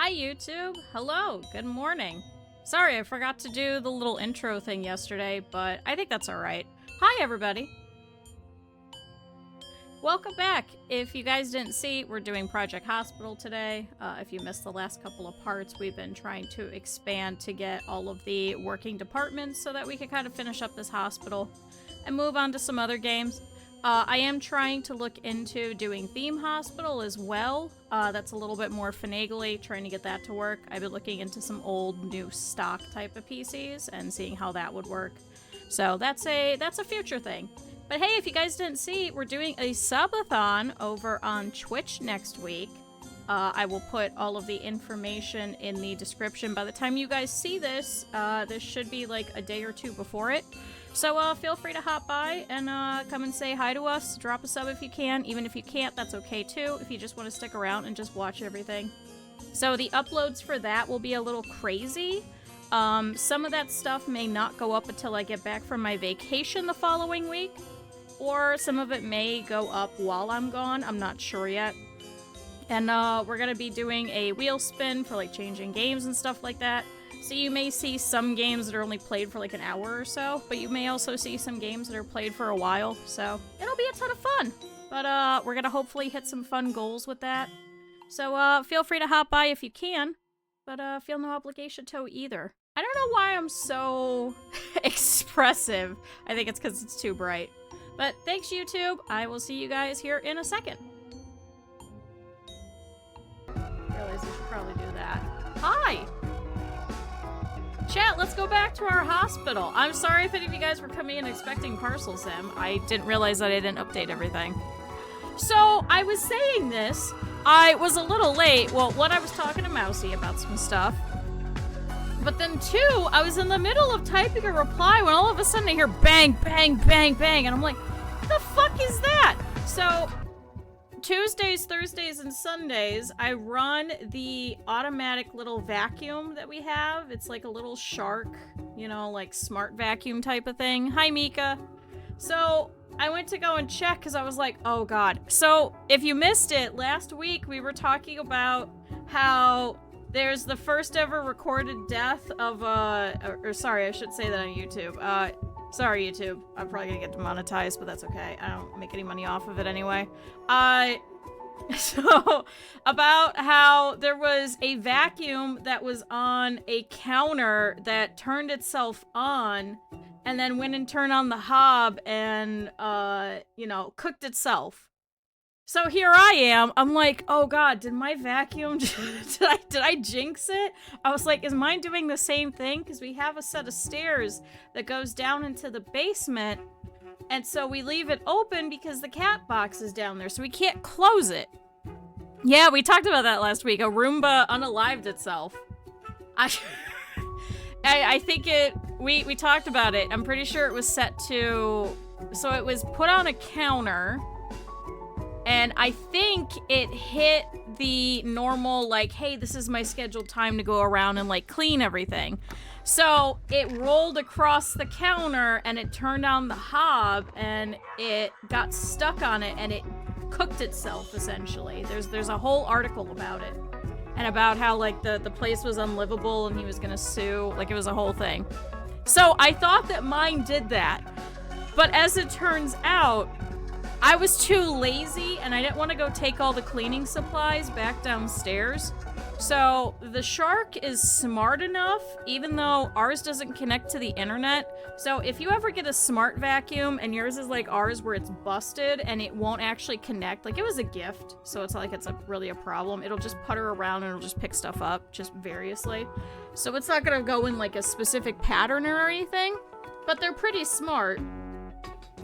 Hi YouTube, hello, good morning. Sorry, I forgot to do the little intro thing yesterday, but I think that's alright. Hi everybody! Welcome back! If you guys didn't see, we're doing Project Hospital today. If you missed the last couple of parts, we've been trying to expand to get all of the working departments so that we can kind of finish up this hospital and move on to some other games. I am trying to look into doing Theme Hospital as well. That's a little bit more finagly, trying to get that to work. I've been looking into some old, new stock type of PCs and seeing how that would work. So that's a future thing. But hey, if you guys didn't see, we're doing a subathon over on Twitch next week. I will put all of the information in the description. By the time you guys see this, this should be like a day or two before it. So feel free to hop by and come and say hi to us. Drop a sub if you can. Even if you can't, that's okay too, if you just want to stick around and just watch everything. So the uploads for that will be a little crazy. Some of that stuff may not go up until I get back from my vacation the following week. Or some of it may go up while I'm gone. I'm not sure yet. And we're going to be doing a wheel spin for like changing games and stuff like that. So you may see some games that are only played for like an hour or so, but you may also see some games that are played for a while, so it'll be a ton of fun. But we're gonna hopefully hit some fun goals with that. So feel free to hop by if you can, but feel no obligation to either. I don't know why I'm so expressive. I think it's because it's too bright. But thanks, YouTube. I will see you guys here in a second. I realize I should probably do that. Hi! Chat, let's go back to our hospital. I'm sorry if any of you guys were coming in expecting Parcel Sim. I didn't realize that I didn't update everything. So, I was saying this. I was a little late. Well, one, I was talking to Mousy about some stuff. But then two, I was in the middle of typing a reply when all of a sudden I hear bang, bang, bang, bang. And I'm like, what the fuck is that? So, Tuesdays, Thursdays, and Sundays, I run the automatic little vacuum that we have. It's like a little shark, you know, like smart vacuum type of thing. Hi, Mika. So I went to go and check because I was like, oh god. So if you missed it, last week we were talking about how there's the first ever recorded death of or sorry, I should say that on YouTube. Sorry, YouTube. I'm probably gonna get demonetized, but that's okay. I don't make any money off of it anyway. So, about how there was a vacuum that was on a counter that turned itself on and then went and turned on the hob and, you know, cooked itself. So here I am, I'm like, oh god, did my vacuum, did I jinx it? I was like, is mine doing the same thing? Because we have a set of stairs that goes down into the basement, and so we leave it open because the cat box is down there, so we can't close it. Yeah, we talked about that last week. A Roomba unalived itself. I think we talked about it. I'm pretty sure it was set to, so it was put on a counter, and I think it hit the normal, like, hey, this is my scheduled time to go around and, like, clean everything. So it rolled across the counter, and it turned on the hob, and it got stuck on it, and it cooked itself, essentially. There's a whole article about it. And about how, like, the place was unlivable, and he was gonna sue. Like, it was a whole thing. So I thought that mine did that. But as it turns out, I was too lazy, and I didn't want to go take all the cleaning supplies back downstairs. So the shark is smart enough, even though ours doesn't connect to the internet. So if you ever get a smart vacuum and yours is like ours where it's busted and it won't actually connect, like it was a gift, so it's not like it's really a problem. It'll just putter around and it'll just pick stuff up, just variously. So it's not gonna go in like a specific pattern or anything, but they're pretty smart.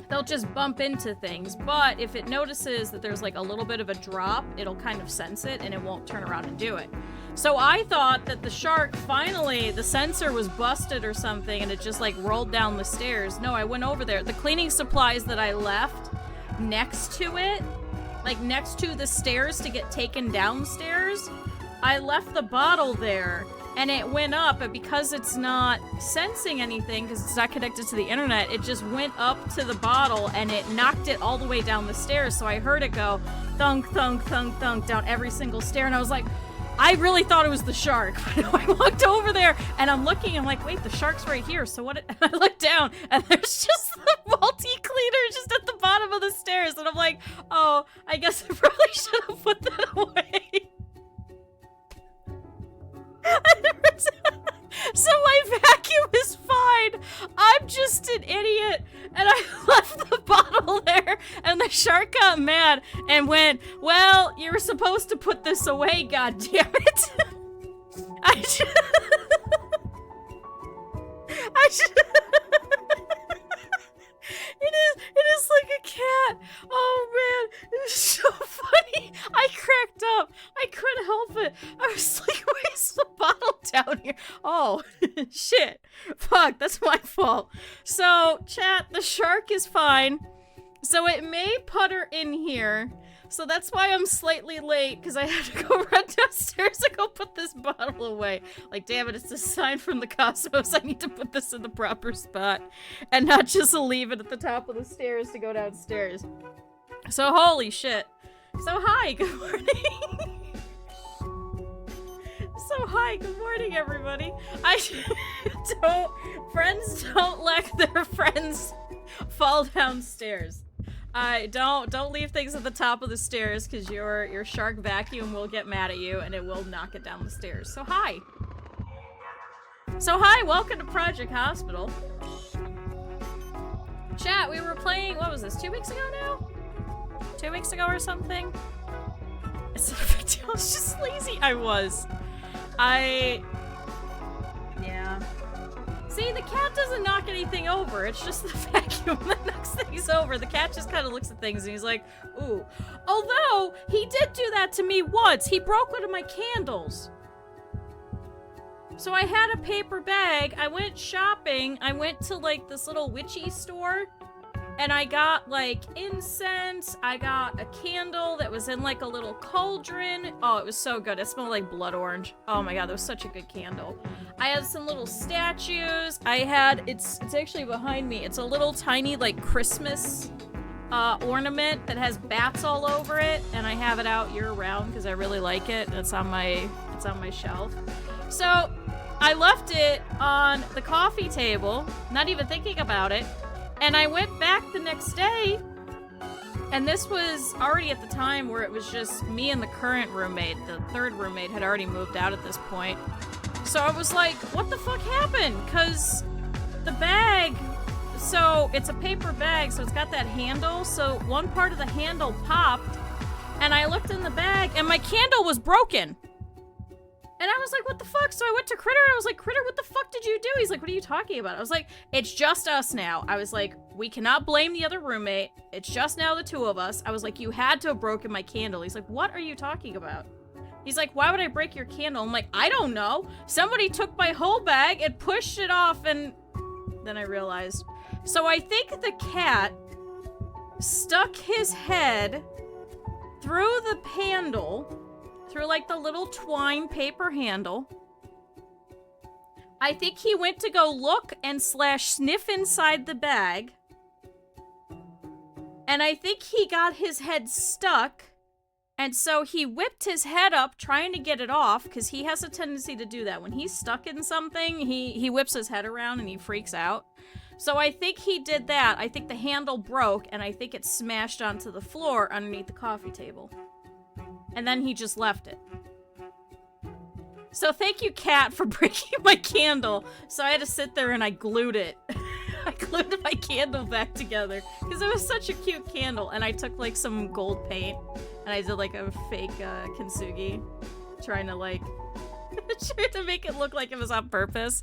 They'll just bump into things, but if it notices that there's like a little bit of a drop, it'll kind of sense it and it won't turn around and do it. So I thought that the shark, finally, the sensor was busted or something and it just like rolled down the stairs. No, I went over there. The cleaning supplies that I left next to it, like next to the stairs to get taken downstairs, I left the bottle there. And it went up, but because it's not sensing anything, because it's not connected to the internet, it just went up to the bottle and it knocked it all the way down the stairs. So I heard it go thunk, thunk, thunk, thunk down every single stair. And I was like, I really thought it was the shark. I walked over there and I'm looking, I'm like, wait, the shark's right here. So what? And I look down and there's just the multi-cleaner just at the bottom of the stairs. And I'm like, oh, I guess I probably should have put that away. So my vacuum is fine. I'm just an idiot. And I left the bottle there and the shark got mad and went, well, you were supposed to put this away, god damn it. I should It is like a cat. Oh man, it was so funny. I cracked up. I couldn't help it. I was like, where's the bottle down here? Oh, shit. Fuck, that's my fault. So, chat, the shark is fine. So it may putter in here. So that's why I'm slightly late, because I had to go run downstairs and go put this bottle away. Like, damn it, it's a sign from the cosmos. I need to put this in the proper spot. And not just leave it at the top of the stairs to go downstairs. So, holy shit. So, hi, good morning. So, hi, good morning, everybody. Friends don't let their friends fall downstairs. Don't leave things at the top of the stairs, because your shark vacuum will get mad at you and it will knock it down the stairs. So hi. So hi, welcome to Project Hospital. Chat, we were playing, what was this, 2 weeks ago now? 2 weeks ago or something? It's not a big deal, it's just lazy. I was. Yeah. See, the cat doesn't knock anything over. It's just the vacuum that knocks things over. The cat just kind of looks at things and he's like, ooh. Although, he did do that to me once. He broke one of my candles. So I had a paper bag. I went shopping. I went to, like, this little witchy store. And I got, like, incense. I got a candle that was in, like, a little cauldron. Oh, it was so good. It smelled like blood orange. Oh my god, that was such a good candle. I had some little statues. I had, it's actually behind me. It's a little tiny, like, Christmas ornament that has bats all over it. And I have it out year-round because I really like it. It's on my shelf. So, I left it on the coffee table, not even thinking about it. And I went back the next day, and this was already at the time where it was just me and the current roommate. The third roommate had already moved out at this point. So I was like, what the fuck happened? Because the bag, so it's a paper bag, so it's got that handle, so one part of the handle popped, and I looked in the bag, and my candle was broken. And I was like, what the fuck? So I went to Critter, and I was like, Critter, what the fuck did you do? He's like, what are you talking about? I was like, it's just us now. I was like, we cannot blame the other roommate. It's just now the two of us. I was like, you had to have broken my candle. He's like, what are you talking about? He's like, why would I break your candle? I'm like, I don't know. Somebody took my whole bag and pushed it off, and then I realized. So I think the cat stuck his head through the handle, through like the little twine paper handle. I think he went to go look and sniff inside the bag. And I think he got his head stuck. And so he whipped his head up trying to get it off, because he has a tendency to do that. When he's stuck in something, he whips his head around and he freaks out. So I think he did that. I think the handle broke, and I think it smashed onto the floor underneath the coffee table. And then he just left it. So thank you, cat, for breaking my candle. So I had to sit there and I glued it. I glued my candle back together because it was such a cute candle. And I took like some gold paint and I did like a fake kintsugi, trying to like trying to make it look like it was on purpose.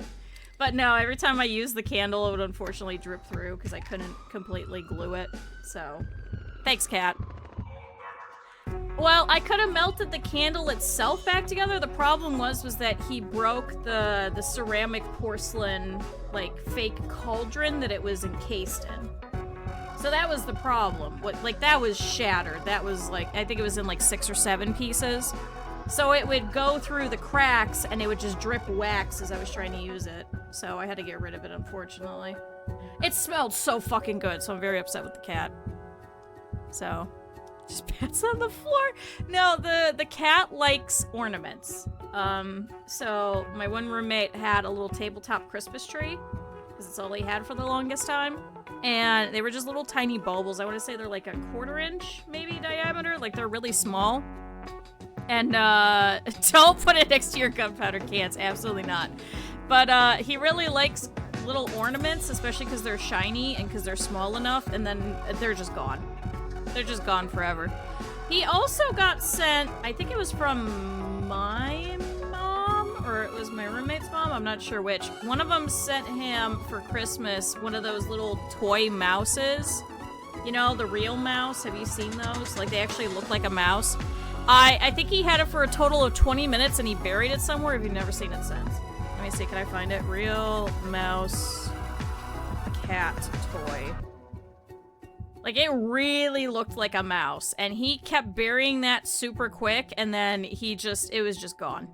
But no, every time I used the candle, it would unfortunately drip through because I couldn't completely glue it. So thanks, cat. Well, I could have melted the candle itself back together. The problem was that he broke the ceramic porcelain, like, fake cauldron that it was encased in. So that was the problem. Like, that was shattered. That was, like, I think it was in, like, 6 or 7 pieces. So it would go through the cracks, and it would just drip wax as I was trying to use it. So I had to get rid of it, unfortunately. It smelled so fucking good, so I'm very upset with the cat. So... just pants on the floor. No, the cat likes ornaments. So my one roommate had a little tabletop Christmas tree, because it's all he had for the longest time. And they were just little tiny baubles. I want to say they're like a 1/4 inch, maybe, diameter. Like, they're really small. And, don't put it next to your gunpowder cans. Absolutely not. But, he really likes little ornaments, especially because they're shiny and because they're small enough, and then they're just gone. They're just gone forever. He also got sent, I think it was from my mom, or it was my roommate's mom, I'm not sure which. One of them sent him for Christmas one of those little toy mouses. You know, the real mouse. Have you seen those? Like, they actually look like a mouse. I think he had it for a total of 20 minutes and he buried it somewhere if you've never seen it since. Let me see, can I find it? Real mouse cat toy. Like, it really looked like a mouse, and he kept burying that super quick, and then it was just gone.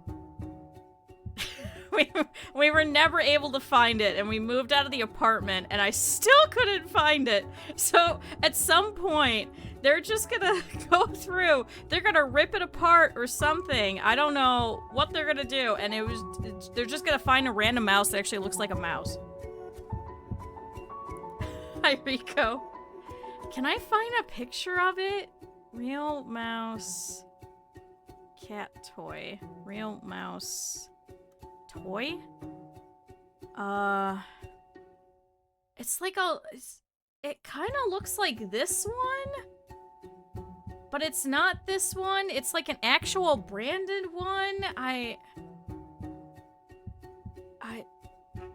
we were never able to find it, and we moved out of the apartment, and I still couldn't find it. So, at some point, they're just gonna go through, they're gonna rip it apart or something. I don't know what they're gonna do, and they're just gonna find a random mouse that actually looks like a mouse. Hi, Rico. Can I find a picture of it? Real mouse cat toy. Real mouse toy? It's like it kind of looks like this one, but it's not this one. It's like an actual branded one.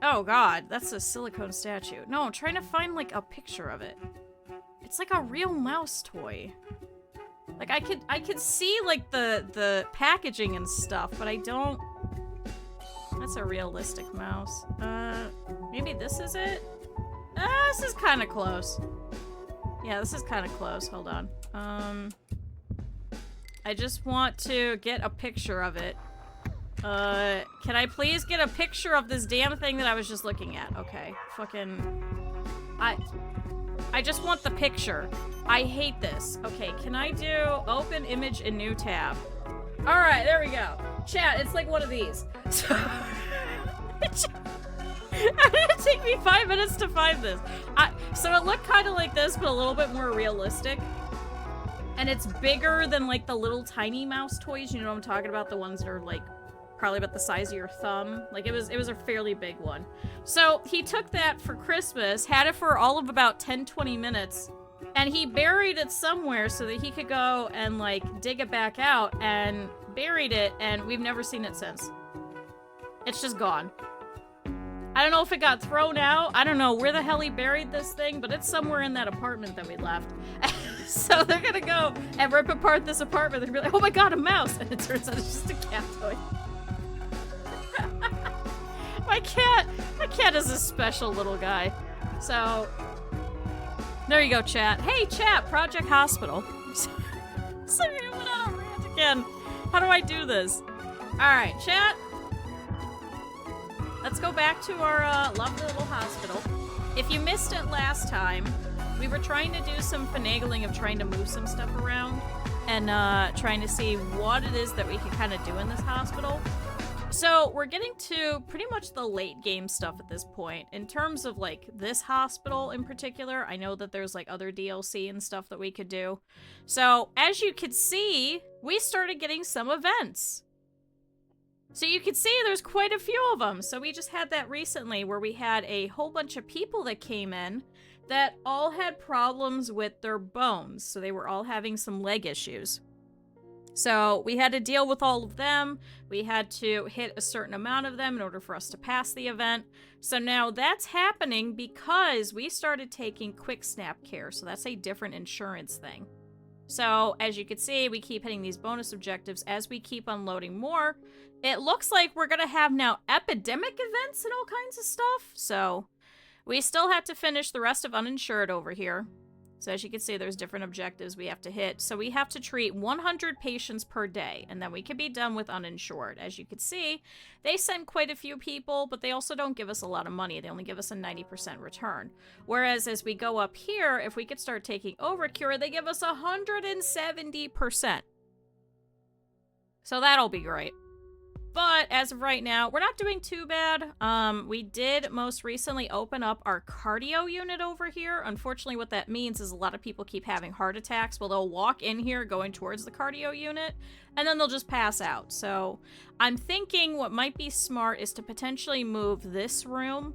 Oh god, that's a silicone statue. No, I'm trying to find like a picture of it. It's like a real mouse toy. Like, I could see like the packaging and stuff, but I don't. That's a realistic mouse. Maybe this is it? This is kind of close. Yeah, this is kind of close. Hold on. I just want to get a picture of it. Can I please get a picture of this damn thing that I was just looking at? Okay. Fucking... I just want the picture. I hate this. Okay, can I do open image in new tab? Alright, there we go. Chat, it's like one of these. So it didn't take me 5 minutes to find this. So it looked kind of like this, but a little bit more realistic. And it's bigger than like the little tiny mouse toys. You know what I'm talking about? The ones that are like probably about the size of your thumb. Like, it was a fairly big one. So he took that for Christmas, had it for all of about 10-20 minutes, and he buried it somewhere so that he could go and like dig it back out, and buried it, and we've never seen it since. It's just gone. I don't know if it got thrown out. I don't know where the hell he buried this thing, but it's somewhere in that apartment that we left. So they're gonna go and rip apart this apartment. They're gonna be like, oh my god, a mouse! And it turns out it's just a cat toy. My cat is a special little guy. So, there you go, chat. Hey, chat, Project Hospital. So you went on a rant again. How do I do this? Alright, chat. Let's go back to our lovely little hospital. If you missed it last time, we were trying to do some finagling of trying to move some stuff around and trying to see what it is that we can kind of do in this hospital. So we're getting to pretty much the late game stuff at this point. In terms of like this hospital in particular, I know that there's like other DLC and stuff that we could do. So as you could see, we started getting some events. So you could see there's quite a few of them. So we just had that recently where we had a whole bunch of people that came in that all had problems with their bones. So they were all having some leg issues. So we had to deal with all of them. We had to hit a certain amount of them in order for us to pass the event. So now that's happening because we started taking quick snap care. So that's a different insurance thing. So as you can see, we keep hitting these bonus objectives as we keep unloading more. It looks like we're going to have now epidemic events and all kinds of stuff. So we still have to finish the rest of uninsured over here. So as you can see, there's different objectives we have to hit. So we have to treat 100 patients per day, and then we can be done with uninsured. As you can see, they send quite a few people, but they also don't give us a lot of money. They only give us a 90% return. Whereas as we go up here, if we could start taking overcure, they give us 170%. So that'll be great. But as of right now, we're not doing too bad. We did most recently open up our cardio unit over here. Unfortunately, what that means is a lot of people keep having heart attacks. Well, they'll walk in here going towards the cardio unit, and then they'll just pass out. So I'm thinking what might be smart is to potentially move this room.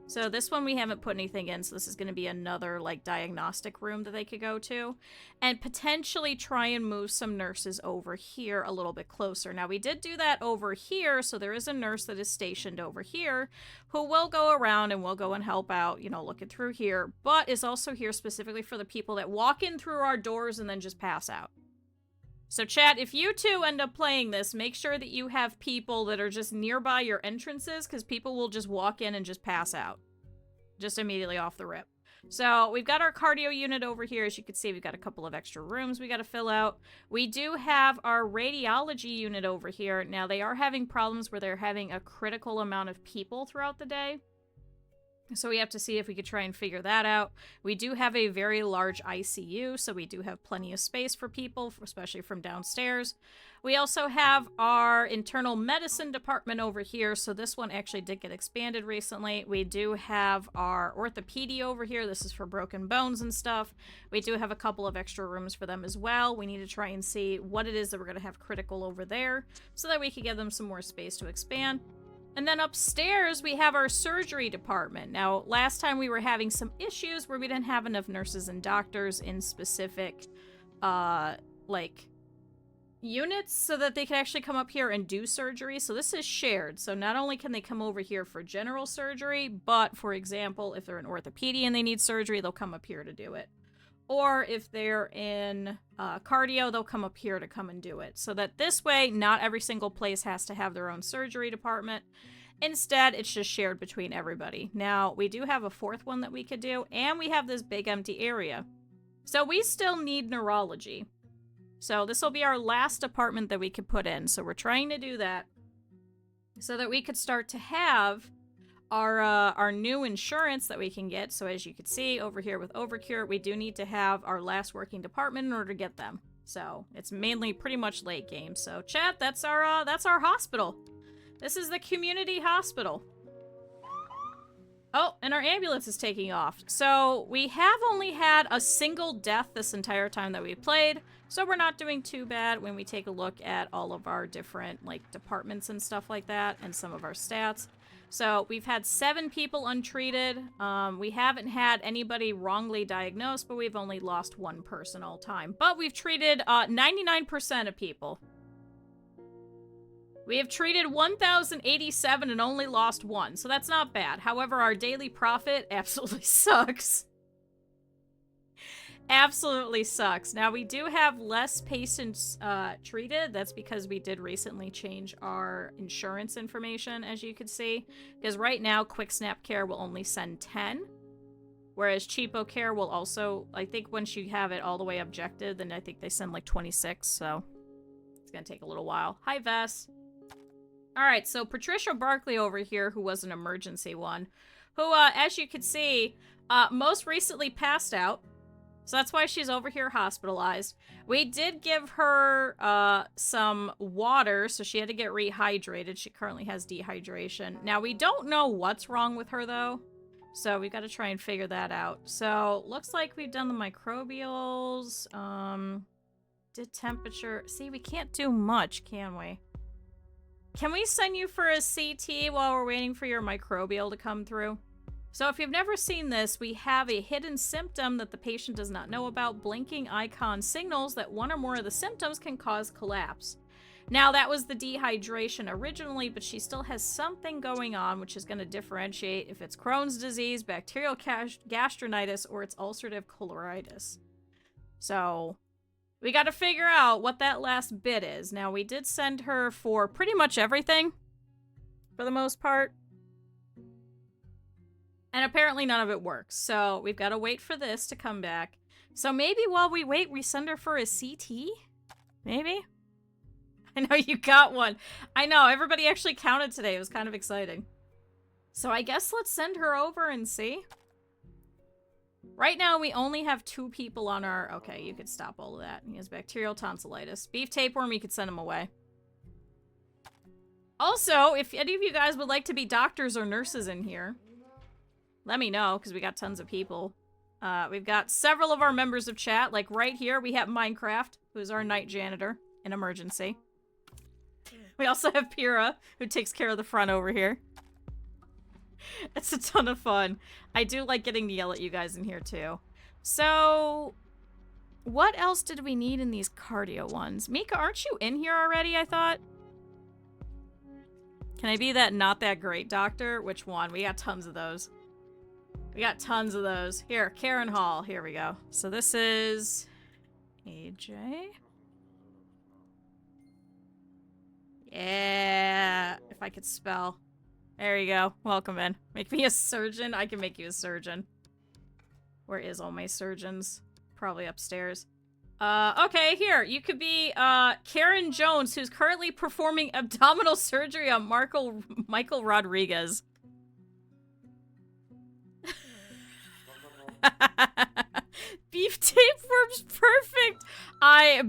So this one we haven't put anything in, so this is going to be another, like, diagnostic room that they could go to. And potentially try and move some nurses over here a little bit closer. Now, we did do that over here, so there is a nurse that is stationed over here who will go around and will go and help out, you know, looking through here, but is also here specifically for the people that walk in through our doors and then just pass out. So chat, if you two end up playing this, make sure that you have people that are just nearby your entrances, because people will just walk in and just pass out. Just immediately off the rip. So we've got our cardio unit over here. As you can see, we've got a couple of extra rooms we got to fill out. We do have our radiology unit over here. Now, they are having problems where they're having a critical amount of people throughout the day. So we have to see if we could try and figure that out. We do have a very large ICU, so we do have plenty of space for people, especially from downstairs. We also have our internal medicine department over here, so this one actually did get expanded recently. We do have our orthopedy over here. This is for broken bones and stuff. We do have a couple of extra rooms for them as well. We need to try and see what it is that we're going to have critical over there so that we can give them some more space to expand. And then upstairs, we have our surgery department. Now, last time we were having some issues where we didn't have enough nurses and doctors in specific, like, units so that they can actually come up here and do surgery. So this is shared. So not only can they come over here for general surgery, but, for example, if they're in orthopedy and they need surgery, they'll come up here to do it. Or if they're in cardio, they'll come up here to come and do it. So that this way, not every single place has to have their own surgery department. Instead, it's just shared between everybody. Now, we do have a fourth one that we could do, and we have this big empty area. So we still need neurology. So this will be our last department that we could put in. So we're trying to do that so that we could start to have our new insurance that we can get. So as you can see over here with Overcure, we do need to have our last working department in order to get them. So it's mainly pretty much late game. So chat, that's our hospital. This is the community hospital. Oh, and our ambulance is taking off. So we have only had a single death this entire time that we played. So we're not doing too bad when we take a look at all of our different, like, departments and stuff like that and some of our stats. So we've had 7 people untreated. We haven't had anybody wrongly diagnosed, but we've only lost 1 person all time. But we've treated 99% of people. We have treated 1,087 and only lost 1, so that's not bad. However, our daily profit absolutely sucks. Absolutely sucks. Now, we do have less patients treated. That's because we did recently change our insurance information, as you can see. Because right now, Quick Snap Care will only send 10. Whereas Cheapo Care will also, I think once you have it all the way objected, then I think they send like 26. So it's going to take a little while. Hi, Vess. Alright, so Patricia Barkley over here, who was an emergency one, who, as you can see, most recently passed out. So that's why she's over here hospitalized. We did give her some water, so she had to get rehydrated. She currently has dehydration. Now, we don't know what's wrong with her, though. So we've got to try and figure that out. So, looks like we've done the microbials. Did temperature. See, we can't do much, can we? Can we send you for a CT while we're waiting for your microbial to come through? So if you've never seen this, we have a hidden symptom that the patient does not know about. Blinking icon signals that one or more of the symptoms can cause collapse. Now, that was the dehydration originally, but she still has something going on, which is going to differentiate if it's Crohn's disease, bacterial gastronitis, or it's ulcerative colitis. So we got to figure out what that last bit is. Now, we did send her for pretty much everything, for the most part. And apparently none of it works. So we've got to wait for this to come back. So maybe while we wait, we send her for a CT? Maybe? I know you got one. I know, everybody actually counted today. It was kind of exciting. So I guess let's send her over and see. Right now, we only have 2 people on our... Okay, you could stop all of that. He has bacterial tonsillitis. Beef tapeworm, you could send him away. Also, if any of you guys would like to be doctors or nurses in here, let me know, because we got tons of people. We've got several of our members of chat. Like right here, we have Minecraft, who's our night janitor in emergency. We also have Pyrrha, who takes care of the front over here. It's a ton of fun. I do like getting to yell at you guys in here, too. So, what else did we need in these cardio ones? Mika, aren't you in here already, I thought? Can I be that not that great doctor? Which one? We got tons of those. We got tons of those. Here, Karen Hall. Here we go. So this is AJ. Yeah, if I could spell. There you go. Welcome in. Make me a surgeon. I can make you a surgeon. Where is all my surgeons? Probably upstairs. Okay, here. You could be, Karen Jones, who's currently performing abdominal surgery on Michael Rodriguez. Beef tapeworm's perfect.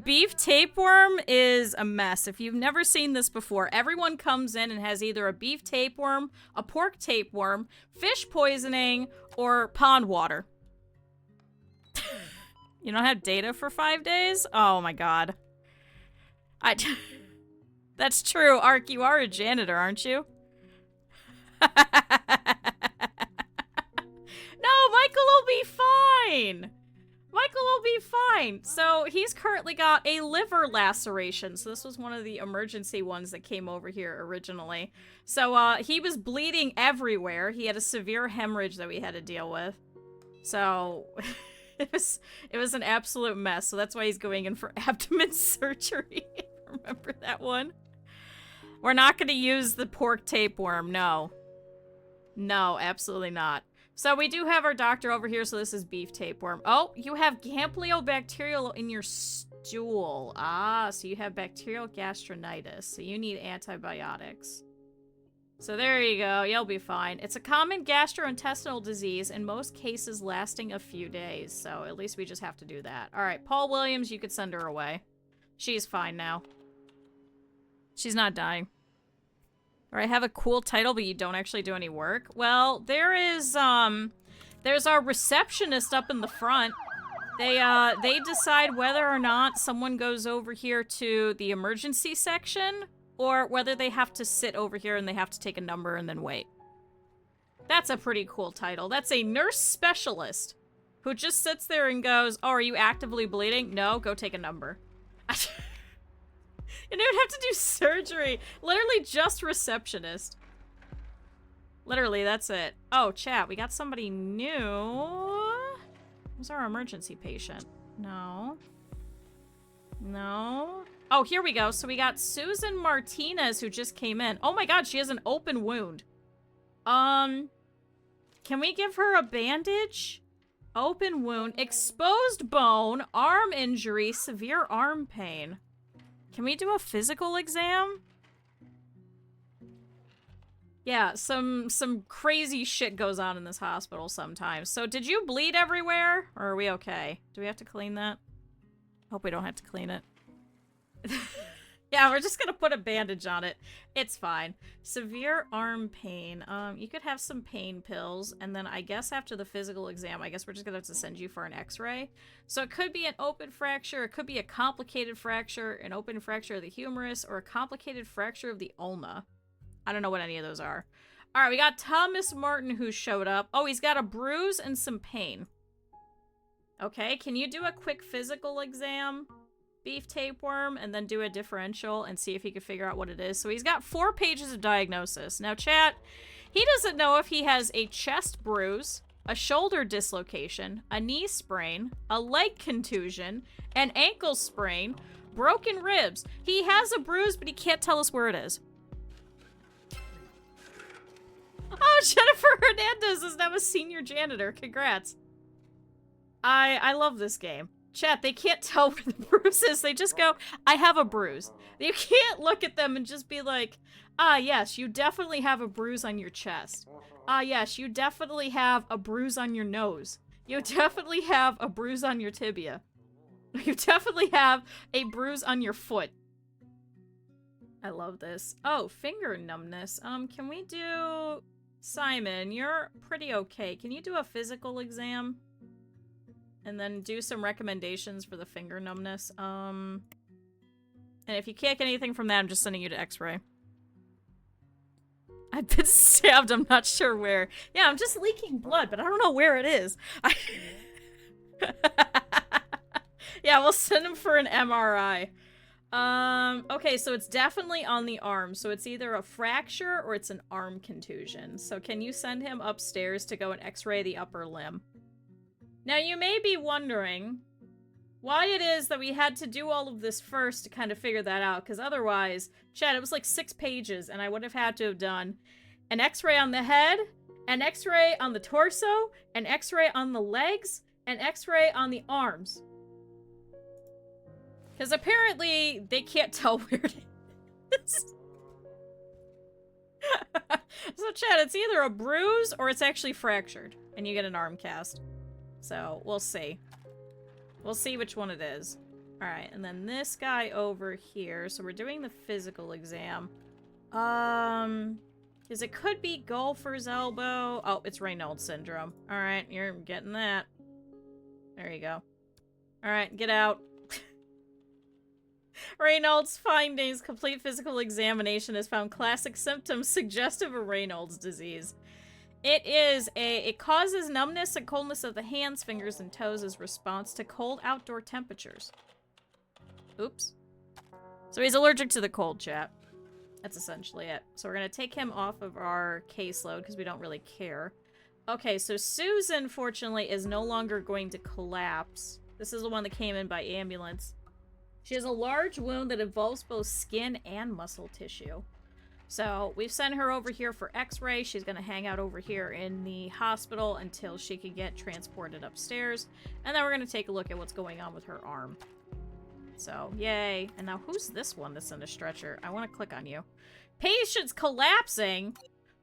Beef tapeworm is a mess. If you've never seen this before, everyone comes in and has either a beef tapeworm, a pork tapeworm, fish poisoning, or pond water. You don't have data for 5 days? Oh my god. That's true, Ark. You are a janitor, aren't you? No, Michael will be fine. Michael will be fine. So he's currently got a liver laceration. So this was one of the emergency ones that came over here originally. So he was bleeding everywhere. He had a severe hemorrhage that we had to deal with. So it was an absolute mess. So that's why he's going in for abdomen surgery. Remember that one? We're not going to use the pork tapeworm. No. No, absolutely not. So we do have our doctor over here, so this is beef tapeworm. Oh, you have Campylobacterial in your stool. Ah, so you have bacterial gastronitis, so you need antibiotics. So there you go, you'll be fine. It's a common gastrointestinal disease, in most cases lasting a few days, so at least we just have to do that. Alright, Paul Williams, you could send her away. She's fine now. She's not dying. Or I have a cool title, but you don't actually do any work. Well, there's our receptionist up in the front. They decide whether or not someone goes over here to the emergency section, or whether they have to sit over here and they have to take a number and then wait. That's a pretty cool title. That's a nurse specialist who just sits there and goes, oh, are you actively bleeding? No, go take a number. You don't have to do surgery. Literally just receptionist. Literally, that's it. Oh, chat, we got somebody new. Who's our emergency patient? No. No. Oh, here we go. So we got Susan Martinez who just came in. Oh my god, she has an open wound. Can we give her a bandage? Open wound, exposed bone, arm injury, severe arm pain. Can we do a physical exam? Yeah, some crazy shit goes on in this hospital sometimes. So did you bleed everywhere? Or are we okay? Do we have to clean that? Hope we don't have to clean it. Yeah, we're just gonna put a bandage on it. It's fine. Severe arm pain. You could have some pain pills, and then I guess after the physical exam, I guess we're just gonna have to send you for an x-ray. So it could be an open fracture, it could be a complicated fracture, an open fracture of the humerus, or a complicated fracture of the ulna. I don't know what any of those are. Alright, we got Thomas Martin who showed up. Oh, he's got a bruise and some pain. Okay, can you do a quick physical exam? Beef tapeworm, and then do a differential and see if he can figure out what it is. So he's got 4 pages of diagnosis. Now, chat, he doesn't know if he has a chest bruise, a shoulder dislocation, a knee sprain, a leg contusion, an ankle sprain, broken ribs. He has a bruise, but he can't tell us where it is. Oh, Jennifer Hernandez is now a senior janitor. Congrats. I love this game. Chat, they can't tell where the bruise is. They just go, I have a bruise. You can't look at them and just be like, ah, yes, you definitely have a bruise on your chest. Ah, yes, you definitely have a bruise on your nose. You definitely have a bruise on your tibia. You definitely have a bruise on your foot. I love this. Oh, finger numbness. Can we do... Simon, you're pretty okay. Can you do a physical exam? And then do some recommendations for the finger numbness. And if you can't get anything from that, I'm just sending you to X-ray. I've been stabbed, I'm not sure where. Yeah, I'm just leaking blood, but I don't know where it is. Yeah, we'll send him for an MRI. Okay, so it's definitely on the arm. So it's either a fracture or it's an arm contusion. So can you send him upstairs to go and x-ray the upper limb? Now you may be wondering why it is that we had to do all of this first to kind of figure that out, because otherwise, Chad, it was like 6 pages and I would have had to have done an x-ray on the head, an x-ray on the torso, an x-ray on the legs, an x-ray on the arms. Because apparently, they can't tell where it is. So, Chad, it's either a bruise or it's actually fractured. And you get an arm cast. So, we'll see. We'll see which one it is. Alright, and then this guy over here. So, we're doing the physical exam. Because it could be golfer's elbow. Oh, it's Raynaud's syndrome. Alright, you're getting that. There you go. Alright, get out. Raynaud's findings. Complete physical examination has found classic symptoms suggestive of Raynaud's disease. It causes numbness and coldness of the hands, fingers, and toes as response to cold outdoor temperatures. Oops. So he's allergic to the cold, chat. That's essentially it. So we're going to take him off of our caseload because we don't really care. Okay, so Susan, fortunately, is no longer going to collapse. This is the one that came in by ambulance. She has a large wound that involves both skin and muscle tissue. So we've sent her over here for x-ray. She's going to hang out over here in the hospital until she can get transported upstairs. And then we're going to take a look at what's going on with her arm. So, yay. And now who's this one that's in a stretcher? I want to click on you. Patient's collapsing?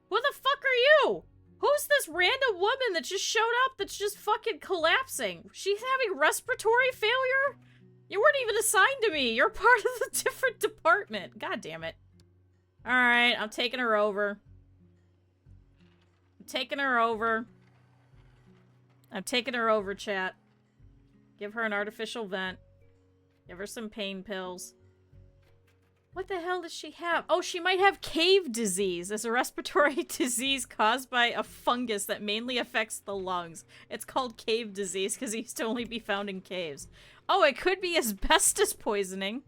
Who the fuck are you? Who's this random woman that just showed up that's just fucking collapsing? She's having respiratory failure? You weren't even assigned to me. You're part of the different department. God damn it. Alright, I'm taking her over. I'm taking her over. I'm taking her over, chat. Give her an artificial vent. Give her some pain pills. What the hell does she have? Oh, she might have cave disease. It's a respiratory disease caused by a fungus that mainly affects the lungs. It's called cave disease because it used to only be found in caves. Oh, it could be asbestos poisoning.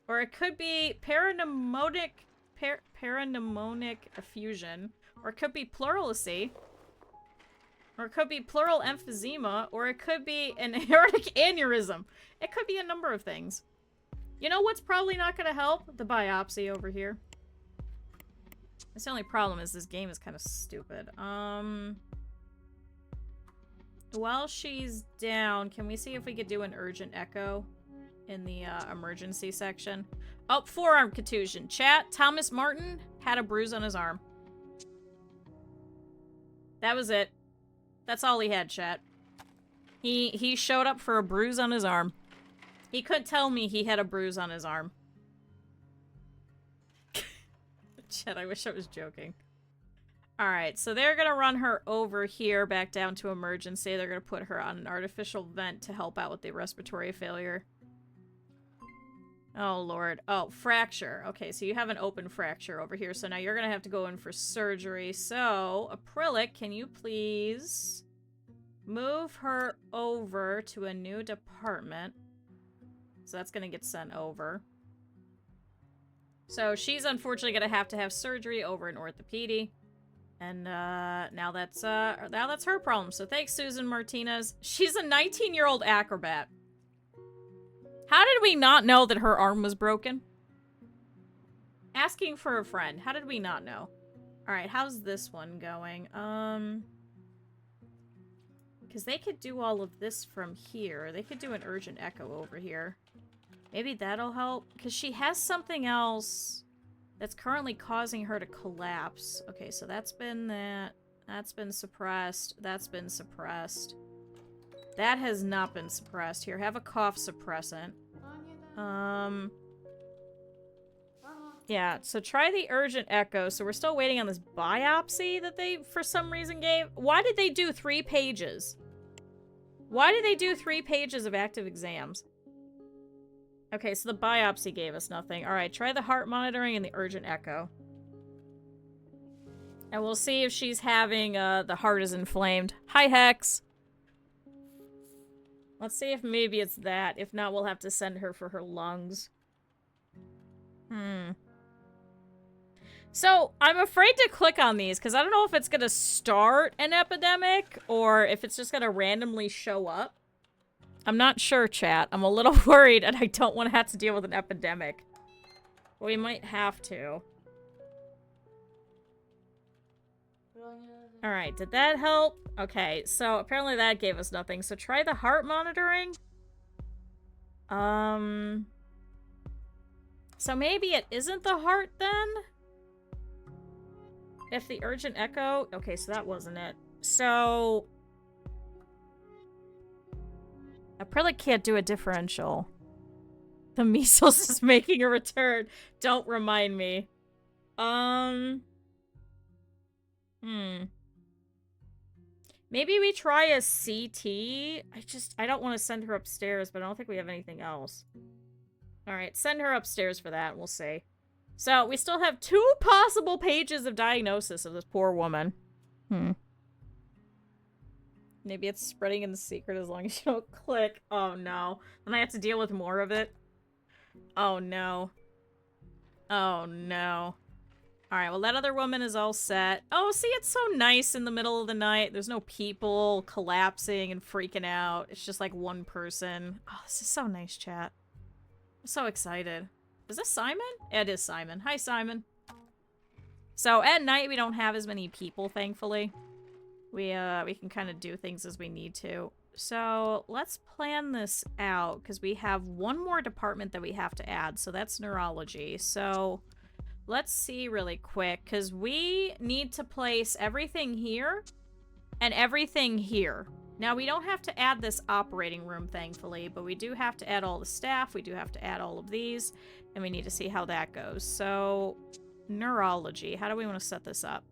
Or it could be parapneumonic effusion. Or it could be pleurisy. Or it could be pleural emphysema. Or it could be an aortic aneurysm. It could be a number of things. You know what's probably not going to help? The biopsy over here. That's the only problem is this game is kind of stupid. While she's down, can we see if we could do an urgent echo in the emergency section? Oh, forearm contusion. Chat, Thomas Martin had a bruise on his arm. That was it. That's all he had, chat. He showed up for a bruise on his arm. He couldn't tell me he had a bruise on his arm. Chat, I wish I was joking. Alright, so they're gonna run her over here back down to emergency. They're gonna put her on an artificial vent to help out with the respiratory failure. Oh, Lord. Oh, fracture. Okay, so you have an open fracture over here. So now you're gonna have to go in for surgery. So, Acrylic, can you please move her over to a new department? So that's gonna get sent over. So she's unfortunately gonna have surgery over in orthopedy. And now that's her problem. So thanks, Susan Martinez. She's a 19-year-old acrobat. How did we not know that her arm was broken? Asking for a friend. How did we not know? Alright, how's this one going? Because they could do all of this from here. They could do an urgent echo over here. Maybe that'll help. Because she has something else that's currently causing her to collapse. Okay, so that's been that. That's been suppressed. That's been suppressed. That has not been suppressed. Here, have a cough suppressant. Yeah, so try the urgent echo. So we're still waiting on this biopsy that they, for some reason, gave. Why did they do 3 pages? Why did they do 3 pages of active exams? Okay, so the biopsy gave us nothing. Alright, try the heart monitoring and the urgent echo. And we'll see if she's having, the heart is inflamed. Hi, Hex! Let's see if maybe it's that. If not, we'll have to send her for her lungs. So, I'm afraid to click on these, because I don't know if it's gonna start an epidemic, or if it's just gonna randomly show up. I'm not sure, chat. I'm a little worried, and I don't want to have to deal with an epidemic. But we might have to. Alright, did that help? Okay, so apparently that gave us nothing. So try the heart monitoring. So maybe it isn't the heart then? If the urgent echo... Okay, so that wasn't it. So... I probably can't do a differential. The measles is making a return. Don't remind me. Maybe we try a CT? I don't want to send her upstairs, but I don't think we have anything else. Alright, send her upstairs for that, and we'll see. So, we still have 2 possible pages of diagnosis of this poor woman. Maybe it's spreading in the secret as long as you don't click. Oh no. Then I have to deal with more of it. Oh no. Oh no. Alright, well that other woman is all set. Oh, see, it's so nice in the middle of the night. There's no people collapsing and freaking out. It's just like one person. Oh, this is so nice, chat. I'm so excited. Is this Simon? It is Simon. Hi, Simon. So, at night we don't have as many people, thankfully. We can kind of do things as we need to. So, let's plan this out, because we have one more department that we have to add, so that's neurology. So, let's see really quick, because we need to place everything here and everything here. Now, we don't have to add this operating room, thankfully, but we do have to add all the staff, we do have to add all of these, and we need to see how that goes. So, neurology, how do we want to set this up?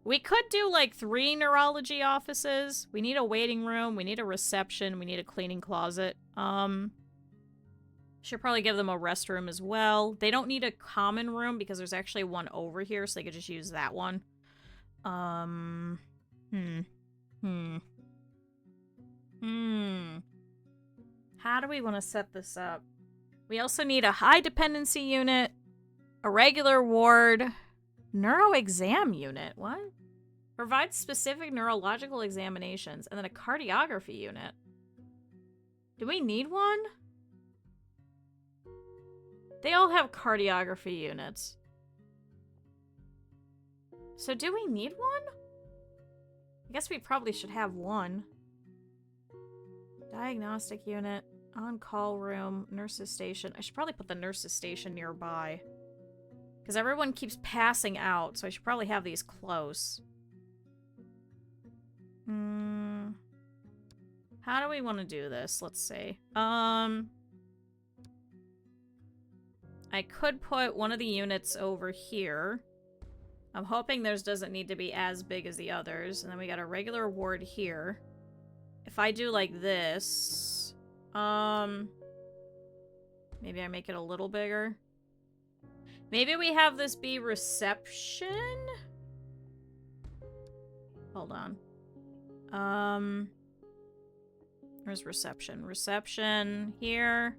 We could do, like, 3 neurology offices. We need a waiting room. We need a reception. We need a cleaning closet. Should probably give them a restroom as well. They don't need a common room because there's actually one over here, so they could just use that one. How do we want to set this up? We also need a high dependency unit, a regular ward, neuro exam unit. What? Provides specific neurological examinations, and then a cardiography unit. Do we need one? They all have cardiography units. So do we need one? I guess we probably should have one. Diagnostic unit, on-call room, nurses station. I should probably put the nurses station nearby. Because everyone keeps passing out, so I should probably have these close. How do we want to do this? Let's see. I could put one of the units over here. I'm hoping theirs doesn't need to be as big as the others. And then we got a regular ward here. If I do like this... maybe I make it a little bigger. Maybe we have this be reception? Hold on. Where's reception? Reception here.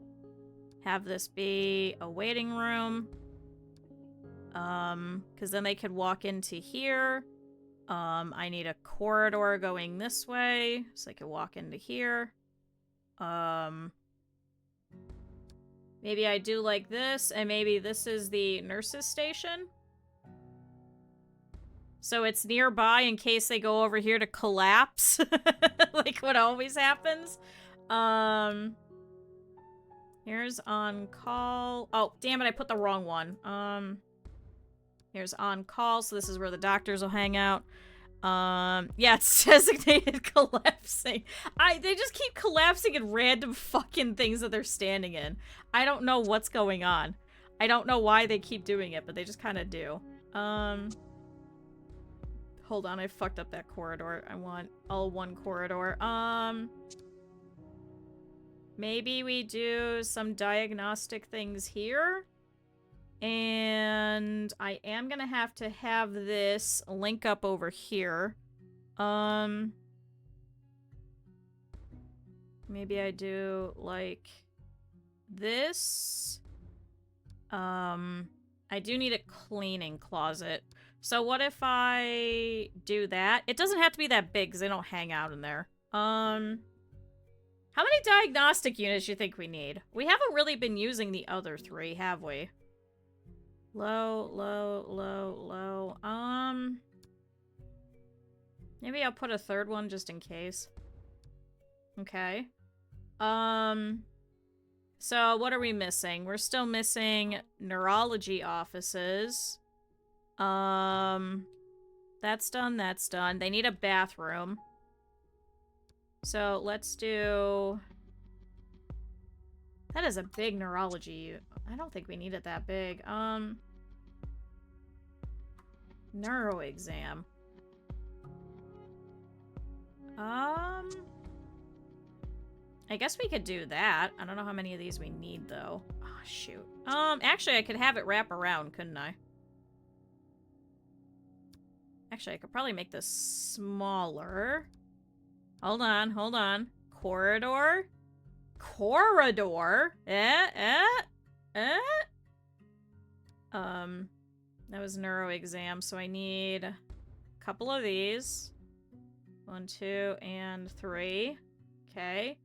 Have this be a waiting room. Because then they could walk into here. I need a corridor going this way, so they could walk into here. Maybe I do like this, and maybe this is the nurses' station. So it's nearby in case they go over here to collapse. Like what always happens. Here's on call. Oh, damn it, I put the wrong one. Here's on call, so this is where the doctors will hang out. Yeah, it's designated collapsing. They just keep collapsing in random fucking things that they're standing in. I don't know what's going on. I don't know why they keep doing it, but they just kind of do. Hold on, I fucked up that corridor. I want all one corridor. Maybe we do some diagnostic things here. And I am gonna have to have this link up over here. Maybe I do, like, this. I do need a cleaning closet. So what if I do that? It doesn't have to be that big, because they don't hang out in there. How many diagnostic units do you think we need? We haven't really been using the other 3, have we? Low, low, low, low. Maybe I'll put a 3rd one just in case. Okay. So what are we missing? We're still missing neurology offices. That's done, that's done. They need a bathroom. So let's do... That is a big neurology. I don't think we need it that big. Neuro exam. I guess we could do that. I don't know how many of these we need, though. Oh, shoot. Actually, I could have it wrap around, couldn't I? Actually, I could probably make this smaller. Hold on, hold on. Corridor? Corridor? That was neuro exam, so I need a couple of these. 1, 2, and 3. Okay.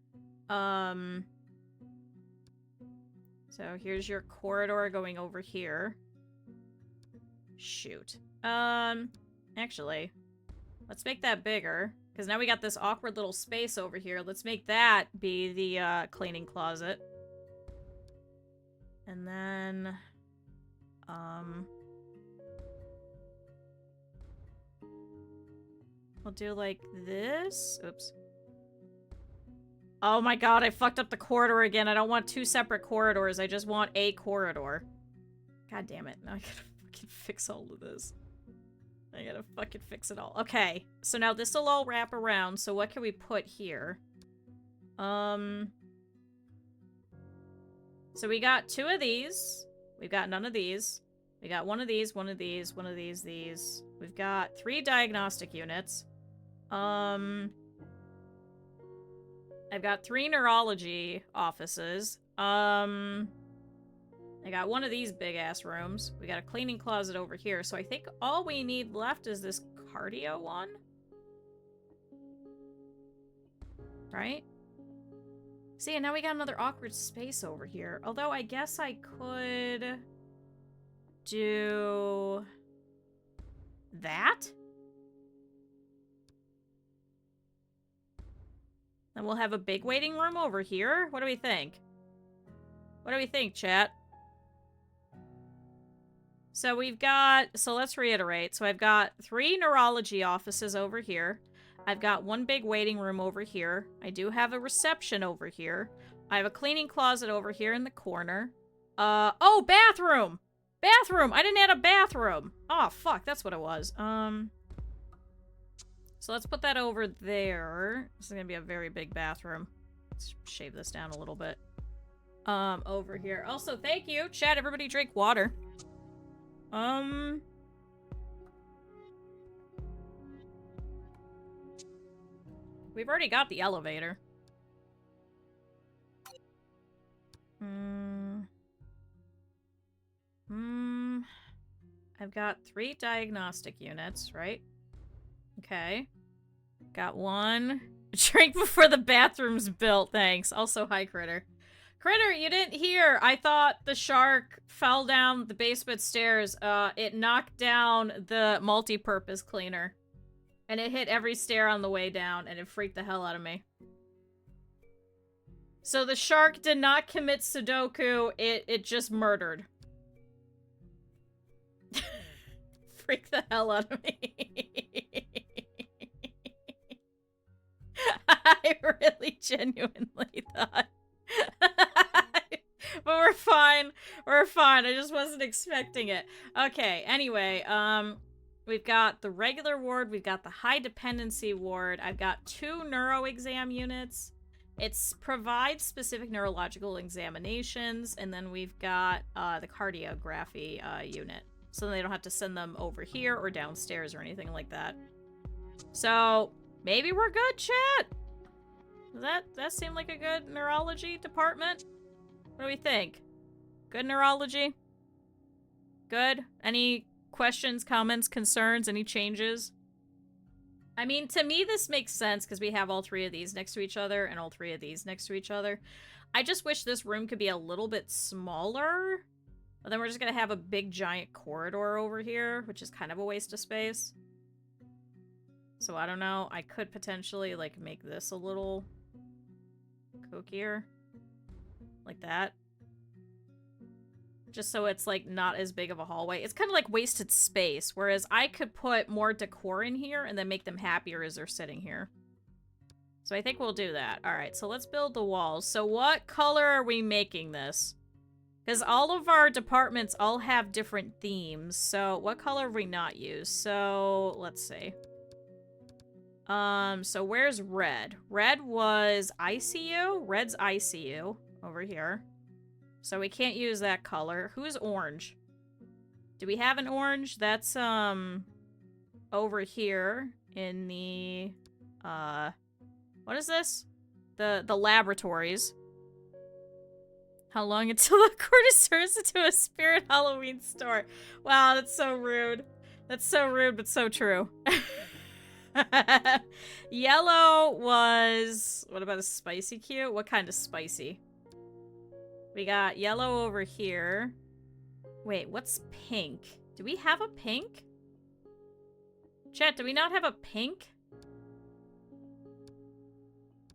So here's your corridor going over here. Shoot. Actually, let's make that bigger. Because now we got this awkward little space over here. Let's make that be the, cleaning closet. And then, we'll do like this. Oops. Oh my god, I fucked up the corridor again. I don't want 2 separate corridors. I just want a corridor. God damn it. Now I gotta fucking fix all of this. I gotta fucking fix it all. Okay, so now this will all wrap around. So what can we put here? So we got 2 of these. We've got none of these. We got 1 of these, 1 of these, 1 of these. We've got 3 diagnostic units. I've got 3 neurology offices. I got 1 of these big-ass rooms. We got a cleaning closet over here. So I think all we need left is this cardio one. Right? See, and now we got another awkward space over here. Although I guess I could do that. Then we'll have a big waiting room over here. What do we think? What do we think, chat? So we've got... So let's reiterate. So I've got 3 neurology offices over here. I've got 1 big waiting room over here. I do have a reception over here. I have a cleaning closet over here in the corner. Oh, bathroom! Bathroom! I didn't add a bathroom! Oh, fuck. That's what it was. So let's put that over there. This is gonna be a very big bathroom. Let's shave this down a little bit. Over here. Also, thank you. Chat, everybody drink water. We've already got the elevator. I've got 3 diagnostic units, right? Okay. Got 1. Drink before the bathroom's built, thanks. Also, hi, Critter. Critter, you didn't hear. I thought the shark fell down the basement stairs. It knocked down the multi-purpose cleaner. And it hit every stair on the way down, and it freaked the hell out of me. So the shark did not commit Sudoku, it just murdered. Freak the hell out of me. I really genuinely thought... But we're fine. We're fine. I just wasn't expecting it. Okay, anyway, we've got the regular ward, we've got the high dependency ward. I've got 2 neuro exam units. It provides specific neurological examinations, and then we've got the cardiography unit. So they don't have to send them over here or downstairs or anything like that. So maybe we're good, chat? Does that seem like a good neurology department? What do we think? Good neurology? Good? Any questions, comments, concerns, any changes? I mean, to me, this makes sense because we have all 3 of these next to each other and all 3 of these next to each other. I just wish this room could be a little bit smaller. But then we're just going to have a big giant corridor over here, which is kind of a waste of space. So I don't know. I could potentially, like, make this a little kookier. Like that. Just so it's, like, not as big of a hallway. It's kind of like wasted space, whereas I could put more decor in here and then make them happier as they're sitting here. So I think we'll do that. Alright, so let's build the walls. So what color are we making this? Because all of our departments all have different themes. So what color have we not used? So, let's see. So where's red? Red was ICU. Red's ICU over here. So we can't use that color. Who's orange? Do we have an orange? That's, over here in the, what is this? The laboratories. How long until the court turns into a spirit Halloween store? Wow, that's so rude. That's so rude, but so true. Yellow was... What about a spicy cue? What kind of spicy? We got yellow over here. Wait, what's pink? Do we have a pink? Chat, do we not have a pink?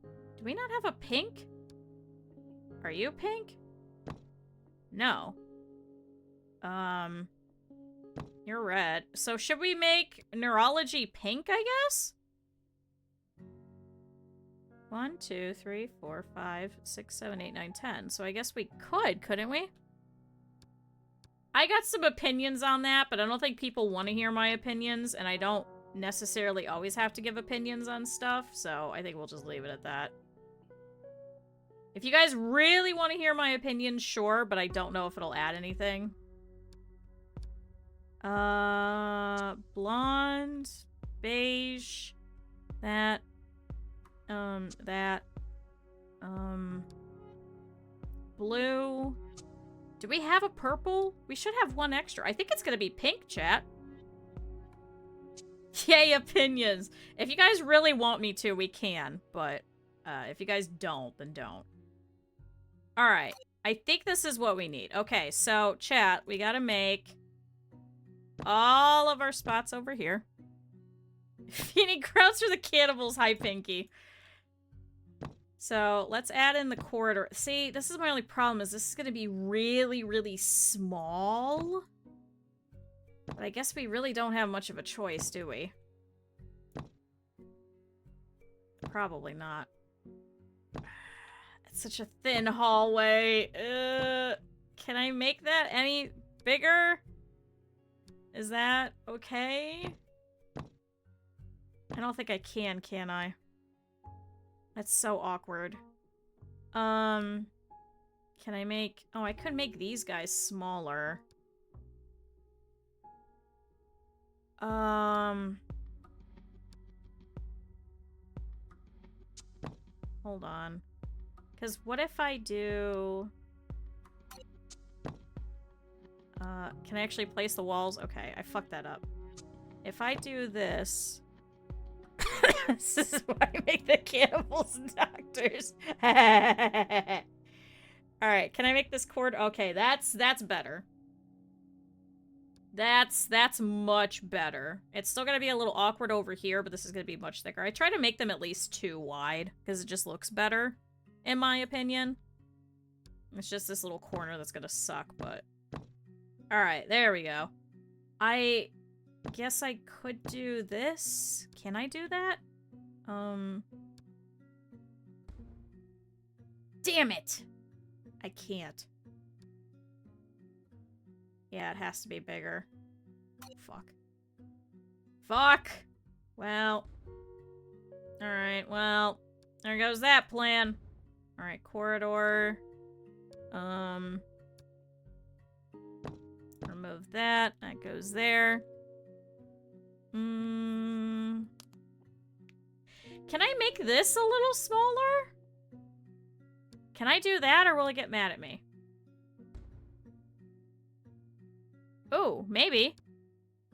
Do we not have a pink? Are you pink? No. You're red. So should we make neurology pink, I guess? 1, 2, 3, 4, 5, 6, 7, 8, 9, 10. So I guess we could, couldn't we? I got some opinions on that, but I don't think people want to hear my opinions, and I don't necessarily always have to give opinions on stuff, so I think we'll just leave it at that. If you guys really want to hear my opinion, sure, but I don't know if it'll add anything. Blonde, beige, that, blue. Do we have a purple? We should have one extra. I think it's gonna be pink, chat. Yay, opinions. If you guys really want me to, we can, but, if you guys don't, then don't. Alright, I think this is what we need. Okay, so, chat, we gotta make all of our spots over here. Feeding crowds for the cannibals. Hi, Pinky. So, let's add in the corridor. See, this is my only problem, is this is gonna be really, really small. But I guess we really don't have much of a choice, do we? Probably not. It's such a thin hallway. Can I make that any bigger? Is that okay? I don't think I can I? That's so awkward. Can I make... Oh, I could make these guys smaller. Hold on. Because what if I do... can I actually place the walls? Okay, I fucked that up. If I do this... This is why I make the cannibals and doctors. Alright, can I make this cord? Okay, that's better. That's much better. It's still gonna be a little awkward over here, but this is gonna be much thicker. I try to make them at least 2 wide, because it just looks better, in my opinion. It's just this little corner that's gonna suck, but... Alright, there we go. I guess I could do this. Can I do that? Damn it! I can't. Yeah, it has to be bigger. Fuck. Fuck! Well. Alright, well. There goes that plan. Alright, corridor. Remove that. That goes there. Can I make this a little smaller? Can I do that, or will it get mad at me? Oh, maybe.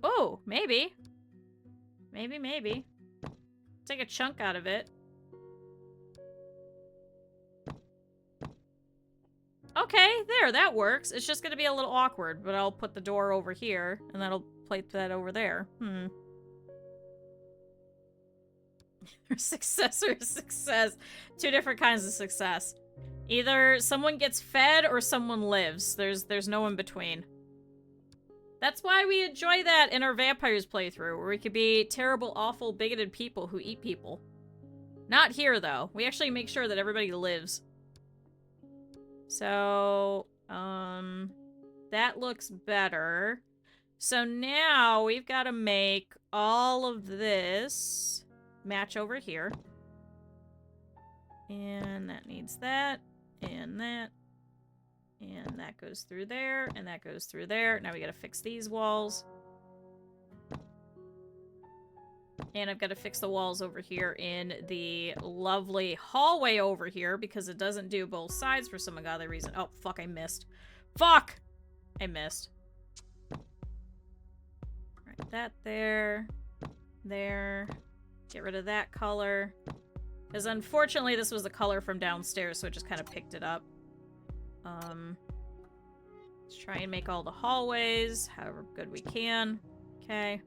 Oh, maybe. Maybe. Take a chunk out of it. Okay, there, that works. It's just gonna be a little awkward, but I'll put the door over here, and that'll place that over there. Success or success. Two different kinds of success. Either someone gets fed or someone lives. There's no in between. That's why we enjoy that in our vampires playthrough, where we could be terrible, awful, bigoted people who eat people. Not here, though. We actually make sure that everybody lives. So, that looks better. So now we've got to make all of this match over here. And that needs that, and that. And that goes through there, and that goes through there. Now we gotta fix these walls. And I've got to fix the walls over here in the lovely hallway over here, because it doesn't do both sides for some ungodly reason. Oh, fuck, I missed. Fuck! I missed. Right, that there. There. Get rid of that color. Because unfortunately this was the color from downstairs, so it just kind of picked it up. Let's try and make all the hallways however good we can. Okay.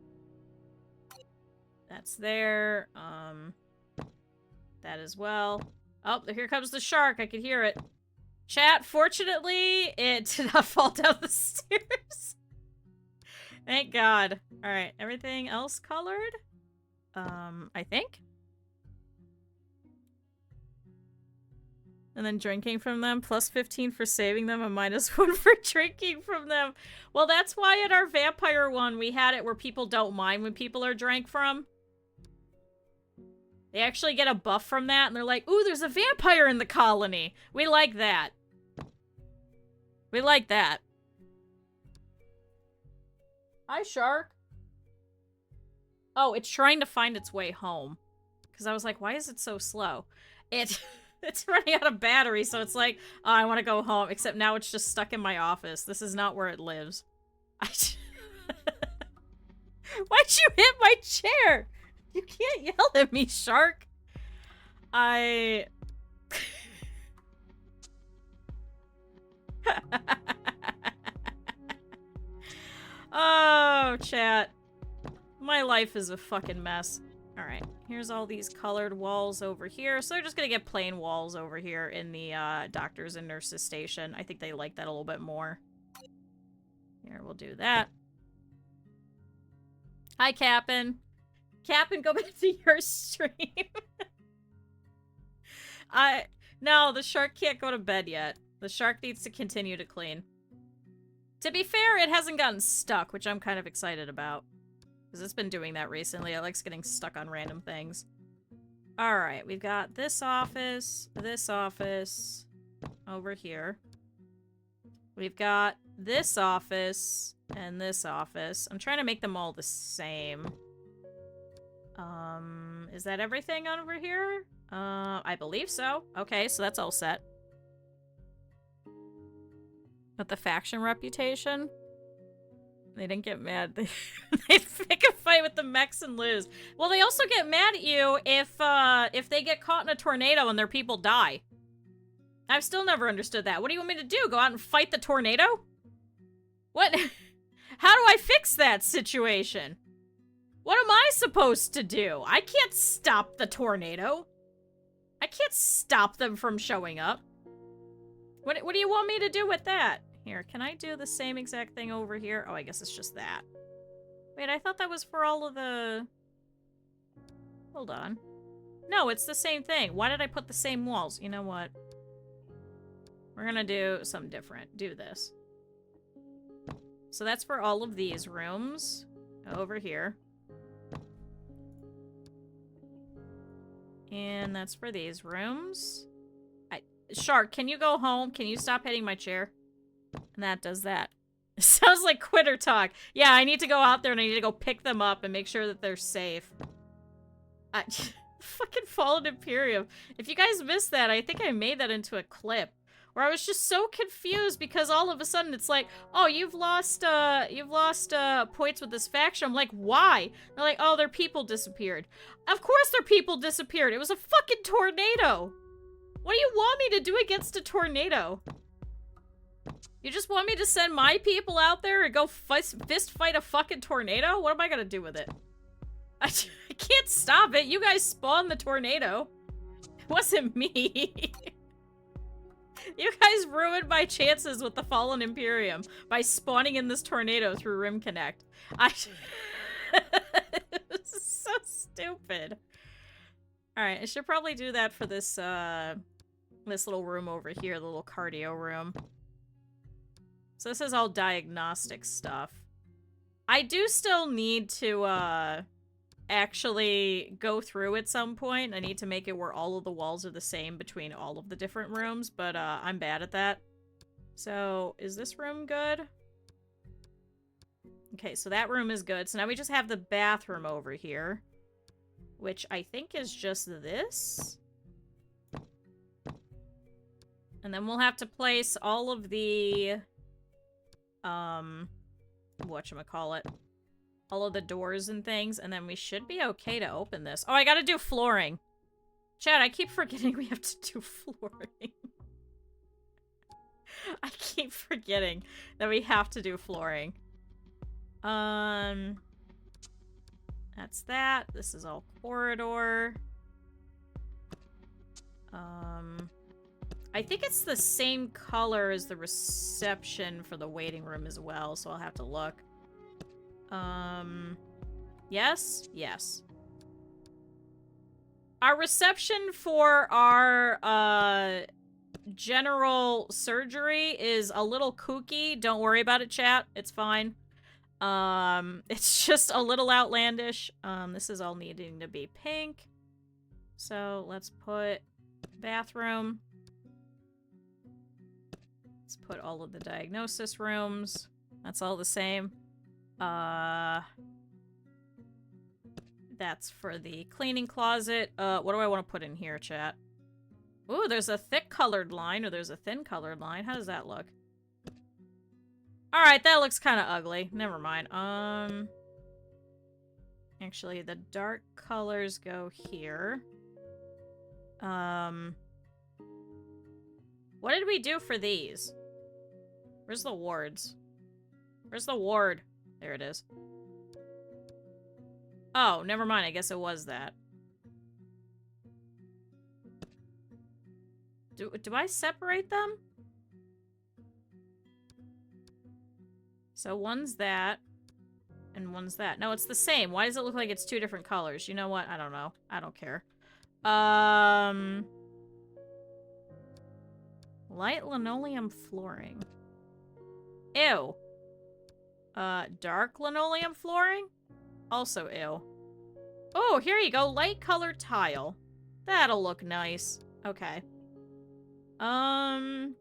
That's there. That as well. Oh, here comes the shark. I could hear it. Chat, fortunately, it did not fall down the stairs. Thank God. Alright, everything else colored? I think? And then drinking from them, plus 15 for saving them, and -1 for drinking from them. Well, that's why at our vampire one, we had it where people don't mind when people are drank from. They actually get a buff from that, and they're like, ooh, there's a vampire in the colony. We like that. We like that. Hi, shark. Oh, it's trying to find its way home. Because I was like, why is it so slow? It's running out of battery, so it's like, oh, I want to go home. Except now it's just stuck in my office. This is not where it lives. Why'd you hit my chair? You can't yell at me, shark. Oh, chat. My life is a fucking mess. Alright, here's all these colored walls over here. So they're just gonna get plain walls over here in the doctors and nurses station. I think they like that a little bit more. Here, we'll do that. Hi, Cap'n. Cap'n, go back to your stream. No, the shark can't go to bed yet. The shark needs to continue to clean. To be fair, it hasn't gotten stuck, which I'm kind of excited about. Because it's been doing that recently. It likes getting stuck on random things. Alright, we've got this office over here. We've got this office and this office. I'm trying to make them all the same. Is that everything over here? I believe so. Okay, so that's all set. But the faction reputation? They didn't get mad. They pick a fight with the mechs and lose. Well, they also get mad at you if they get caught in a tornado and their people die. I've still never understood that. What do you want me to do? Go out and fight the tornado? What? How do I fix that situation? What am I supposed to do? I can't stop the tornado. I can't stop them from showing up. What do you want me to do with that? Here, can I do the same exact thing over here? Oh, I guess it's just that. Wait, I thought that was for all of the... Hold on. No, it's the same thing. Why did I put the same walls? You know what? We're gonna do something different. Do this. So that's for all of these rooms. Over here. And that's for these rooms. Shark, can you go home? Can you stop hitting my chair? And that does that. It sounds like quitter talk. Yeah, I need to go out there and I need to go pick them up and make sure that they're safe. Fucking Fallen Imperium. If you guys missed that, I think I made that into a clip. Where I was just so confused because all of a sudden it's like, oh, you've lost points with this faction. I'm like, why? They're like, oh, their people disappeared. Of course their people disappeared. It was a fucking tornado. What do you want me to do against a tornado? You just want me to send my people out there and go fist fight a fucking tornado? What am I gonna do with it? I can't stop it. You guys spawned the tornado. It wasn't me. You guys ruined my chances with the Fallen Imperium by spawning in this tornado through Rim Connect. This is so stupid. Alright, I should probably do that for this, this little room over here, the little cardio room. So this is all diagnostic stuff. I do still need to, actually go through at some point. I need to make it where all of the walls are the same between all of the different rooms, but I'm bad at that. So, is this room good? Okay, so that room is good. So now we just have the bathroom over here, which I think is just this. And then we'll have to place all of the, whatchamacallit, all of the doors and things, and then we should be okay to open this. Oh, I gotta do flooring. Chad, I keep forgetting we have to do flooring. I keep forgetting that we have to do flooring. That's that. This is all corridor. I think it's the same color as the reception for the waiting room as well, so I'll have to look. Yes? Yes. Our reception for our, general surgery is a little kooky. Don't worry about it, chat. It's fine. It's just a little outlandish. This is all needing to be pink. So, let's put bathroom. Let's put all of the diagnosis rooms. That's all the same. That's for the cleaning closet. What do I want to put in here, chat? Ooh, there's a thick colored line, or there's a thin colored line. How does that look? Alright, that looks kind of ugly. Never mind. Actually, the dark colors go here. What did we do for these? Where's the wards? Where's the ward? There it is. Oh, never mind. I guess it was that. Do I separate them? So one's that, and one's that. No, it's the same. Why does it look like it's two different colors? You know what? I don't know. I don't care. Light linoleum flooring. Ew. Dark linoleum flooring? Also ew. Oh, here you go. Light colored tile. That'll look nice. Okay. What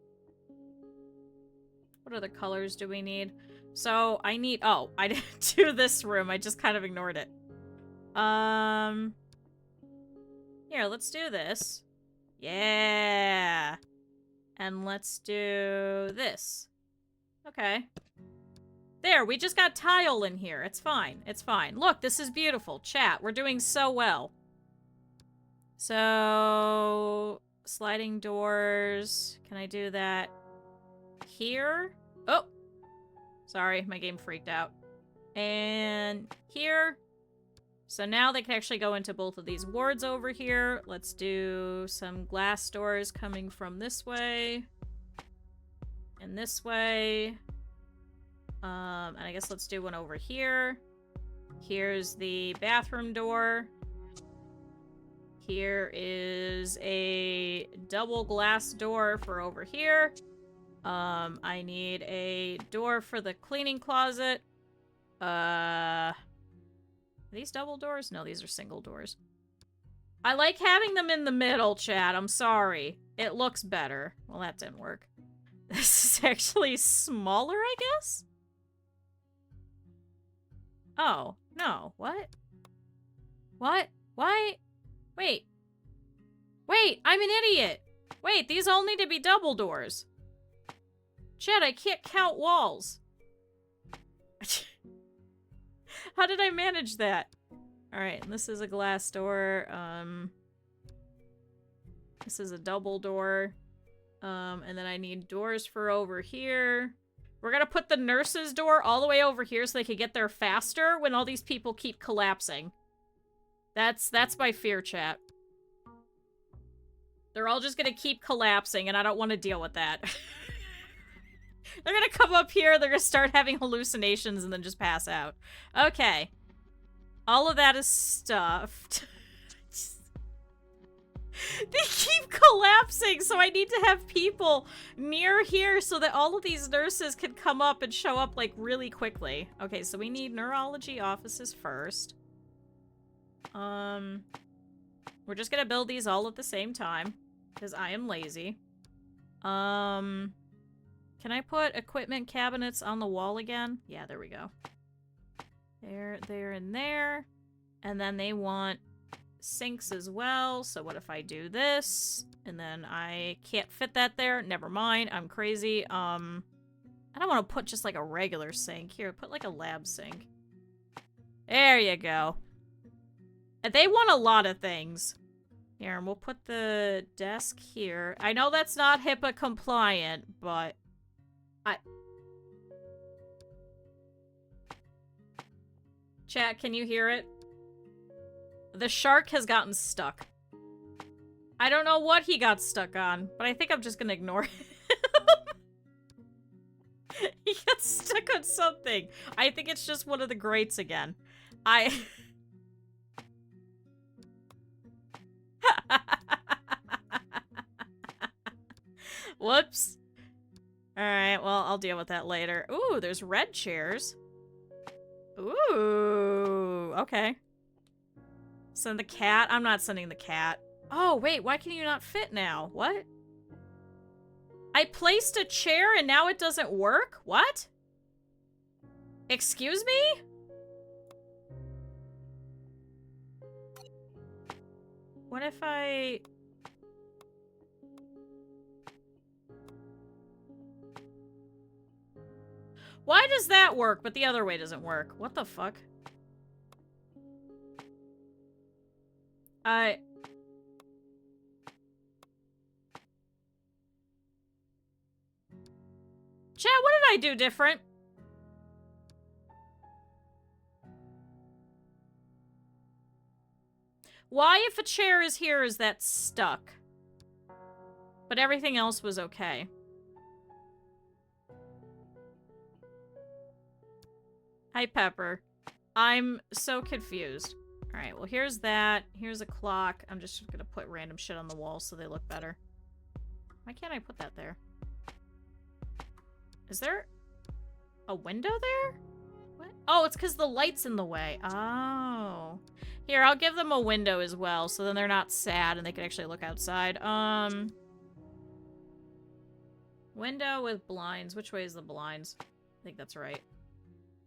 other colors do we need? So, I need... Oh, I didn't do this room. I just kind of ignored it. Here, let's do this. Yeah. And let's do this. Okay. There, we just got tile in here. It's fine. It's fine. Look, this is beautiful. Chat, we're doing so well. So, sliding doors. Can I do that here? Oh! Sorry, my game freaked out. And here. So now they can actually go into both of these wards over here. Let's do some glass doors coming from this way. And this way. And I guess let's do one over here. Here's the bathroom door. Here is a double glass door for over here. I need a door for the cleaning closet. Are these double doors? No, these are single doors. I like having them in the middle, chat. I'm sorry. It looks better. Well, that didn't work. This is actually smaller, I guess? Oh, no. What? What? Why? Wait. Wait, I'm an idiot. Wait, these all need to be double doors. Chat, I can't count walls. How did I manage that? Alright, and this is a glass door. This is a double door. And then I need doors for over here. We're gonna put the nurse's door all the way over here so they can get there faster when all these people keep collapsing. That's my fear, chat. They're all just gonna keep collapsing, and I don't want to deal with that. They're gonna come up here, they're gonna start having hallucinations, and then just pass out. Okay. All of that is stuffed. They keep collapsing, so I need to have people near here so that all of these nurses can come up and show up, like, really quickly. Okay, so we need neurology offices first. We're just gonna build these all at the same time, because I am lazy. Can I put equipment cabinets on the wall again? Yeah, there we go. There, and there. And then they want sinks as well, so what if I do this? And then I can't fit that there. Never mind, I'm crazy. I don't want to put just like a regular sink. Here, put like a lab sink. There you go. And they want a lot of things. Here, and we'll put the desk here. I know that's not HIPAA compliant, but Chat, can you hear it? The shark has gotten stuck. I don't know what he got stuck on, but I think I'm just gonna ignore him. He got stuck on something. I think it's just one of the grates again. Whoops. Alright, well, I'll deal with that later. Ooh, there's red chairs. Ooh, okay. Send the cat? I'm not sending the cat. Oh, wait, why can you not fit now? What? I placed a chair and now it doesn't work? What? Excuse me? What if I... Why does that work, but the other way doesn't work? What the fuck? Chat, what did I do different? Why, if a chair is here, is that stuck? But everything else was okay. Hi, Pepper. I'm so confused. Alright, well, here's that. Here's a clock. I'm just gonna put random shit on the wall so they look better. Why can't I put that there? Is there a window there? What? Oh, it's because the light's in the way. Oh. Here, I'll give them a window as well, so then they're not sad and they can actually look outside. Window with blinds. Which way is the blinds? I think that's right.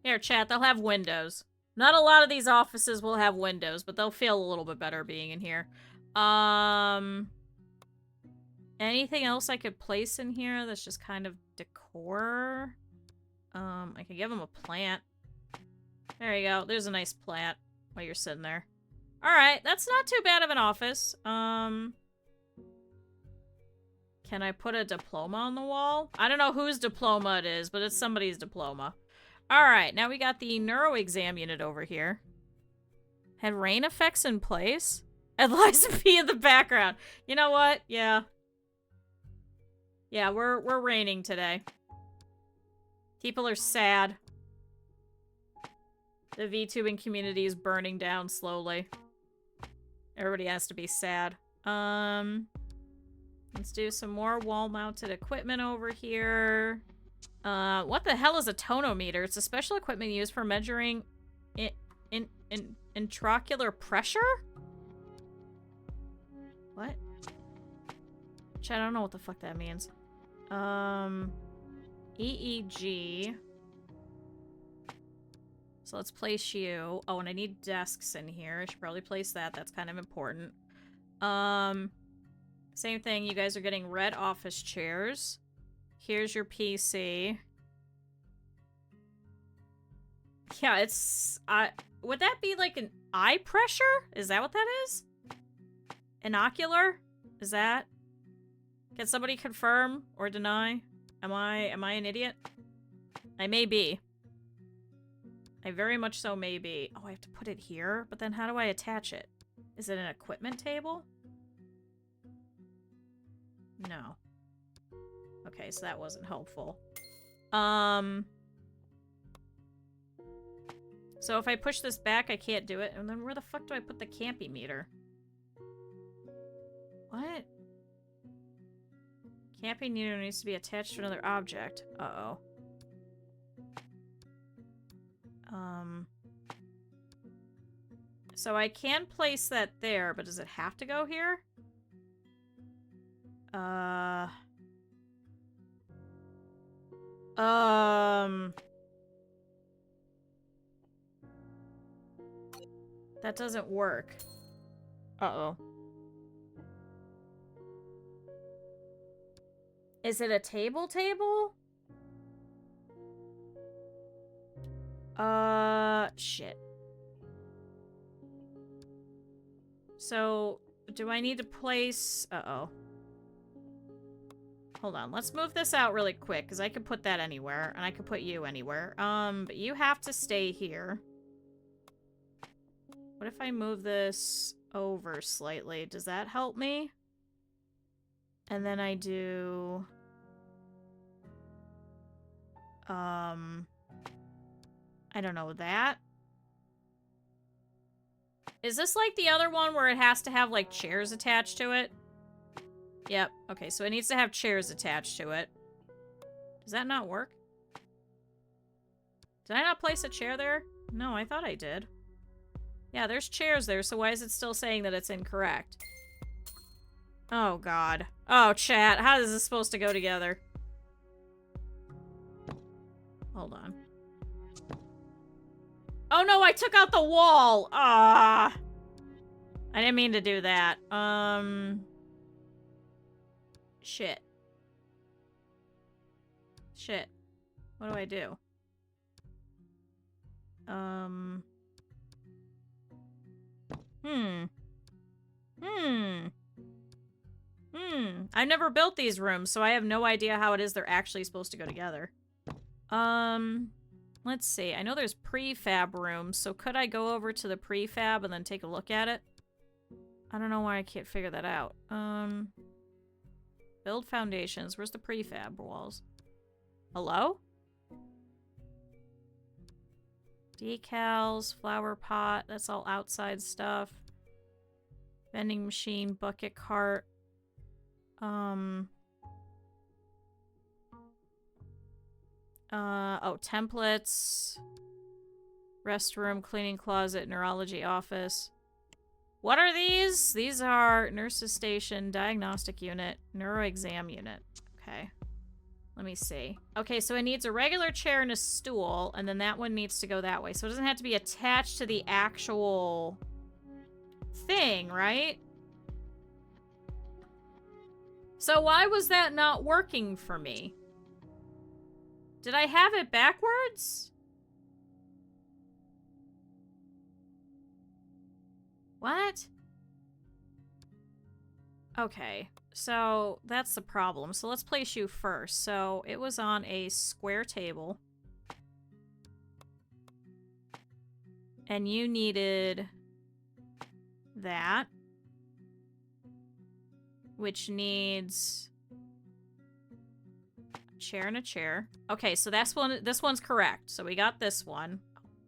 Here, chat, they'll have windows. Not a lot of these offices will have windows, but they'll feel a little bit better being in here. Anything else I could place in here that's just kind of decor? I could give them a plant. There you go. There's a nice plant while you're sitting there. Alright, that's not too bad of an office. Can I put a diploma on the wall? I don't know whose diploma it is, but it's somebody's diploma. Alright, now we got the neuro exam unit over here. Had rain effects in place? And Liza P in the background. You know what? Yeah. Yeah, we're raining today. People are sad. The VTubing community is burning down slowly. Everybody has to be sad. Let's do some more wall-mounted equipment over here. What the hell is a tonometer? It's a special equipment used for measuring intraocular pressure? What? Chat, I don't know what the fuck that means. EEG. So let's place you. Oh, and I need desks in here. I should probably place that. That's kind of important. Same thing. You guys are getting red office chairs. Here's your PC. Yeah, it's... would that be like an eye pressure? Is that what that is? Inocular? Is that... Can somebody confirm or deny? Am I an idiot? I may be. I very much so may be. Oh, I have to put it here? But then how do I attach it? Is it an equipment table? No. Okay, so that wasn't helpful. So if I push this back, I can't do it. And then where the fuck do I put the campy meter? What? Camping meter needs to be attached to another object. Uh-oh. So I can place that there, but does it have to go here? That doesn't work. Uh-oh. Is it a table? Shit. So, do I need to place... Uh-oh. Hold on, let's move this out really quick, because I could put that anywhere, and I could put you anywhere. But you have to stay here. What if I move this over slightly? Does that help me? And then I do... I don't know, that? Is this like the other one where it has to have, like, chairs attached to it? Yep. Okay, so it needs to have chairs attached to it. Does that not work? Did I not place a chair there? No, I thought I did. Yeah, there's chairs there, so why is it still saying that it's incorrect? Oh, God. Oh, chat, how is this supposed to go together? Hold on. Oh, no, I took out the wall! Ah! I didn't mean to do that. Shit. Shit. What do I do? I never built these rooms, so I have no idea how it is they're actually supposed to go together. Let's see. I know there's prefab rooms, so could I go over to the prefab and then take a look at it? I don't know why I can't figure that out. Build foundations. Where's the prefab walls? Hello? Decals, flower pot. That's all outside stuff. Vending machine, bucket cart. Oh, templates. Restroom, cleaning closet, neurology office. What are these? These are nurse's station, diagnostic unit, neuro exam unit. Okay. Let me see. Okay, so it needs a regular chair and a stool, and then that one needs to go that way. So it doesn't have to be attached to the actual thing, right? So why was that not working for me? Did I have it backwards? What? Okay, so that's the problem. So let's place you first. So it was on a square table. And you needed that. Which needs a chair and a chair. Okay, so that's this one's correct. So we got this one.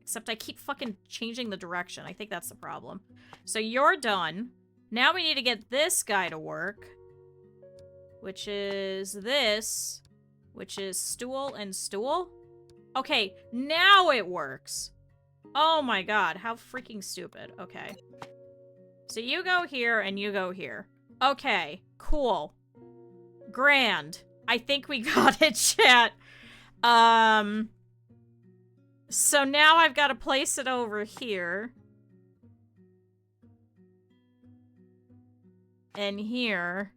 Except I keep fucking changing the direction. I think that's the problem. So you're done. Now we need to get this guy to work. which is this, which is stool and stool. Okay, now it works. Oh my god, how freaking stupid. Okay. So you go here and you go here. Okay, cool. Grand. I think we got it, chat. So now I've got to place it over here. And here.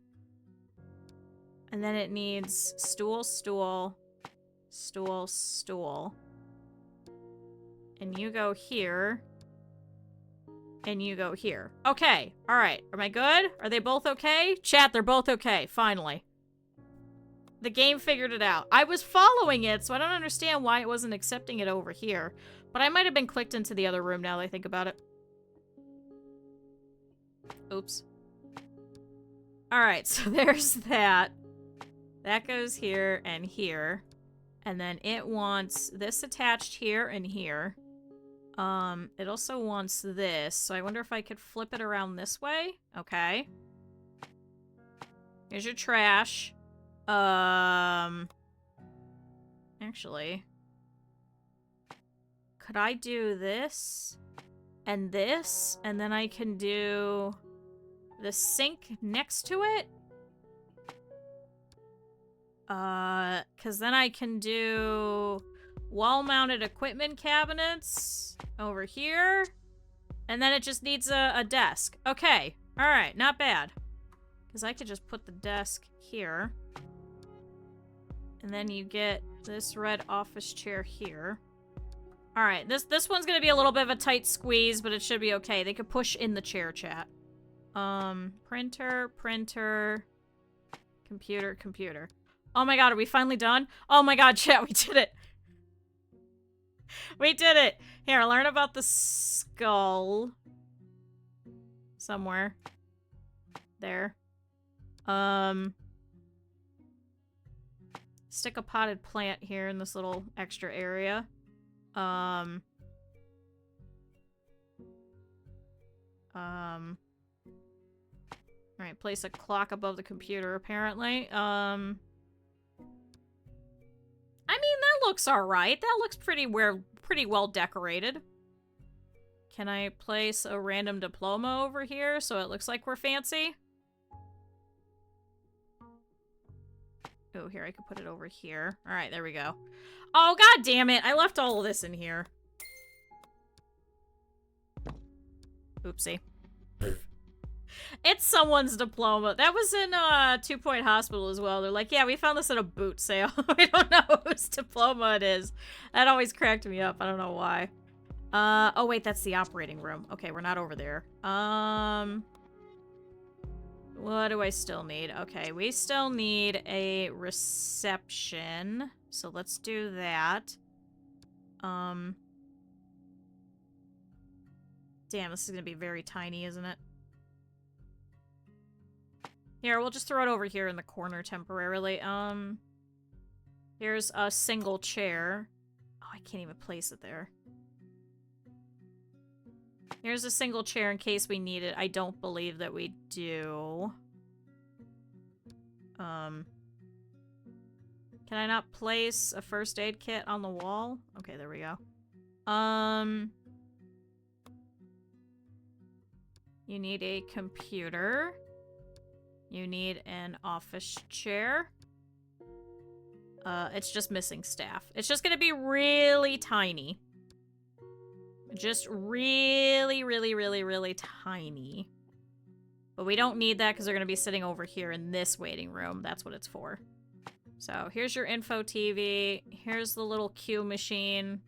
And then it needs stool, stool, stool, stool. And you go here. And you go here. Okay. All right. Am I good? Are they both okay? Chat, they're both okay. Finally. The game figured it out. I was following it, so I don't understand why it wasn't accepting it over here. But I might have been clicked into the other room now that I think about it. Oops. Alright, so there's that. That goes here and here. And then it wants this attached here and here. It also wants this, so I wonder if I could flip it around this way. Okay. Here's your trash. Actually, could I do this and this, and then I can do the sink next to it? Because then I can do wall-mounted equipment cabinets over here, and then it just needs a desk. Okay, all right, not bad. Because I could just put the desk here. And then you get this red office chair here. Alright, this one's gonna be a little bit of a tight squeeze, but it should be okay. They could push in the chair, chat. Printer, printer, computer, computer. Oh my god, are we finally done? Oh my god, chat, we did it! We did it! Here, learn about the skull. Somewhere. There. Stick a potted plant here in this little extra area. Alright, place a clock above the computer, apparently. I mean, that looks alright. That looks pretty well decorated. Can I place a random diploma over here so it looks like we're fancy? Oh, here, I could put it over here. Alright, there we go. Oh, god damn it! I left all of this in here. Oopsie. It's someone's diploma. That was in 2 Point Hospital as well. They're like, yeah, we found this at a boot sale. We don't know whose diploma it is. That always cracked me up. I don't know why. Oh wait, that's the operating room. Okay, we're not over there. What do I still need? Okay, we still need a reception. So let's do that. Damn, this is gonna be very tiny, isn't it? Here, we'll just throw it over here in the corner temporarily. Here's a single chair. Oh, I can't even place it there. Here's a single chair in case we need it. I don't believe that we do. Can I not place a first aid kit on the wall? Okay, there we go. You need a computer. You need an office chair. It's just missing staff. It's just gonna be really tiny. Just really, really, really, really tiny. But we don't need that because they're gonna be sitting over here in this waiting room. That's what it's for. So here's your info TV. Here's the little Q machine.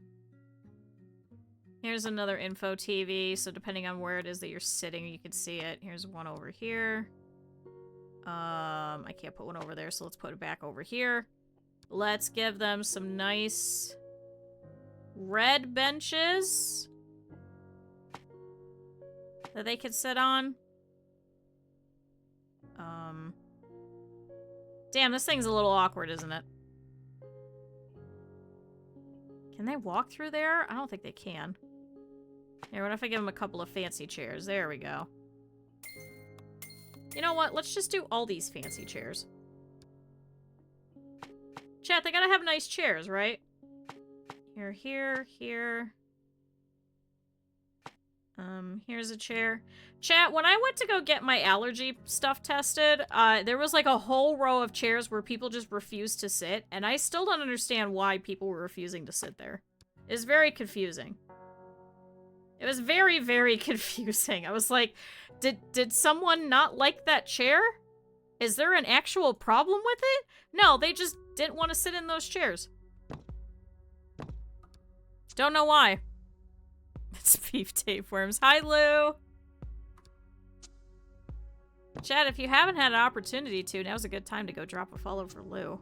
Here's another info TV. So depending on where it is that you're sitting, you can see it. Here's one over here. I can't put one over there, so let's put it back over here. Let's give them some nice red benches that they could sit on. Damn, this thing's a little awkward, isn't it? Can they walk through there? I don't think they can. Here, what if I give them a couple of fancy chairs? There we go. You know what? Let's just do all these fancy chairs. Chat, they gotta have nice chairs, right? Here. Here's a chair. Chat, when I went to go get my allergy stuff tested, there was like a whole row of chairs where people just refused to sit, and I still don't understand why people were refusing to sit there. It's very confusing. It was very, very confusing. I was like, did someone not like that chair? Is there an actual problem with it? No, they just didn't want to sit in those chairs. Don't know why. It's beef tapeworms. Hi, Lou! Chad, if you haven't had an opportunity to, now's a good time to go drop a follow for Lou.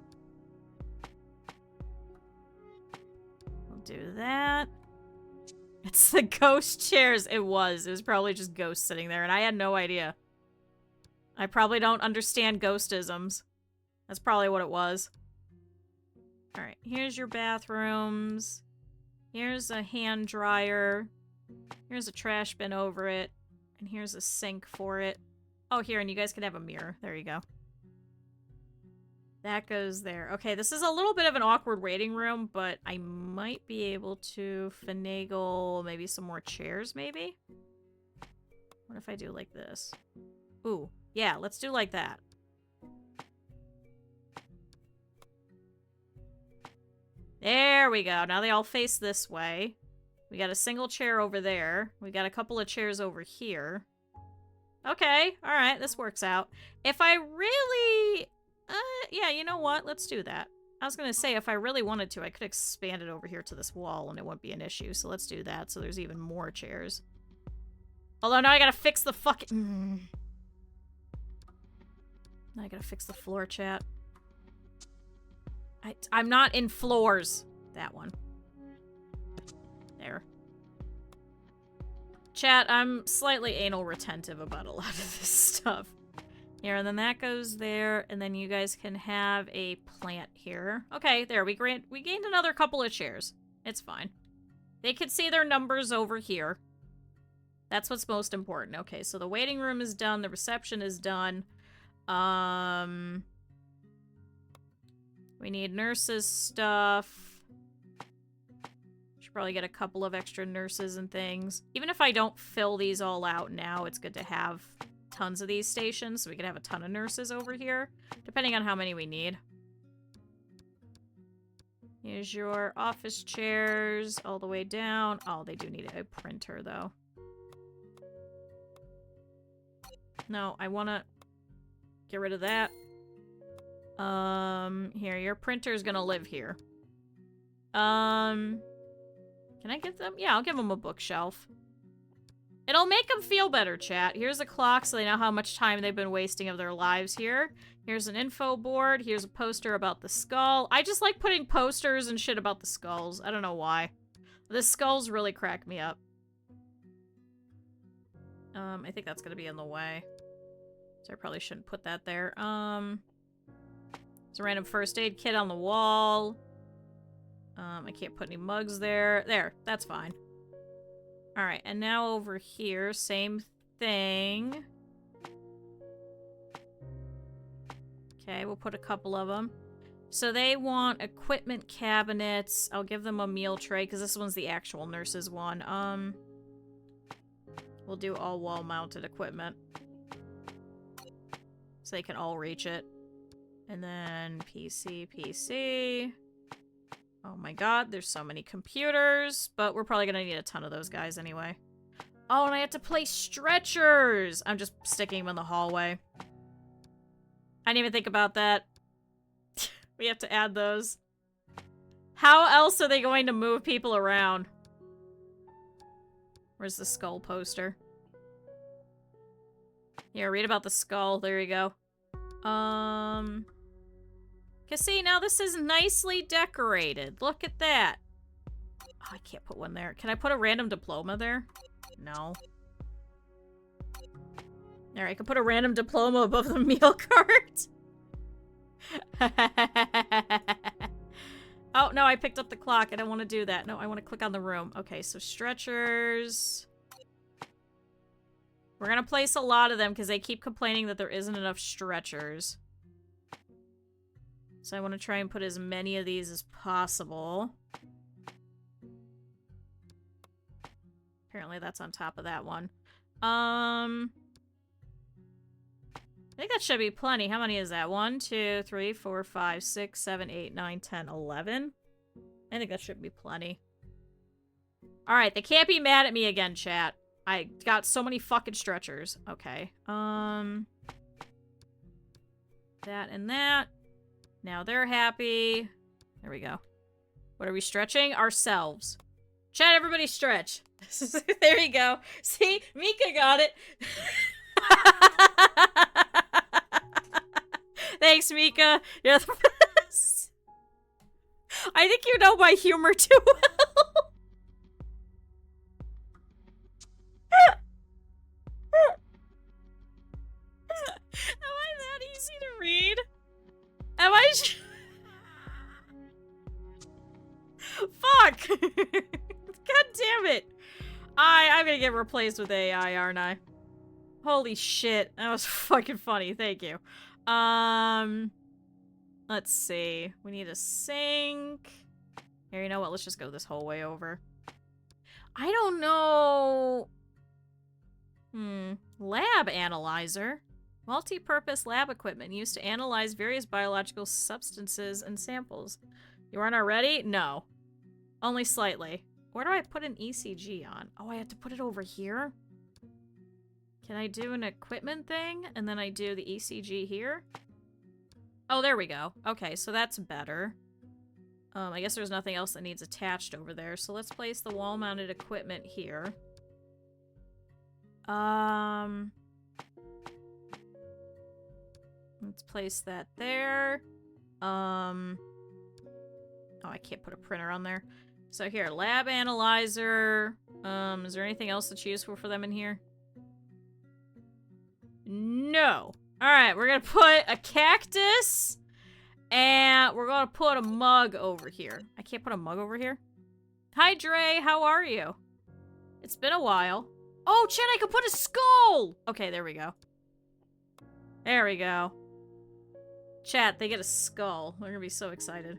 We'll do that. It's the ghost chairs. It was. It was probably just ghosts sitting there, and I had no idea. I probably don't understand ghostisms. That's probably what it was. Alright, here's your bathrooms. Here's a hand dryer. Here's a trash bin over it. And here's a sink for it. Oh, here, and you guys can have a mirror. There you go. That goes there. Okay, this is a little bit of an awkward waiting room, but I might be able to finagle maybe some more chairs, maybe? What if I do like this? Ooh, yeah, let's do like that. There we go. Now they all face this way. We got a single chair over there. We got a couple of chairs over here. Okay, alright, this works out. If I really... yeah, you know what? Let's do that. I was gonna say, if I really wanted to, I could expand it over here to this wall and it wouldn't be an issue. So let's do that, so there's even more chairs. Although now I gotta fix the fucking... Now I gotta fix the floor, chat. I'm not in floors. That one. There. Chat, I'm slightly anal retentive about a lot of this stuff. Here, and then that goes there, and then you guys can have a plant here. Okay, there, we gained another couple of chairs. It's fine. They can see their numbers over here. That's what's most important. Okay, so the waiting room is done, the reception is done. We need nurses stuff. Should probably get a couple of extra nurses and things. Even if I don't fill these all out now, it's good to have tons of these stations, so we could have a ton of nurses over here, depending on how many we need. Here's your office chairs all the way down. Oh, they do need a printer, though. No, I want to get rid of that. Here, your printer's gonna live here. Can I give them? Yeah, I'll give them a bookshelf. It'll make them feel better, chat. Here's a clock so they know how much time they've been wasting of their lives here. Here's an info board. Here's a poster about the skull. I just like putting posters and shit about the skulls. I don't know why. The skulls really crack me up. I think that's gonna be in the way. So I probably shouldn't put that there. There's a random first aid kit on the wall. I can't put any mugs there. There, that's fine. Alright, and now over here, same thing. Okay, we'll put a couple of them. So they want equipment cabinets. I'll give them a meal tray, because this one's the actual nurse's one. We'll do all wall-mounted equipment. So they can all reach it. And then PC. Oh my god, there's so many computers. But we're probably gonna need a ton of those guys anyway. Oh, and I have to place stretchers! I'm just sticking them in the hallway. I didn't even think about that. We have to add those. How else are they going to move people around? Where's the skull poster? Here, read about the skull. There you go. Cause see, now this is nicely decorated. Look at that. Oh, I can't put one there. Can I put a random diploma there? No. There, I can put a random diploma above the meal cart. Oh, no, I picked up the clock. I don't want to do that. No, I want to click on the room. Okay, so stretchers. We're gonna place a lot of them because they keep complaining that there isn't enough stretchers. So I want to try and put as many of these as possible. Apparently that's on top of that one. I think that should be plenty. How many is that? 1, 2, 3, 4, 5, 6, 7, 8, 9, 10, 11. I think that should be plenty. Alright, they can't be mad at me again, chat. I got so many fucking stretchers. Okay. That and that. Now they're happy. There we go. What are we stretching? Ourselves. Chat, everybody stretch. There you go. See? Mika got it. Thanks, Mika. You're the best. I think you know my humor too well. Am I that easy to read? Am I? Fuck! God damn it! I'm gonna get replaced with AI, aren't I? Holy shit, that was fucking funny. Thank you. Let's see. We need a sink. Here, you know what? Let's just go this whole way over. I don't know. Lab analyzer. Multi-purpose lab equipment used to analyze various biological substances and samples. You aren't already? No. Only slightly. Where do I put an ECG on? Oh, I have to put it over here? Can I do an equipment thing? And then I do the ECG here? Oh, there we go. Okay, so that's better. I guess there's nothing else that needs attached over there. So let's place the wall-mounted equipment here. Let's place that there. Oh, I can't put a printer on there. So here, lab analyzer. Is there anything else that's useful for them in here? No. Alright, we're gonna put a cactus. And we're gonna put a mug over here. I can't put a mug over here? Hi, Dre. How are you? It's been a while. Oh, Chet, I can put a skull! Okay, there we go. There we go. Chat, they get a skull. They're gonna be so excited.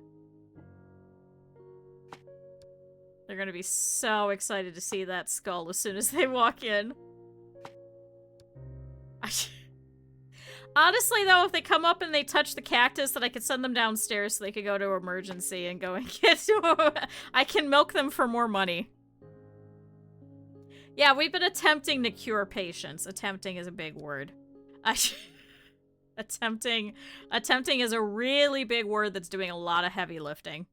They're gonna be so excited to see that skull as soon as they walk in. Honestly, though, if they come up and they touch the cactus, then I could send them downstairs so they could go to emergency and go and get I can milk them for more money. Yeah, we've been attempting to cure patients. Attempting is a big word. Attempting is a really big word that's doing a lot of heavy lifting.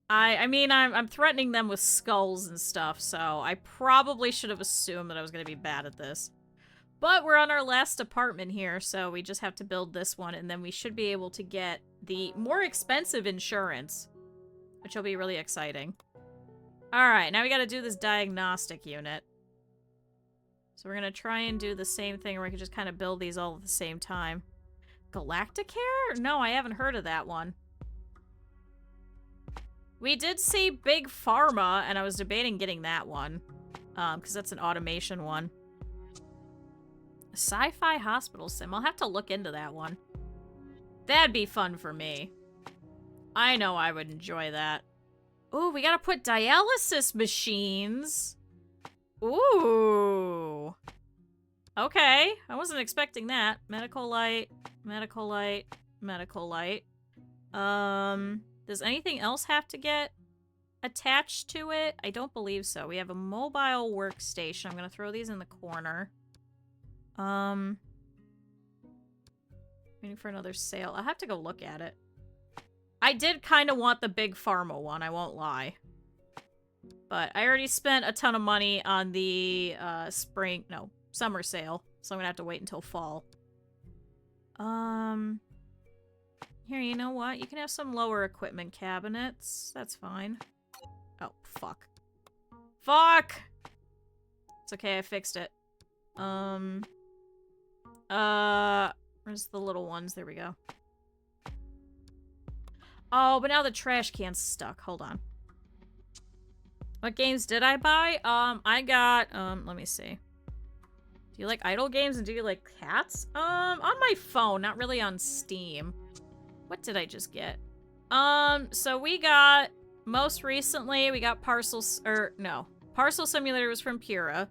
I mean, I'm threatening them with skulls and stuff, so I probably should have assumed that I was going to be bad at this. But we're on our last apartment here, so we just have to build this one, and then we should be able to get the more expensive insurance, which will be really exciting. Alright, now we gotta do this diagnostic unit. So we're gonna try and do the same thing where we can just kind of build these all at the same time. Galacticare? No, I haven't heard of that one. We did see Big Pharma, and I was debating getting that one. Because that's an automation one. Sci-fi hospital sim. I'll have to look into that one. That'd be fun for me. I know I would enjoy that. Ooh, we gotta put dialysis machines. Ooh. Okay. I wasn't expecting that. Medical light, medical light, medical light. Does anything else have to get attached to it? I don't believe so. We have a mobile workstation. I'm gonna throw these in the corner. Waiting for another sale. I'll have to go look at it. I did kind of want the Big Pharma one, I won't lie. But I already spent a ton of money on the, summer sale. So I'm gonna have to wait until fall. Here, you know what? You can have some lower equipment cabinets. That's fine. Oh, fuck. Fuck! It's okay, I fixed it. Where's the little ones? There we go. Oh, but now the trash can's stuck. Hold on. What games did I buy? I got, let me see. Do you like idle games and do you like cats? On my phone, not really on Steam. What did I just get? So we got, most recently, we got Parcel Simulator was from Pura.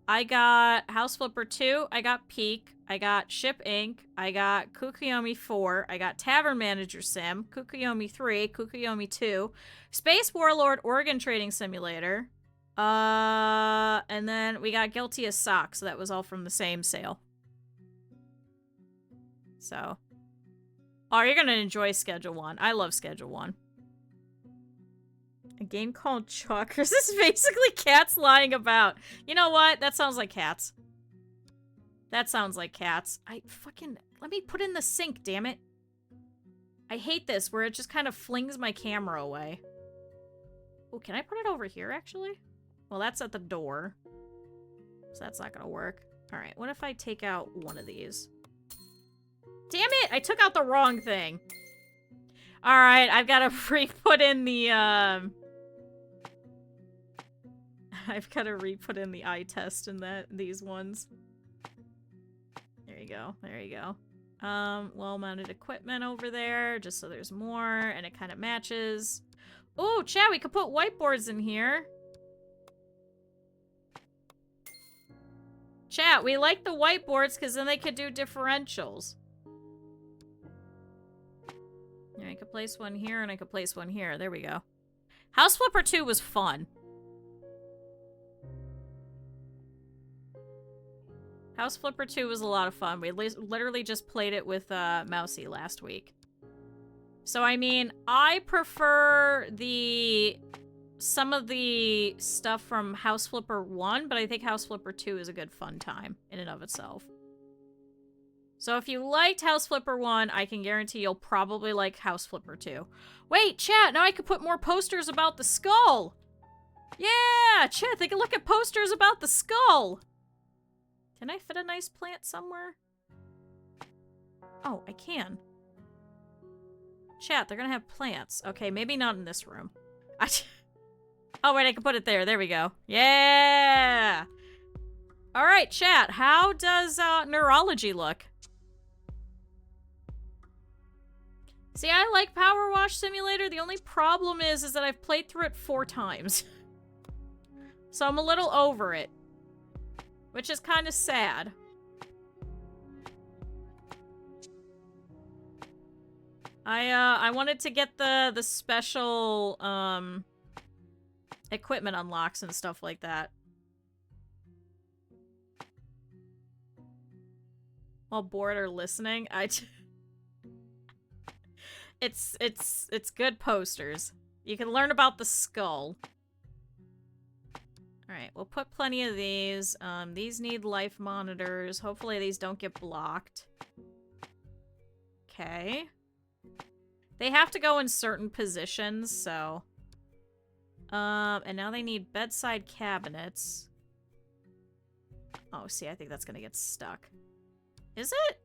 I got House Flipper 2, I got Peak, I got Ship Inc., I got Kukuyomi 4, I got Tavern Manager Sim, Kukuyomi 3, Kukuyomi 2, Space Warlord Organ Trading Simulator, and then we got Guilty as Sock, so that was all from the same sale. So. Oh, you're gonna enjoy Schedule 1. I love Schedule 1. A game called Chalkers. This is basically cats lying about. You know what? That sounds like cats. That sounds like cats. Let me put in the sink, damn it. I hate this, where it just kind of flings my camera away. Oh, can I put it over here, actually? Well, that's at the door. So that's not gonna work. Alright, what if I take out one of these? Damn it! I took out the wrong thing. Alright, I've got to re-put in the, I've got to re-put in the eye test in these ones. There you go. There you go. Well-mounted equipment over there, just so there's more, and it kind of matches. Oh, chat, we could put whiteboards in here. Chat, we like the whiteboards because then they could do differentials. I could place one here, and I could place one here. There we go. House Flipper 2 was fun. House Flipper 2 was a lot of fun. We literally just played it with Mousy last week. So, I mean, I prefer some of the stuff from House Flipper 1, but I think House Flipper 2 is a good fun time in and of itself. So if you liked House Flipper 1, I can guarantee you'll probably like House Flipper 2. Wait, chat, now I can put more posters about the skull! Yeah! Chat, they can look at posters about the skull! Can I fit a nice plant somewhere? Oh, I can. Chat, they're gonna have plants. Okay, maybe not in this room. Oh, wait, I can put it there. There we go. Yeah! Alright, chat, how does neurology look? See, I like Power Wash Simulator. The only problem is that I've played through it 4 times. So I'm a little over it. Which is kind of sad. I wanted to get the special, equipment unlocks and stuff like that. While bored or listening, It's good posters. You can learn about the skull. Alright, we'll put plenty of these. These need life monitors. Hopefully these don't get blocked. Okay. They have to go in certain positions, so... and now they need bedside cabinets. Oh, see, I think that's gonna get stuck. Is it?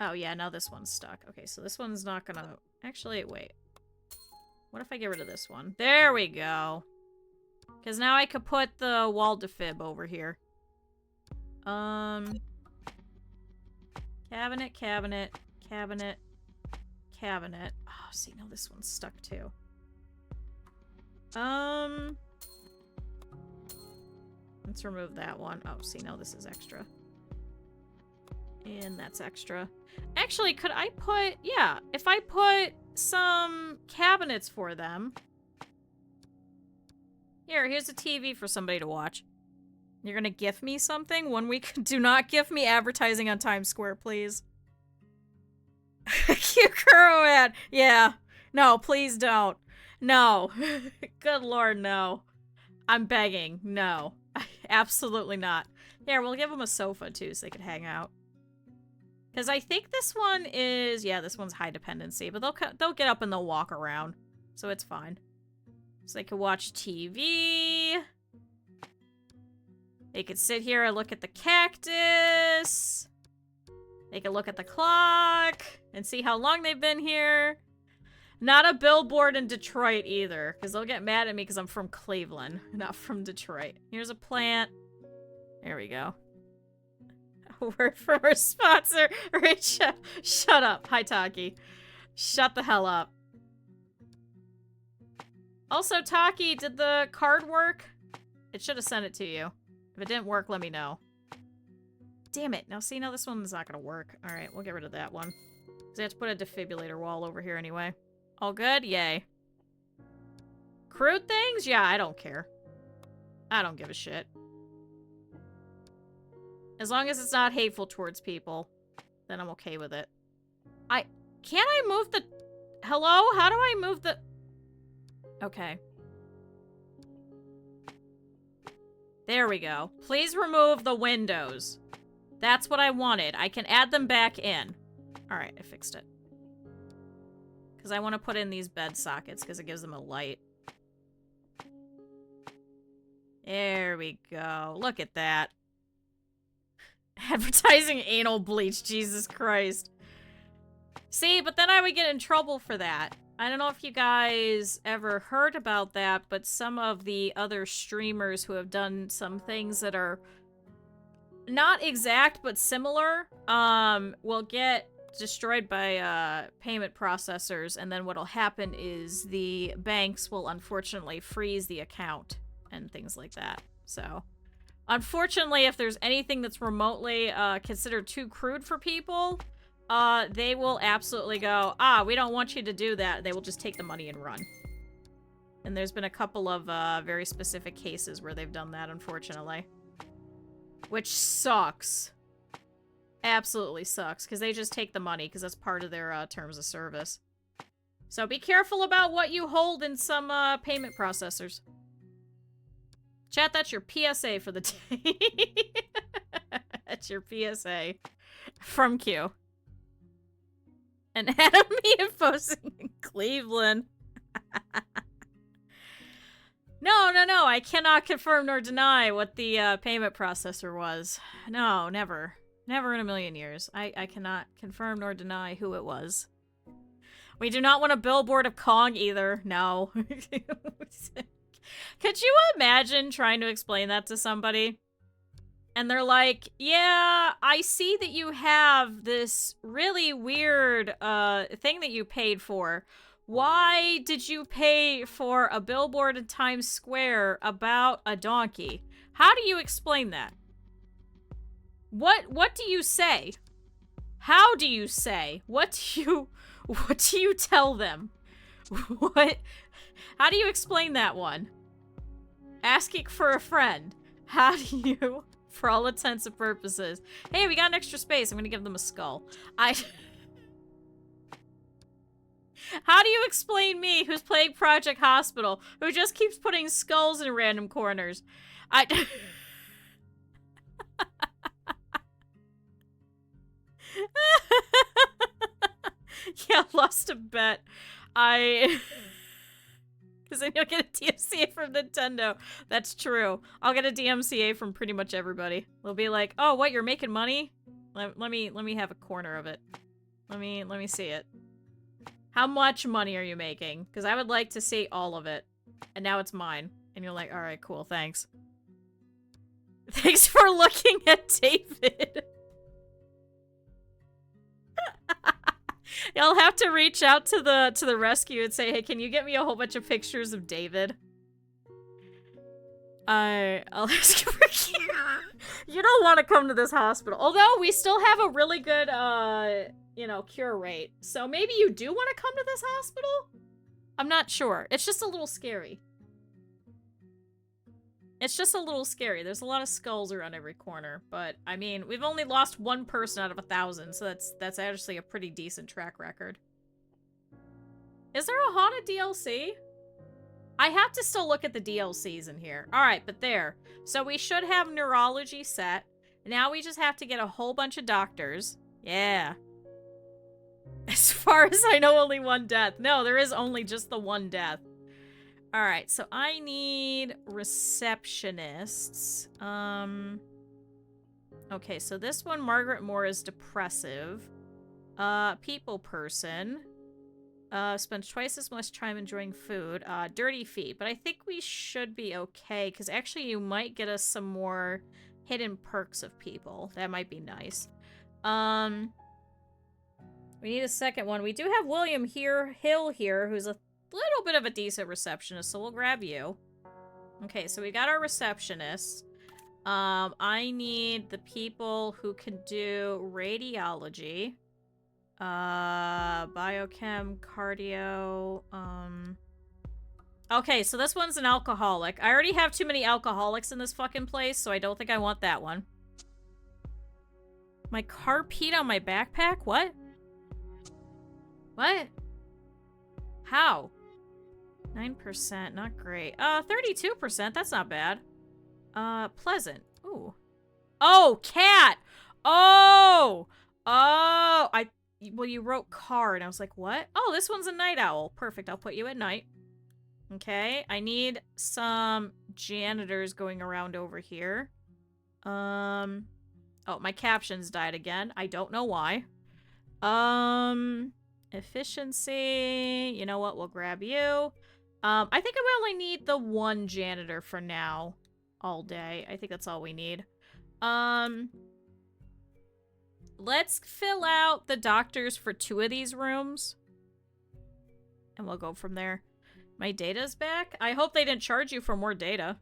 Oh, yeah, now this one's stuck. Okay, so this one's not gonna... Actually, wait. What if I get rid of this one? There we go. Because now I could put the wall defib over here. Cabinet, cabinet, cabinet, cabinet. Oh, see, now this one's stuck too. Let's remove that one. Oh, see, now this is extra. And that's extra. Actually, could I put... Yeah, if I put some cabinets for them... Here's a TV for somebody to watch. You're gonna gift me something? 1 week? Do not gift me advertising on Times Square, please. KyuuKuro ad. Yeah. No, please don't. No. Good lord, no. I'm begging. No. Absolutely not. Here, we'll give them a sofa, too, so they can hang out. Because I think this one is... Yeah, this one's high dependency, but they'll get up and they'll walk around. So it's fine. So they can watch TV. They could sit here and look at the cactus. They can look at the clock and see how long they've been here. Not a billboard in Detroit either, because they'll get mad at me because I'm from Cleveland, not from Detroit. Here's a plant. There we go. A word from our sponsor. Rich, shut up. Hi, Taki. Shut the hell up. Also, Taki, did the card work? It should have sent it to you. If it didn't work, let me know. Damn it. Now, see, now this one's not gonna work. Alright, we'll get rid of that one. Because I have to put a defibrillator wall over here anyway. All good? Yay. Crude things? Yeah, I don't care. I don't give a shit. As long as it's not hateful towards people, then I'm okay with it. Can't I move the... Hello? How do I move the... Okay. There we go. Please remove the windows. That's what I wanted. I can add them back in. Alright, I fixed it. Because I want to put in these bed sockets because it gives them a light. There we go. Look at that. Advertising anal bleach. Jesus Christ. See, but then I would get in trouble for that. I don't know if you guys ever heard about that, but some of the other streamers who have done some things that are not exact but similar will get destroyed by payment processors, and then what'll happen is the banks will unfortunately freeze the account and things like that. So unfortunately, if there's anything that's remotely considered too crude for people, they will absolutely go, we don't want you to do that. They will just take the money and run. And there's been a couple of very specific cases where they've done that, unfortunately. Which sucks. Absolutely sucks, because they just take the money, because that's part of their terms of service. So be careful about what you hold in some payment processors. Chat, that's your PSA for the day. That's your PSA. From Q. Anatomy of posing in Cleveland. No, I cannot confirm nor deny what the payment processor was. No, never. Never in a million years. I cannot confirm nor deny who it was. We do not want a billboard of Kong either. No. Could you imagine trying to explain that to somebody? And they're like, yeah, I see that you have this really weird thing that you paid for. Why did you pay for a billboard in Times Square about a donkey? How do you explain that? What do you say? How do you say? What do you tell them? How do you explain that one? Asking for a friend. How do you, for all intents and purposes? Hey, we got an extra space. I'm gonna give them a skull. How do you explain me, who's playing Project Hospital, who just keeps putting skulls in random corners? Yeah, lost a bet. Because then you'll get a DMCA from Nintendo. That's true. I'll get a DMCA from pretty much everybody. They'll be like, oh, what, you're making money? Let me have a corner of it. Let me see it. How much money are you making? Because I would like to see all of it. And now it's mine. And you're like, alright, cool, thanks. Thanks for looking at David. You'll have to reach out to the rescue and say, hey, can you get me a whole bunch of pictures of David? I'll ask you for You don't want to come to this hospital. Although, we still have a really good, you know, cure rate. So maybe you do want to come to this hospital? I'm not sure. It's just a little scary. It's just a little scary. There's a lot of skulls around every corner. But, I mean, we've only lost one person out of 1,000, so that's actually a pretty decent track record. Is there a haunted DLC? I have to still look at the DLCs in here. Alright, but there. So we should have neurology set. Now we just have to get a whole bunch of doctors. Yeah. As far as I know, only one death. No, there is only just the one death. Alright, so I need receptionists. Okay, so this one, Margaret Moore, is depressive. People person. Spends twice as much time enjoying food. Dirty feet. But I think we should be okay, because actually you might get us some more hidden perks of people. That might be nice. We need a second one. We do have William Hill here, who's a little bit of a decent receptionist, so we'll grab you. Okay, so we got our receptionist. I need the people who can do radiology. Biochem, cardio, Okay, so this one's an alcoholic. I already have too many alcoholics in this fucking place, so I don't think I want that one. My car peed on my backpack? What? What? How? 9%, not great. 32%, that's not bad. Pleasant. Ooh. Oh, cat! Oh! Oh! Well, you wrote car, and I was like, what? Oh, this one's a night owl. Perfect, I'll put you at night. Okay, I need some janitors going around over here. Oh, my captions died again. I don't know why. Efficiency. You know what? We'll grab you. I think we only need the one janitor for now. All day. I think that's all we need. Let's fill out the doctors for 2 of these rooms. And we'll go from there. My data's back? I hope they didn't charge you for more data.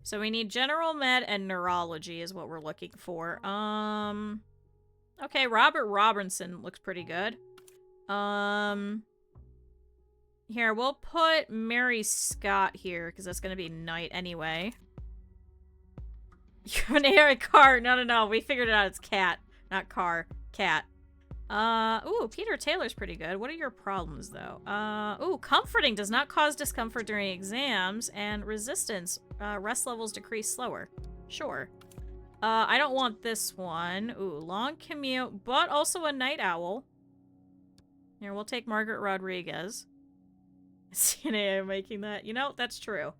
So we need general med and neurology is what we're looking for. Okay, Robert Robinson looks pretty good. Here, we'll put Mary Scott here, because that's going to be night anyway. You have an AI car. No. We figured it out. It's cat, not car. Cat. Ooh, Peter Taylor's pretty good. What are your problems, though? Ooh, comforting does not cause discomfort during exams, and resistance, rest levels decrease slower. Sure. I don't want this one. Ooh, long commute, but also a night owl. Here, we'll take Margaret Rodriguez. CNA making that. You know, that's true.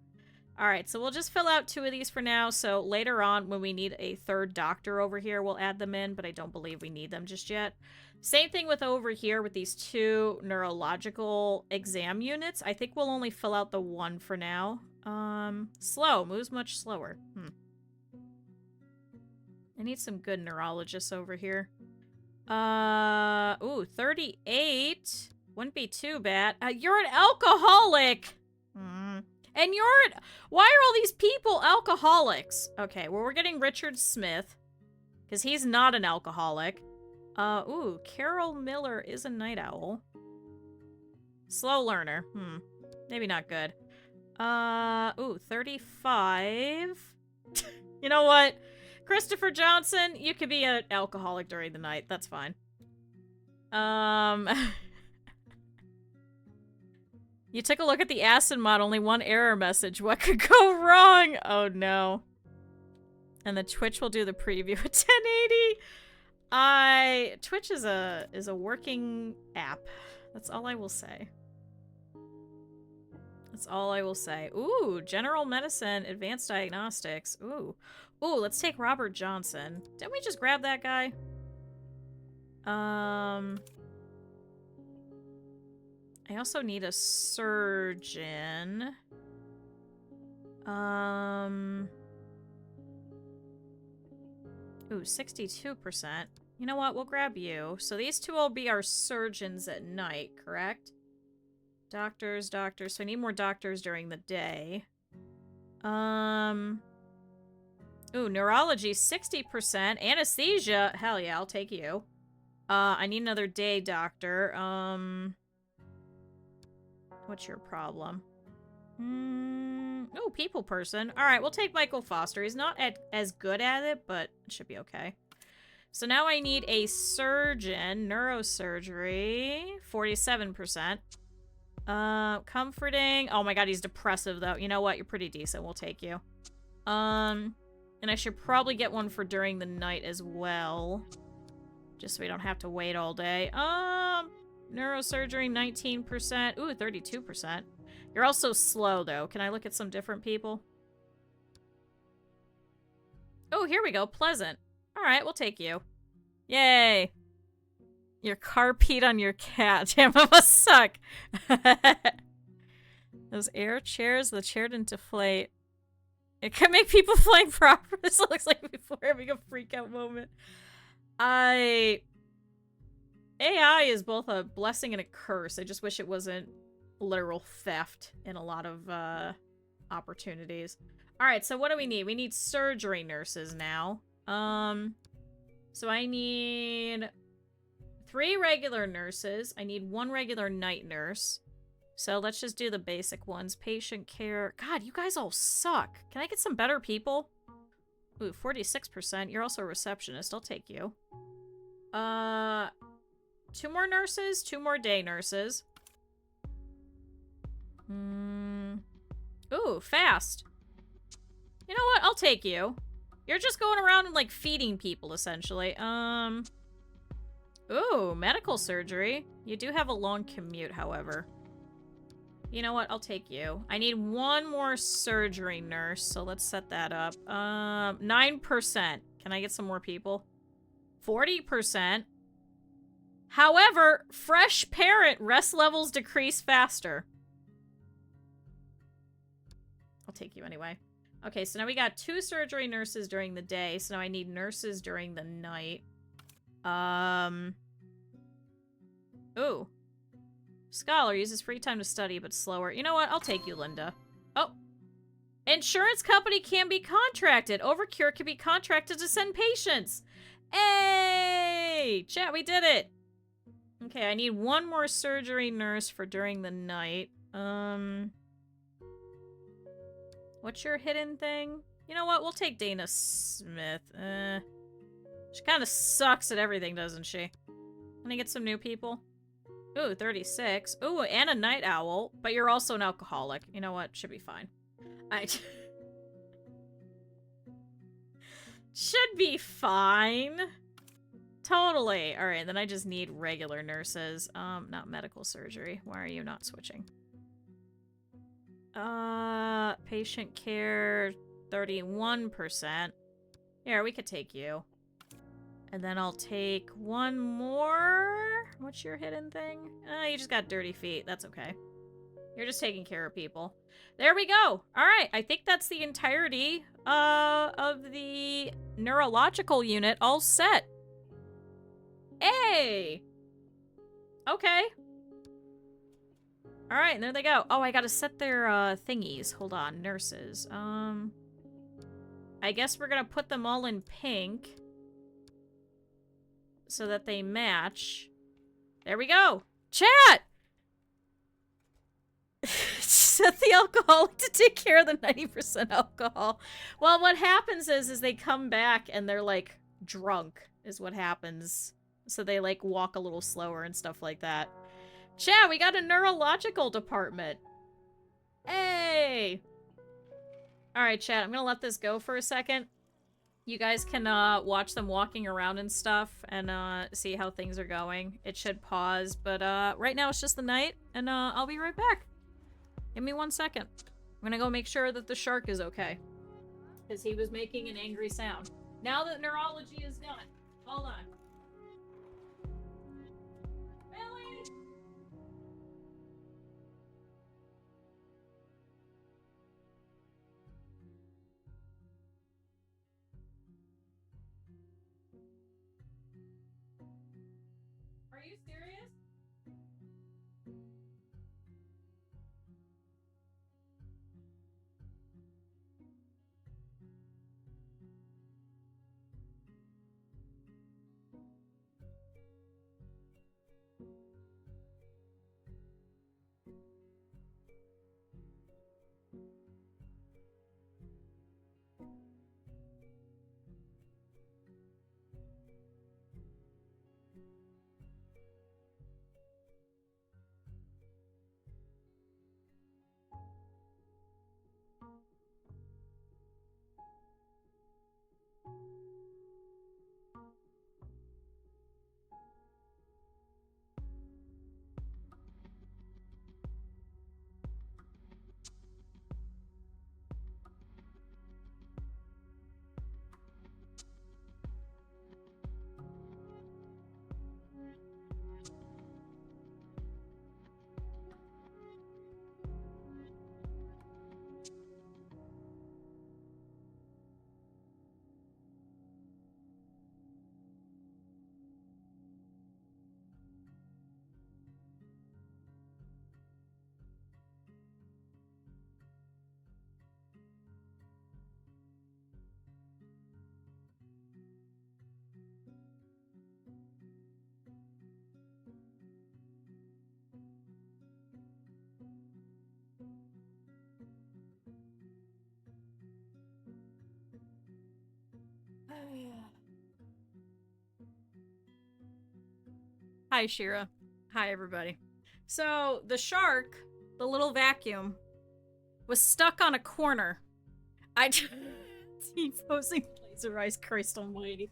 Alright, so we'll just fill out 2 of these for now, so later on, when we need a 3rd doctor over here, we'll add them in, but I don't believe we need them just yet. Same thing with over here with these 2 neurological exam units. I think we'll only fill out the 1 for now. Slow. Moves much slower. I need some good neurologists over here. Ooh, 38. Wouldn't be too bad. You're an alcoholic! And why are all these people alcoholics? Okay, well, we're getting Richard Smith. Because he's not an alcoholic. Ooh, Carol Miller is a night owl. Slow learner. Maybe not good. Ooh, 35. You know what? Christopher Johnson, you could be an alcoholic during the night. That's fine. You took a look at the acid mod, only 1 error message. What could go wrong? Oh no. And the Twitch will do the preview at 1080. Twitch is a working app. That's all I will say. That's all I will say. Ooh, general medicine, advanced diagnostics. Ooh. Ooh, let's take Robert Johnson. Didn't we just grab that guy? I also need a surgeon. Ooh, 62%. You know what? We'll grab you. So these 2 will be our surgeons at night, correct? Doctors. So I need more doctors during the day. Ooh, neurology, 60%. Anesthesia. Hell yeah, I'll take you. I need another day doctor. What's your problem? Oh, people person. Alright, we'll take Michael Foster. He's not as good at it, but it should be okay. So now I need a surgeon. Neurosurgery. 47%. Comforting. Oh my god, he's depressive, though. You know what? You're pretty decent. We'll take you. And I should probably get one for during the night as well. Just so we don't have to wait all day. Neurosurgery, 19%. Ooh, 32%. You're also slow, though. Can I look at some different people? Oh, here we go. Pleasant. Alright, we'll take you. Yay! Your car peed on your cat. Damn, it must suck. Those air chairs, the chair didn't deflate. It can make people flying proper. This looks like before having a freak out moment. AI is both a blessing and a curse. I just wish it wasn't literal theft in a lot of opportunities. Alright, so what do we need? We need surgery nurses now. So I need 3 regular nurses. I need 1 regular night nurse. So let's just do the basic ones. Patient care. God, you guys all suck. Can I get some better people? Ooh, 46%. You're also a receptionist. I'll take you. 2 more nurses, 2 more day nurses. Ooh, fast. You know what? I'll take you. You're just going around and, like, feeding people, essentially. Ooh, medical surgery. You do have a long commute, however. You know what? I'll take you. I need 1 more surgery nurse, so let's set that up. 9%. Can I get some more people? 40%. However, fresh parent rest levels decrease faster. I'll take you anyway. Okay, so now we got 2 surgery nurses during the day, so now I need nurses during the night. Ooh. Scholar uses free time to study, but slower. You know what? I'll take you, Linda. Oh. Insurance company can be contracted. Overcure can be contracted to send patients. Hey! Chat, we did it! Okay, I need 1 more surgery nurse for during the night. What's your hidden thing? You know what? We'll take Dana Smith. She kind of sucks at everything, doesn't she? Can I get some new people? Ooh, 36. Ooh, and a night owl. But you're also an alcoholic. You know what? Should be fine. Should be fine. Totally. Alright, then I just need regular nurses. Not medical surgery. Why are you not switching? Patient care, 31%. Here, we could take you. And then I'll take 1 more. What's your hidden thing? You just got dirty feet. That's okay. You're just taking care of people. There we go. Alright, I think that's the entirety of the neurological unit all set. Hey! Okay. Alright, and there they go. Oh, I gotta set their thingies. Hold on, nurses. I guess we're gonna put them all in pink so that they match. There we go. Chat! Set the alcoholic to take care of the 90% alcohol. Well, what happens is they come back and they're, like, drunk, is what happens. So they, like, walk a little slower and stuff like that. Chat, we got a neurological department. Hey! Alright, chat, I'm gonna let this go for a second. You guys can watch them walking around and stuff and see how things are going. It should pause, but right now it's just the night, and I'll be right back. Give me 1 second. I'm gonna go make sure that the shark is okay. Because he was making an angry sound. Now that neurology is done. Hold on. Billy! Are you serious? Hi, Shira. Hi, everybody. So, the shark, the little vacuum, was stuck on a corner. He's posing laser eyes, Christ almighty.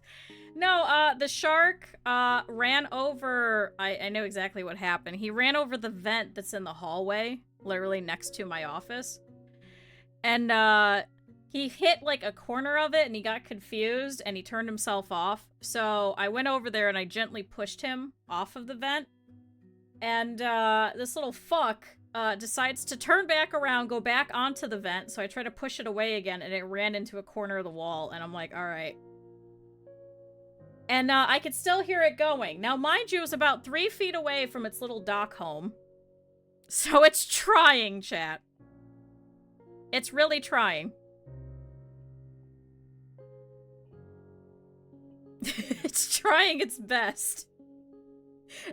No, the shark, ran over, I know exactly what happened. He ran over the vent that's in the hallway, literally next to my office. And, he hit, like, a corner of it, and he got confused, and he turned himself off. So, I went over there, and I gently pushed him off of the vent. And, this little fuck, decides to turn back around, go back onto the vent, so I try to push it away again, and it ran into a corner of the wall, and I'm like, alright. And, I could still hear it going. Now, mind you, it was about 3 feet away from its little dock home. So it's trying, chat. It's really trying. It's trying its best.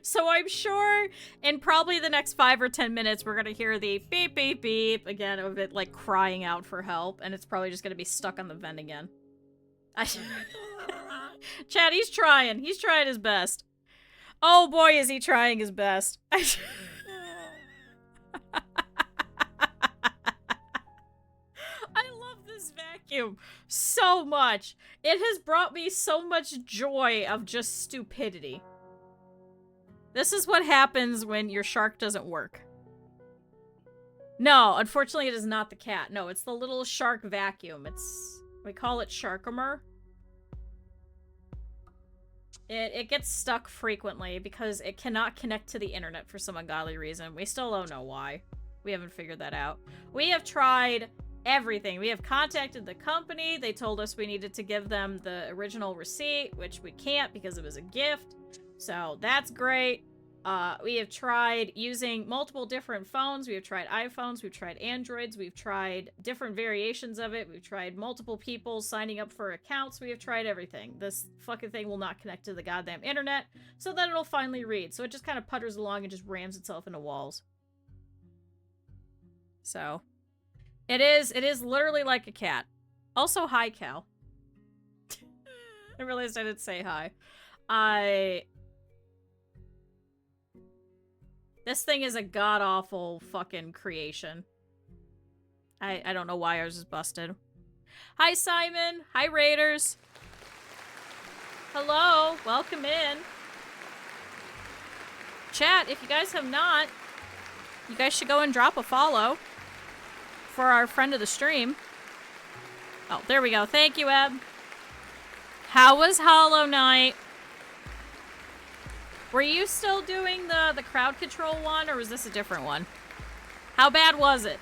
So I'm sure in probably the next 5 or 10 minutes, we're gonna hear the beep, beep, beep again of it, like, crying out for help, and it's probably just gonna be stuck on the vent again. Chad, he's trying. He's trying his best. Oh boy, is he trying his best. I love this vacuum so much. It has brought me so much joy of just stupidity. This is what happens when your shark doesn't work. No, unfortunately it is not the cat. No, it's the little shark vacuum. We call it Sharkimer. It gets stuck frequently because it cannot connect to the internet for some ungodly reason. We still don't know why. We haven't figured that out. We have tried everything. We have contacted the company. They told us we needed to give them the original receipt, which we can't because it was a gift. So that's great. We have tried using multiple different phones. We have tried iPhones. We've tried Androids. We've tried different variations of it. We've tried multiple people signing up for accounts. We have tried everything. This fucking thing will not connect to the goddamn internet, so that it'll finally read. So it just kind of putters along and just rams itself into walls. So it is literally like a cat. Also, hi, Cal. I realized I didn't say hi. This thing is a god-awful fucking creation. I don't know why ours is busted. Hi, Simon. Hi, Raiders. Hello. Welcome in. Chat, if you guys have not, you guys should go and drop a follow for our friend of the stream. Oh, there we go. Thank you, Eb. How was Hollow Knight? Were you still doing the crowd control one, or was this a different one? How bad was it?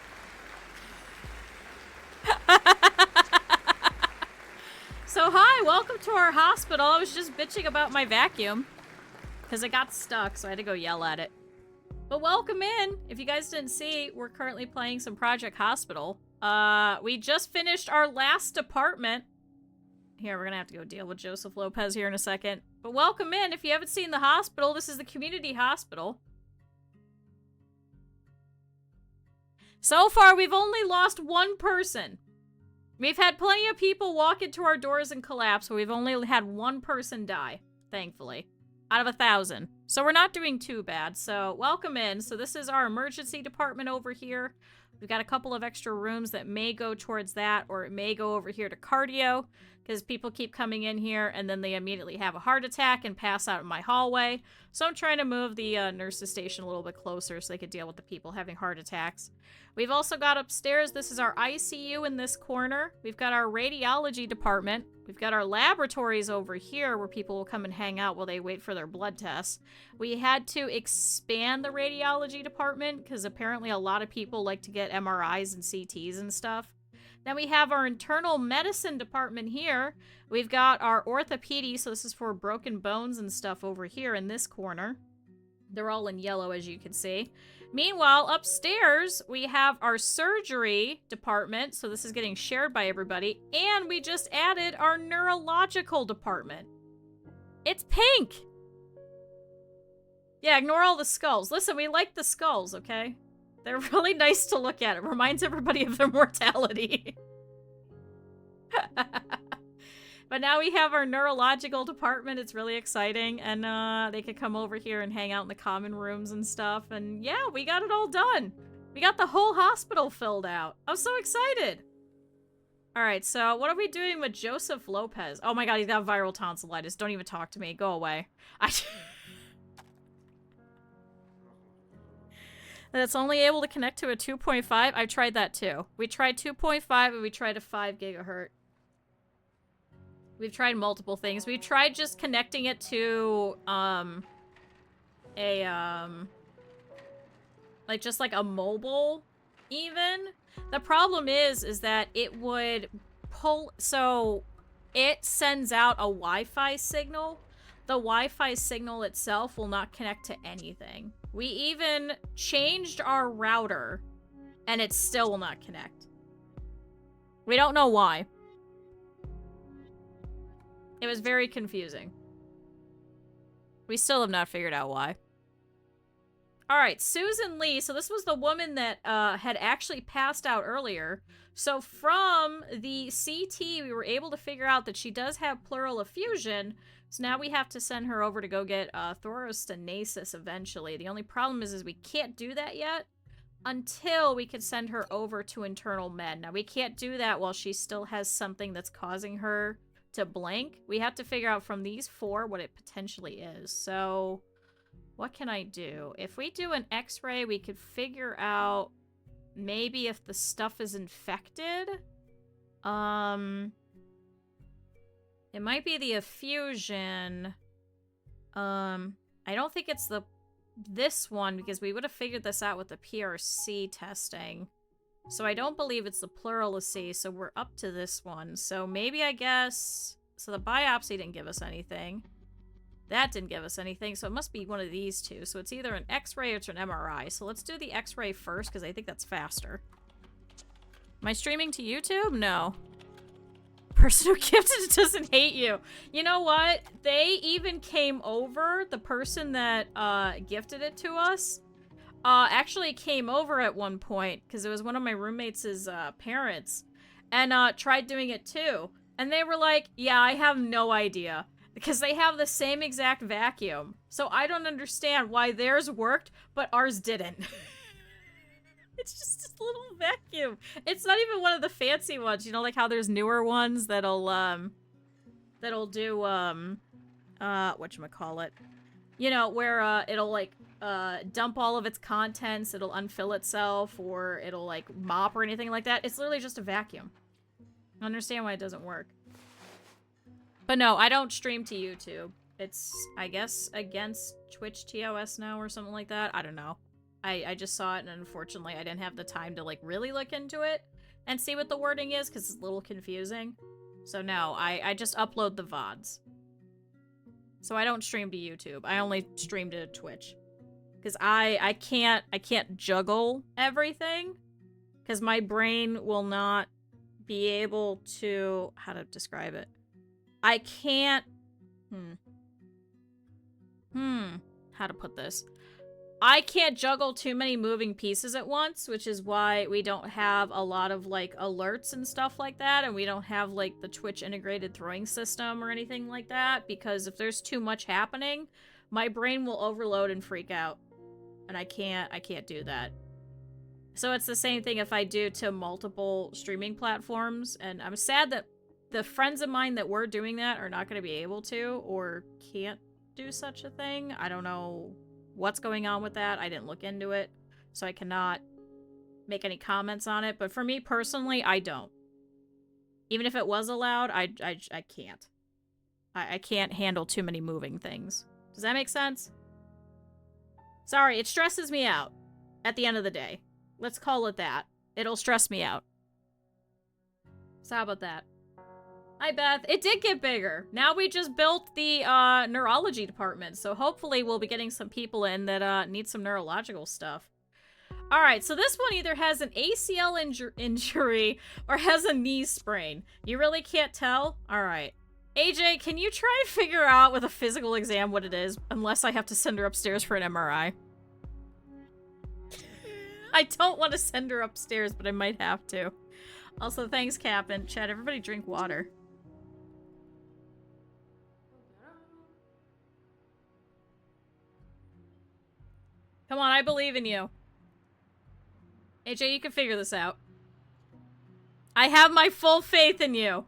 So hi, welcome to our hospital. I was just bitching about my vacuum because it got stuck, so I had to go yell at it. But welcome in. If you guys didn't see, we're currently playing some Project Hospital. We just finished our last department. Here, we're gonna have to go deal with Joseph Lopez here in a second. But welcome in. If you haven't seen the hospital, this is the community hospital. So far, we've only lost 1 person. We've had plenty of people walk into our doors and collapse, but we've only had 1 person die, thankfully, out of 1,000. So we're not doing too bad. So welcome in. So this is our emergency department over here. We've got a couple of extra rooms that may go towards that, or it may go over here to cardio, because people keep coming in here and then they immediately have a heart attack and pass out in my hallway. So I'm trying to move the nurses station a little bit closer so they could deal with the people having heart attacks. We've also got upstairs, this is our ICU in this corner. We've got our radiology department. We've got our laboratories over here where people will come and hang out while they wait for their blood tests. We had to expand the radiology department because apparently a lot of people like to get MRIs and CTs and stuff. Then we have our internal medicine department here. We've got our orthopedy, so this is for broken bones and stuff over here in this corner. They're all in yellow, as you can see. Meanwhile, upstairs, we have our surgery department, so this is getting shared by everybody. And we just added our neurological department. It's pink! Yeah, ignore all the skulls. Listen, we like the skulls, okay? They're really nice to look at. It reminds everybody of their mortality. But now we have our neurological department. It's really exciting. And they could come over here and hang out in the common rooms and stuff. And yeah, we got it all done. We got the whole hospital filled out. I'm so excited. All right, so what are we doing with Joseph Lopez? Oh my god, he's got viral tonsillitis. Don't even talk to me. Go away. That's only able to connect to a 2.5. I've tried that too. We tried 2.5 and we tried a 5 gigahertz. We've tried multiple things. We've tried just connecting it to, like, just like a mobile, even. The problem is that it would pull, so it sends out a Wi-Fi signal. The Wi-Fi signal itself will not connect to anything. We even changed our router, and it still will not connect. We don't know why. It was very confusing. We still have not figured out why. Alright, Susan Lee. So this was the woman that had actually passed out earlier. So from the CT, we were able to figure out that she does have pleural effusion. So now we have to send her over to go get thorostenosis eventually. The only problem is we can't do that yet until we can send her over to internal med. Now we can't do that while she still has something that's causing her to blink. We have to figure out from these 4 what it potentially is. So what can I do? If we do an x-ray, we could figure out maybe if the stuff is infected. It might be the effusion. I don't think it's this one because we would have figured this out with the PRC testing. So I don't believe it's the pleural-C, so we're up to this one. So maybe I guess... So the biopsy didn't give us anything. That didn't give us anything, so it must be one of these two. So it's either an X-ray or it's an MRI. So let's do the X-ray first, because I think that's faster. Am I streaming to YouTube? No. Person who gifted it doesn't hate you. You know what? They even came over, the person that gifted it to us, actually came over at one point, because it was one of my roommates' parents, and tried doing it too. And they were like, yeah, I have no idea. Because they have the same exact vacuum. So I don't understand why theirs worked, but ours didn't. It's just this little vacuum. It's not even one of the fancy ones. You know, like how there's newer ones that'll do, whatchamacallit. You know, where, it'll, like, dump all of its contents, it'll unfill itself, or it'll, like, mop or anything like that. It's literally just a vacuum. I understand why it doesn't work. But no, I don't stream to YouTube. It's, I guess, against Twitch TOS now or something like that. I don't know. I just saw it, and unfortunately I didn't have the time to, like, really look into it and see what the wording is, because it's a little confusing. So no, I just upload the VODs. So I don't stream to YouTube. I only stream to Twitch. Because I can't juggle everything. Because my brain will not be able to... How to describe it? I can't... How to put this? I can't juggle too many moving pieces at once, which is why we don't have a lot of, like, alerts and stuff like that, and we don't have, like, the Twitch integrated throwing system or anything like that, because if there's too much happening, my brain will overload and freak out. And I can't do that. So it's the same thing if I do to multiple streaming platforms, and I'm sad that the friends of mine that were doing that are not going to be able to, or can't do such a thing. I don't know what's going on with that. I didn't look into it, so I cannot make any comments on it. But for me personally, I don't. Even if it was allowed, I can't. I can't handle too many moving things. Does that make sense? Sorry, it stresses me out at the end of the day. Let's call it that. It'll stress me out. So how about that? Hi, Beth. It did get bigger. Now we just built the neurology department, so hopefully we'll be getting some people in that need some neurological stuff. Alright, so this one either has an ACL injury or has a knee sprain. You really can't tell? Alright. AJ, can you try and figure out with a physical exam what it is, unless I have to send her upstairs for an MRI? I don't want to send her upstairs, but I might have to. Also, thanks, Captain. Chat, everybody drink water. Come on, I believe in you. AJ, you can figure this out. I have my full faith in you.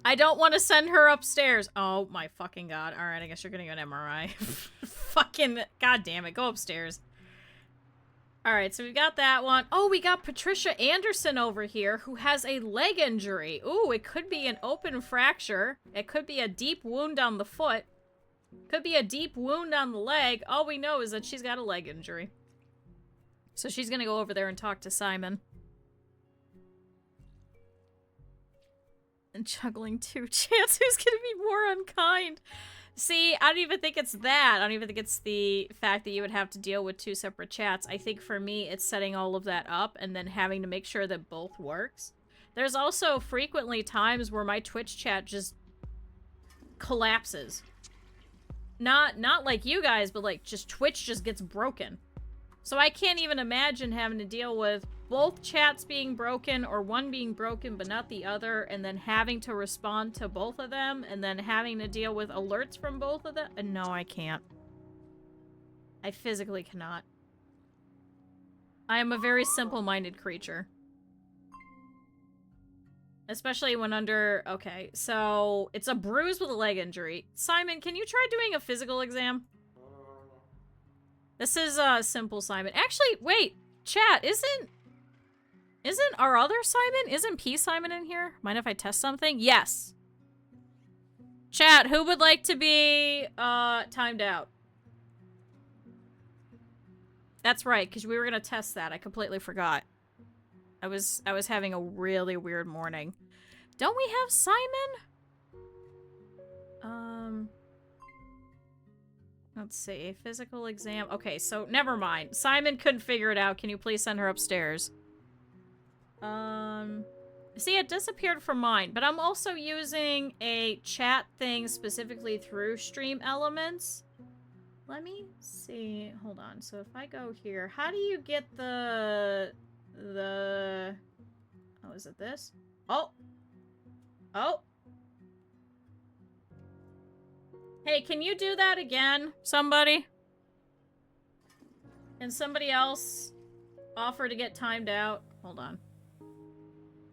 I don't want to send her upstairs. Oh my fucking god. Alright, I guess you're getting an MRI. Fucking god damn it. Go upstairs. Alright, so we've got that one. Oh, we got Patricia Anderson over here who has a leg injury. Ooh, it could be an open fracture. It could be a deep wound on the foot. Could be a deep wound on the leg. All we know is that she's got a leg injury. So she's gonna go over there and talk to Simon. And juggling 2 chance who's gonna be more unkind. See, I don't even think it's that. I don't even think it's the fact that you would have to deal with 2 separate chats. I think for me, it's setting all of that up and then having to make sure that both works. There's also frequently times where my Twitch chat just collapses. Not like you guys, but like just Twitch just gets broken. So I can't even imagine having to deal with both chats being broken or one being broken but not the other, and then having to respond to both of them, and then having to deal with alerts from both of them. No, I can't. I physically cannot. I am a very simple-minded creature. Especially when under... Okay, so it's a bruise with a leg injury. Simon, can you try doing a physical exam? This is simple Simon. Actually, wait, chat, isn't our other Simon? Isn't P Simon in here? Mind if I test something? Yes. Chat, who would like to be timed out? That's right, because we were gonna test that. I completely forgot. I was having a really weird morning. Don't we have Simon? Let's see. Physical exam. Okay, so never mind. Simon couldn't figure it out. Can you please send her upstairs? See, it disappeared from mine, but I'm also using a chat thing specifically through Stream Elements. Let me see. Hold on. So if I go here, how do you get the... Oh, is it this? Oh! Oh! Hey, can you do that again? Somebody? Can somebody else offer to get timed out? Hold on.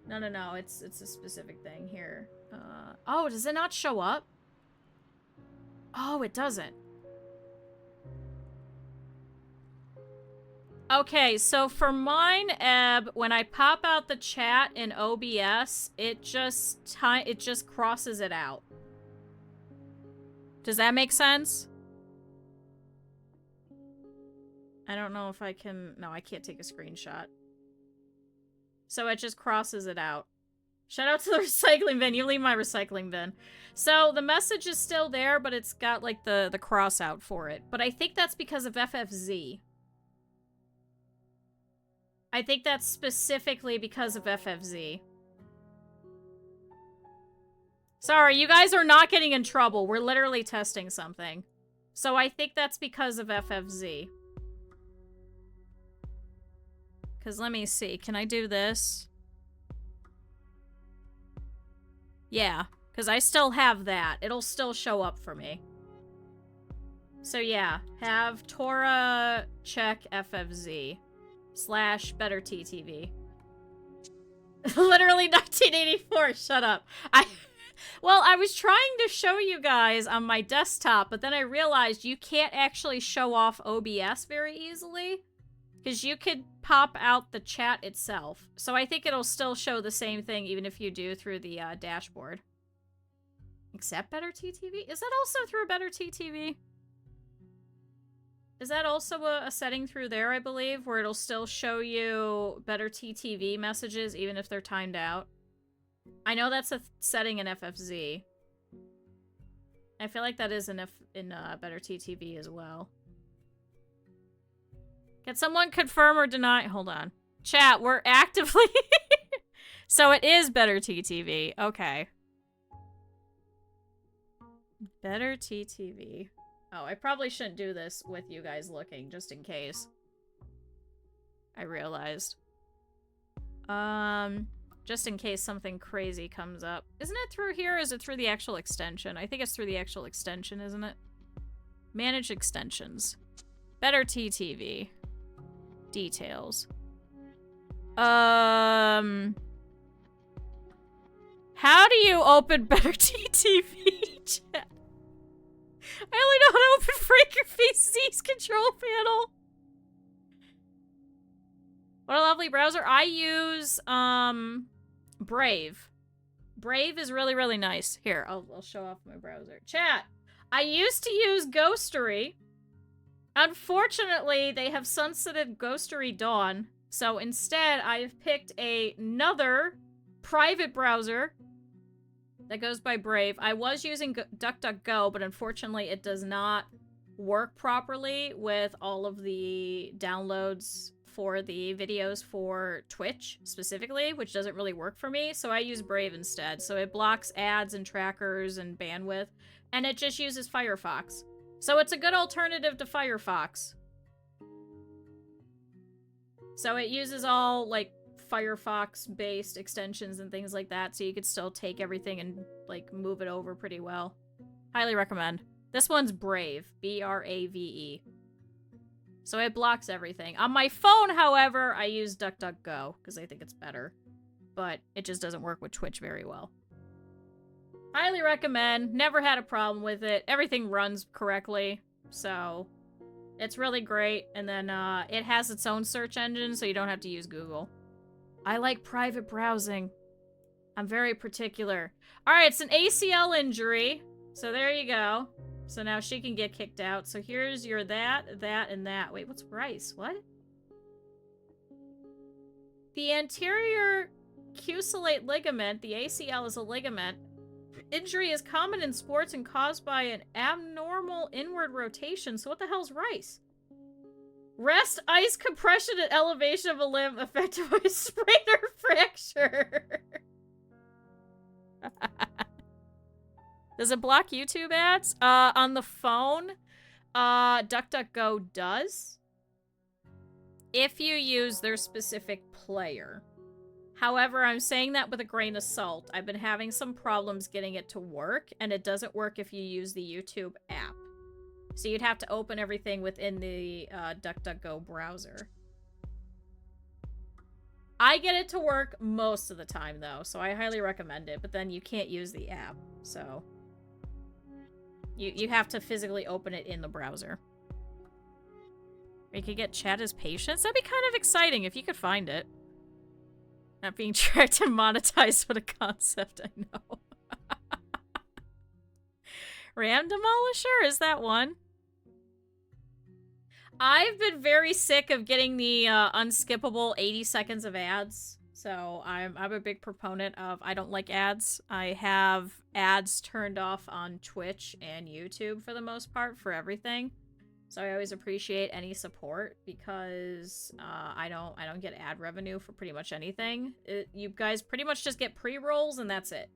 No. It's a specific thing here. Oh, does it not show up? Oh, it doesn't. Okay, so for mine, Eb, when I pop out the chat in OBS, it just crosses it out. Does that make sense? I don't know if I can... No, I can't take a screenshot. So it just crosses it out. Shout out to the recycling bin. You leave my recycling bin. So the message is still there, but it's got like the cross out for it. But I think that's because of FFZ. I think that's specifically because of FFZ. Sorry, you guys are not getting in trouble. We're literally testing something. So I think that's because of FFZ. Because let me see. Can I do this? Yeah, because I still have that. It'll still show up for me. So yeah, have Tora check FFZ / better TTV. Literally 1984. Shut up. Well, I was trying to show you guys on my desktop, but then I realized you can't actually show off OBS very easily. Because you could pop out the chat itself. So I think it'll still show the same thing even if you do through the dashboard. Except Better TTV? Is that also through Better TTV? Is that also a setting through there, I believe, where it'll still show you Better TTV messages even if they're timed out? I know that's a setting in FFZ. I feel like that is in Better TTV as well. Can someone confirm or deny? Hold on. Chat, we're actively... So it is Better TTV. Okay. Better TTV. Oh, I probably shouldn't do this with you guys looking, just in case. I realized. Just in case something crazy comes up. Isn't it through here, or is it through the actual extension? I think it's through the actual extension, isn't it? Manage extensions. Better TTV. Details. How do you open Better TTV? Chat? I only know how to open Freaker control panel. What a lovely browser. I use, Brave. Brave is really, really nice. Here, I'll show off my browser. Chat, I used to use Ghostery. Unfortunately, they have sunsetted Ghostery Dawn. So instead, I've picked another private browser that goes by Brave. I was using DuckDuckGo, but unfortunately, it does not work properly with all of the downloads for the videos for Twitch specifically, which doesn't really work for me. So I use Brave instead. So it blocks ads and trackers and bandwidth, and it just uses Firefox. So it's a good alternative to Firefox. So it uses all, like, Firefox-based extensions and things like that, so you could still take everything and, like, move it over pretty well. Highly recommend. This one's Brave. B-R-A-V-E. So it blocks everything. On my phone, however, I use DuckDuckGo, because I think it's better. But it just doesn't work with Twitch very well. Highly recommend. Never had a problem with it. Everything runs correctly, so it's really great. And then it has its own search engine, so you don't have to use Google. I like private browsing. I'm very particular. Alright, it's an ACL injury. So there you go. So now she can get kicked out. So here's your that, and that. Wait, what's rice? What? The anterior cusulate ligament, the ACL is a ligament. Injury is common in sports and caused by an abnormal inward rotation. So what the hell's rice? Rest, ice, compression, and elevation of a limb affected by sprain or fracture. Does it block YouTube ads? On the phone, DuckDuckGo does. If you use their specific player. However, I'm saying that with a grain of salt. I've been having some problems getting it to work, and it doesn't work if you use the YouTube app. So you'd have to open everything within the DuckDuckGo browser. I get it to work most of the time, though, so I highly recommend it, but then you can't use the app, so you have to physically open it in the browser. We could get chat as patients? That'd be kind of exciting if you could find it. Not being tracked and monetized, what a concept, I know. Ram Demolisher? Is that one? I've been very sick of getting the unskippable 80 seconds of ads. So I'm a big proponent of I don't like ads. I have ads turned off on Twitch and YouTube for the most part for everything. So I always appreciate any support because I don't get ad revenue for pretty much anything. You guys pretty much just get pre-rolls and that's it.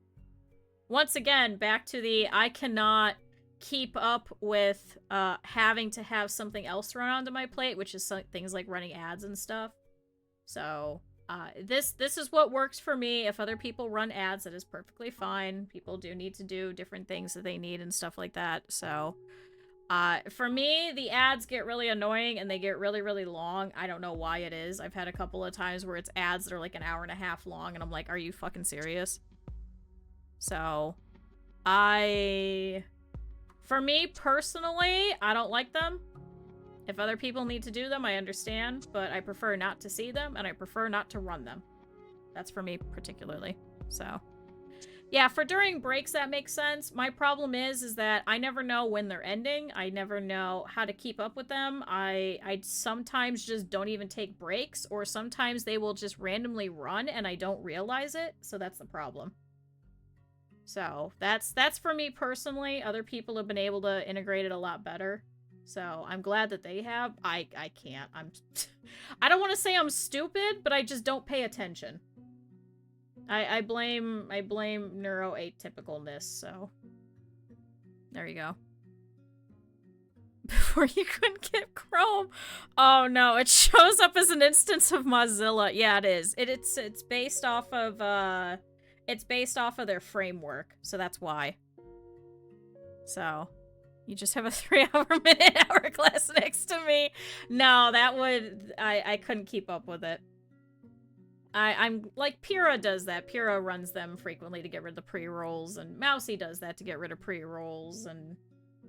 Once again, back to the I cannot keep up with having to have something else thrown onto my plate, which is things like running ads and stuff. So this is what works for me. If other people run ads, that is perfectly fine. People do need to do different things that they need and stuff like that. So for me, the ads get really annoying and they get really, really long. I don't know why it is. I've had a couple of times where it's ads that are like an hour and a half long and I'm like, are you fucking serious? So for me personally, I don't like them. If other people need to do them, I understand, but I prefer not to see them and I prefer not to run them. That's for me particularly. So yeah, for during breaks, that makes sense. My problem is that I never know when they're ending. I never know how to keep up with them. I sometimes just don't even take breaks, or sometimes they will just randomly run and I don't realize it. So that's the problem. So that's for me personally. Other people have been able to integrate it a lot better. So I'm glad that they have. I can't. I don't want to say I'm stupid, but I just don't pay attention. I blame neuroatypicalness, so there you go. Before you couldn't get Chrome. Oh no, it shows up as an instance of Mozilla. Yeah, it is. It's based off of their framework, so that's why. So You just have a 3-hour minute hourglass next to me. No, that would... I couldn't keep up with it. I'm like, Pyrrha does that. Pyrrha runs them frequently to get rid of the pre-rolls, and Mousy does that to get rid of pre-rolls, and,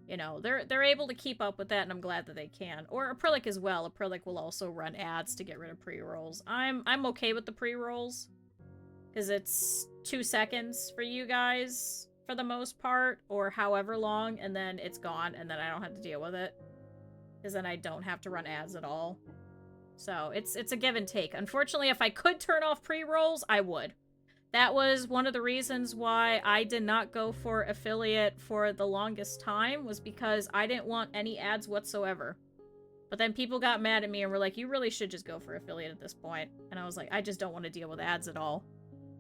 you know, they're able to keep up with that, and I'm glad that they can. Or Acrylic as well. Acrylic will also run ads to get rid of pre-rolls. I'm okay with the pre-rolls, because it's 2 seconds for you guys, for the most part, or however long, and then it's gone, and then I don't have to deal with it. Because then I don't have to run ads at all. So, it's a give and take. Unfortunately, if I could turn off pre-rolls, I would. That was one of the reasons why I did not go for affiliate for the longest time, was because I didn't want any ads whatsoever. But then people got mad at me and were like, you really should just go for affiliate at this point. And I was like, I just don't want to deal with ads at all.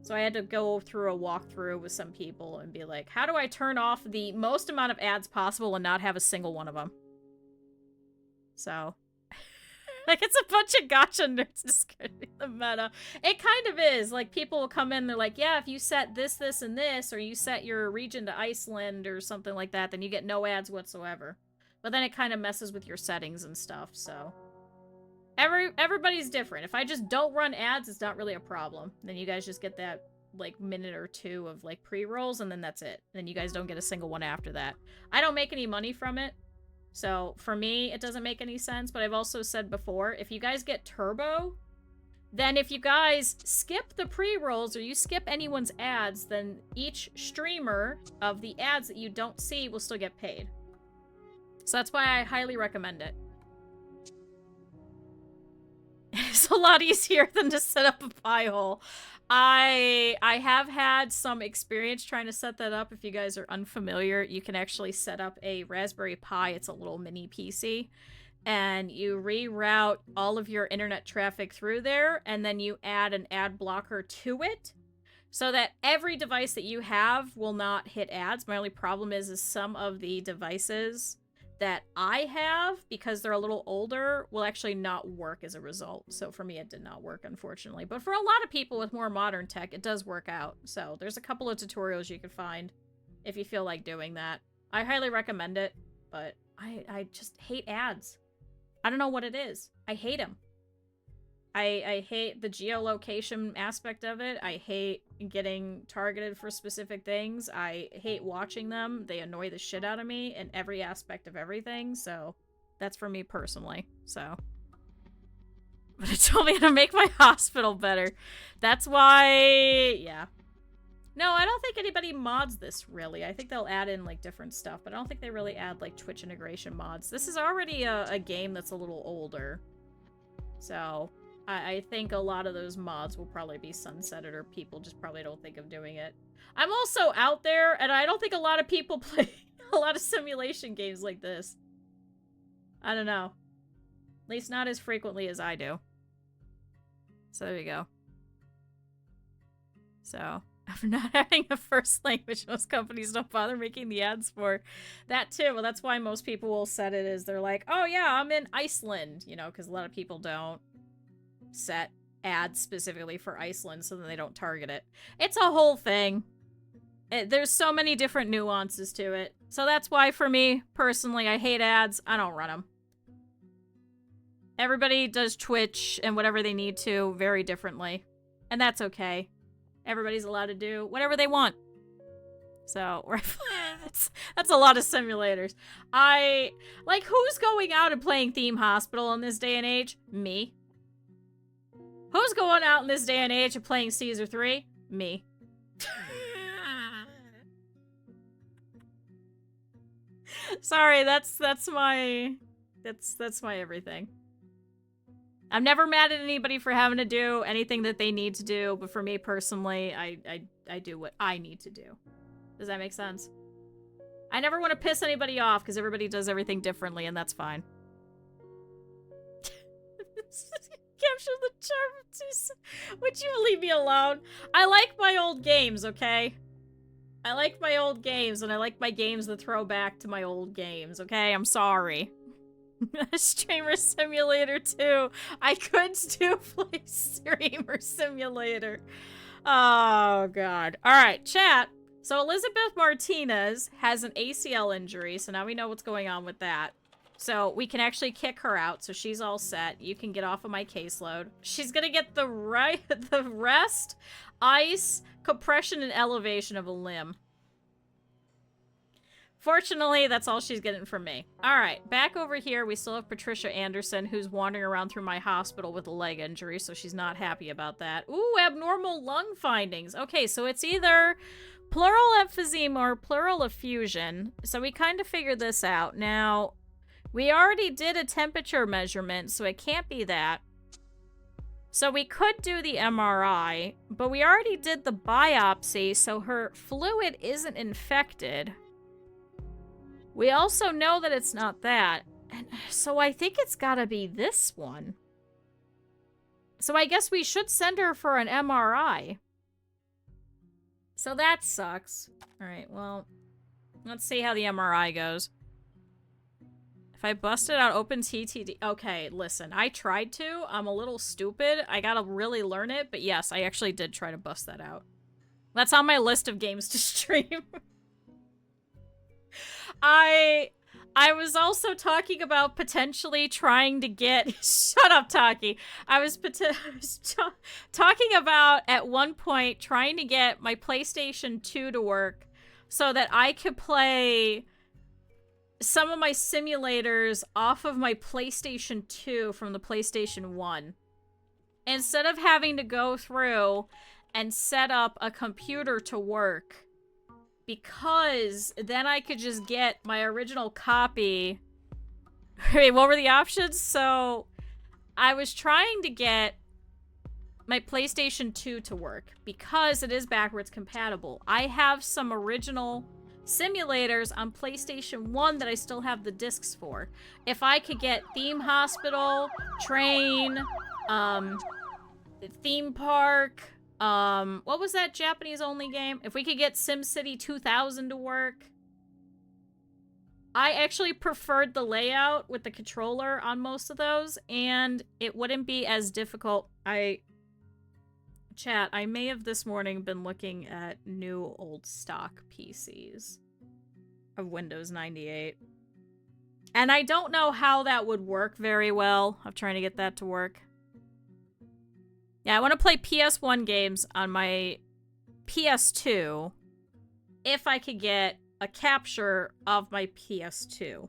So I had to go through a walkthrough with some people and be like, how do I turn off the most amount of ads possible and not have a single one of them? So... like, it's a bunch of gacha nerds describing the meta. It kind of is. Like, people will come in, they're like, yeah, if you set this, this, and this, or you set your region to Iceland or something like that, then you get no ads whatsoever. But then it kind of messes with your settings and stuff, so... Everybody's different. If I just don't run ads, it's not really a problem. Then you guys just get that, like, minute or two of, like, pre-rolls, and then that's it. Then you guys don't get a single one after that. I don't make any money from it. So, for me, it doesn't make any sense, but I've also said before, if you guys get turbo, then if you guys skip the pre-rolls or you skip anyone's ads, then each streamer of the ads that you don't see will still get paid. So that's why I highly recommend it. It's a lot easier than to set up a pie hole. I have had some experience trying to set that up. If you guys are unfamiliar, you can actually set up a Raspberry Pi. It's a little mini PC. And you reroute all of your internet traffic through there, and then you add an ad blocker to it, so that every device that you have will not hit ads. My only problem is some of the devices that I have, because they're a little older, will actually not work as a result. So for me, it did not work, unfortunately. But for a lot of people with more modern tech, it does work out. So there's a couple of tutorials you can find if you feel like doing that. I highly recommend it, but I just hate ads. I don't know what it is. I hate them. I hate the geolocation aspect of it. I hate getting targeted for specific things. I hate watching them. They annoy the shit out of me in every aspect of everything, so that's for me personally, so. But it told me how to make my hospital better. That's why, yeah. No, I don't think anybody mods this, really. I think they'll add in, like, different stuff, but I don't think they really add, like, Twitch integration mods. This is already a game that's a little older, so... I think a lot of those mods will probably be sunsetted, or people just probably don't think of doing it. I'm also out there, and I don't think a lot of people play a lot of simulation games like this. I don't know. At least not as frequently as I do. So there you go. So, after not having a first language, most companies don't bother making the ads for that too. Well, that's why most people will set it as they're like, oh yeah, I'm in Iceland, you know, because a lot of people don't set ads specifically for Iceland, so then they don't target it. It's a whole thing. There's so many different nuances to it. So that's why, for me, personally, I hate ads. I don't run them. Everybody does Twitch and whatever they need to very differently. And that's okay. Everybody's allowed to do whatever they want. So, that's a lot of simulators. Like, who's going out and playing Theme Hospital in this day and age? Me. Who's going out in this day and age and playing Caesar 3? Me. Sorry, that's my everything. I'm never mad at anybody for having to do anything that they need to do, but for me personally, I do what I need to do. Does that make sense? I never want to piss anybody off because everybody does everything differently, and that's fine. Capture the charm. Would you leave me alone? I like my old games, okay? I like my old games, and I like my games that throw back to my old games, okay? I'm sorry. Streamer Simulator 2. I could do play Streamer Simulator. Oh, God. Alright, chat. So Elizabeth Martinez has an ACL injury, so now we know what's going on with that. So we can actually kick her out, so she's all set. You can get off of my caseload. She's gonna get the rest, ice, compression, and elevation of a limb. Fortunately, that's all she's getting from me. Alright, back over here, we still have Patricia Anderson, who's wandering around through my hospital with a leg injury, so she's not happy about that. Ooh, abnormal lung findings. Okay, so it's either pleural emphysema or pleural effusion. So we kind of figured this out. Now, we already did a temperature measurement, so it can't be that. So we could do the MRI, but we already did the biopsy, so her fluid isn't infected. We also know that it's not that. And so I think it's gotta be this one. So I guess we should send her for an MRI. So that sucks. Alright, well, let's see how the MRI goes. If I bust it out, open TTD. Okay, listen, I tried to. I'm a little stupid. I gotta really learn it, but yes, I actually did try to bust that out. That's on my list of games to stream. I was also talking about potentially trying to get... Shut up, Taki. I was talking about, at one point, trying to get my PlayStation 2 to work so that I could play some of my simulators off of my PlayStation 2 from the PlayStation 1. Instead of having to go through and set up a computer to work, because then I could just get my original copy. Wait, what were the options? So I was trying to get my PlayStation 2 to work because it is backwards compatible. I have some original simulators on PlayStation 1 that I still have the discs for. If I could get Theme Hospital, Train, Theme Park, what was that Japanese only game? If we could get SimCity 2000 to work. I actually preferred the layout with the controller on most of those, and it wouldn't be as difficult. Chat, I may have this morning been looking at new old stock PCs of Windows 98. And I don't know how that would work very well. I'm trying to get that to work. Yeah, I want to play PS1 games on my PS2 if I could get a capture of my PS2.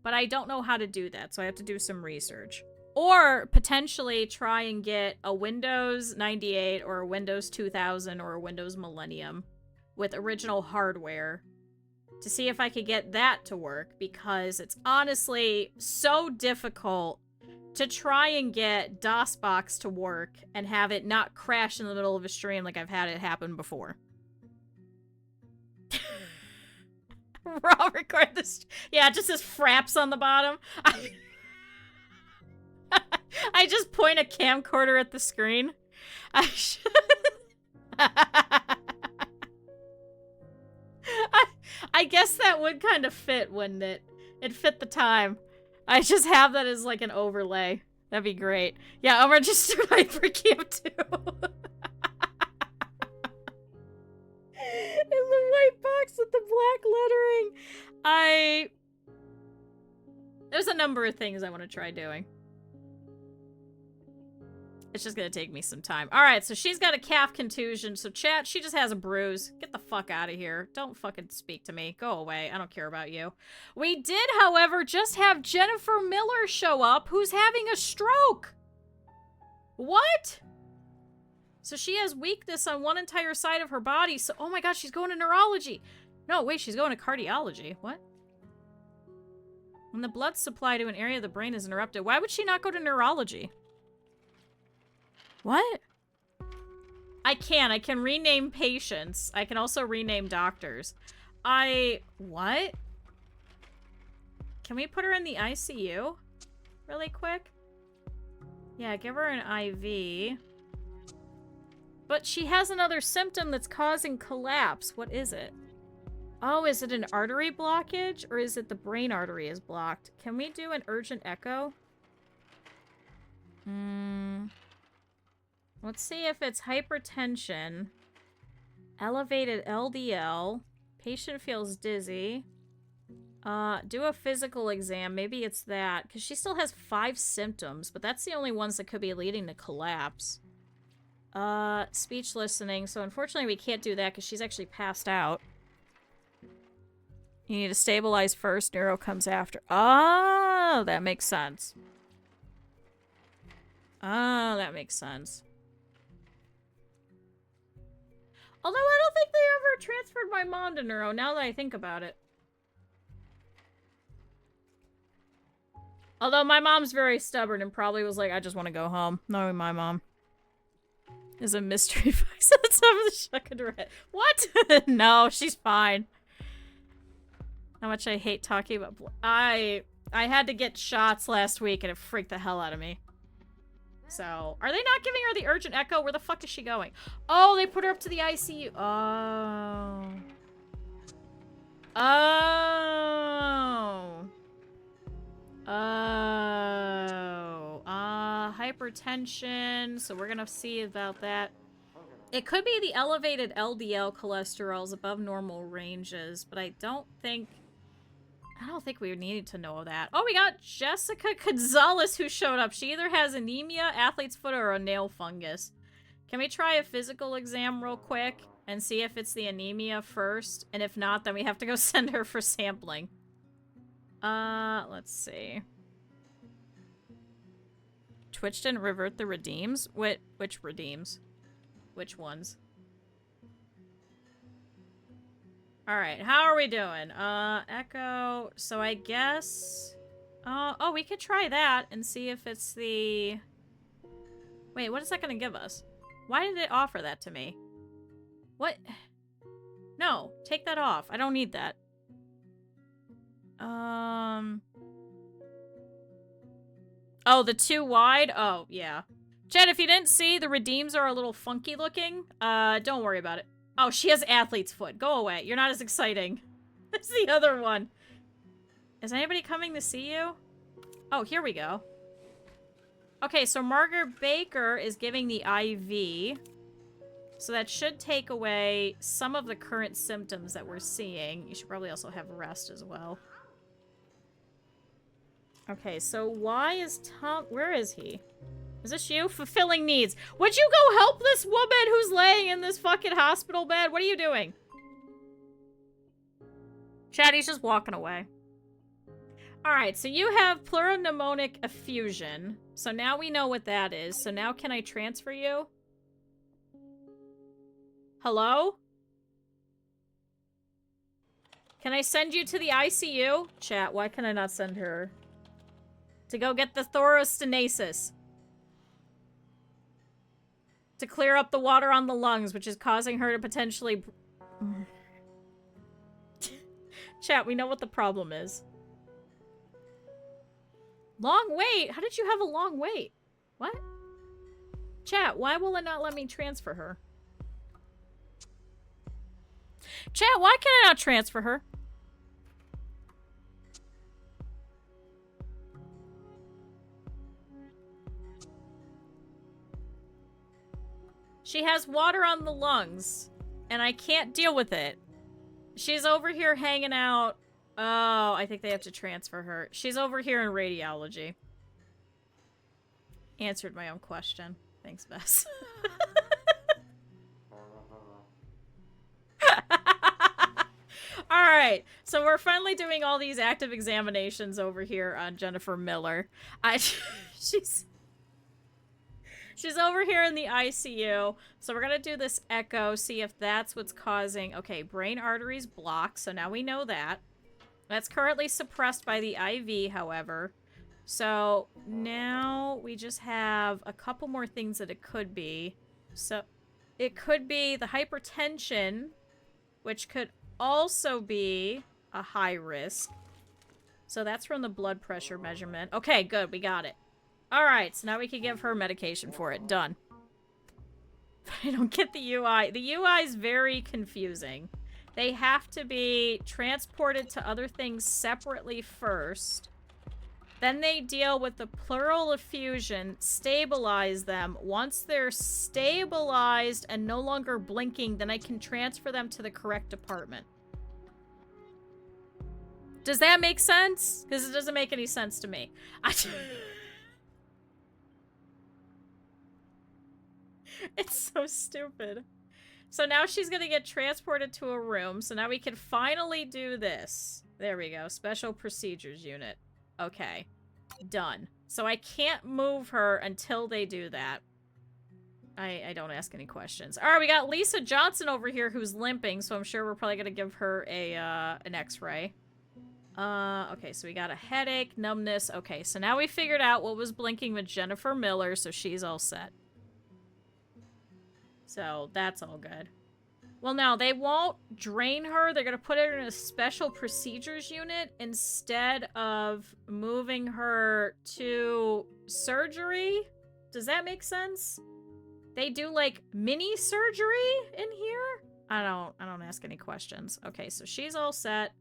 But I don't know how to do that, so I have to do some research. Or potentially try and get a Windows 98 or a Windows 2000 or a Windows Millennium with original hardware to see if I could get that to work, because it's honestly so difficult to try and get DOSBox to work and have it not crash in the middle of a stream like I've had it happen before. Raw record this. Yeah, it just says fraps on the bottom. I just point a camcorder at the screen. I guess that would kind of fit, wouldn't it? It'd fit the time. I just have that as like an overlay. That'd be great. Yeah, I'm registered Hypercam too. In the white box with the black lettering. There's a number of things I want to try doing. It's just gonna take me some time. Alright, so she's got a calf contusion. So chat, she just has a bruise. Get the fuck out of here. Don't fucking speak to me. Go away. I don't care about you. We did, however, just have Jennifer Miller show up, who's having a stroke. What? So she has weakness on one entire side of her body. So, oh my god, she's going to neurology. No, wait, she's going to cardiology. What? When the blood supply to an area of the brain is interrupted, why would she not go to neurology? What? I can rename patients. I can also rename doctors. What? Can we put her in the ICU? Really quick? Yeah, give her an IV. But she has another symptom that's causing collapse. What is it? Oh, is it an artery blockage? Or is it the brain artery is blocked? Can we do an urgent echo? Let's see if it's hypertension. Elevated LDL. Patient feels dizzy. Do a physical exam. Maybe it's that. Because she still has 5 symptoms, but that's the only ones that could be leading to collapse. Speech listening. So unfortunately we can't do that because she's actually passed out. You need to stabilize first. Neuro comes after. Oh, that makes sense. Oh, that makes sense. Although I don't think they ever transferred my mom to neuro, now that I think about it. Although my mom's very stubborn and probably was like, I just want to go home. Knowing my mom is a mystery device at the top of the Shakadra. What? No, she's fine. How much I hate talking about I had to get shots last week and it freaked the hell out of me. So, are they not giving her the urgent echo? Where the fuck is she going? Oh, they put her up to the ICU. Oh. Oh. Oh. Hypertension. So we're gonna see about that. It could be the elevated LDL cholesterol is above normal ranges, but I don't think we needed to know that. Oh, we got Jessica Gonzalez who showed up. She either has anemia, athlete's foot, or a nail fungus. Can we try a physical exam real quick and see if it's the anemia first? And if not, then we have to go send her for sampling. Let's see. Twitch didn't revert the redeems? Which redeems? Which ones? Alright, how are we doing? Echo. So I guess... oh, we could try that and see if it's the... Wait, what is that gonna give us? Why did it offer that to me? What? No, take that off. I don't need that. Oh, the 2 wide? Oh, yeah. Chad, if you didn't see, the redeems are a little funky looking. Don't worry about it. Oh, she has athlete's foot. Go away. You're not as exciting as the other one. Is anybody coming to see you? Oh, here we go. Okay, so Margaret Baker is giving the IV. So that should take away some of the current symptoms that we're seeing. You should probably also have rest as well. Okay, so why is Tom... Where is he? Is this you? Fulfilling needs. Would you go help this woman who's laying in this fucking hospital bed? What are you doing? Chatty's just walking away. Alright, so you have pleuropneumonic effusion. So now we know what that is. So now can I transfer you? Hello? Can I send you to the ICU? Chat, why can I not send her? To go get the thorostenosis. To clear up the water on the lungs, which is causing her to potentially... Chat, we know what the problem is. Long wait? How did you have a long wait? What? Chat, why will it not let me transfer her? Chat, why can I not transfer her? She has water on the lungs, and I can't deal with it. She's over here hanging out. Oh, I think they have to transfer her. She's over here in radiology. Answered my own question. Thanks, Bess. Alright, so we're finally doing all these active examinations over here on Jennifer Miller. She's over here in the ICU, so we're gonna do this echo, see if that's what's causing... Okay, brain arteries blocked, so now we know that. That's currently suppressed by the IV, however. So now we just have a couple more things that it could be. So it could be the hypertension, which could also be a high risk. So that's from the blood pressure measurement. Okay, good, we got it. Alright, so now we can give her medication for it. Done. I don't get the UI. The UI is very confusing. They have to be transported to other things separately first. Then they deal with the pleural effusion, stabilize them. Once they're stabilized and no longer blinking, then I can transfer them to the correct department. Does that make sense? Because it doesn't make any sense to me. It's so stupid. So now she's gonna get transported to a room. So now we can finally do this. There we go. Special Procedures Unit. Okay. Done. So I can't move her until they do that. I don't ask any questions. Alright, we got Lisa Johnson over here who's limping, so I'm sure we're probably gonna give her a an x-ray. Okay, so we got a headache, numbness. Okay, so now we figured out what was blinking with Jennifer Miller, so she's all set. So that's all good. Well, now they won't drain her. They're gonna put her in a special procedures unit instead of moving her to surgery. Does that make sense? They do like mini surgery in here? I don't ask any questions. Okay, so she's all set.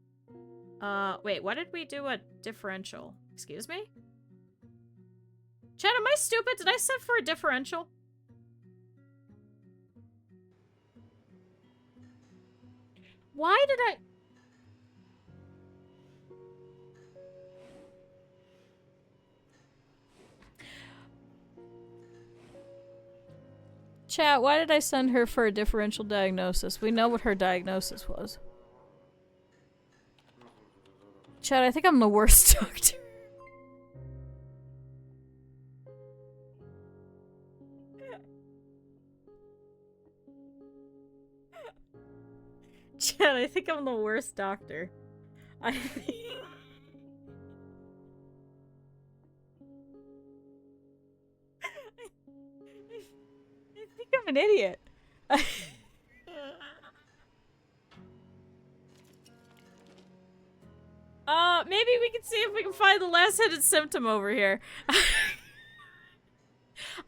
Wait, what did we do a differential? Excuse me? Chad, am I stupid? Did I set for a differential? Why did I... Chat, why did I send her for a differential diagnosis? We know what her diagnosis was. Chat, I think I'm the worst doctor. Chat, I think I'm the worst doctor. I think I'm an idiot. Maybe we can see if we can find the last hidden symptom over here.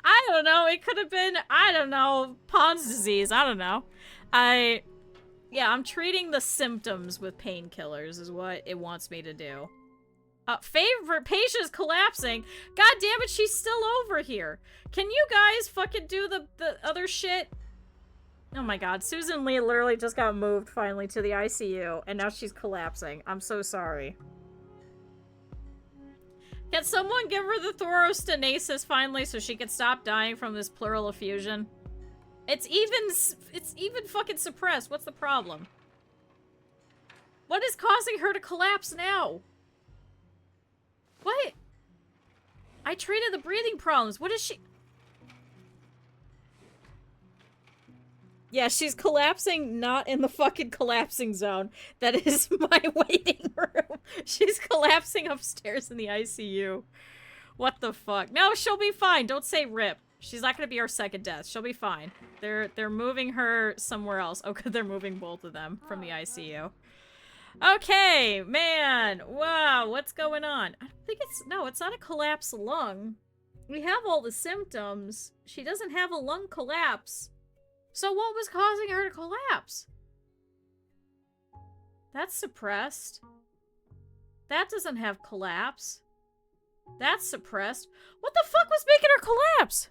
I don't know. It could have been, I don't know, Pond's disease. I don't know. Yeah, I'm treating the symptoms with painkillers is what it wants me to do. Favorite patient is collapsing. God damn it, she's still over here. Can you guys fucking do the other shit? Oh my god, Susan Lee literally just got moved finally to the ICU, and now she's collapsing. I'm so sorry. Can someone give her the thorostenosis finally so she can stop dying from this pleural effusion? It's even fucking suppressed. What's the problem? What is causing her to collapse now? What? I treated the breathing problems. What is she? Yeah, she's collapsing not in the fucking collapsing zone. That is my waiting room. She's collapsing upstairs in the ICU. What the fuck? No, she'll be fine. Don't say rip. She's not gonna be our second death. She'll be fine. They're moving her somewhere else. Oh, good, they're moving both of them from the ICU. Okay, man. Wow, what's going on? I don't think it's... No, it's not a collapsed lung. We have all the symptoms. She doesn't have a lung collapse. So what was causing her to collapse? That's suppressed. That doesn't have collapse. That's suppressed. What the fuck was making her collapse?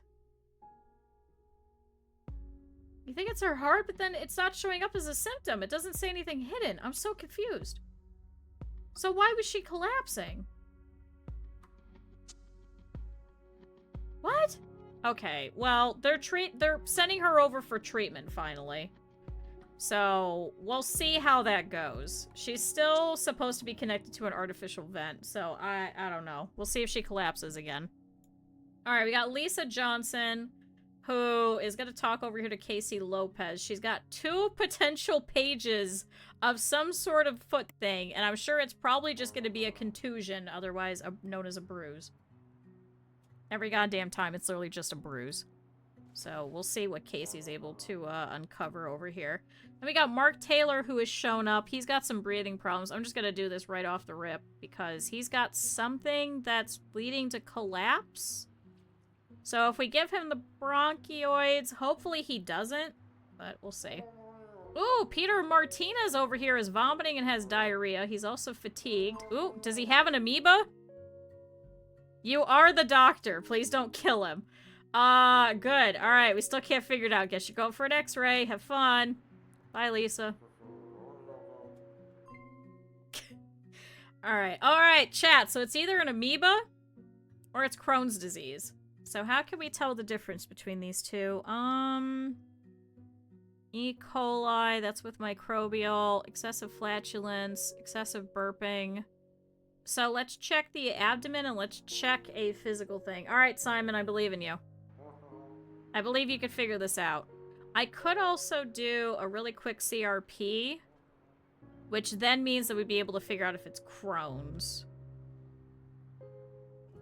You think it's her heart, but then it's not showing up as a symptom. It doesn't say anything hidden. I'm so confused. So why was she collapsing? What? Okay, well, they're sending her over for treatment finally. So, we'll see how that goes. She's still supposed to be connected to an artificial vent, so I don't know. We'll see if she collapses again. Alright, we got Lisa Johnson, who is going to talk over here to Casey Lopez. She's got 2 potential pages of some sort of foot thing, and I'm sure it's probably just going to be a contusion, otherwise known as a bruise. Every goddamn time, it's literally just a bruise. So, we'll see what Casey's able to uncover over here. And we got Mark Taylor, who has shown up. He's got some breathing problems. I'm just going to do this right off the rip, because he's got something that's leading to collapse. So, if we give him the bronchioids, hopefully he doesn't, but we'll see. Ooh, Peter Martinez over here is vomiting and has diarrhea. He's also fatigued. Ooh, does he have an amoeba? You are the doctor. Please don't kill him. Good. Alright, we still can't figure it out. Guess you go for an x-ray. Have fun. Bye, Lisa. Alright, chat. So it's either an amoeba or it's Crohn's disease. So how can we tell the difference between these two? E. coli, that's with microbial, excessive flatulence, excessive burping. So let's check the abdomen and let's check a physical thing. Alright, Simon, I believe in you. I believe you could figure this out. I could also do a really quick CRP, which then means that we'd be able to figure out if it's Crohn's.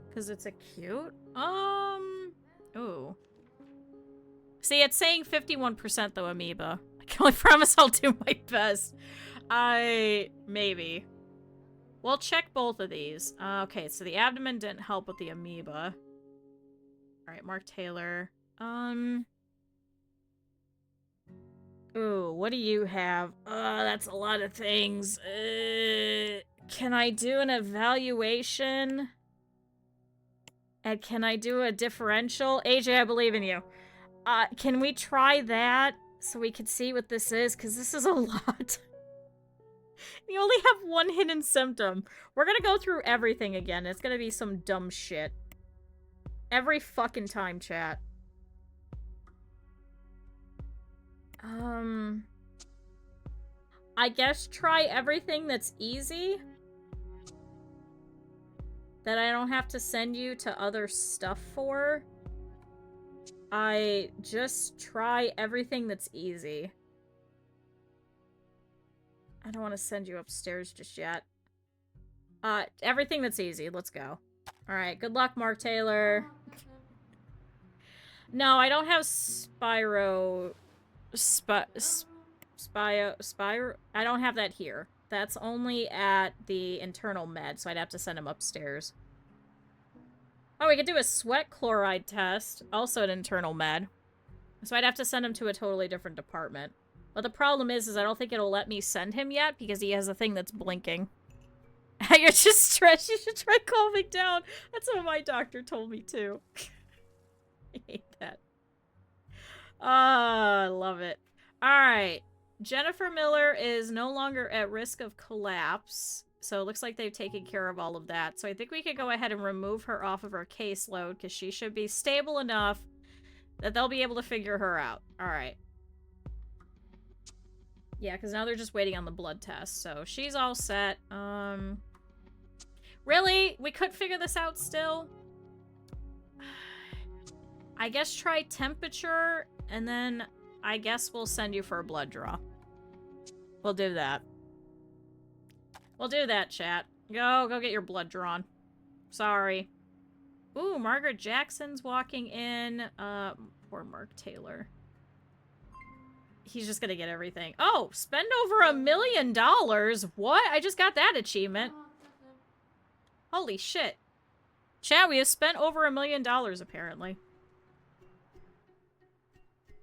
Because it's acute? Ooh. See, it's saying 51% though, amoeba. I can only promise I'll do my best. Maybe. We'll check both of these. Okay, so the abdomen didn't help with the amoeba. Alright, Mark Taylor. Ooh, what do you have? That's a lot of things. Can I do an evaluation? And can I do a differential? AJ, I believe in you. Can we try that so we can see what this is? Because this is a lot. You only have one hidden symptom. We're gonna go through everything again. It's gonna be some dumb shit. Every fucking time, chat. I guess try everything that's easy. That I don't have to send you to other stuff for. I just try everything that's easy. I don't want to send you upstairs just yet. Everything that's easy. Let's go. Alright, good luck, Mark Taylor. No, I don't have Spyro... Spyro... I don't have that here. That's only at the internal med, so I'd have to send him upstairs. Oh, we could do a sweat chloride test. Also an internal med. So I'd have to send him to a totally different department. But the problem is I don't think it'll let me send him yet because he has a thing that's blinking. You're just stressed. You should try calming down. That's what my doctor told me too. I hate that. I love it. Alright. Jennifer Miller is no longer at risk of collapse. So it looks like they've taken care of all of that. So I think we could go ahead and remove her off of our caseload because she should be stable enough that they'll be able to figure her out. Alright. Yeah, because now they're just waiting on the blood test. So she's all set. Really? We could figure this out still? I guess try temperature, and then I guess we'll send you for a blood draw. We'll do that. We'll do that, chat. Go get your blood drawn. Sorry. Ooh, Margaret Jackson's walking in. Poor Mark Taylor. He's just gonna get everything. Oh, spend over $1 million. What? I just got that achievement. Holy shit. Chat, we have spent over $1 million, apparently.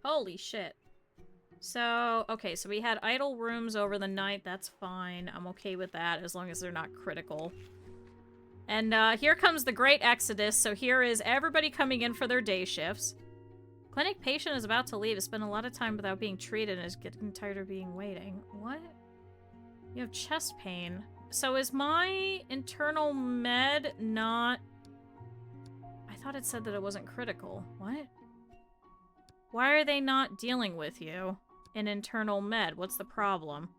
Holy shit. So, okay, so we had idle rooms over the night. That's fine. I'm okay with that, as long as they're not critical. And, here comes the great exodus. So here is everybody coming in for their day shifts. Clinic patient is about to leave. Has spent a lot of time without being treated and is getting tired of being waiting. What? You have chest pain. So is my internal med not... I thought it said that it wasn't critical. What? Why are they not dealing with you in internal med? What's the problem?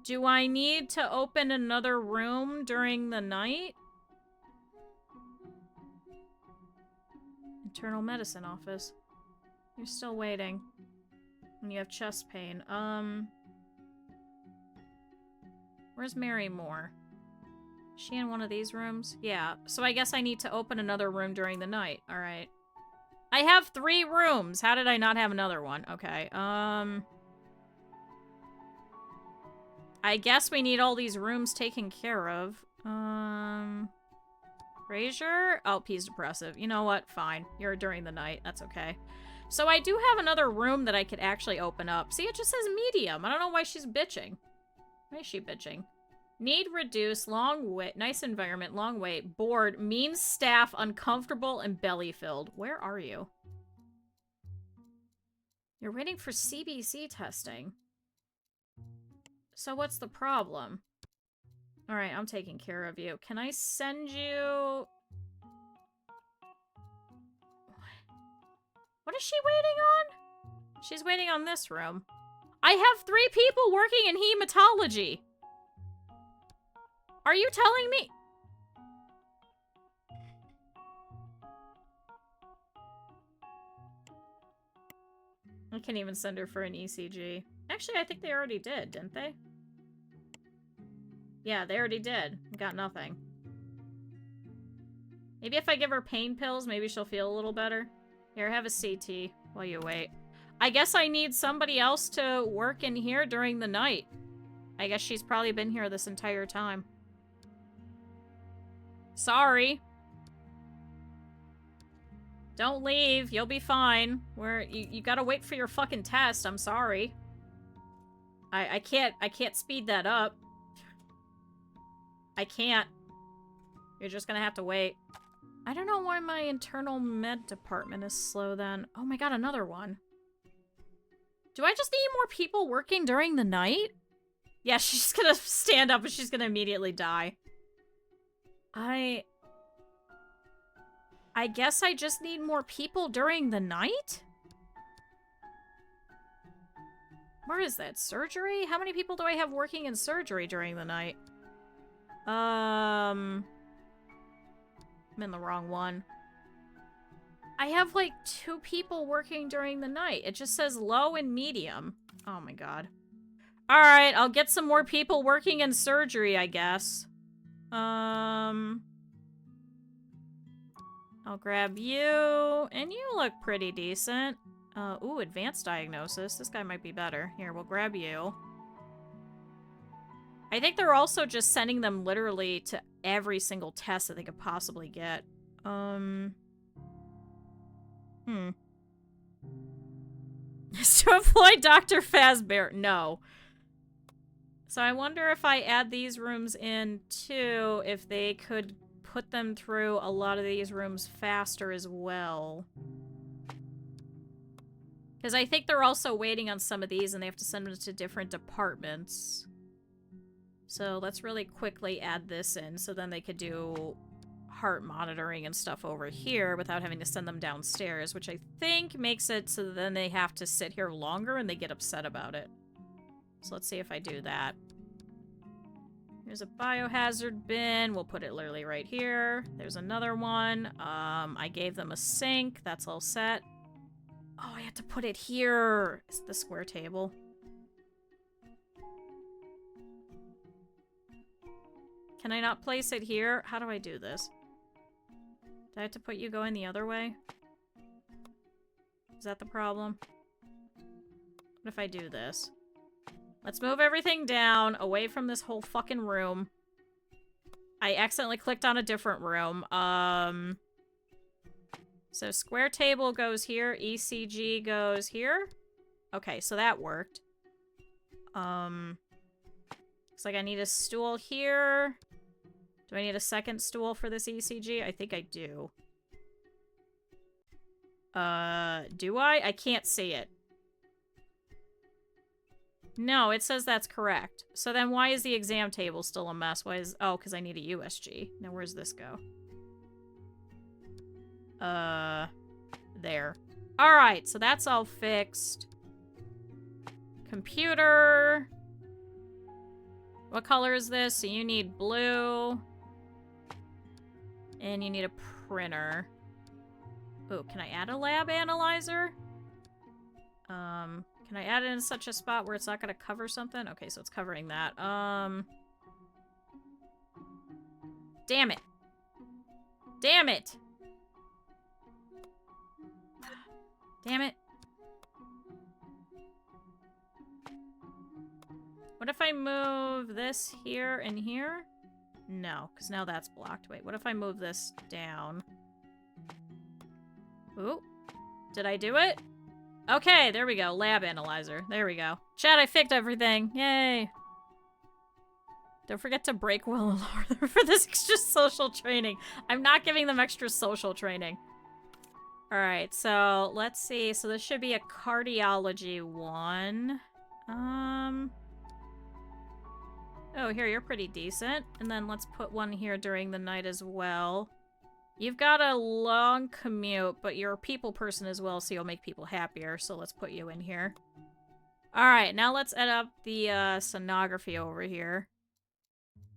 Do I need to open another room during the night? Internal medicine office. You're still waiting. And you have chest pain. Where's Mary Moore? Is she in one of these rooms? Yeah. So I guess I need to open another room during the night. Alright. I have 3 rooms. How did I not have another one? Okay. I guess we need all these rooms taken care of. Frazier? Oh, he's depressive. You know what? Fine. You're during the night. That's okay. So I do have another room that I could actually open up. See, it just says medium. I don't know why she's bitching. Why is she bitching? Need reduce, long wait, nice environment, long wait, bored, mean staff, uncomfortable, and belly-filled. Where are you? You're waiting for CBC testing. So what's the problem? Alright, I'm taking care of you. Can I send you... What is she waiting on? She's waiting on this room. I have 3 people working in hematology. Are you telling me? I can't even send her for an ECG. Actually, I think they already did, didn't they? Yeah, they already did. Got nothing. Maybe if I give her pain pills, maybe she'll feel a little better. Here, have a CT while you wait. I guess I need somebody else to work in here during the night. I guess she's probably been here this entire time. Sorry. Don't leave. You'll be fine. You gotta wait for your fucking test. I'm sorry. I can't speed that up. I can't. You're just gonna have to wait. I don't know why my internal med department is slow then. Oh my god, another one. Do I just need more people working during the night? Yeah, she's gonna stand up and she's gonna immediately die. I guess I just need more people during the night? Where is that? Surgery? How many people do I have working in surgery during the night? I'm in the wrong one. I have like 2 people working during the night. It just says low and medium. Oh my god. Alright, I'll get some more people working in surgery, I guess. I'll grab you. And you look pretty decent. Ooh, advanced diagnosis. This guy might be better. Here, we'll grab you. I think they're also just sending them literally to every single test that they could possibly get. Is to employ Dr. Fazbear? No. So I wonder if I add these rooms in too, if they could put them through a lot of these rooms faster as well. Because I think they're also waiting on some of these and they have to send them to different departments. So let's really quickly add this in so then they could do heart monitoring and stuff over here without having to send them downstairs, which I think makes it so that then they have to sit here longer and they get upset about it. So let's see if I do that. Here's a biohazard bin. We'll put it literally right here. There's another one. I gave them a sink. That's all set. Oh, I have to put it here. It's the square table. Can I not place it here? How do I do this? Do I have to put you going the other way? Is that the problem? What if I do this? Let's move everything down, away from this whole fucking room. I accidentally clicked on a different room. So square table goes here, ECG goes here. Okay, so that worked. Looks like I need a stool here. Do I need a second stool for this ECG? I think I do. Do I? I can't see it. No, it says that's correct. So then why is the exam table still a mess? Why is... Oh, because I need a USG. Now where's this go? There. Alright, so that's all fixed. Computer. What color is this? So you need blue. And you need a printer. Ooh, can I add a lab analyzer? Can I add it in such a spot where it's not gonna cover something? Okay, so it's covering that. Damn it. Damn it! Damn it. What if I move this here and here? No, because now that's blocked. Wait, what if I move this down? Ooh. Did I do it? Okay, there we go. Lab analyzer. There we go. Chat, I fixed everything. Yay. Don't forget to break will and lower them for this extra social training. I'm not giving them extra social training. Alright, so let's see. So this should be a cardiology one. Oh, here, you're pretty decent. And then let's put one here during the night as well. You've got a long commute, but you're a people person as well, so you'll make people happier. So let's put you in here. Alright, now let's add up the sonography over here.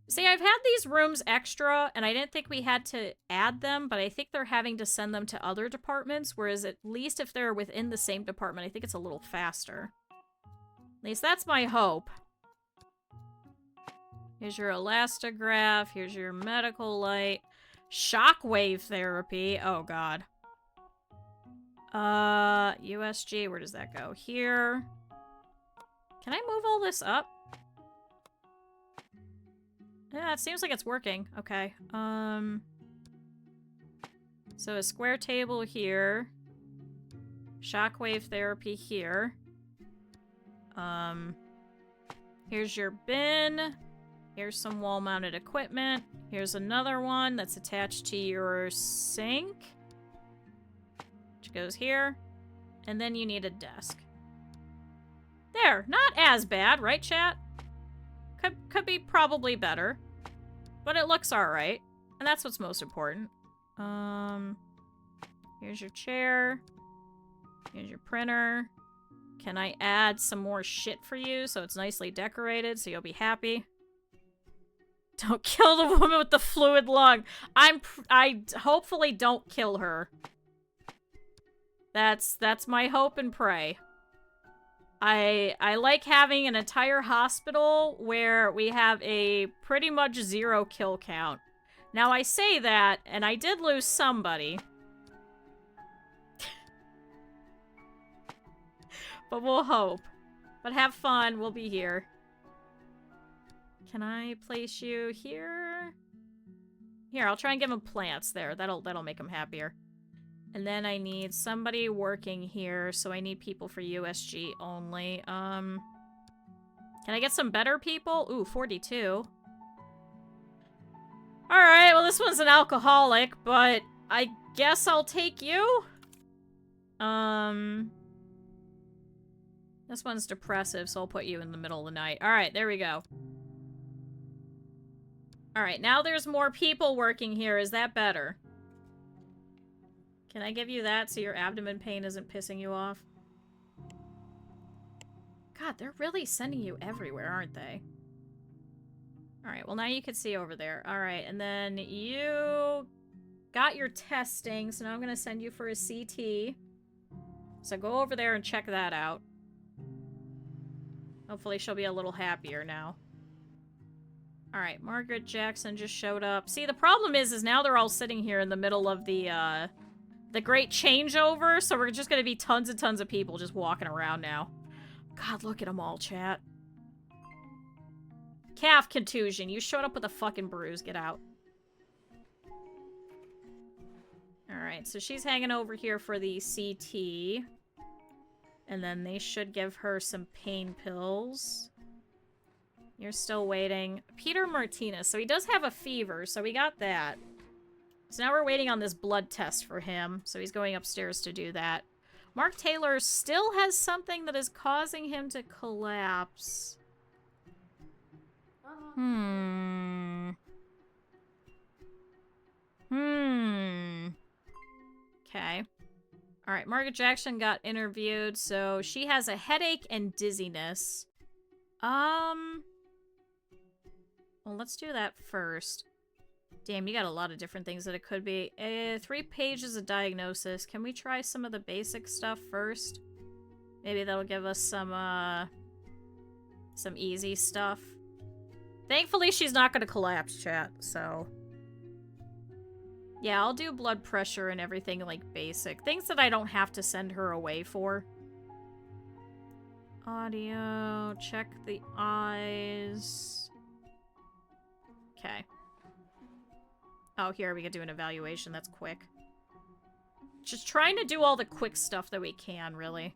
See, I've had these rooms extra, and I didn't think we had to add them, but I think they're having to send them to other departments, whereas at least if they're within the same department, I think it's a little faster. At least that's my hope. Here's your elastograph, here's your medical light. Shockwave therapy, oh god. USG, where does that go? Here. Can I move all this up? Yeah, it seems like it's working. Okay. So a square table here. Shockwave therapy here. Here's your bin. Here's some wall-mounted equipment. Here's another one that's attached to your sink. Which goes here. And then you need a desk. There, not as bad, right, chat? Could be probably better. But it looks alright. And that's what's most important. Here's your chair. Here's your printer. Can I add some more shit for you so it's nicely decorated so you'll be happy? Don't kill the woman with the fluid lung. I hopefully don't kill her. That's my hope and pray. I like having an entire hospital where we have a pretty much 0 kill count. Now I say that, and I did lose somebody. But we'll hope. But have fun, we'll be here. Can I place you here? Here, I'll try and give him plants there. That'll make him happier. And then I need somebody working here, so I need people for USG only. Can I get some better people? Ooh, 42. Alright, well this one's an alcoholic, but I guess I'll take you? This one's depressive, so I'll put you in the middle of the night. Alright, there we go. Alright, now there's more people working here. Is that better? Can I give you that so your abdomen pain isn't pissing you off? God, they're really sending you everywhere, aren't they? Alright, well now you can see over there. Alright, and then you got your testing, so now I'm going to send you for a CT. So go over there and check that out. Hopefully she'll be a little happier now. Alright, Margaret Jackson just showed up. See, the problem is now they're all sitting here in the middle of the great changeover, so we're just gonna be tons and tons of people just walking around now. God, look at them all, chat. Calf contusion. You showed up with a fucking bruise. Get out. Alright, so she's hanging over here for the CT. And then they should give her some pain pills. You're still waiting. Peter Martinez. So he does have a fever, so we got that. So now we're waiting on this blood test for him. So he's going upstairs to do that. Mark Taylor still has something that is causing him to collapse. Okay. Alright, Margaret Jackson got interviewed, so she has a headache and dizziness. Well, let's do that first. Damn, you got a lot of different things that it could be. 3 pages of diagnosis. Can we try some of the basic stuff first? Maybe that'll give us some easy stuff. Thankfully, she's not gonna collapse, chat, so... Yeah, I'll do blood pressure and everything, like, basic. Things that I don't have to send her away for. Audio, check the eyes. Okay. Oh, here, we can do an evaluation. That's quick. Just trying to do all the quick stuff that we can, really.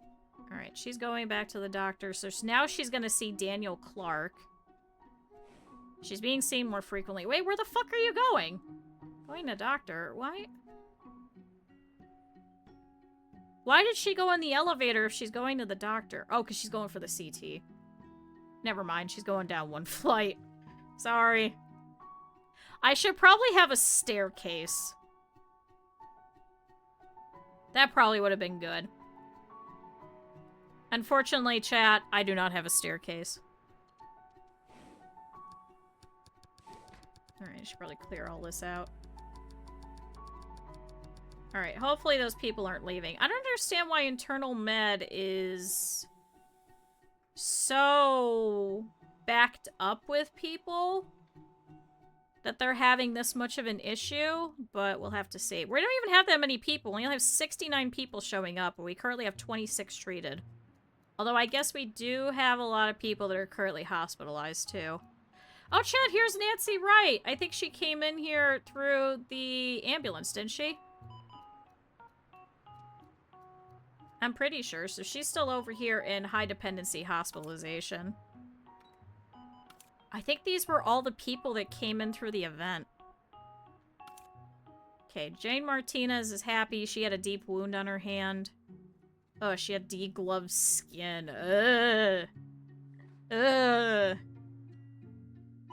Alright, she's going back to the doctor. So now she's gonna see Daniel Clark. She's being seen more frequently. Wait, where the fuck are you going? Going to doctor. Why? Why did she go in the elevator if she's going to the doctor? Oh, because she's going for the CT. Never mind, she's going down one flight. Sorry. I should probably have a staircase. That probably would have been good. Unfortunately, chat, I do not have a staircase. Alright, I should probably clear all this out. Alright, hopefully those people aren't leaving. I don't understand why internal med is so backed up with people that they're having this much of an issue, but we'll have to see. We don't even have that many people. We only have 69 people showing up, and we currently have 26 treated. Although I guess we do have a lot of people that are currently hospitalized, too. Oh, chat, here's Nancy Wright. I think she came in here through the ambulance, didn't she? I'm pretty sure. So she's still over here in high dependency hospitalization. I think these were all the people that came in through the event. Okay, Jane Martinez is happy. She had a deep wound on her hand. Oh, she had degloved skin. Ugh. Ugh.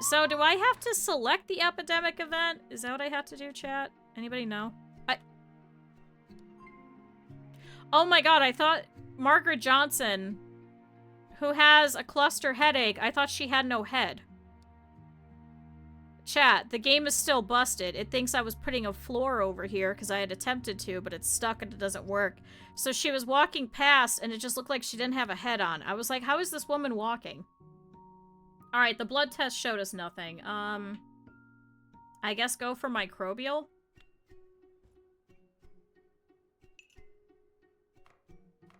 So, do I have to select the epidemic event? Is that what I have to do, chat? Anybody know? Oh my god, I thought Margaret Johnson, who has a cluster headache, I thought she had no head. Chat, the game is still busted. It thinks I was putting a floor over here because I had attempted to, but it's stuck and it doesn't work. So she was walking past and it just looked like she didn't have a head on. I was like, how is this woman walking? Alright, the blood test showed us nothing. I guess go for microbial.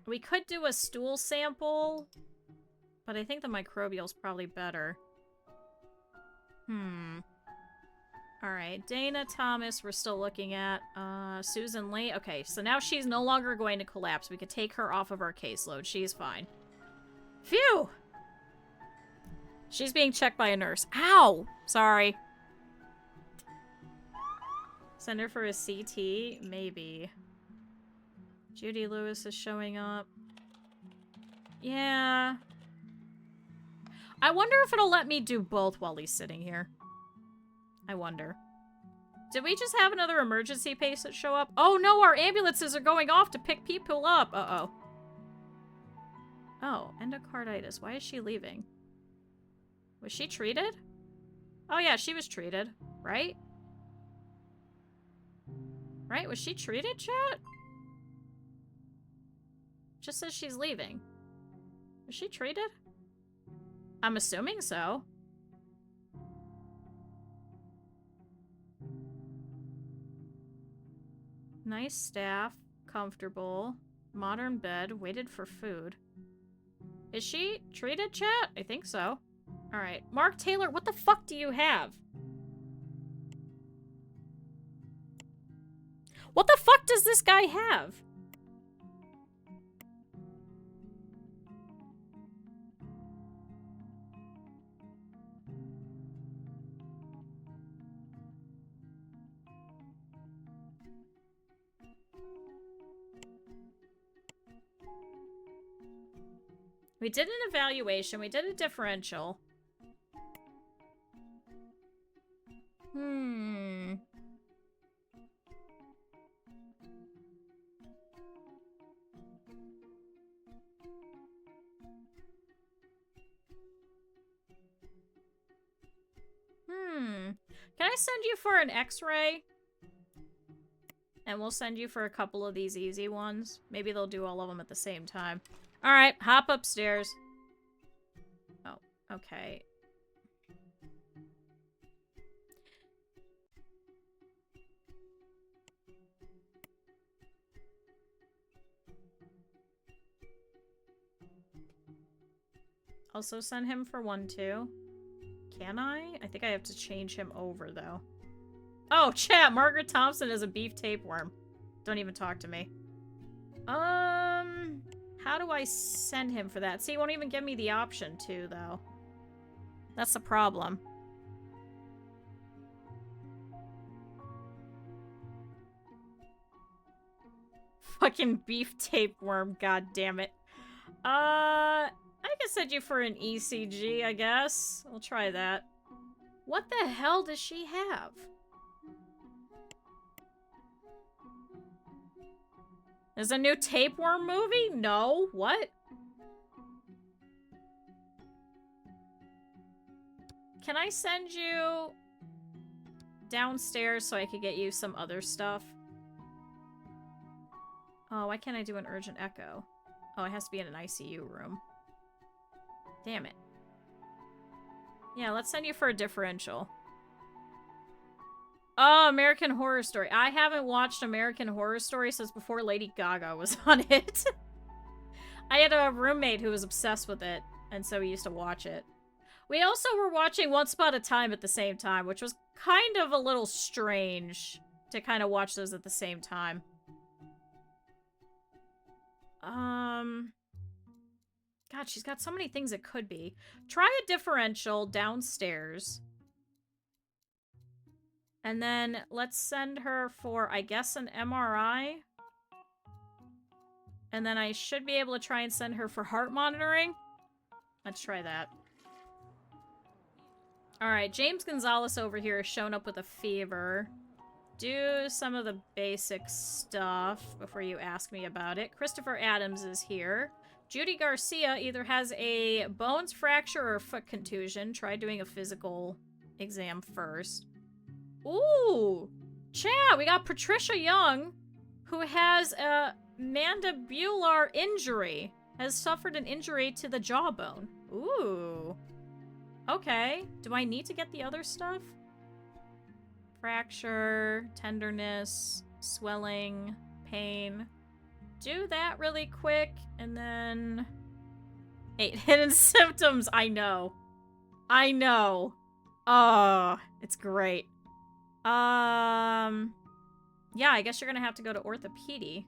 We could do a stool sample, but I think the microbial's probably better. Alright, Dana Thomas we're still looking at. Susan Lee. Okay, so now she's no longer going to collapse. We could take her off of our caseload. She's fine. Phew! She's being checked by a nurse. Ow! Sorry. Send her for a CT? Maybe. Judy Lewis is showing up. Yeah. I wonder if it'll let me do both while he's sitting here. I wonder. Did we just have another emergency patient show up? Oh no, our ambulances are going off to pick people up. Uh-oh. Oh, endocarditis. Why is she leaving? Was she treated? Oh yeah, she was treated. Right? Right? Was she treated, chat? Just says she's leaving. Was she treated? I'm assuming so. Nice staff. Comfortable. Modern bed. Waited for food. Is she treated, chat? I think so. Alright. Mark Taylor, what the fuck do you have? What the fuck does this guy have? We did an evaluation. We did a differential. Can I send you for an x-ray? And we'll send you for a couple of these easy ones. Maybe they'll do all of them at the same time. Alright, hop upstairs. Oh, okay. Also send him for 1, 2. Can I? I think I have to change him over, though. Oh, chat! Margaret Thompson is a beef tapeworm. Don't even talk to me. How do I send him for that? See, it won't even give me the option to, though. That's the problem. Fucking beef tapeworm, god damn it. I can send you for an ECG, I guess. We'll try that. What the hell does she have? There's a new tapeworm movie? No. What? Can I send you downstairs so I could get you some other stuff? Oh, why can't I do an urgent echo? Oh, it has to be in an ICU room. Damn it. Yeah, let's send you for a differential. Oh, American Horror Story. I haven't watched American Horror Story since before Lady Gaga was on it. I had a roommate who was obsessed with it, and so we used to watch it. We also were watching Once Upon a Time at the same time, which was kind of a little strange to kind of watch those at the same time. God, she's got so many things it could be. Try a differential downstairs. And then let's send her for, I guess, an MRI. And then I should be able to try and send her for heart monitoring. Let's try that. Alright, James Gonzalez over here has shown up with a fever. Do some of the basic stuff before you ask me about it. Christopher Adams is here. Judy Garcia either has a bones fracture or a foot contusion. Try doing a physical exam first. Ooh! Chat, we got Patricia Young, who has a mandibular injury. Has suffered an injury to the jawbone. Ooh. Okay. Do I need to get the other stuff? Fracture, tenderness, swelling, pain. Do that really quick, and then... 8 hidden symptoms, I know. I know. Oh, it's great. Yeah, I guess you're gonna have to go to orthopedy.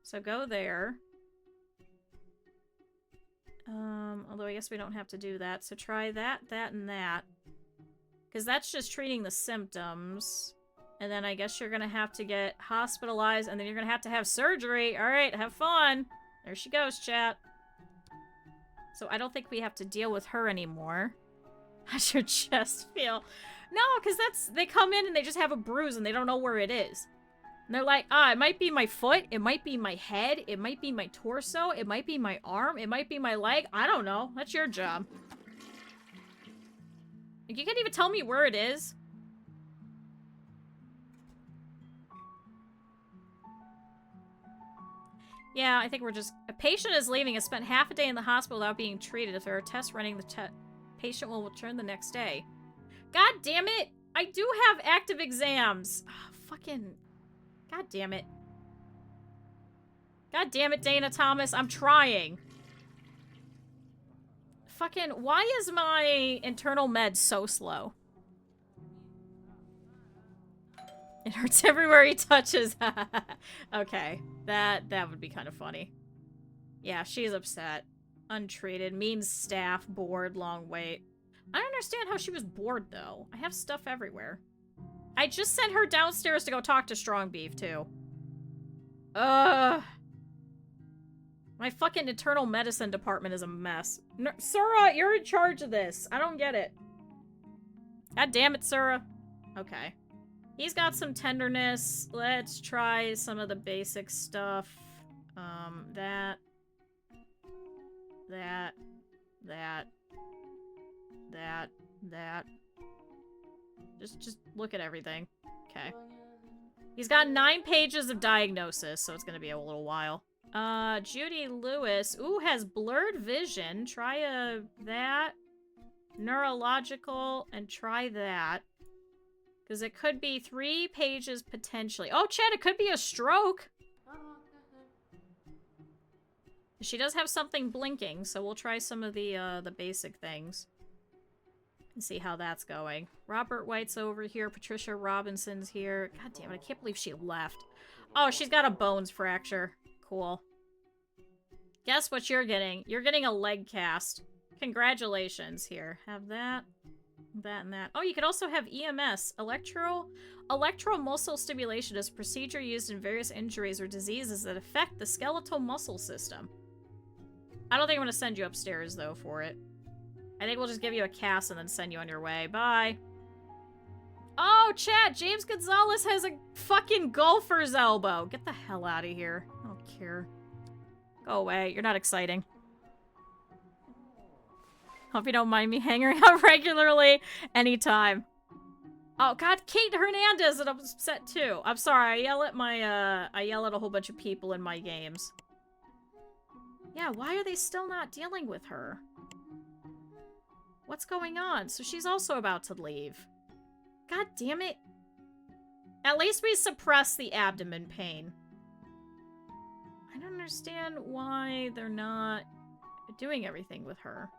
So go there. Although I guess we don't have to do that. So try that, that, and that. Because that's just treating the symptoms. And then I guess you're gonna have to get hospitalized, and then you're gonna have surgery. Alright, have fun. There she goes, chat. So I don't think we have to deal with her anymore. How's your chest feel? No, because they come in and they just have a bruise and they don't know where it is. And they're like, it might be my foot, it might be my head, it might be my torso, it might be my arm, it might be my leg. I don't know. That's your job. You can't even tell me where it is. Yeah, I think we're just... A patient is leaving, has spent half a day in the hospital without being treated. If there are tests running, the patient will return the next day. God damn it! I do have active exams. Oh, fucking... God damn it. God damn it, Dana Thomas. I'm trying. Fucking... Why is my internal med so slow? It hurts everywhere he touches. Okay. That would be kind of funny. Yeah, she's upset. Untreated. Means staff. Bored. Long wait. I don't understand how she was bored, though. I have stuff everywhere. I just sent her downstairs to go talk to Strong Beef, too. My fucking internal medicine department is a mess. No, Sura, you're in charge of this. I don't get it. God damn it, Sura. Okay. He's got some tenderness. Let's try some of the basic stuff. That. Just look at everything. Okay. He's got 9 pages of diagnosis, so it's gonna be a little while. Judy Lewis. Ooh, has blurred vision. Try that. Neurological, and try that. Because it could be 3 pages potentially. Oh, Chad, it could be a stroke. She does have something blinking, so we'll try some of the basic things. And see how that's going. Robert White's over here. Patricia Robinson's here. God damn it, I can't believe she left. Oh, she's got a bones fracture. Cool. Guess what you're getting? You're getting a leg cast. Congratulations. Here, have that. That and that. Oh, you could also have EMS. Electromuscle stimulation is a procedure used in various injuries or diseases that affect the skeletal muscle system. I don't think I'm going to send you upstairs, though, for it. I think we'll just give you a cast and then send you on your way. Bye. Oh, chat! James Gonzalez has a fucking golfer's elbow. Get the hell out of here. I don't care. Go away. You're not exciting. Hope you don't mind me hanging out regularly anytime. Oh god, Kate Hernandez is upset too. I'm sorry, I yell at a whole bunch of people in my games. Yeah, why are they still not dealing with her? What's going on? So she's also about to leave. God damn it. At least we suppress the abdomen pain. I don't understand why they're not doing everything with her.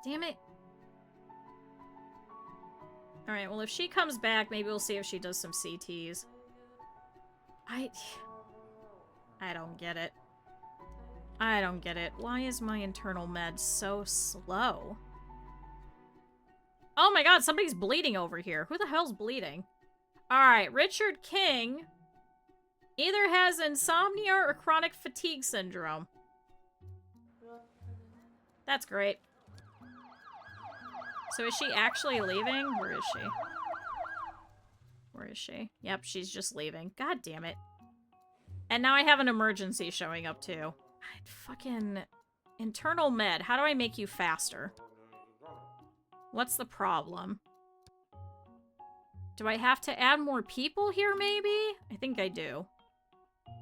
Damn it. Alright, well if she comes back, maybe we'll see if she does some CTs. I don't get it. I don't get it. Why is my internal med so slow? Oh my god, somebody's bleeding over here. Who the hell's bleeding? Alright, Richard King either has insomnia or chronic fatigue syndrome. That's great. So is she actually leaving? Where is she? Where is she? Yep, she's just leaving. God damn it. And now I have an emergency showing up too. Fucking internal med. How do I make you faster? What's the problem? Do I have to add more people here maybe? I think I do.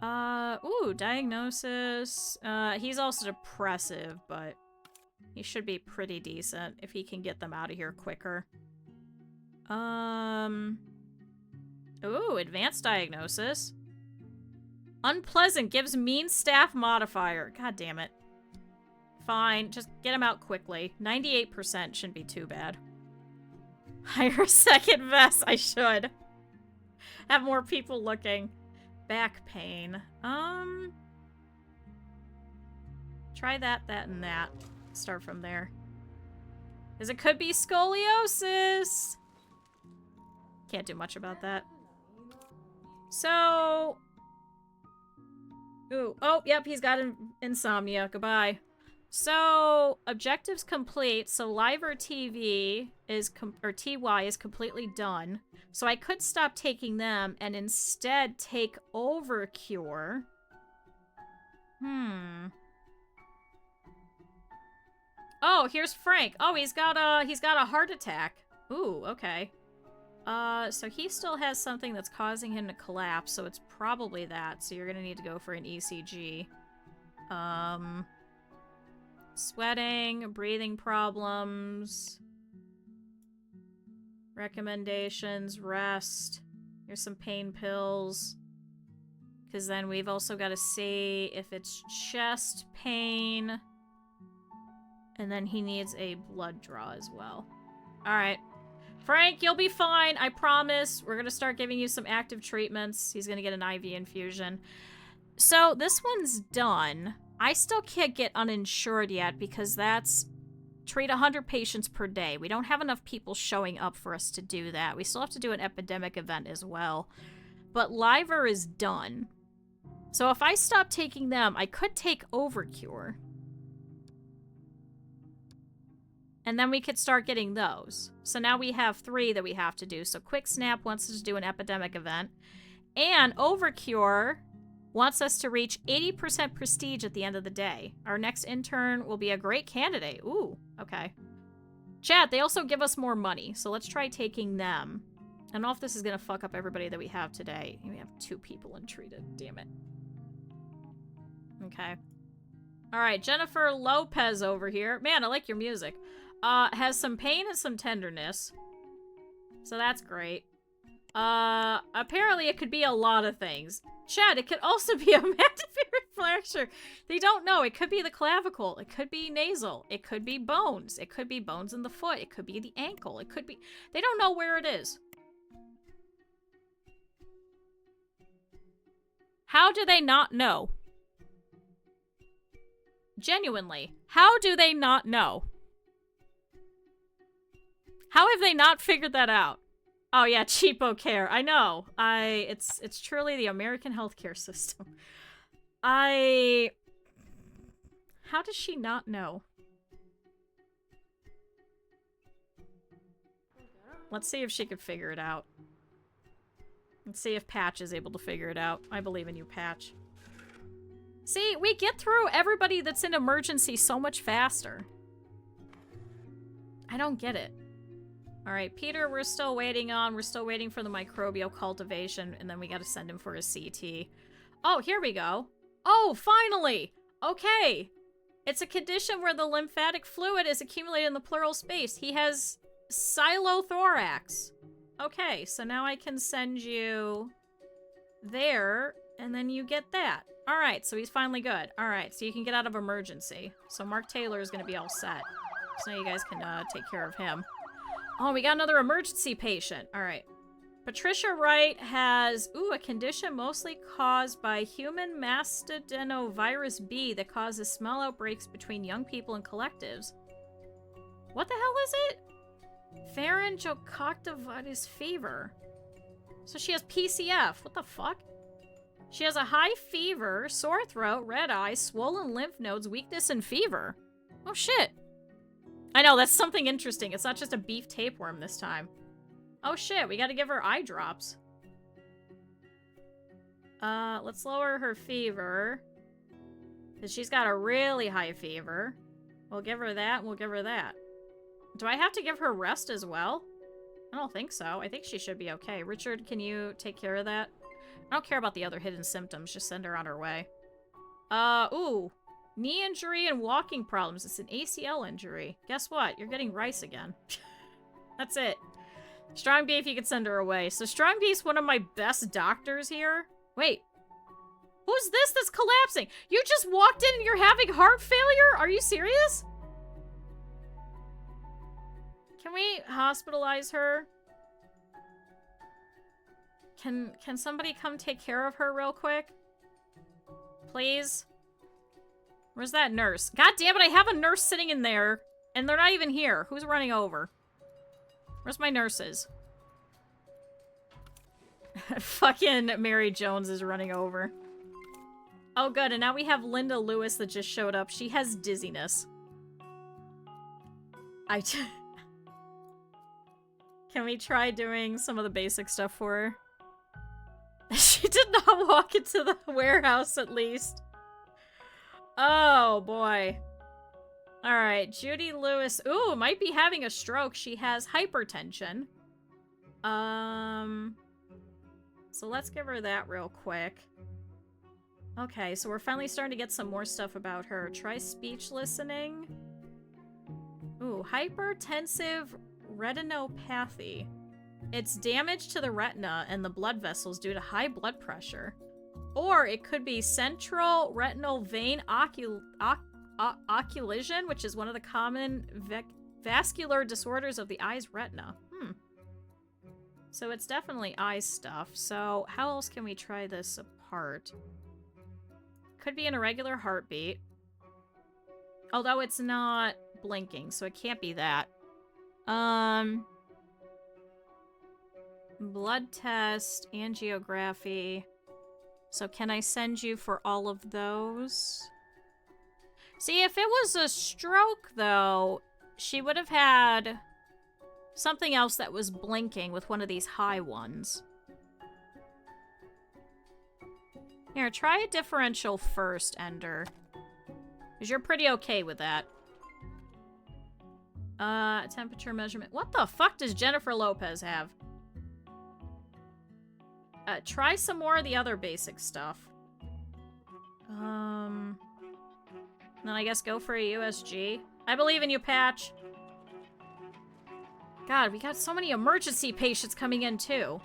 Ooh, diagnosis. He's also depressive, but he should be pretty decent if he can get them out of here quicker. Ooh, advanced diagnosis. Unpleasant gives mean staff modifier. God damn it. Fine, just get him out quickly. 98% shouldn't be too bad. Hire a second vest, I should. Have more people looking. Back pain. Try that, and that. Start from there. Because it could be scoliosis. Can't do much about that. So... Ooh. Oh, yep, he's got insomnia. Goodbye. So, objectives complete. So, Liver TV is, TY is completely done. So, I could stop taking them and instead take over Cure. Oh, here's Frank. Oh, he's got a heart attack. Ooh, okay. So he still has something that's causing him to collapse, so it's probably that. So you're gonna need to go for an ECG. Sweating, breathing problems, recommendations, rest. Here's some pain pills. Because then we've also got to see if it's chest pain. And then he needs a blood draw as well. Alright. Frank, you'll be fine. I promise. We're going to start giving you some active treatments. He's going to get an IV infusion. So this one's done. I still can't get uninsured yet because that's treat 100 patients per day. We don't have enough people showing up for us to do that. We still have to do an epidemic event as well. But Liver is done. So if I stop taking them, I could take Overcure. And then we could start getting those. So now we have 3 that we have to do. So Quick Snap wants us to do an epidemic event. And Overcure wants us to reach 80% prestige at the end of the day. Our next intern will be a great candidate. Ooh, okay. Chat, they also give us more money. So let's try taking them. I don't know if this is going to fuck up everybody that we have today. We have 2 people untreated. Damn it. Okay. Alright, Jennifer Lopez over here. Man, I like your music. Has some pain and some tenderness. So that's great. Apparently it could be a lot of things. Chad, it could also be a mandibular fracture. They don't know. It could be the clavicle. It could be nasal. It could be bones. It could be bones in the foot. It could be the ankle. It could be... They don't know where it is. How do they not know? Genuinely, how do they not know? How have they not figured that out? Oh yeah, cheapo care. I know. It's truly the American healthcare system. How does she not know? Let's see if she can figure it out. Let's see if Patch is able to figure it out. I believe in you, Patch. See, we get through everybody that's in emergency so much faster. I don't get it. Alright, Peter, we're still waiting on. We're still waiting for the microbial cultivation, and then we gotta send him for his CT. Oh, here we go. Oh, finally! Okay. It's a condition where the lymphatic fluid is accumulated in the pleural space. He has psilothorax. Okay, so now I can send you there, and then you get that. Alright, so he's finally good. Alright, so you can get out of emergency. So Mark Taylor is gonna be all set. So now you guys can take care of him. Oh, we got another emergency patient. Alright. Patricia Wright has, a condition mostly caused by human mastodinovirus B that causes smell outbreaks between young people and collectives. What the hell is it? Pharyngoconjunctivitis fever. So she has PCF. What the fuck? She has a high fever, sore throat, red eyes, swollen lymph nodes, weakness, and fever. Oh shit. I know, that's something interesting. It's not just a beef tapeworm this time. Oh shit, we gotta give her eye drops. Let's lower her fever. Because she's got a really high fever. We'll give her that, and we'll give her that. Do I have to give her rest as well? I don't think so. I think she should be okay. Richard, can you take care of that? I don't care about the other hidden symptoms. Just send her on her way. Ooh. Knee injury and walking problems. It's an ACL injury. Guess what? You're getting rice again. That's it. Strong Beef, you can send her away. So Strong Beef's one of my best doctors here. Wait. Who's this that's collapsing? You just walked in and you're having heart failure? Are you serious? Can we hospitalize her? Can somebody come take care of her real quick? Please? Where's that nurse? God damn it, I have a nurse sitting in there, and they're not even here. Who's running over? Where's my nurses? Fucking Mary Jones is running over. Oh good, and now we have Linda Lewis that just showed up. She has dizziness. Can we try doing some of the basic stuff for her? She did not walk into the warehouse, at least. Oh, boy. Alright, Judy Lewis. Ooh, might be having a stroke. She has hypertension. So let's give her that real quick. Okay, so we're finally starting to get some more stuff about her. Try speech listening. Ooh, hypertensive retinopathy. It's damage to the retina and the blood vessels due to high blood pressure. Or it could be central retinal vein occlusion, which is one of the common vascular disorders of the eye's retina. So it's definitely eye stuff. So how else can we try this apart? Could be an irregular heartbeat. Although it's not blinking, so it can't be that. Blood test, angiography. So can I send you for all of those? See, if it was a stroke, though, she would have had something else that was blinking with one of these high ones. Here, try a differential first, Ender. Because you're pretty okay with that. Temperature measurement. What the fuck does Jennifer Lopez have? Try some more of the other basic stuff. Then I guess go for a USG. I believe in you, Patch. God, we got so many emergency patients coming in, too.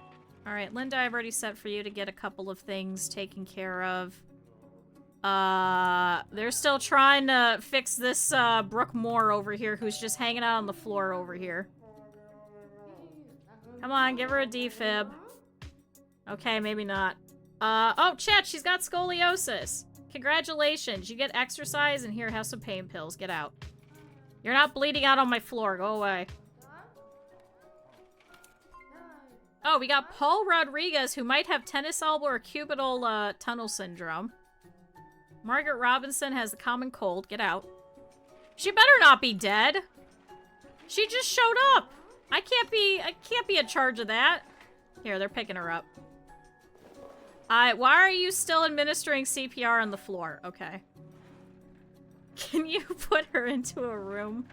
Alright, Linda, I've already set for you to get a couple of things taken care of. They're still trying to fix this, Brooke Moore over here, who's just hanging out on the floor over here. Come on, give her a defib. Okay, maybe not. Oh, Chet, she's got scoliosis. Congratulations, you get exercise, and here, have some pain pills. Get out. You're not bleeding out on my floor. Go away. Oh, we got Paul Rodriguez, who might have tennis elbow or cubital tunnel syndrome. Margaret Robinson has the common cold. Get out. She better not be dead. She just showed up. I can't be in charge of that. Here, they're picking her up. Why are you still administering CPR on the floor? Okay. Can you put her into a room?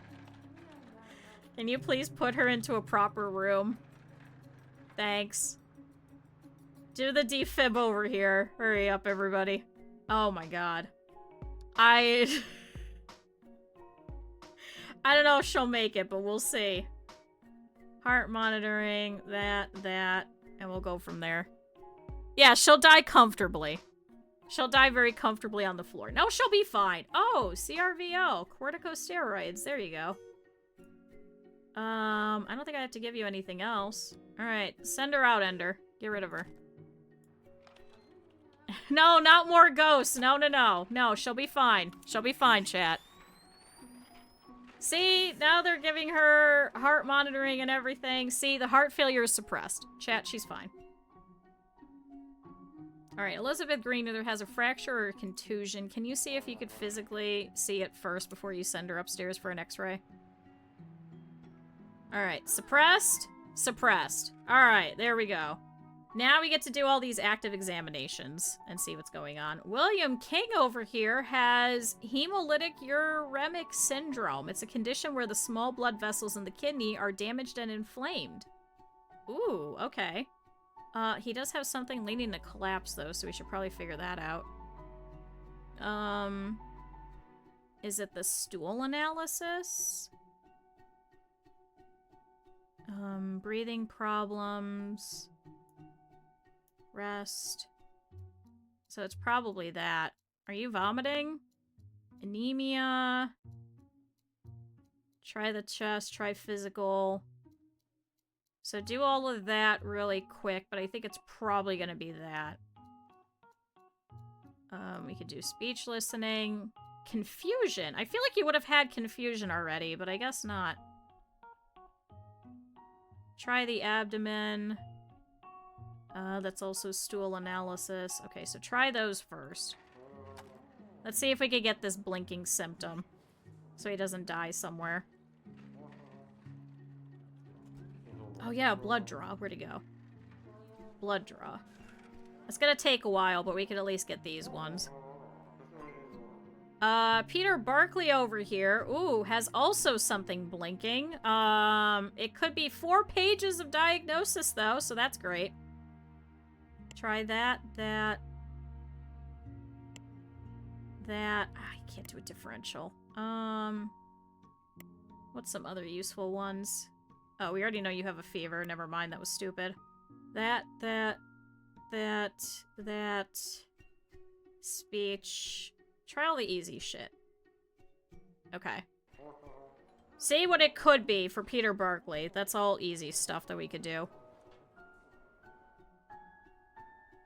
Can you please put her into a proper room? Thanks. Do the defib over here. Hurry up, everybody. Oh my god. I don't know if she'll make it, but we'll see. Heart monitoring, that, and we'll go from there. Yeah, she'll die comfortably. She'll die very comfortably on the floor. No, she'll be fine. Oh, CRVO, corticosteroids. There you go. I don't think I have to give you anything else. Alright, send her out, Ender. Get rid of her. No, not more ghosts. No. No, she'll be fine. She'll be fine, chat. See, now they're giving her heart monitoring and everything. See, the heart failure is suppressed. Chat, she's fine. Alright, Elizabeth Green either has a fracture or a contusion. Can you see if you could physically see it first before you send her upstairs for an x-ray? Alright, suppressed. Suppressed. Alright, there we go. Now we get to do all these active examinations and see what's going on. William King over here has hemolytic uremic syndrome. It's a condition where the small blood vessels in the kidney are damaged and inflamed. Ooh, okay. He does have something leading to collapse, though, so we should probably figure that out. Is it the stool analysis? Breathing problems. Rest. So it's probably that. Are you vomiting? Anemia. Try the chest, try physical. So do all of that really quick, but I think it's probably going to be that. We could do speech listening. Confusion. I feel like you would have had confusion already, but I guess not. Try the abdomen. That's also stool analysis. Okay, so try those first. Let's see if we can get this blinking symptom so he doesn't die somewhere. Oh yeah, blood draw. Where'd it go? Blood draw. It's gonna take a while, but we can at least get these ones. Peter Barkley over here, ooh, has also something blinking. It could be 4 pages of diagnosis, though, so that's great. Try that. I can't do a differential. What's some other useful ones? Oh, we already know you have a fever. Never mind, that was stupid. That. Speech. Try all the easy shit. Okay. See what it could be for Peter Barkley. That's all easy stuff that we could do.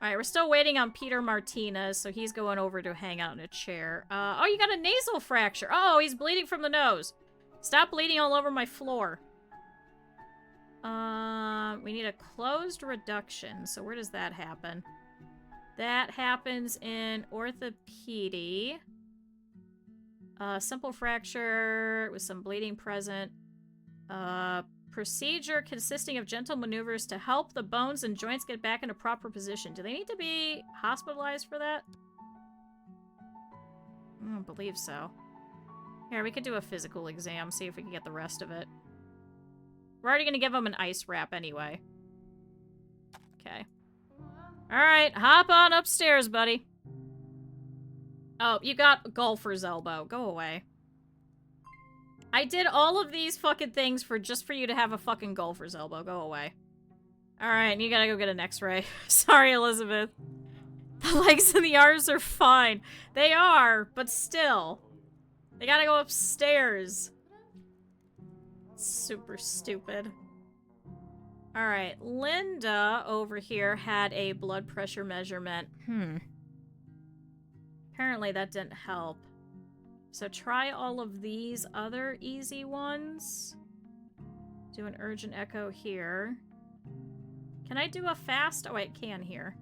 Alright, we're still waiting on Peter Martinez, so he's going over to hang out in a chair. Oh, you got a nasal fracture. Oh, he's bleeding from the nose. Stop bleeding all over my floor. We need a closed reduction. So where does that happen? That happens in orthopedy. Simple fracture with some bleeding present. Procedure consisting of gentle maneuvers to help the bones and joints get back into proper position. Do they need to be hospitalized for that? I don't believe so. Here, we could do a physical exam, see if we can get the rest of it. We're already going to give him an ice wrap anyway. Okay. Alright, hop on upstairs, buddy. Oh, you got golfer's elbow. Go away. I did all of these fucking things just for you to have a fucking golfer's elbow. Go away. Alright, you gotta go get an x-ray. Sorry, Elizabeth. The legs and the arms are fine. They are, but still. They gotta go upstairs. Super stupid. Alright, Linda over here had a blood pressure measurement. Apparently that didn't help. So try all of these other easy ones. Do an urgent echo here. Can I do a fast? Oh, I can here.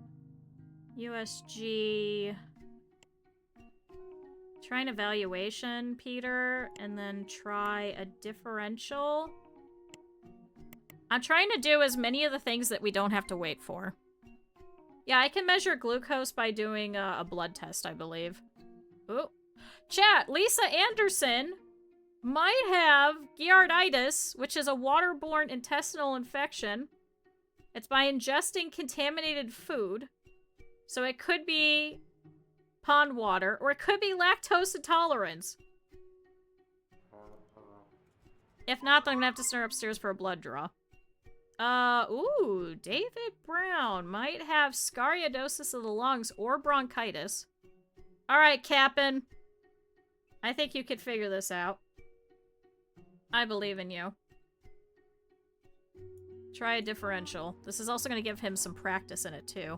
USG. Try an evaluation, Peter, and then try a differential. I'm trying to do as many of the things that we don't have to wait for. Yeah, I can measure glucose by doing a blood test, I believe. Ooh. Chat, Lisa Anderson might have Giarditis, which is a waterborne intestinal infection. It's by ingesting contaminated food. So it could be pond water, or it could be lactose intolerance. If not, then I'm gonna have to send her upstairs for a blood draw. Ooh, David Brown might have scariodosis of the lungs or bronchitis. Alright, Cap'n. I think you could figure this out. I believe in you. Try a differential. This is also going to give him some practice in it, too.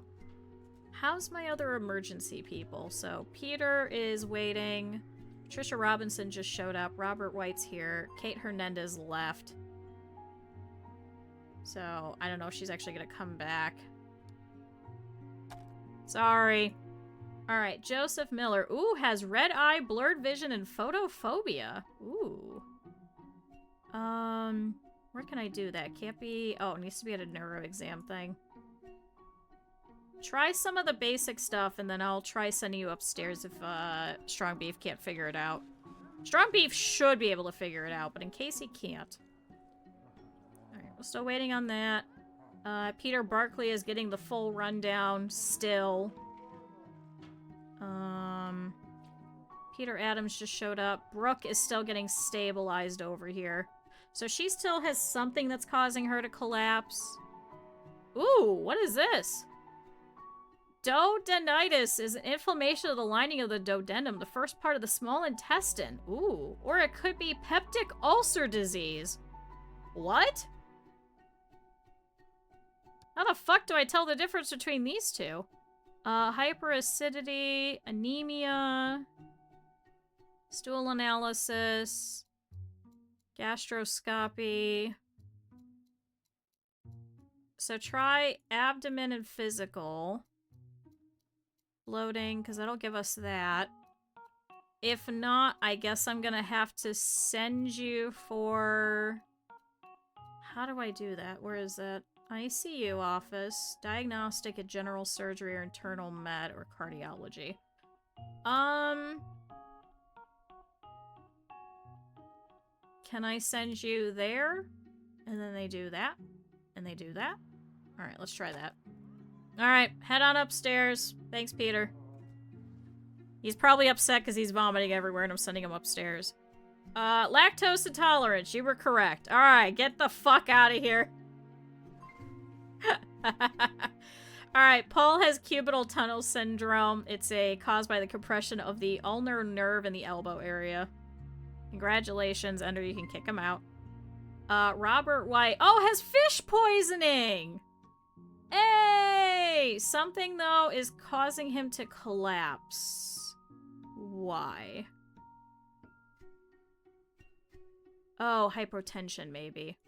How's my other emergency people? So, Peter is waiting. Trisha Robinson just showed up. Robert White's here. Kate Hernandez left. So, I don't know if she's actually going to come back. Sorry. Alright, Joseph Miller. Ooh, has red eye, blurred vision, and photophobia. Ooh. Where can I do that? Can't be... Oh, it needs to be at a neuro exam thing. Try some of the basic stuff, and then I'll try sending you upstairs if, Strong Beef can't figure it out. Strong Beef should be able to figure it out, but in case he can't. Alright, we're still waiting on that. Peter Barkley is getting the full rundown still. Peter Adams just showed up. Brooke is still getting stabilized over here. So she still has something that's causing her to collapse. Ooh, what is this? Duodenitis is an inflammation of the lining of the duodenum, the first part of the small intestine. Ooh, or it could be peptic ulcer disease. What? How the fuck do I tell the difference between these two? Hyperacidity, anemia, stool analysis, gastroscopy. So try abdomen and physical. Bloating, because that'll give us that. If not, I guess I'm gonna have to send you for... How do I do that? Where is that? ICU office, diagnostic at general surgery or internal med or cardiology. Can I send you there? And then they do that. And they do that. Alright, let's try that. Alright, head on upstairs. Thanks, Peter. He's probably upset because he's vomiting everywhere and I'm sending him upstairs. Lactose intolerance. You were correct. Alright, get the fuck out of here. Alright, Paul has cubital tunnel syndrome. It's caused by the compression of the ulnar nerve in the elbow area. Congratulations, Ender, you can kick him out. Robert White. Oh, has fish poisoning! Hey! Something, though, is causing him to collapse. Why? Oh, hypotension, maybe.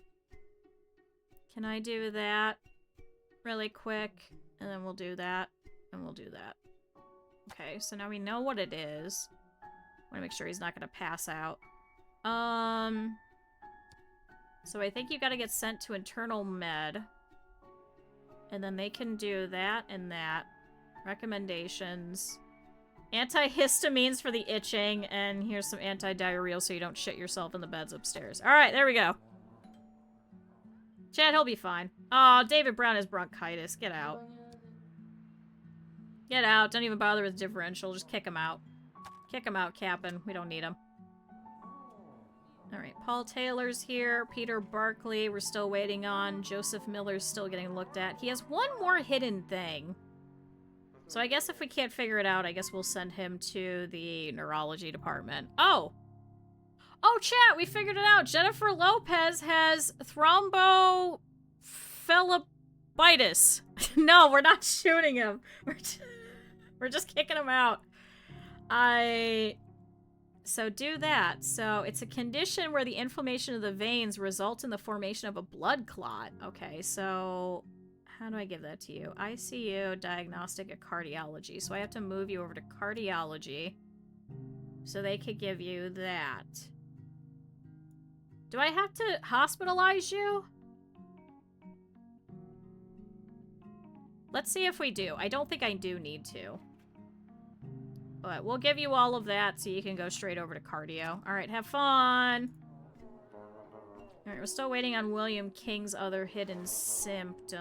Can I do that really quick? And then we'll do that. And we'll do that. Okay, so now we know what it is. I want to make sure he's not going to pass out. So I think you got to get sent to internal med. And then they can do that and that. Recommendations. Antihistamines for the itching. And here's some anti-diarrheal so you don't shit yourself in the beds upstairs. Alright, there we go. Chad, he'll be fine. Oh, David Brown has bronchitis. Get out. Get out. Don't even bother with differential. Just kick him out. Kick him out, Cap'n. We don't need him. Alright, Paul Taylor's here. Peter Barkley, we're still waiting on. Joseph Miller's still getting looked at. He has one more hidden thing. So I guess if we can't figure it out, I guess we'll send him to the neurology department. Oh! Oh, chat! We figured it out! Jennifer Lopez has thrombophlebitis. No, we're not shooting him. We're just kicking him out. So do that. So it's a condition where the inflammation of the veins results in the formation of a blood clot. Okay, so how do I give that to you? ICU, diagnostic, and cardiology. So I have to move you over to cardiology so they could give you that. Do I have to hospitalize you? Let's see if we do. I don't think I do need to. But we'll give you all of that so you can go straight over to cardio. Alright, have fun! Alright, we're still waiting on William King's other hidden symptoms.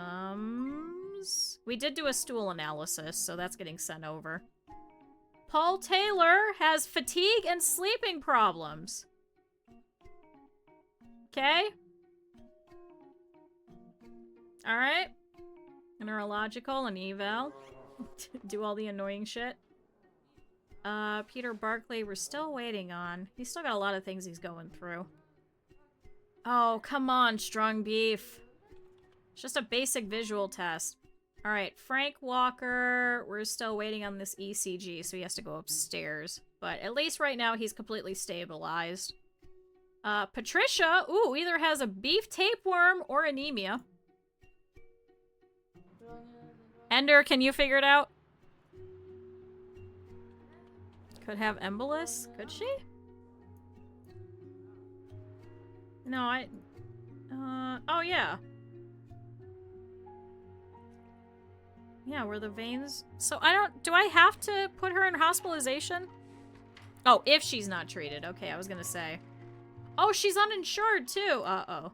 We did do a stool analysis, so that's getting sent over. Paul Taylor has fatigue and sleeping problems. Okay? Alright. Neurological and eval. Do all the annoying shit. Peter Barclay, we're still waiting on. He's still got a lot of things he's going through. Oh, come on, strong beef. It's just a basic visual test. Alright, Frank Walker, we're still waiting on this ECG, so he has to go upstairs. But at least right now he's completely stabilized. Patricia, ooh, either has a beef tapeworm or anemia. Ender, can you figure it out? Could have embolus? Could she? No, oh yeah. Yeah, where the veins... So do I have to put her in hospitalization? Oh, if she's not treated. Okay, I was gonna say. Oh, she's uninsured too. Uh-oh.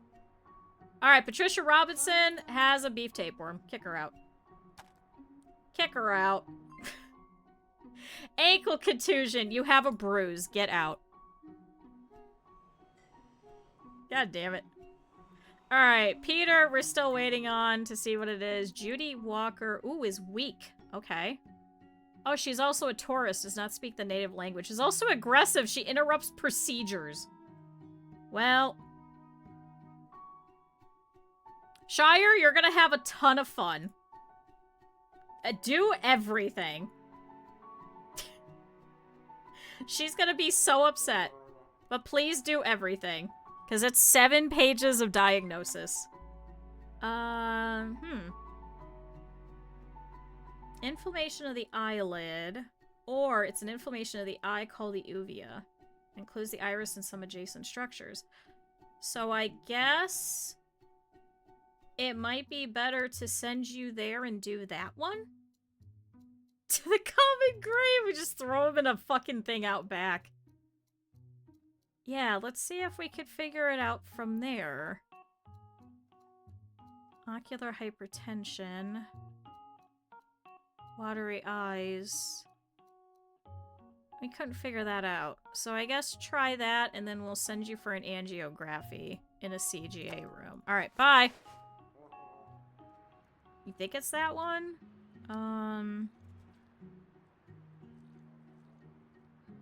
Alright, Patricia Robinson has a beef tapeworm. Kick her out. Kick her out. Ankle contusion. You have a bruise. Get out. God damn it. Alright, Peter, we're still waiting on to see what it is. Judy Walker, ooh, is weak. Okay. Oh, she's also a tourist, does not speak the native language. Is also aggressive. She interrupts procedures. Well. Shire, you're gonna have a ton of fun. Do everything. She's gonna be so upset. But please do everything. Because it's 7 pages of diagnosis. Inflammation of the eyelid. Or it's an inflammation of the eye called the uvea. Includes the iris and some adjacent structures. So I guess it might be better to send you there and do that one? To the common grave! We just throw him in a fucking thing out back. Yeah, let's see if we could figure it out from there. Ocular hypertension. Watery eyes. We couldn't figure that out. So I guess try that, and then we'll send you for an angiography in a CGA room. Alright, bye! You think it's that one?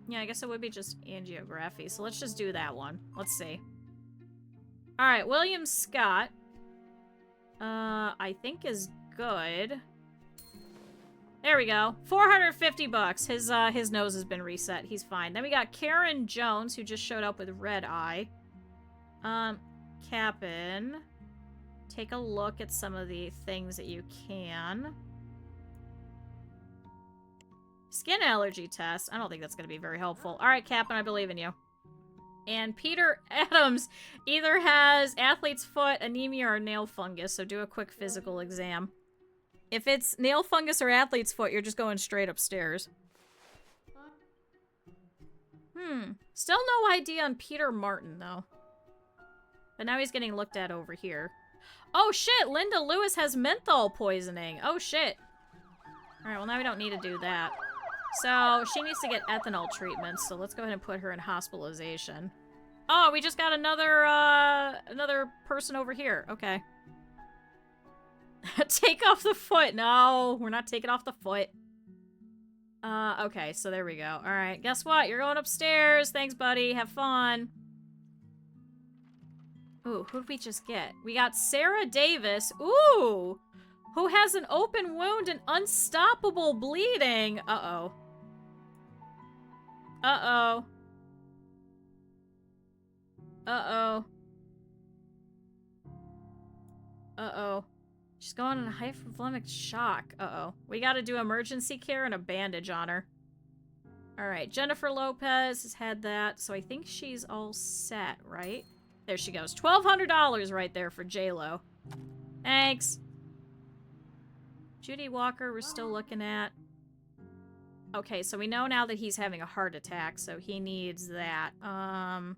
Yeah, I guess it would be just angiography, so let's just do that one. Let's see. Alright, William Scott. I think is good. There we go. 450 bucks. His nose has been reset. He's fine. Then we got Karen Jones, who just showed up with red eye. Cap'n. Take a look at some of the things that you can. Skin allergy test. I don't think that's going to be very helpful. Alright, Cap'n, I believe in you. And Peter Adams either has athlete's foot, anemia, or nail fungus, so do a quick physical exam. If it's nail fungus or athlete's foot, you're just going straight upstairs. Still no ID on Peter Martin, though. But now he's getting looked at over here. Oh, shit! Linda Lewis has menthol poisoning. Oh, shit. Alright, well, now we don't need to do that. So, she needs to get ethanol treatment, so let's go ahead and put her in hospitalization. Oh, we just got another person over here. Okay. Take off the foot. No, we're not taking off the foot. Okay, so there we go. Alright, guess what? You're going upstairs. Thanks, buddy. Have fun. Ooh, who'd we just get? We got Sarah Davis. Ooh! Who has an open wound and unstoppable bleeding. Uh-oh. Uh-oh. Uh-oh. Uh-oh. She's going in a hypothalamic shock. Uh-oh. We gotta do emergency care and a bandage on her. Alright, Jennifer Lopez has had that, so I think she's all set, right? There she goes. $1,200 right there for J-Lo. Thanks. Judy Walker we're still looking at. Okay, so we know now that he's having a heart attack, so he needs that. High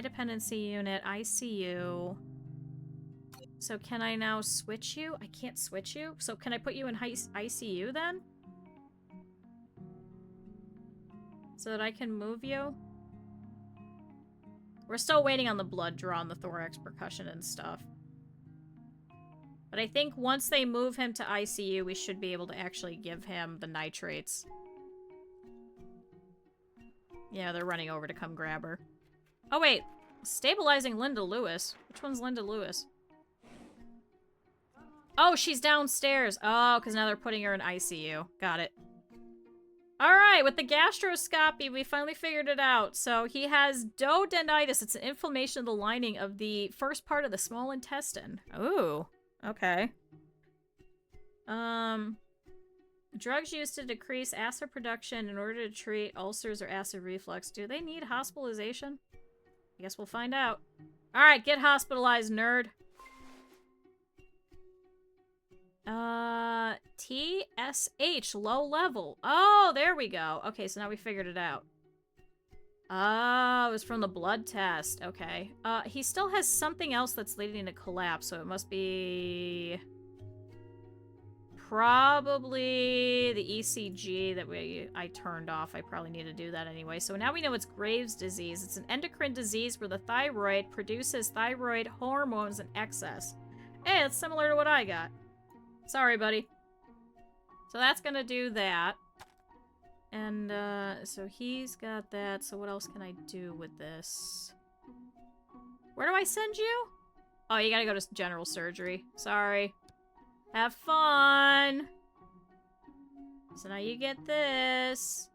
dependency unit, ICU. So can I now switch you? I can't switch you? So can I put you in ICU then? So that I can move you? We're still waiting on the blood draw and the thorax percussion and stuff. But I think once they move him to ICU, we should be able to actually give him the nitrates. Yeah, they're running over to come grab her. Oh, wait. Stabilizing Linda Lewis. Which one's Linda Lewis? Oh, she's downstairs. Oh, because now they're putting her in ICU. Got it. Alright, with the gastroscopy, we finally figured it out. So he has duodenitis. It's an inflammation of the lining of the first part of the small intestine. Ooh, okay. Drugs used to decrease acid production in order to treat ulcers or acid reflux. Do they need hospitalization? I guess we'll find out. Alright, get hospitalized, nerd. TSH, low level. Oh, there we go. Okay, so now we figured it out. Oh, it was from the blood test. Okay. He still has something else that's leading to collapse, so it must be... probably the ECG that I turned off. I probably need to do that anyway. So now we know it's Graves' disease. It's an endocrine disease where the thyroid produces thyroid hormones in excess. Hey, it's similar to what I got. Sorry, buddy. So that's gonna do that. And, so he's got that. So what else can I do with this? Where do I send you? Oh, you gotta go to general surgery. Sorry. Have fun! So now you get this.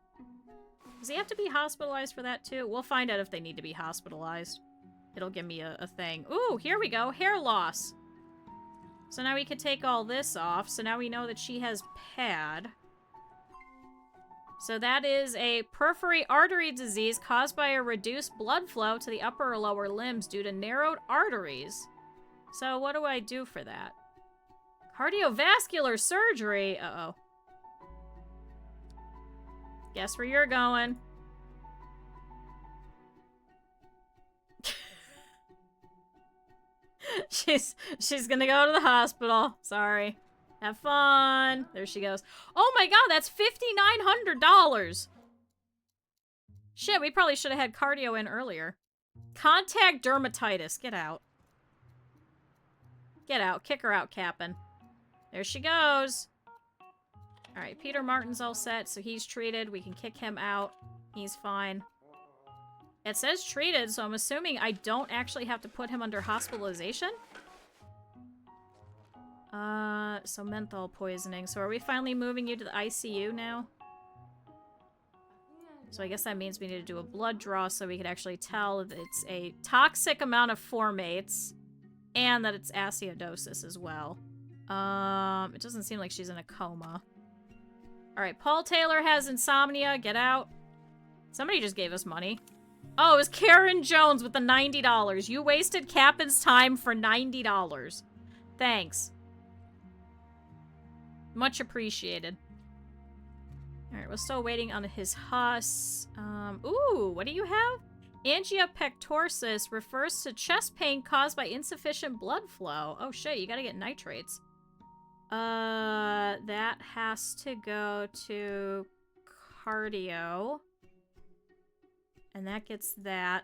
Does he have to be hospitalized for that, too? We'll find out if they need to be hospitalized. It'll give me a thing. Ooh, here we go. Hair loss. So now we can take all this off. So now we know that she has PAD. So that is a periphery artery disease caused by a reduced blood flow to the upper or lower limbs due to narrowed arteries. So what do I do for that? Cardiovascular surgery? Uh-oh. Guess where you're going. She's gonna go to the hospital. Sorry. Have fun. There she goes. Oh my god, that's $5,900. Shit, we probably should have had cardio in earlier. Contact dermatitis. Get out. Get out. Kick her out, Cap'n. There she goes. Alright, Peter Martin's all set, so he's treated. We can kick him out. He's fine. It says treated, so I'm assuming I don't actually have to put him under hospitalization? So menthol poisoning. So are we finally moving you to the ICU now? So I guess that means we need to do a blood draw so we can actually tell that it's a toxic amount of formates and that it's acidosis as well. It doesn't seem like she's in a coma. Alright, Paul Taylor has insomnia. Get out. Somebody just gave us money. Oh, it was Karen Jones with the $90. You wasted Captain's time for $90. Thanks. Much appreciated. Alright, we're still waiting on his Huss. Ooh, what do you have? Angiopectosis refers to chest pain caused by insufficient blood flow. Oh shit, you gotta get nitrates. That has to go to cardio. And that gets that.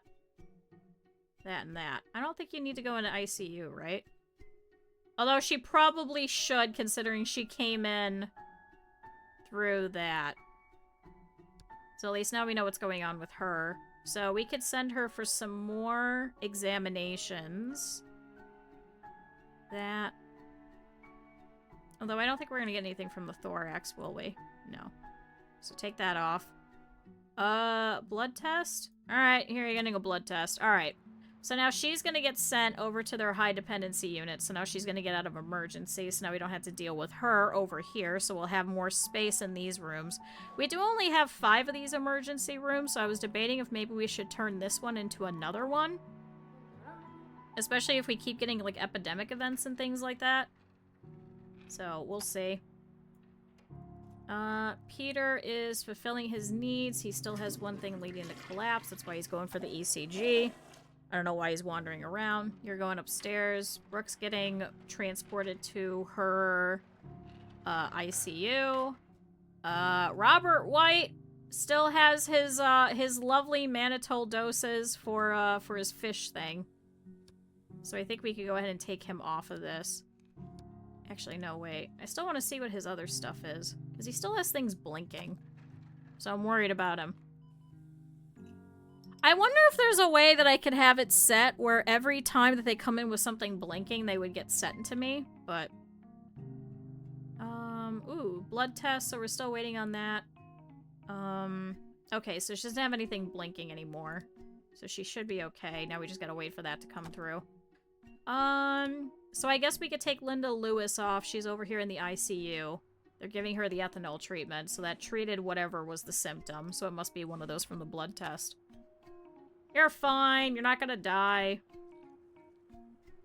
That and that. I don't think you need to go into ICU, right? Although she probably should, considering she came in through that. So at least now we know what's going on with her. So we could send her for some more examinations. That. Although I don't think we're going to get anything from the thorax, will we? No. So take that off. Blood test? Alright, here you're getting a blood test. Alright. So now she's going to get sent over to their high dependency unit. So now she's going to get out of emergency. So now we don't have to deal with her over here. So we'll have more space in these rooms. We do only have 5 of these emergency rooms. So I was debating if maybe we should turn this one into another one. Especially if we keep getting, like, epidemic events and things like that. So we'll see. Peter is fulfilling his needs. He still has one thing leading to collapse. That's why he's going for the ECG. I don't know why he's wandering around. You're going upstairs. Brooke's getting transported to her ICU. Robert White still has his lovely mannitol doses for his fish thing. So I think we could go ahead and take him off of this. Actually, no, wait. I still want to see what his other stuff is. Because he still has things blinking. So I'm worried about him. I wonder if there's a way that I could have it set where every time that they come in with something blinking, they would get sent to me, but... ooh, blood test, so we're still waiting on that. Okay, so she doesn't have anything blinking anymore. So she should be okay. Now we just gotta wait for that to come through. So I guess we could take Linda Lewis off. She's over here in the ICU. They're giving her the ethanol treatment, so that treated whatever was the symptom, so it must be one of those from the blood test. You're fine. You're not gonna die.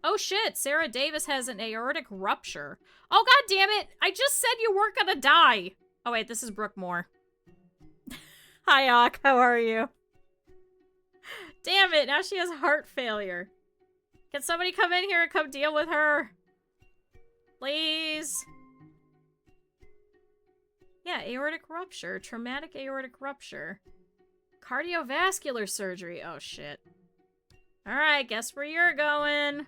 Oh shit, Sarah Davis has an aortic rupture. Oh god damn it! I just said you weren't gonna die! Oh wait, this is Brooke Moore. Hi, Ock. How are you? Damn it, now she has heart failure. Can somebody come in here and come deal with her? Please? Yeah, aortic rupture. Traumatic aortic rupture. Cardiovascular surgery. Oh, shit. Alright, guess where you're going.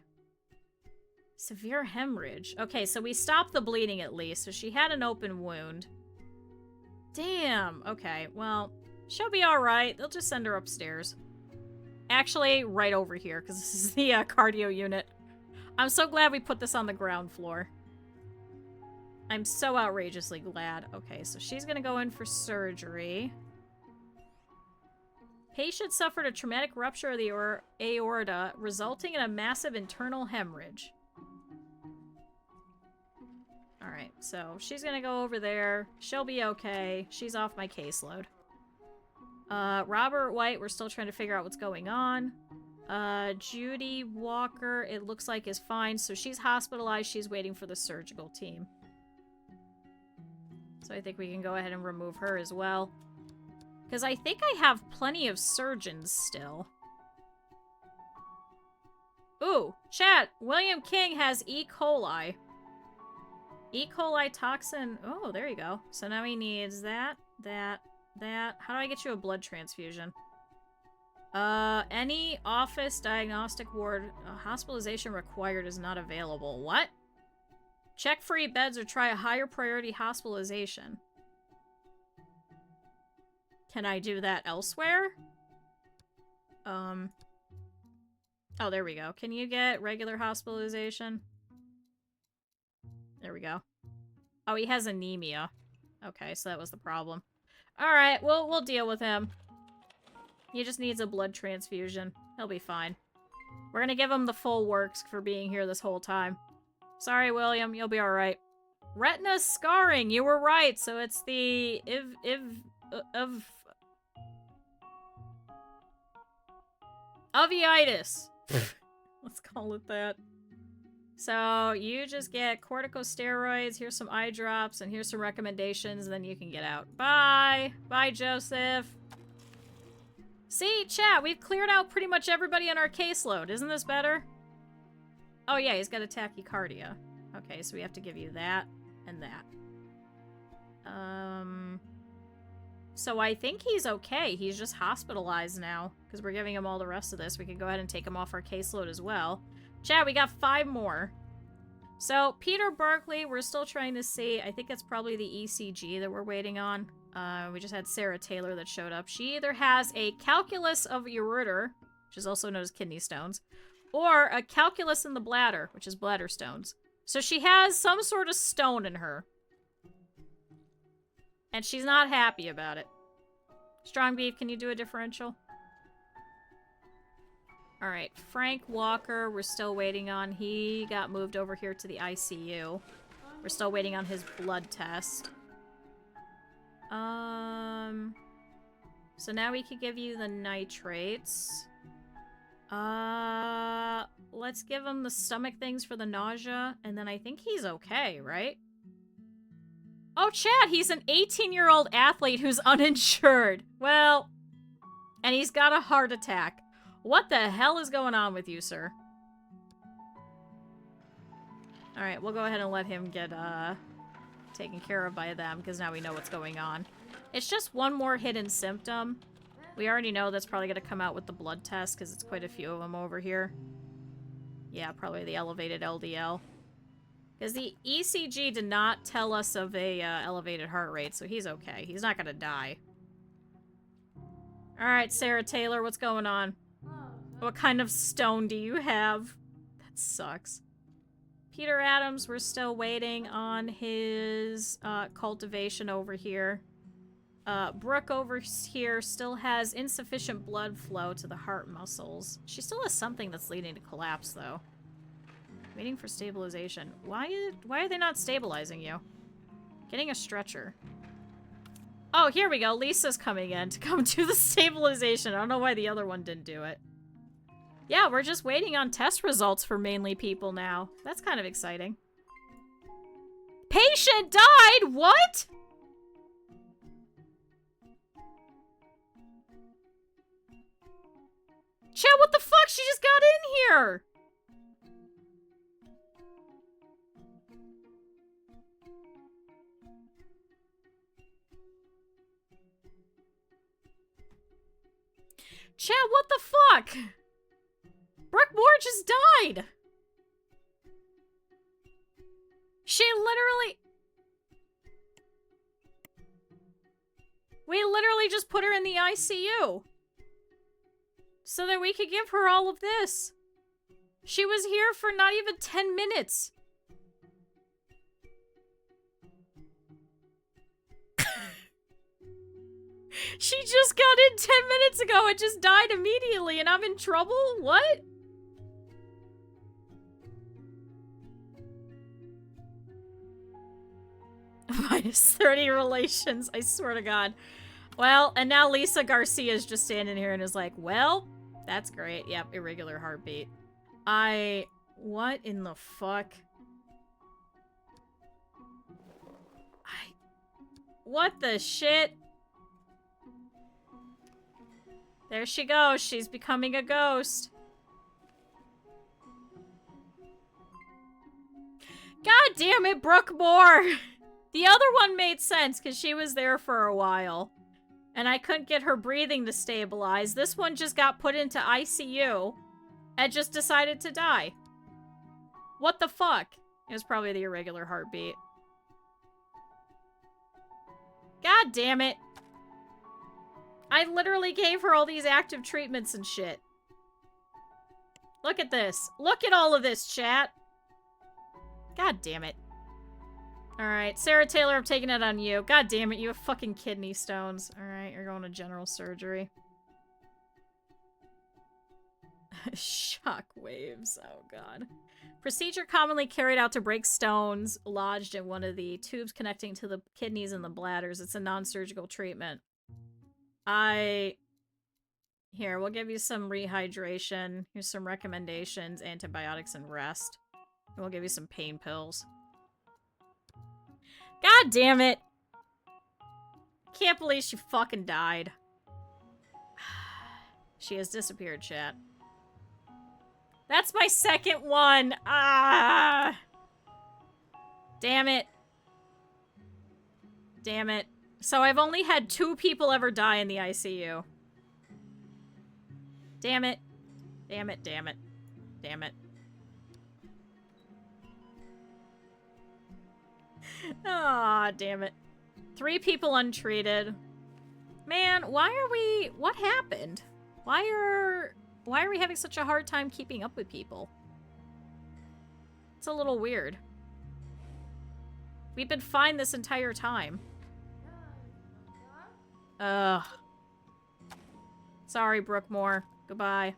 Severe hemorrhage. Okay, so we stopped the bleeding at least. So she had an open wound. Damn. Okay, well, she'll be alright. They'll just send her upstairs. Actually, right over here, because this is the cardio unit. I'm so glad we put this on the ground floor. I'm so outrageously glad. Okay, so she's gonna go in for surgery. Patient suffered a traumatic rupture of the aorta, resulting in a massive internal hemorrhage. Alright, so she's gonna go over there. She'll be okay. She's off my caseload. Robert White, we're still trying to figure out what's going on. Judy Walker, it looks like is fine. So she's hospitalized. She's waiting for the surgical team. So I think we can go ahead and remove her as well. Because I think I have plenty of surgeons still. Ooh, chat. William King has E. coli. E. coli toxin. Oh, there you go. So now he needs that. How do I get you a blood transfusion? Any office diagnostic ward hospitalization required is not available. What? Check free beds or try a higher priority hospitalization. Can I do that elsewhere? Oh, there we go. Can you get regular hospitalization? There we go. Oh, he has anemia. Okay, so that was the problem. Alright, we'll deal with him. He just needs a blood transfusion. He'll be fine. We're gonna give him the full works for being here this whole time. Sorry, William. You'll be alright. Retina scarring. You were right. So it's the uveitis. Let's call it that. So you just get corticosteroids, here's some eye drops, and here's some recommendations, and then you can get out. Bye! Bye, Joseph! See, chat, we've cleared out pretty much everybody on our caseload. Isn't this better? Oh yeah, he's got a tachycardia. Okay, so we have to give you that and that. So I think he's okay. He's just hospitalized now, because we're giving him all the rest of this. We can go ahead and take him off our caseload as well. Chat, we got 5 more. So, Peter Berkeley, we're still trying to see. I think it's probably the ECG that we're waiting on. We just had Sarah Taylor that showed up. She either has a calculus of ureter, which is also known as kidney stones, or a calculus in the bladder, which is bladder stones. So she has some sort of stone in her. And she's not happy about it. Strong Beef, can you do a differential? Alright, Frank Walker, we're still waiting on. He got moved over here to the ICU. We're still waiting on his blood test. So now we can give you the nitrates. Let's give him the stomach things for the nausea, and then I think he's okay, right? Oh, Chad, he's an 18-year-old athlete who's uninsured. Well, and he's got a heart attack. What the hell is going on with you, sir? Alright, we'll go ahead and let him get, taken care of by them, because now we know what's going on. It's just one more hidden symptom. We already know that's probably going to come out with the blood test, because it's quite a few of them over here. Yeah, probably the elevated LDL. Because the ECG did not tell us of a elevated heart rate, so he's okay. He's not going to die. Alright, Sarah Taylor, what's going on? What kind of stone do you have? That sucks. Peter Adams, we're still waiting on his cultivation over here. Brooke over here still has insufficient blood flow to the heart muscles. She still has something that's leading to collapse, though. Waiting for stabilization. Why are they not stabilizing you? Getting a stretcher. Oh, here we go. Lisa's coming in to come do the stabilization. I don't know why the other one didn't do it. Yeah, we're just waiting on test results for mainly people now. That's kind of exciting. Patient died? What? Chat, what the fuck? She just got in here! Chat, what the fuck? Brooke Moore just died! She literally... We literally just put her in the ICU. So that we could give her all of this. She was here for not even 10 minutes. She just got in 10 minutes ago and just died immediately and I'm in trouble? What? -30 relations, I swear to God. Well, and now Lisa Garcia's just standing here and is like, well, that's great. Yep, irregular heartbeat. What in the fuck? What the shit? There she goes. She's becoming a ghost. God damn it, Brooke Moore! The other one made sense because she was there for a while. And I couldn't get her breathing to stabilize. This one just got put into ICU and just decided to die. What the fuck? It was probably the irregular heartbeat. God damn it. I literally gave her all these active treatments and shit. Look at this. Look at all of this, chat. God damn it. Alright, Sarah Taylor, I'm taking it on you. God damn it, you have fucking kidney stones. Alright, you're going to general surgery. Shock waves. Oh, God. Procedure commonly carried out to break stones lodged in one of the tubes connecting to the kidneys and the bladders. It's a non-surgical treatment. Here, we'll give you some rehydration. Here's some recommendations, antibiotics, and rest. And we'll give you some pain pills. God damn it! Can't believe she fucking died. She has disappeared, chat. That's my second one! Ah! Damn it. Damn it. So I've only had 2 people ever die in the ICU. Damn it. Damn it, damn it. Damn it. Aw, damn it. 3 people untreated. Man, why are we... What happened? Why are we having such a hard time keeping up with people? It's a little weird. We've been fine this entire time. Ugh. Sorry, Brooke Moore. Goodbye.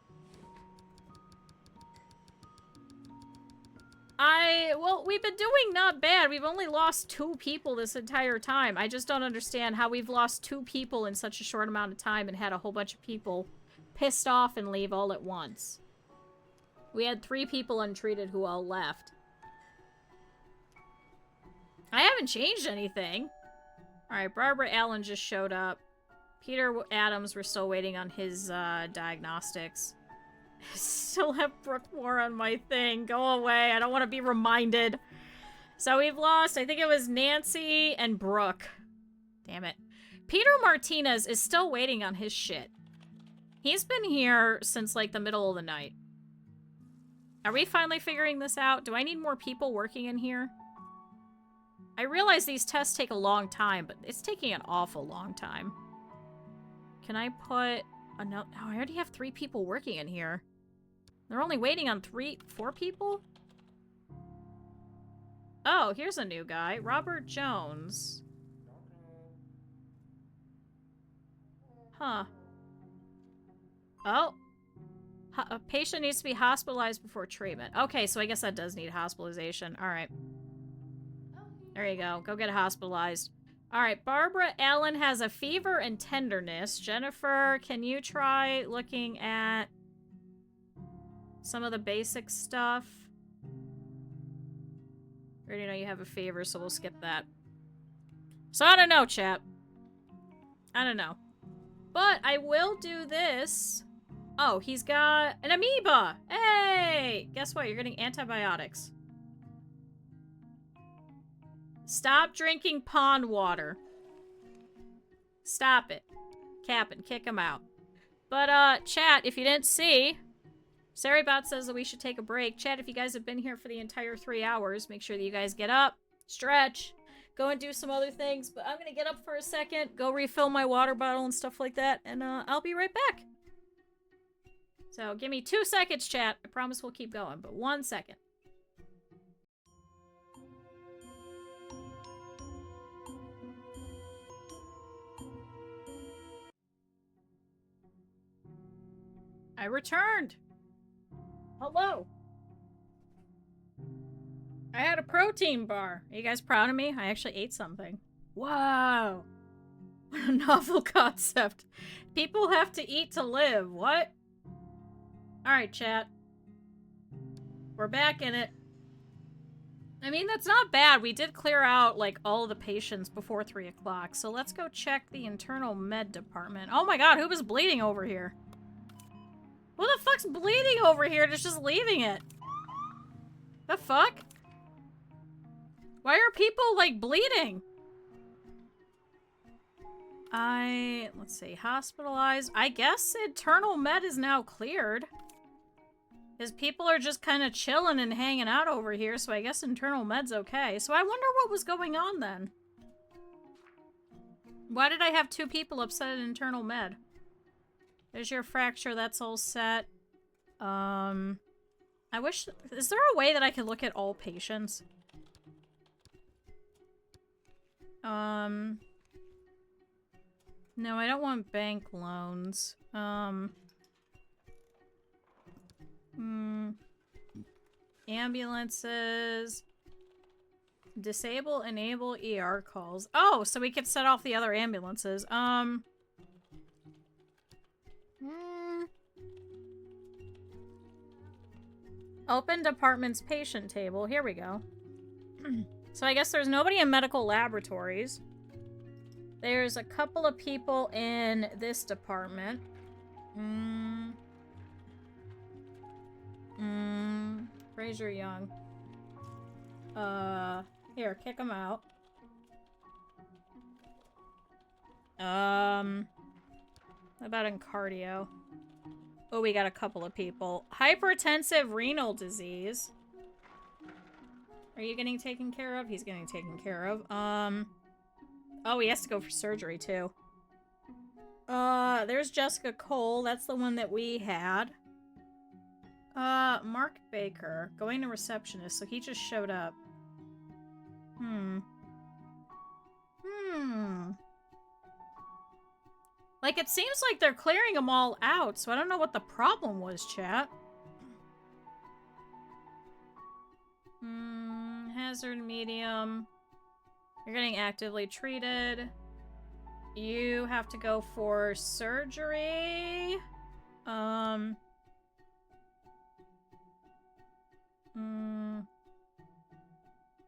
Well, we've been doing not bad. We've only lost 2 people this entire time. I just don't understand how we've lost 2 people in such a short amount of time and had a whole bunch of people pissed off and leave all at once. We had 3 people untreated who all left. I haven't changed anything. Alright, Barbara Allen just showed up. Peter Adams, we're still waiting on his diagnostics. I still have Brookmore on my thing. Go away. I don't want to be reminded. So we've lost, I think it was Nancy and Brooke. Damn it. Peter Martinez is still waiting on his shit. He's been here since, like, the middle of the night. Are we finally figuring this out? Do I need more people working in here? I realize these tests take a long time, but it's taking an awful long time. Can I put a note? Oh, I already have 3 people working in here. They're only waiting on 4 people? Oh, here's a new guy. Robert Jones. Huh. Oh. A patient needs to be hospitalized before treatment. Okay, so I guess that does need hospitalization. Alright. There you go. Go get hospitalized. Alright, Barbara Allen has a fever and tenderness. Jennifer, can you try looking at some of the basic stuff? I already know you have a fever, so we'll skip that. So I don't know, chat. I don't know. But I will do this. Oh, he's got an amoeba! Hey! Guess what? You're getting antibiotics. Stop drinking pond water. Stop it. Cap'n, kick him out. But, chat, if you didn't see, Saribot says that we should take a break. Chat, if you guys have been here for the entire 3 hours, make sure that you guys get up, stretch, go and do some other things. But I'm gonna get up for a second, go refill my water bottle and stuff like that, and, I'll be right back. So, give me 2 seconds, chat. I promise we'll keep going, but 1 second. I returned. Hello. I had a protein bar. Are you guys proud of me? I actually ate something. Wow. What a novel concept. People have to eat to live. What? Alright, chat. We're back in it. I mean, that's not bad. We did clear out, like, all of the patients before 3 o'clock. So let's go check the internal med department. Oh my god, who was bleeding over here? Who the fuck's bleeding over here and is just leaving it? The fuck? Why are people, like, bleeding? Let's see, hospitalized. I guess internal med is now cleared. Because people are just kind of chilling and hanging out over here, so I guess internal med's okay. So I wonder what was going on then. Why did I have 2 people upset at internal med? There's your fracture, that's all set. I wish... Is there a way that I could look at all patients? No, I don't want bank loans. Ambulances. Disable, enable ER calls. Oh, so we could set off the other ambulances. Open department's patient table. Here we go. So I guess there's nobody in medical laboratories. There's a couple of people in this department. Fraser Young. Here, kick him out. What about in cardio? Oh, we got a couple of people. Hypertensive renal disease. Are you getting taken care of? He's getting taken care of. Oh, he has to go for surgery, too. There's Jessica Cole. That's the one that we had. Mark Baker. Going to receptionist, so he just showed up. Like, it seems like they're clearing them all out, so I don't know what the problem was, chat. hazard medium. You're getting actively treated. You have to go for surgery.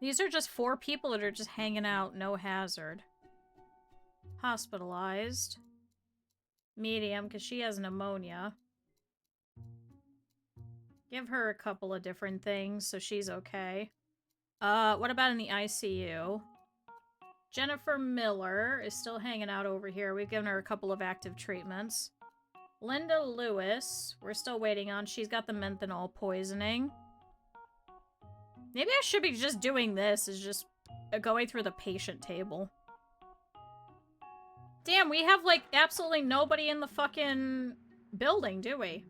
These are just 4 people that are just hanging out, no hazard. Hospitalized. Medium, because she has pneumonia. Give her a couple of different things so she's okay. What about in the ICU? Jennifer Miller is still hanging out over here. We've given her a couple of active treatments. Linda Lewis, we're still waiting on. She's got the menthanol poisoning. Maybe I should be just doing this, is just going through the patient table. Damn, we have, like, absolutely nobody in the fucking building, do we?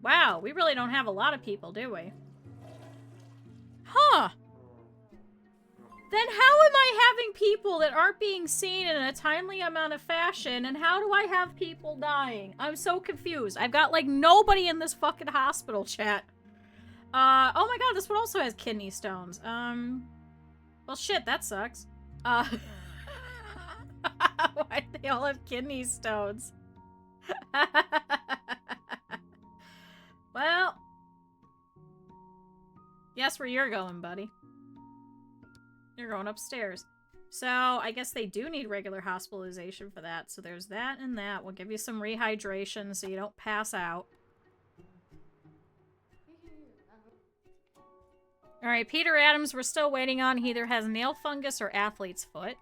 Wow, we really don't have a lot of people, do we? Huh. Then how am I having people that aren't being seen in a timely amount of fashion, and how do I have people dying? I'm so confused. I've got, like, nobody in this fucking hospital chat. Oh my god, this one also has kidney stones. Well, shit, that sucks. Why do they all have kidney stones? Well, guess where you're going, buddy. You're going upstairs. So, I guess they do need regular hospitalization for that. So there's that and that. We'll give you some rehydration so you don't pass out. Alright, Peter Adams we're still waiting on. He either has nail fungus or athlete's foot.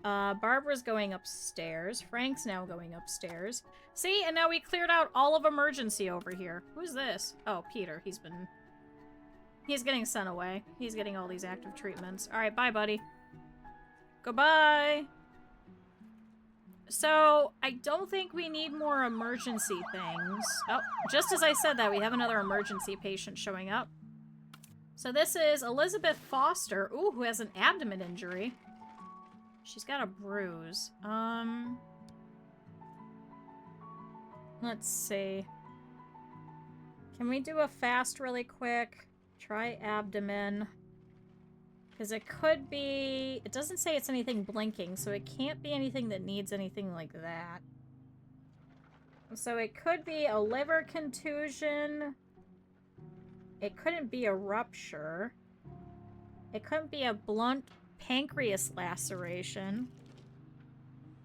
Barbara's going upstairs. Frank's now going upstairs. See, and now we cleared out all of emergency over here. Who's this? Oh, Peter. He's getting sent away. He's getting all these active treatments. Alright, bye, buddy. Goodbye! So, I don't think we need more emergency things. Oh, just as I said that, we have another emergency patient showing up. So this is Elizabeth Foster, ooh, who has an abdomen injury. She's got a bruise. Let's see. Can we do a fast really quick? Try abdomen. Because it could be... It doesn't say it's anything blinking, so it can't be anything that needs anything like that. So it could be a liver contusion. It couldn't be a rupture. It couldn't be a blunt pancreas laceration.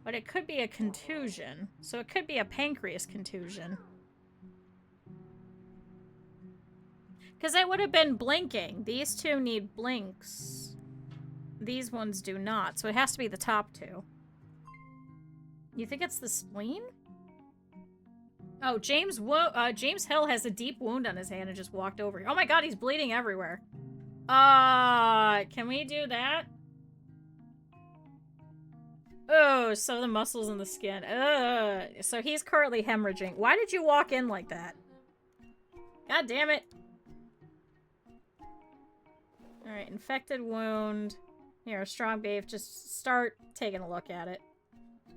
But it could be a contusion. So it could be a pancreas contusion. Because it would have been blinking. These two need blinks. These ones do not. So it has to be the top two. You think it's the spleen? Oh, James Hill has a deep wound on his hand and just walked over. Oh my god, he's bleeding everywhere. Can we do that? Oh, so the muscles in the skin. So he's currently hemorrhaging. Why did you walk in like that? God damn it. Alright, infected wound. Here, strong beef. Just start taking a look at it.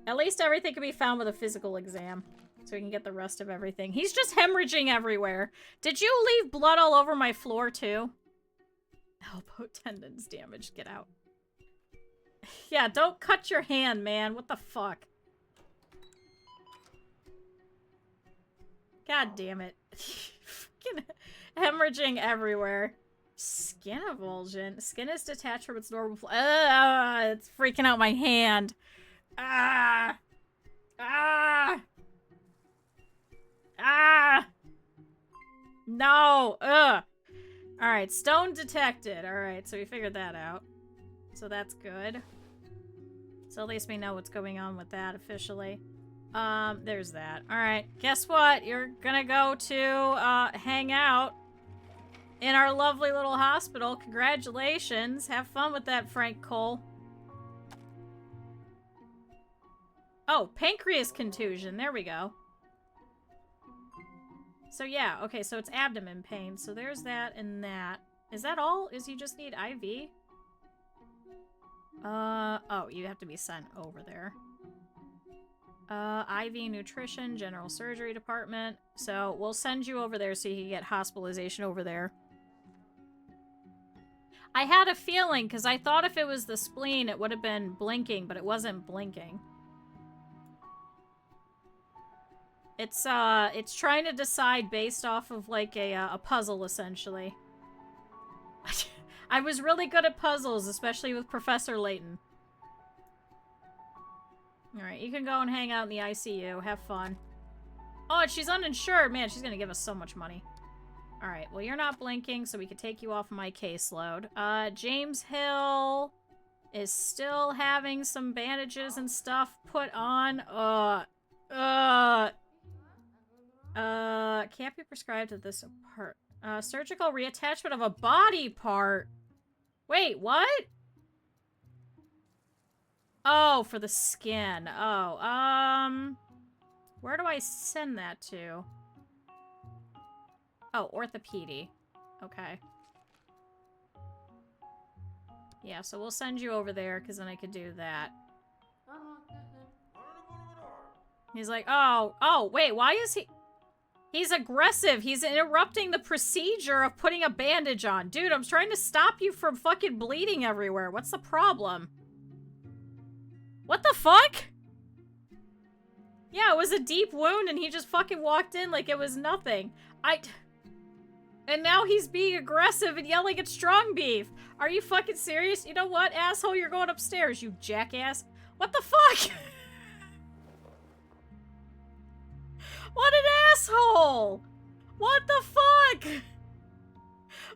At least everything can be found with a physical exam. So we can get the rest of everything. He's just hemorrhaging everywhere. Did you leave blood all over my floor, too? Elbow tendons damaged. Get out. Yeah, don't cut your hand, man. What the fuck? God damn it. Fucking hemorrhaging everywhere. Skin avulsion. Skin is detached from its normal it's freaking out my hand. No! Alright, stone detected. Alright, so we figured that out. So that's good. So at least we know what's going on with that officially. There's that. Alright, guess what? You're gonna go to, hang out in our lovely little hospital. Congratulations. Have fun with that, Frank Cole. Oh, pancreas contusion. There we go. So yeah, okay, so it's abdomen pain. So there's that and that. Is that all? Is you just need IV? Oh, you have to be sent over there. IV nutrition, general surgery department. So we'll send you over there so you can get hospitalization over there. I had a feeling, because I thought if it was the spleen, it would have been blinking, but it wasn't blinking. It's trying to decide based off of, like, a puzzle, essentially. I was really good at puzzles, especially with Professor Layton. Alright, you can go and hang out in the ICU. Have fun. Oh, and she's uninsured. Man, she's gonna give us so much money. Alright, well, you're not blinking, so we can take you off my caseload. James Hill is still having some bandages and stuff put on. Can't be prescribed at this part. Surgical reattachment of a body part. Wait, what? Oh, for the skin. Oh, where do I send that to? Oh, orthopedy. Okay. Yeah, so we'll send you over there, because then I could do that. He's like, oh, wait, why is he... He's aggressive. He's interrupting the procedure of putting a bandage on. Dude, I'm trying to stop you from fucking bleeding everywhere. What's the problem? What the fuck? Yeah, it was a deep wound and he just fucking walked in like it was nothing. And now he's being aggressive and yelling at Strong Beef. Are you fucking serious? You know what, asshole? You're going upstairs, you jackass. What the fuck? What an asshole! What the fuck?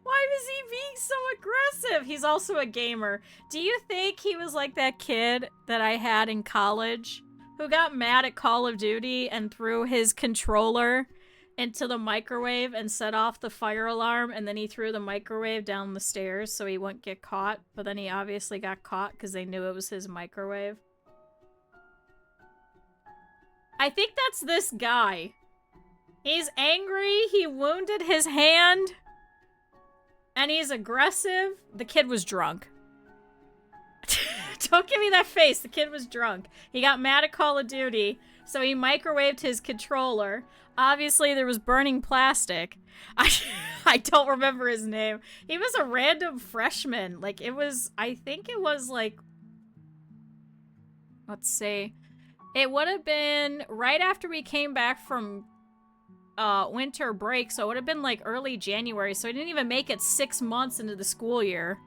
Why was he being so aggressive? He's also a gamer. Do you think he was like that kid that I had in college who got mad at Call of Duty and threw his controller into the microwave and set off the fire alarm, and then he threw the microwave down the stairs so he wouldn't get caught, but then he obviously got caught because they knew it was his microwave? I think that's this guy. He's angry, he wounded his hand, and he's aggressive. The kid was drunk. Don't give me that face, the kid was drunk. He got mad at Call of Duty, so he microwaved his controller. Obviously, there was burning plastic. I don't remember his name. He was a random freshman. Like, it was, I think it was like, let's see. It would have been right after we came back from winter break, so it would have been like early January, so I didn't even make it 6 months into the school year.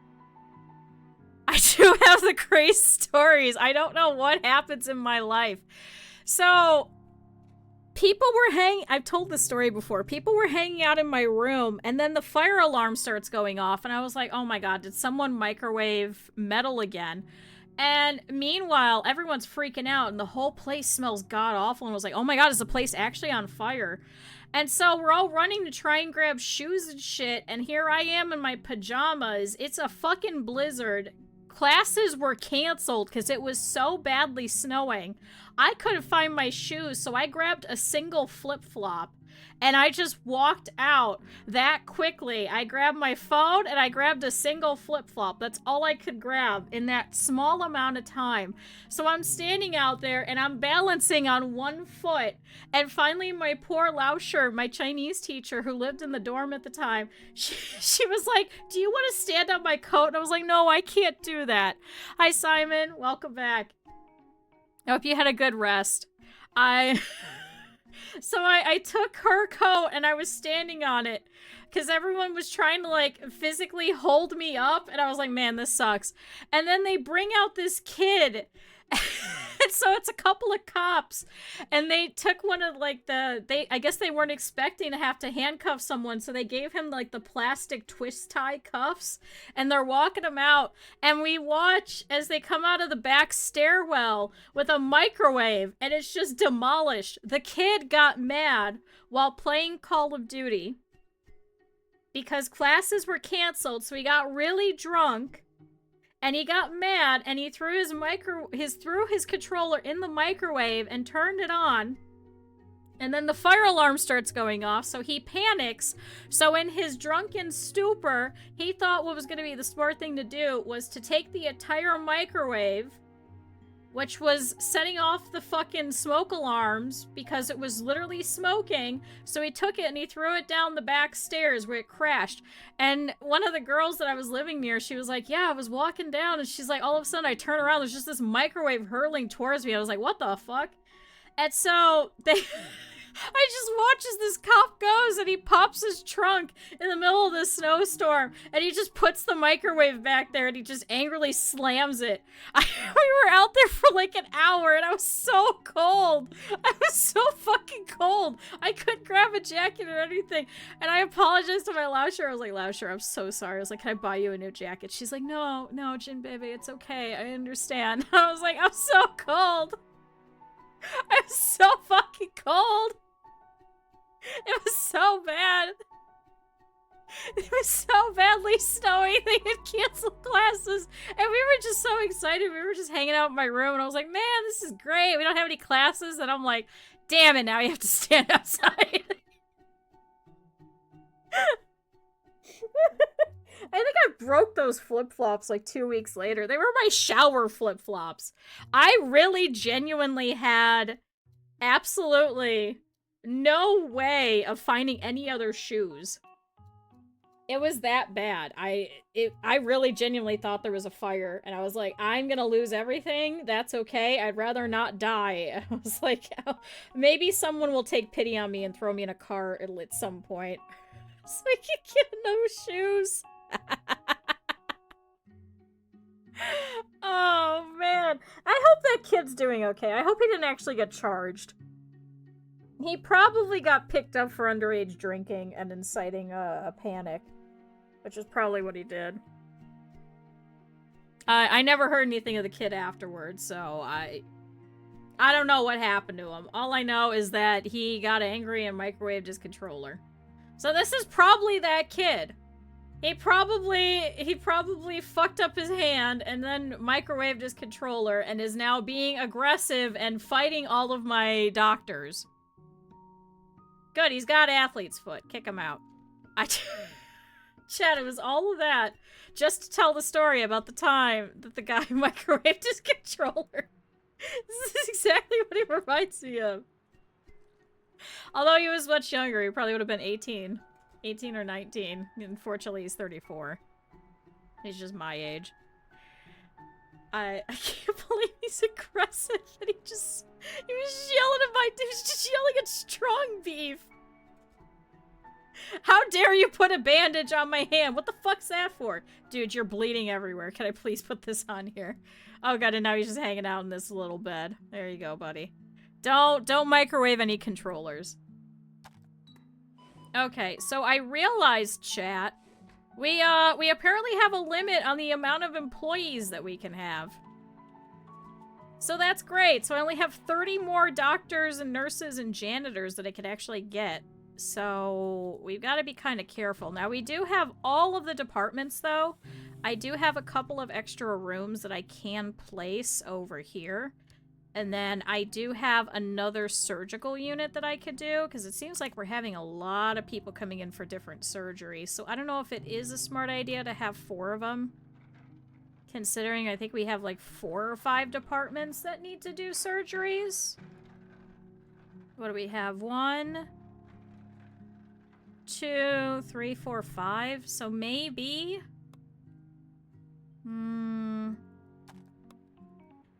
I do have the crazy stories. I don't know what happens in my life. So, people were I've told this story before. People were hanging out in my room, and then the fire alarm starts going off, and I was like, oh my god, did someone microwave metal again? And meanwhile, everyone's freaking out, and the whole place smells god-awful, and I was like, oh my god, is the place actually on fire? And so we're all running to try and grab shoes and shit, and here I am in my pajamas. It's a fucking blizzard. Classes were canceled because it was so badly snowing. I couldn't find my shoes, so I grabbed a single flip-flop, and I just walked out that quickly. I grabbed my phone, and I grabbed a single flip-flop. That's all I could grab in that small amount of time. So I'm standing out there, and I'm balancing on one foot, and finally my poor Lauscher, my Chinese teacher who lived in the dorm at the time, she was like, do you want to stand on my coat? And I was like, no, I can't do that. Hi, Simon. Welcome back. I hope you had a good rest. So I took her coat and I was standing on it because everyone was trying to like physically hold me up, and I was like, man, this sucks. And then they bring out this kid. And so it's a couple of cops, and they took one of like I guess they weren't expecting to have to handcuff someone, so they gave him like the plastic twist tie cuffs, and they're walking him out, and we watch as they come out of the back stairwell with a microwave, and it's just demolished. The kid got mad while playing Call of Duty because classes were canceled, so he got really drunk. And he got mad, and he threw his controller in the microwave and turned it on. And then the fire alarm starts going off, so he panics. So in his drunken stupor, he thought what was going to be the smart thing to do was to take the entire microwave which was setting off the fucking smoke alarms because it was literally smoking. So he took it and he threw it down the back stairs where it crashed. And one of the girls that I was living near, she was like, yeah, I was walking down, and she's like, all of a sudden I turn around, there's just this microwave hurling towards me. I was like, what the fuck? And so they... I just watch as this cop goes and he pops his trunk in the middle of the snowstorm and he just puts the microwave back there and he just angrily slams it. We were out there for like an hour and I was so cold. I was so fucking cold. I couldn't grab a jacket or anything. And I apologized to my Lauscher. I was like, Lauscher, I'm so sorry. I was like, can I buy you a new jacket? She's like, no, Jin baby, it's okay. I understand. I was like, I'm so cold. I'm so fucking cold. It was so bad. It was so badly snowy. They had canceled classes. And we were just so excited. We were just hanging out in my room. And I was like, man, this is great. We don't have any classes. And I'm like, damn it, now you have to stand outside. I think I broke those flip-flops like 2 weeks later. They were my shower flip-flops. I really genuinely had absolutely no way of finding any other shoes. It was that bad. I really genuinely thought there was a fire, and I was like, I'm gonna lose everything. That's okay. I'd rather not die. I was like, oh, maybe someone will take pity on me and throw me in a car at some point. So I can get no shoes. Oh, man. I hope that kid's doing okay. I hope he didn't actually get charged. He probably got picked up for underage drinking and inciting a panic, which is probably what he did. I never heard anything of the kid afterwards, so I don't know what happened to him. All I know is that he got angry and microwaved his controller. So this is probably that kid. He probably fucked up his hand and then microwaved his controller and is now being aggressive and fighting all of my doctors. Good, he's got athlete's foot. Kick him out. Chad, it was all of that just to tell the story about the time that the guy microwaved his controller. This is exactly what he reminds me of. Although he was much younger, he probably would have been 18. 18 or 19. Unfortunately, he's 34. He's just my age. I can't believe he's aggressive and he was yelling at he was just yelling at strong beef. How dare you put a bandage on my hand? What the fuck's that for? Dude, you're bleeding everywhere. Can I please put this on here? Oh god, and now he's just hanging out in this little bed. There you go, buddy. Don't microwave any controllers. Okay, so I realized, chat, we apparently have a limit on the amount of employees that we can have. So that's great. So I only have 30 more doctors and nurses and janitors that I could actually get. So we've got to be kind of careful. Now we do have all of the departments though. I do have a couple of extra rooms that I can place over here. And then I do have another surgical unit that I could do, because it seems like we're having a lot of people coming in for different surgeries. So I don't know if it is a smart idea to have 4 of them. Considering I think we have like 4 or 5 departments that need to do surgeries. What do we have? 1, 2, 3, 4, 5. So maybe...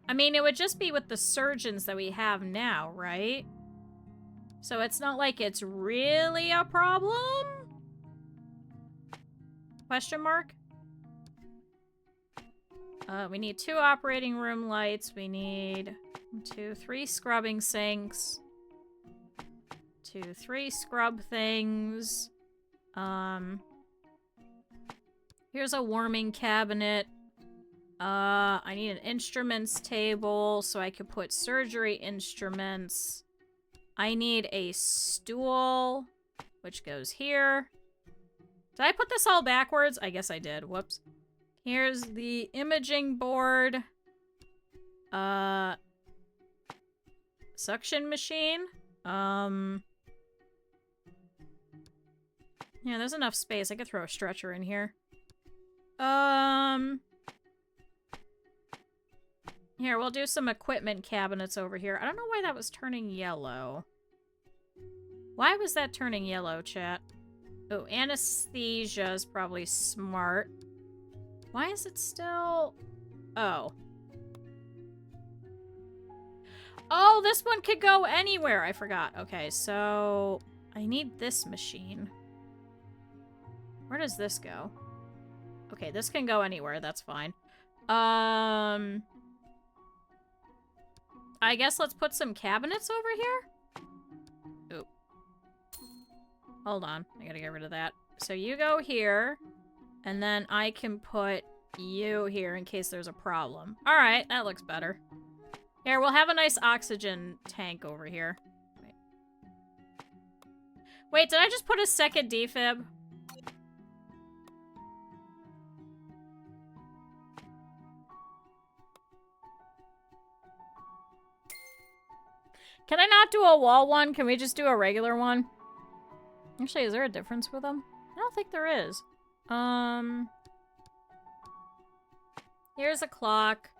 I mean, it would just be with the surgeons that we have now, right? So it's not like it's really a problem? Question mark? We need 2 operating room lights. We need 2, 3 scrubbing sinks. 2, 3 scrub things. Here's a warming cabinet. I need an instruments table so I could put surgery instruments. I need a stool, which goes here. Did I put this all backwards? I guess I did. Whoops. Here's the imaging board. Suction machine. Yeah, there's enough space. I could throw a stretcher in here. Here, we'll do some equipment cabinets over here. I don't know why that was turning yellow. Why was that turning yellow, chat? Oh, anesthesia is probably smart. Why is it still... Oh. Oh, this one could go anywhere. I forgot. Okay, so... I need this machine. Where does this go? Okay, this can go anywhere. That's fine. I guess let's put some cabinets over here. Oop. Hold on. I gotta get rid of that. So you go here, and then I can put you here in case there's a problem. Alright, that looks better. Here, we'll have a nice oxygen tank over here. Wait, did I just put a second defib? Can I not do a wall one? Can we just do a regular one? Actually, is there a difference with them? I don't think there is. Here's a clock.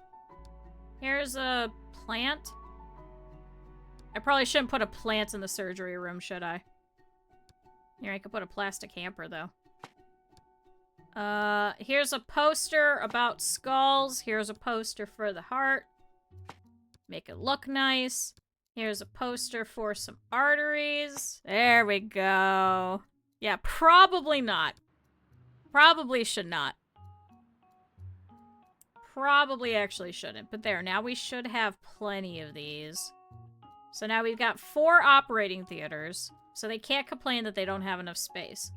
Here's a plant. I probably shouldn't put a plant in the surgery room, should I? Here, I could put a plastic hamper, though. Here's a poster about skulls. Here's a poster for the heart. Make it look nice. Here's a poster for some arteries. There we go. Yeah, probably not. Probably should not. Probably actually shouldn't. But there, now we should have plenty of these. So now we've got 4 operating theaters. So they can't complain that they don't have enough space.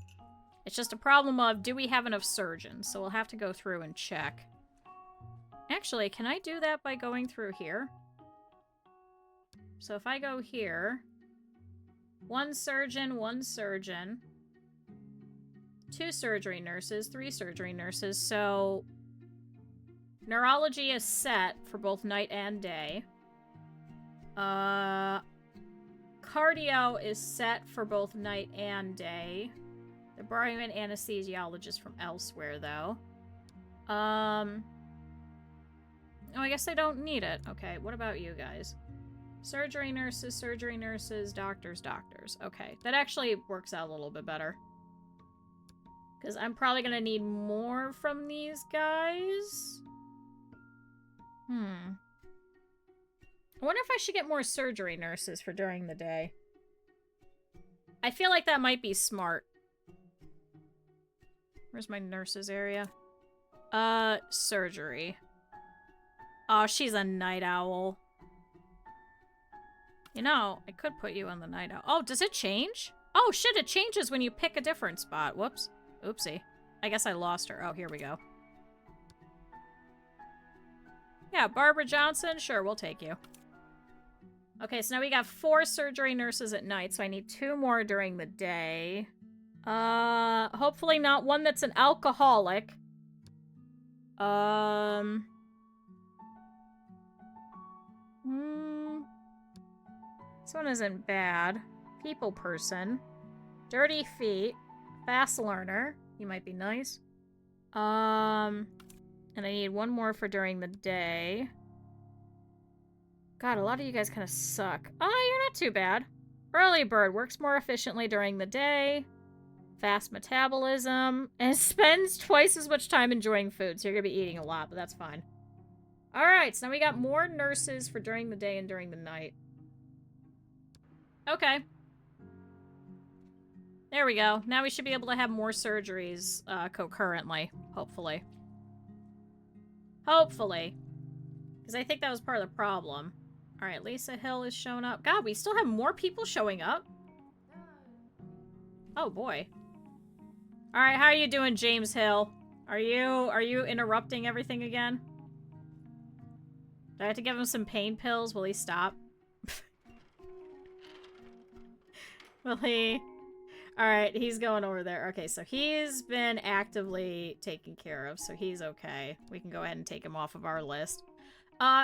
It's just a problem of, do we have enough surgeons? So we'll have to go through and check. Actually, can I do that by going through here? So if I go here, 1 surgeon, 1 surgeon, 2 surgery nurses, 3 surgery nurses. So neurology is set for both night and day. Cardio is set for both night and day. They're borrowing an anesthesiologist from elsewhere, though. Oh, I guess they don't need it. Okay, what about you guys? Surgery nurses, doctors, doctors. Okay, that actually works out a little bit better. Because I'm probably going to need more from these guys. I wonder if I should get more surgery nurses for during the day. I feel like that might be smart. Where's my nurses area? Surgery. Oh, she's a night owl. You know, I could put you on the night owl. Oh, does it change? Oh, shit, it changes when you pick a different spot. Whoops. Oopsie. I guess I lost her. Oh, here we go. Yeah, Barbara Johnson. Sure, we'll take you. Okay, so now we got 4 surgery nurses at night, so I need 2 more during the day. Hopefully not one that's an alcoholic. This one isn't bad. People person. Dirty feet. Fast learner. You might be nice. And I need 1 more for during the day. God, a lot of you guys kind of suck. Oh, you're not too bad. Early bird works more efficiently during the day. Fast metabolism. And spends twice as much time enjoying food. So you're going to be eating a lot, but that's fine. Alright, so now we got more nurses for during the day and during the night. Okay. There we go. Now we should be able to have more surgeries concurrently. Hopefully. Hopefully. Because I think that was part of the problem. Alright, Lisa Hill is showing up. God, we still have more people showing up? Oh, boy. Alright, how are you doing, James Hill? Are you interrupting everything again? Do I have to give him some pain pills? Will he stop? Will he? Alright, he's going over there. Okay, so he's been actively taken care of, so he's okay. We can go ahead and take him off of our list.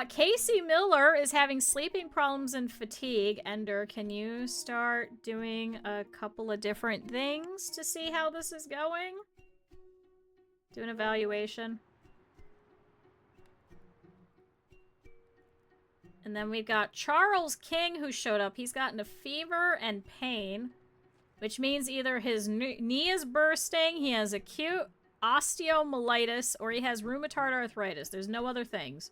Casey Miller is having sleeping problems and fatigue. Ender, can you start doing a couple of different things to see how this is going? Do an evaluation. And then we've got Charles King who showed up. He's gotten a fever and pain, which means either his knee is bursting, he has acute osteomyelitis, or he has rheumatoid arthritis. There's no other things.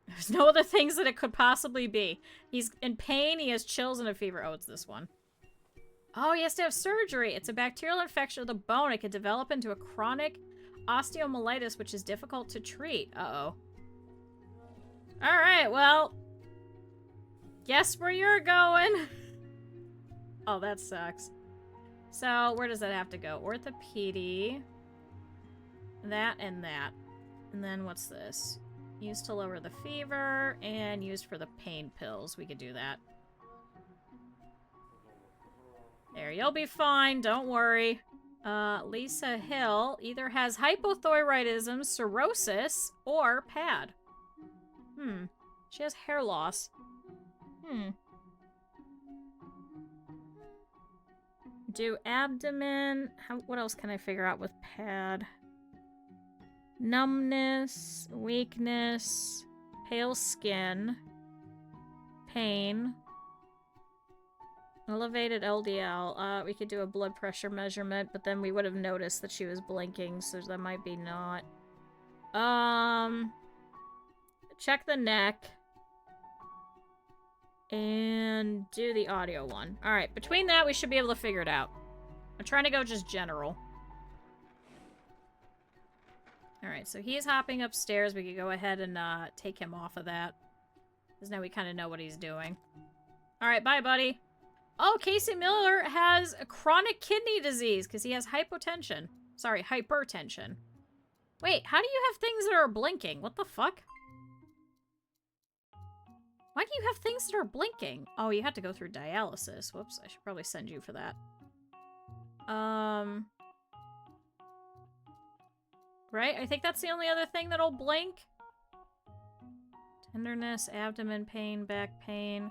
There's no other things that it could possibly be. He's in pain, he has chills and a fever. Oh, it's this one. Oh, he has to have surgery. It's a bacterial infection of the bone. It could develop into a chronic osteomyelitis, which is difficult to treat. Uh-oh. Alright, well. Guess where you're going. Oh, that sucks. So, where does that have to go? Orthopedy. That and that. And then what's this? Used to lower the fever and used for the pain pills. We could do that. There, you'll be fine. Don't worry. Lisa Hill either has hypothyroidism, cirrhosis, or PAD. She has hair loss. Do abdomen. What else can I figure out with PAD? Numbness, weakness, pale skin, pain, elevated LDL. We could do a blood pressure measurement, but then we would have noticed that she was blinking, so that might be not. Check the neck. And do the audio one. Alright, between that, we should be able to figure it out. I'm trying to go just general. Alright, so he's hopping upstairs. We could go ahead and take him off of that. Because now we kind of know what he's doing. Alright, bye, buddy. Oh, Casey Miller has a chronic kidney disease because he has hypotension. Sorry, hypertension. Wait, how do you have things that are blinking? What the fuck? Why do you have things that are blinking? Oh, you had to go through dialysis. Whoops, I should probably send you for that. Right? I think that's the only other thing that'll blink. Tenderness, abdomen pain, back pain,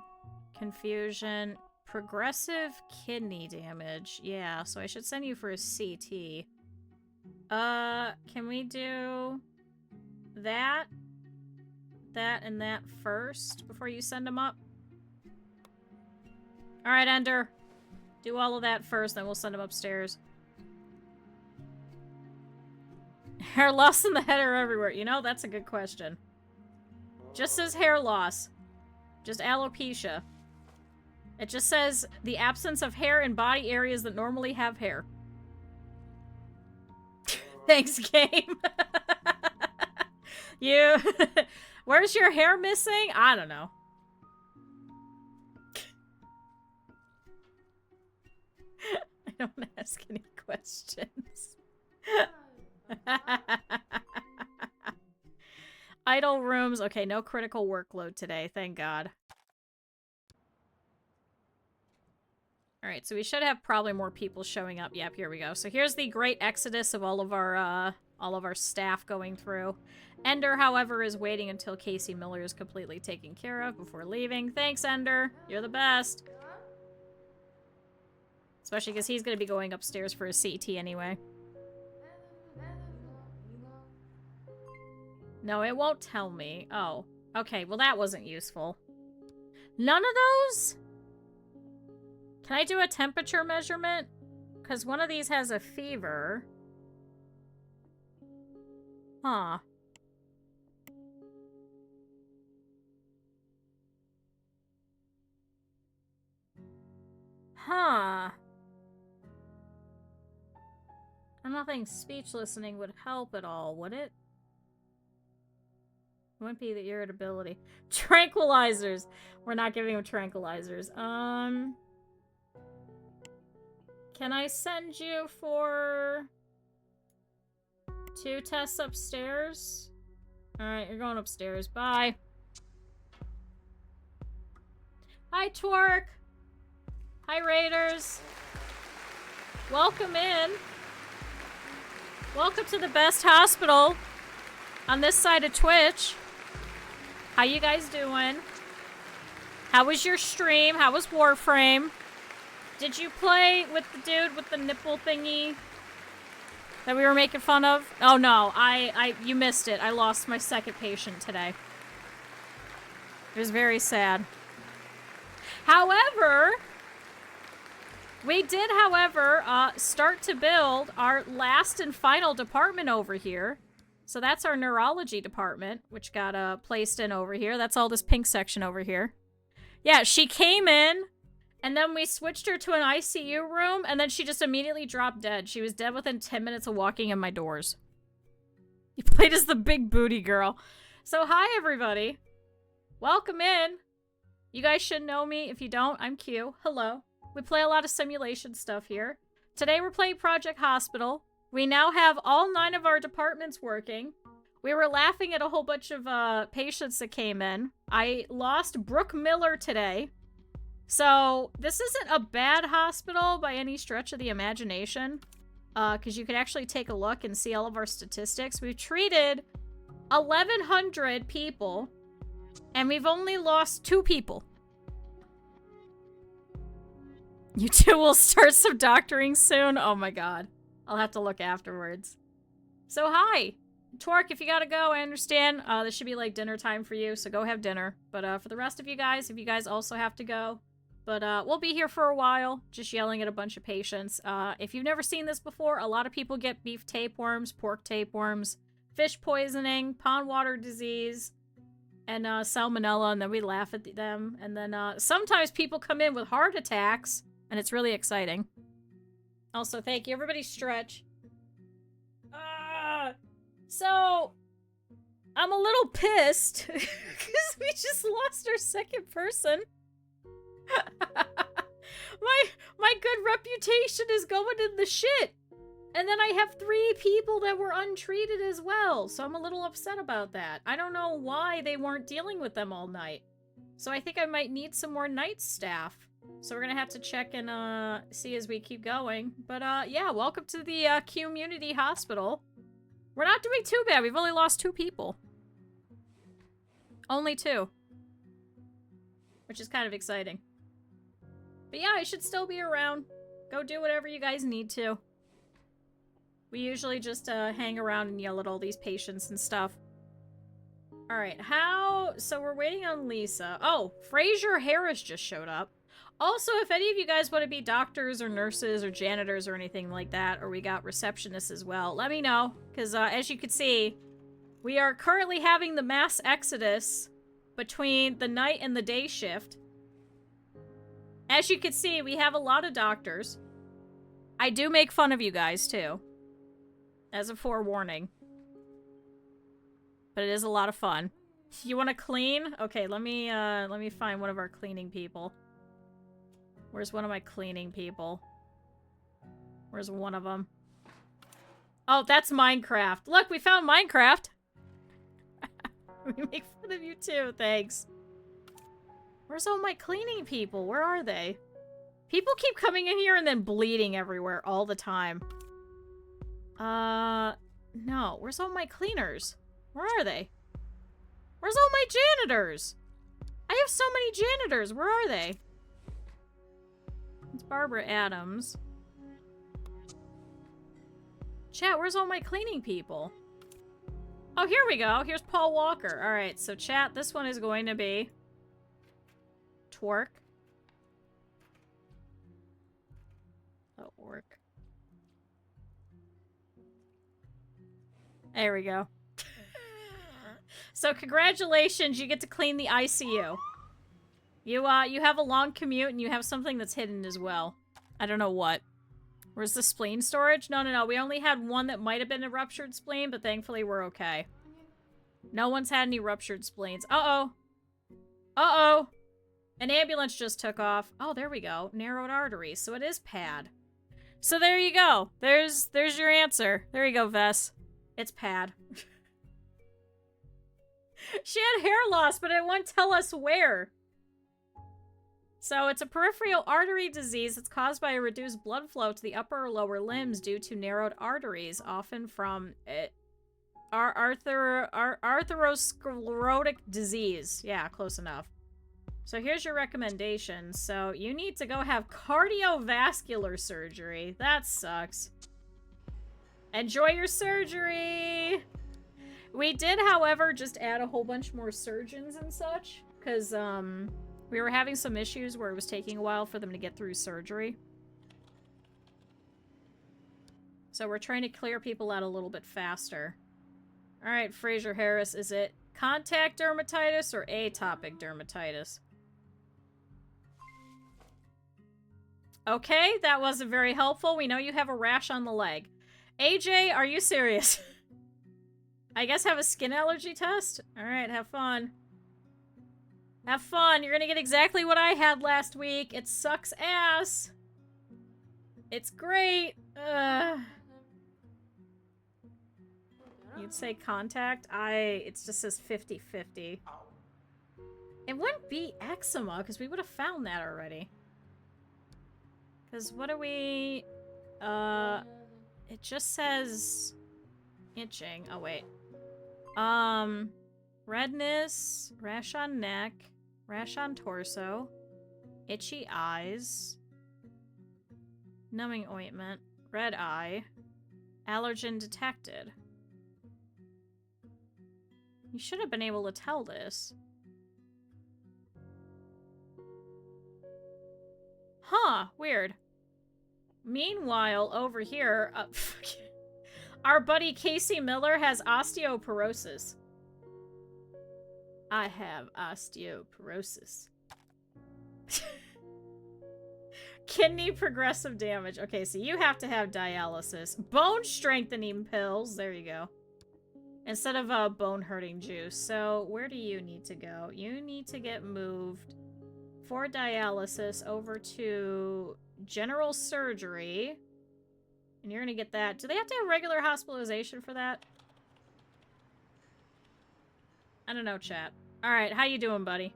confusion, progressive kidney damage. Yeah, so I should send you for a CT. Can we do that? That and that first before you send them up? Alright, Ender. Do all of that first, then we'll send them upstairs. Hair loss in the head or everywhere? You know, that's a good question. Just says hair loss. Just alopecia. It just says the absence of hair in body areas that normally have hair. Thanks, game. You... Where's your hair missing? I don't know. I don't ask any questions. Idle rooms. Okay, no critical workload today. Thank God. Alright, so we should have probably more people showing up. Yep, here we go. So here's the great exodus of all of our staff going through. Ender, however, is waiting until Casey Miller is completely taken care of before leaving. Thanks, Ender. You're the best. Especially because he's going to be going upstairs for a CT anyway. No, it won't tell me. Oh. Okay, well that wasn't useful. None of those? Can I do a temperature measurement? Because one of these has a fever. Huh. Huh. I don't think speech listening would help at all, would it? It wouldn't be the irritability. Tranquilizers! We're not giving him tranquilizers. Can I send you for 2 tests upstairs? Alright, you're going upstairs. Bye. Hi, Twerk! Hi, Raiders! Welcome in! Welcome to the best hospital on this side of Twitch. How you guys doing? How was your stream? How was Warframe? Did you play with the dude with the nipple thingy that we were making fun of? Oh no, you missed it. I lost my second patient today. It was very sad. However, we did, start to build our last and final department over here. So that's our neurology department, which got placed in over here. That's all this pink section over here. Yeah, she came in, and then we switched her to an ICU room, and then she just immediately dropped dead. She was dead within 10 minutes of walking in my doors. You played as the big booty girl. So hi, everybody. Welcome in. You guys should know me. If you don't, I'm Q. Hello. We play a lot of simulation stuff here. Today we're playing Project Hospital. We now have all 9 of our departments working. We were laughing at a whole bunch of patients that came in. I lost Brooke Miller today. So this isn't a bad hospital by any stretch of the imagination. Because you could actually take a look and see all of our statistics. We've treated 1,100 people. And we've only lost 2 people. You two will start some doctoring soon? Oh my god. I'll have to look afterwards. So hi. Twerk, if you gotta go, I understand. This should be like dinner time for you, so go have dinner. But for the rest of you guys, if you guys also have to go. But we'll be here for a while, just yelling at a bunch of patients. If you've never seen this before, a lot of people get beef tapeworms, pork tapeworms, fish poisoning, pond water disease, and salmonella, and then we laugh at them. And then sometimes people come in with heart attacks, and it's really exciting. Also, thank you. Everybody stretch. So, I'm a little pissed, because we just lost our second person. my good reputation is going in the shit. And then I have 3 people that were untreated as well, so I'm a little upset about that. I don't know why they weren't dealing with them all night. So I think I might need some more night staff. So we're gonna have to check and see as we keep going. But yeah, welcome to the Community Hospital. We're not doing too bad. We've only lost 2 people. Only 2. Which is kind of exciting. But yeah, I should still be around. Go do whatever you guys need to. We usually just hang around and yell at all these patients and stuff. Alright, so we're waiting on Lisa. Oh, Fraser Harris just showed up. Also, if any of you guys want to be doctors or nurses or janitors or anything like that, or we got receptionists as well, let me know. Because as you can see, we are currently having the mass exodus between the night and the day shift. As you can see, we have a lot of doctors. I do make fun of you guys, too. As a forewarning. But it is a lot of fun. You want to clean? Okay, let me find one of our cleaning people. Where's one of my cleaning people? Where's one of them? Oh, that's Minecraft. Look, we found Minecraft. We make fun of you too, thanks. Where's all my cleaning people? Where are they? People keep coming in here and then bleeding everywhere all the time. No. Where's all my cleaners? Where are they? Where's all my janitors? I have so many janitors. Where are they? It's Barbara Adams. Chat, where's all my cleaning people? Oh, here we go. Here's Paul Walker. Alright, so chat, this one is going to be Twerk. Oh, work. There we go. So congratulations, you get to clean the ICU. You have a long commute and you have something that's hidden as well. I don't know what. Where's the spleen storage? No. We only had one that might have been a ruptured spleen, but thankfully we're okay. No one's had any ruptured spleens. Uh-oh. Uh-oh. An ambulance just took off. Oh, there we go. Narrowed arteries. So it is PAD. So there you go. There's your answer. There you go, Vess. It's PAD. She had hair loss, but it won't tell us where. So it's a peripheral artery disease that's caused by a reduced blood flow to the upper or lower limbs due to narrowed arteries, often from arteriosclerotic disease. Yeah, close enough. So here's your recommendation. So you need to go have cardiovascular surgery. That sucks. Enjoy your surgery! We did, however, just add a whole bunch more surgeons and such, because we were having some issues where it was taking a while for them to get through surgery. So we're trying to clear people out a little bit faster. Alright, Fraser Harris, is it contact dermatitis or atopic dermatitis? Okay, that wasn't very helpful. We know you have a rash on the leg. AJ, are you serious? I guess have a skin allergy test? Alright, have fun. Have fun. You're gonna get exactly what I had last week. It sucks ass. It's great. You'd say contact? It just says 50-50. It wouldn't be eczema, because we would have found that already. Because what do we... It just says... itching. Oh, wait. Redness, rash on neck, rash on torso, itchy eyes, numbing ointment, red eye, allergen detected. You should have been able to tell this. Huh, weird. Meanwhile, over here, our buddy Casey Miller has osteoporosis. I have osteoporosis. Kidney progressive damage. Okay, so you have to have dialysis. Bone strengthening pills. There you go. Instead of bone hurting juice. So where do you need to go? You need to get moved for dialysis over to general surgery. And you're gonna get that. Do they have to have regular hospitalization for that? I don't know, chat. Alright, how you doing, buddy?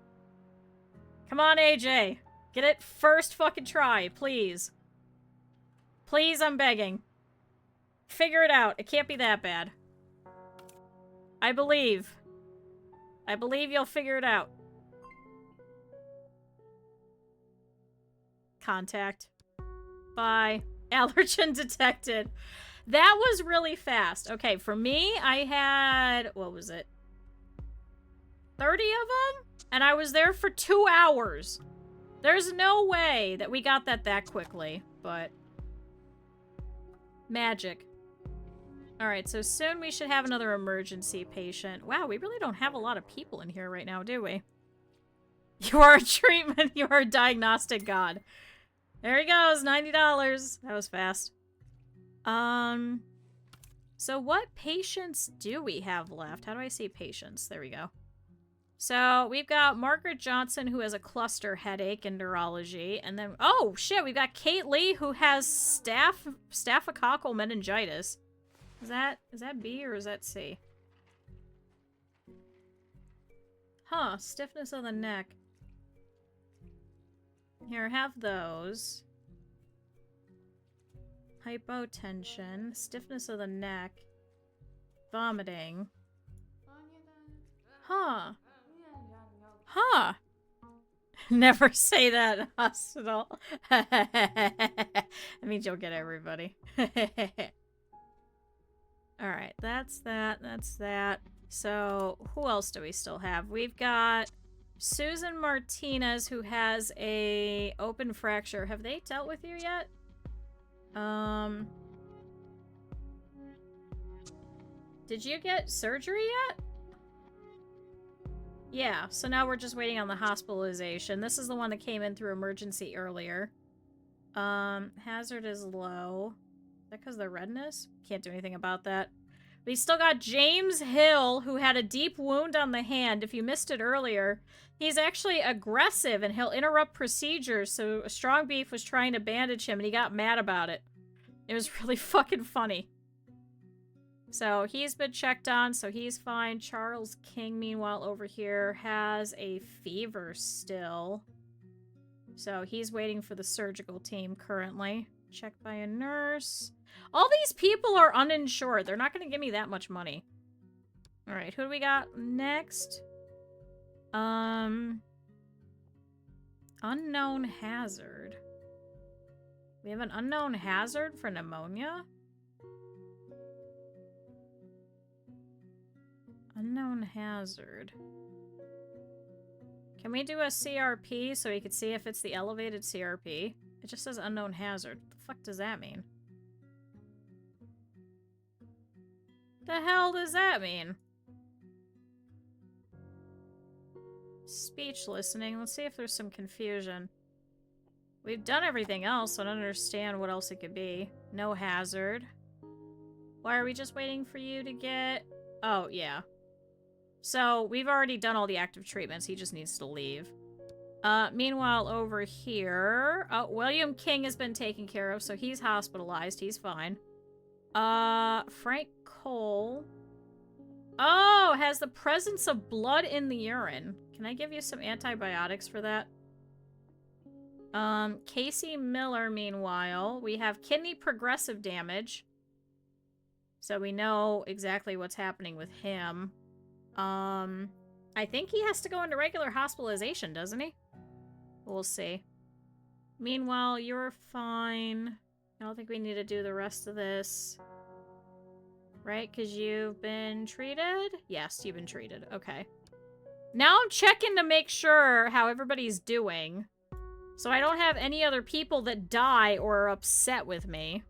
Come on, AJ. Get it first fucking try, please. Please, I'm begging. Figure it out. It can't be that bad. I believe. I believe you'll figure it out. Contact. Bye. Allergen detected. That was really fast. Okay, for me, I had... what was it? 30 of them? And I was there for 2 hours. There's no way that we got that quickly, but... magic. Alright, so soon we should have another emergency patient. Wow, we really don't have a lot of people in here right now, do we? You are a treatment, you are a diagnostic god. There he goes, $90. That was fast. So what patients do we have left? How do I see patients? There we go. So we've got Margaret Johnson, who has a cluster headache in neurology. And then, oh shit, we've got Kate Lee, who has staphylococcal meningitis. Is that B or is that C? Huh, stiffness of the neck. Here, have those. Hypotension, stiffness of the neck, vomiting. Huh. Huh. Never say that in hospital. That means you'll get everybody. Alright, that's that, that's that. So, who else do we still have? We've got Susan Martinez, who has a open fracture. Have they dealt with you yet? Did you get surgery yet? Yeah, so now we're just waiting on the hospitalization. This is the one that came in through emergency earlier. Hazard is low. Is that because of the redness? Can't do anything about that. We still got James Hill, who had a deep wound on the hand. If you missed it earlier, he's actually aggressive and he'll interrupt procedures. So Strong Beef was trying to bandage him and he got mad about it. It was really fucking funny. So he's been checked on, so he's fine. Charles King, meanwhile, over here has a fever still. So he's waiting for the surgical team currently. Checked by a nurse. All these people are uninsured. They're not going to give me that much money. Alright, who do we got next? Unknown hazard. We have an unknown hazard for pneumonia? Unknown hazard. Can we do a CRP so we can see if it's the elevated CRP? It just says unknown hazard. What the fuck does that mean? The hell does that mean? Speech listening. Let's see if there's some confusion. We've done everything else, so I don't understand what else it could be. No hazard. Why are we just waiting for you to get... Oh, yeah. So, we've already done all the active treatments. He just needs to leave. Meanwhile, over here... Oh, William King has been taken care of, so he's hospitalized. He's fine. Frank Cole... Oh, has the presence of blood in the urine. Can I give you some antibiotics for that? Casey Miller, meanwhile, we have kidney progressive damage. So we know exactly what's happening with him. I think he has to go into regular hospitalization, doesn't he? We'll see. Meanwhile, you're fine. I don't think we need to do the rest of this. Right? Because you've been treated? Yes, you've been treated. Okay. Now I'm checking to make sure how everybody's doing. So I don't have any other people that die or are upset with me.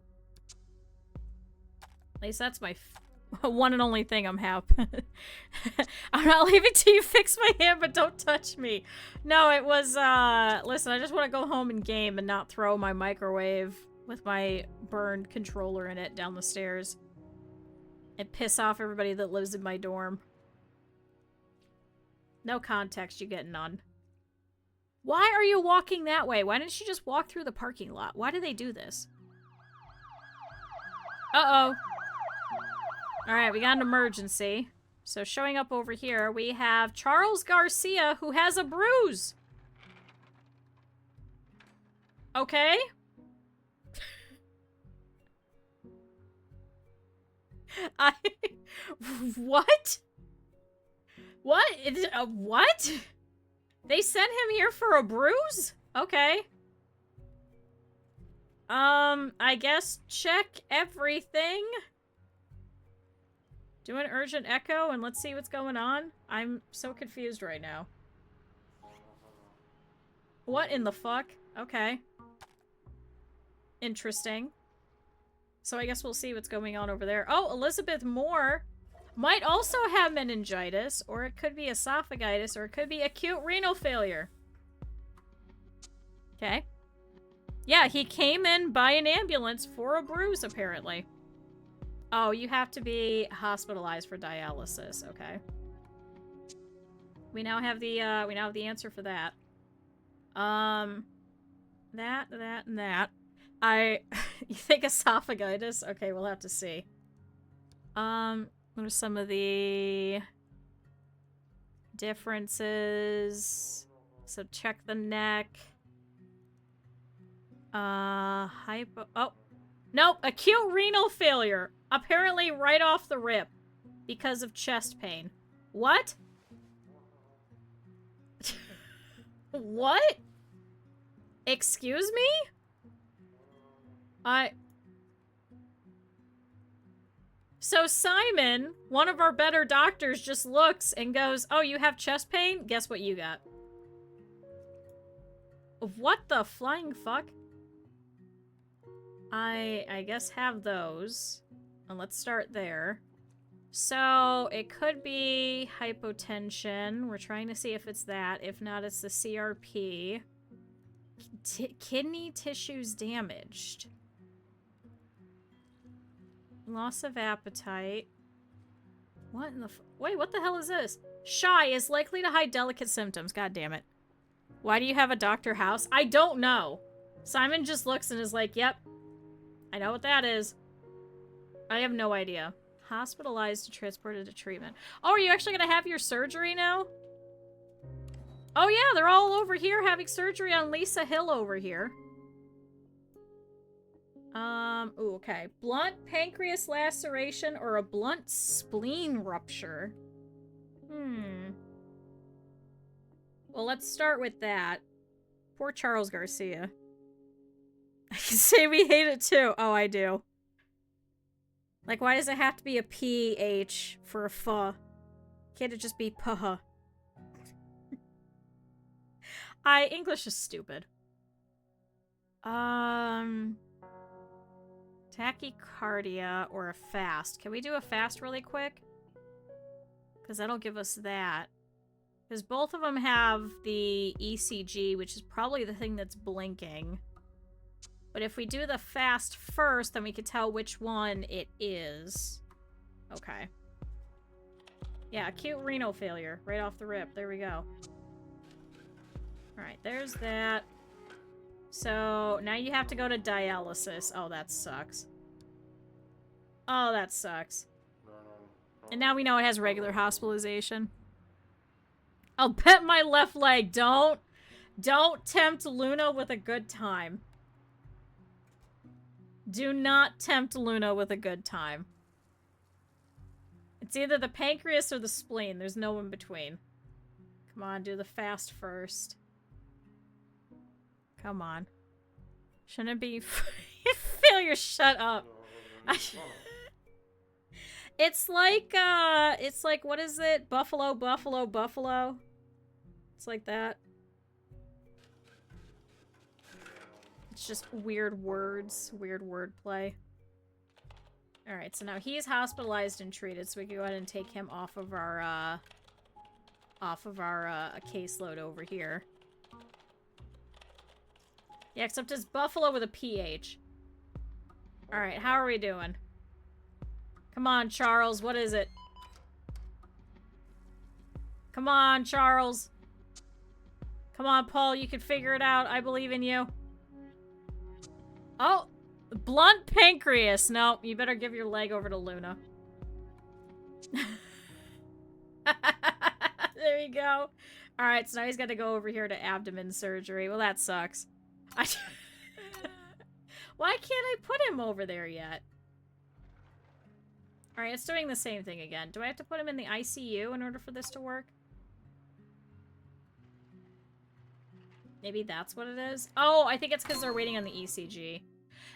At least that's my one and only thing I'm happy. I'm not leaving till you fix my hand, but don't touch me. No, it was, listen, I just want to go home and game and not throw my microwave with my burned controller in it down the stairs. And piss off everybody that lives in my dorm. No context, you get none. Why are you walking that way? Why didn't you just walk through the parking lot? Why do they do this? Uh-oh. Alright, we got an emergency. So showing up over here, we have Charles Garcia, who has a bruise. Okay. What? What? What? They sent him here for a bruise? Okay. I guess check everything. Do an urgent echo and let's see what's going on. I'm so confused right now. What in the fuck? Okay. Interesting. So I guess we'll see what's going on over there. Oh, Elizabeth Moore might also have meningitis, or it could be esophagitis, or it could be acute renal failure. Okay. Yeah, he came in by an ambulance for a bruise, apparently. Oh, you have to be hospitalized for dialysis. Okay. We now have the answer for that. That, and that. You think esophagitis? Okay, we'll have to see. What are some of the differences? So check the neck. Oh. Nope, acute renal failure. Apparently right off the rip. Because of chest pain. What? What? Excuse me? So Simon, one of our better doctors, just looks and goes, oh, you have chest pain? Guess what you got? What the flying fuck? I guess have those. And let's start there. So it could be hypotension. We're trying to see if it's that. If not, it's the CRP. Kidney tissues damaged. Loss of appetite. What in the wait, what the hell is this? Shy is likely to hide delicate symptoms. God damn it. Why do you have a doctor house? I don't know. Simon just looks and is like, yep. I know what that is. I have no idea. Hospitalized and transported to treatment. Oh, are you actually going to have your surgery now? Oh yeah, they're all over here having surgery on Lisa Hill over here. Ooh, okay. Blunt pancreas laceration or a blunt spleen rupture. Well, let's start with that. Poor Charles Garcia. I can say we hate it too. Oh, I do. Like, why does it have to be a PH for a pho? Can't it just be puh? English is stupid. Tachycardia or a fast. Can we do a fast really quick? Because that'll give us that. Because both of them have the ECG, which is probably the thing that's blinking. But if we do the fast first, then we can tell which one it is. Okay. Yeah, acute renal failure. Right off the rip. There we go. Alright, there's that. So, now you have to go to dialysis. Oh, that sucks. Oh, that sucks. And now we know it has regular hospitalization. I'll bet my left leg. Don't tempt Luna with a good time. Do not tempt Luna with a good time. It's either the pancreas or the spleen. There's no in between. Come on, do the fast first. Come on. Shouldn't it be failure? Shut up. It's like, what is it? Buffalo, buffalo, buffalo. It's like that. It's just weird words, weird wordplay. Alright, so now he's hospitalized and treated, so we can go ahead and take him off of our caseload over here. Yeah, except it's Buffalo with a PH. Alright, how are we doing? Come on, Charles, what is it? Come on, Charles. Come on, Paul, you can figure it out. I believe in you. Oh, blunt pancreas. No, you better give your leg over to Luna. There you go. Alright, so now he's got to go over here to abdomen surgery. Well, that sucks. Why can't I put him over there yet? Alright, it's doing the same thing again. Do I have to put him in the ICU in order for this to work? Maybe that's what it is? Oh, I think it's because they're waiting on the ECG.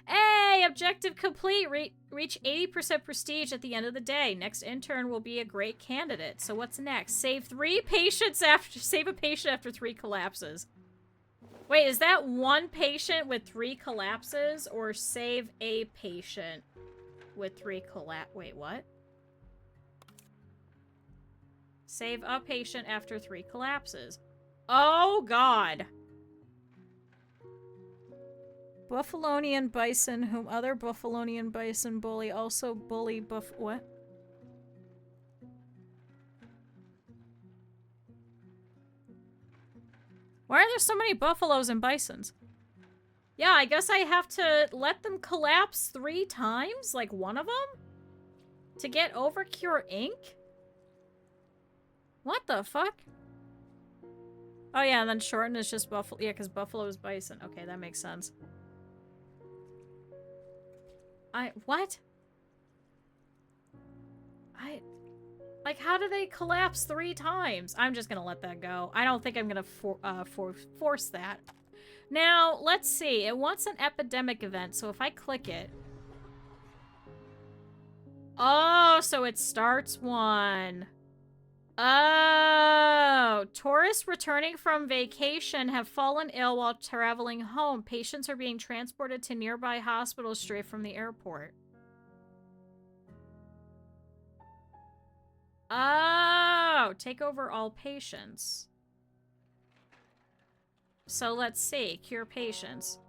Hey, objective complete. Reach 80% prestige at the end of the day. Next intern will be a great candidate. So what's next? Save a patient after 3 collapses. Wait, is that one patient with 3 collapses or save a patient with 3 collapse? Wait, what? Save a patient after 3 collapses. Oh, God. Buffalonian bison, whom other Buffalonian bison bully, also bully what? Why are there so many buffaloes and bisons? Yeah, I guess I have to let them collapse 3 times? Like one of them? To get Overcure Inc? What the fuck? Oh yeah, and then shorten is just buffalo. Yeah, because buffalo is bison. Okay, that makes sense. What? Like, how do they collapse 3 times? I'm just gonna let that go. I don't think I'm gonna force that. Now, let's see. It wants an epidemic event, so if I click it... Oh, so it starts one. Oh, tourists returning from vacation have fallen ill while traveling home. Patients are being transported to nearby hospitals straight from the airport. Oh, take over all patients. So let's see. Cure patients.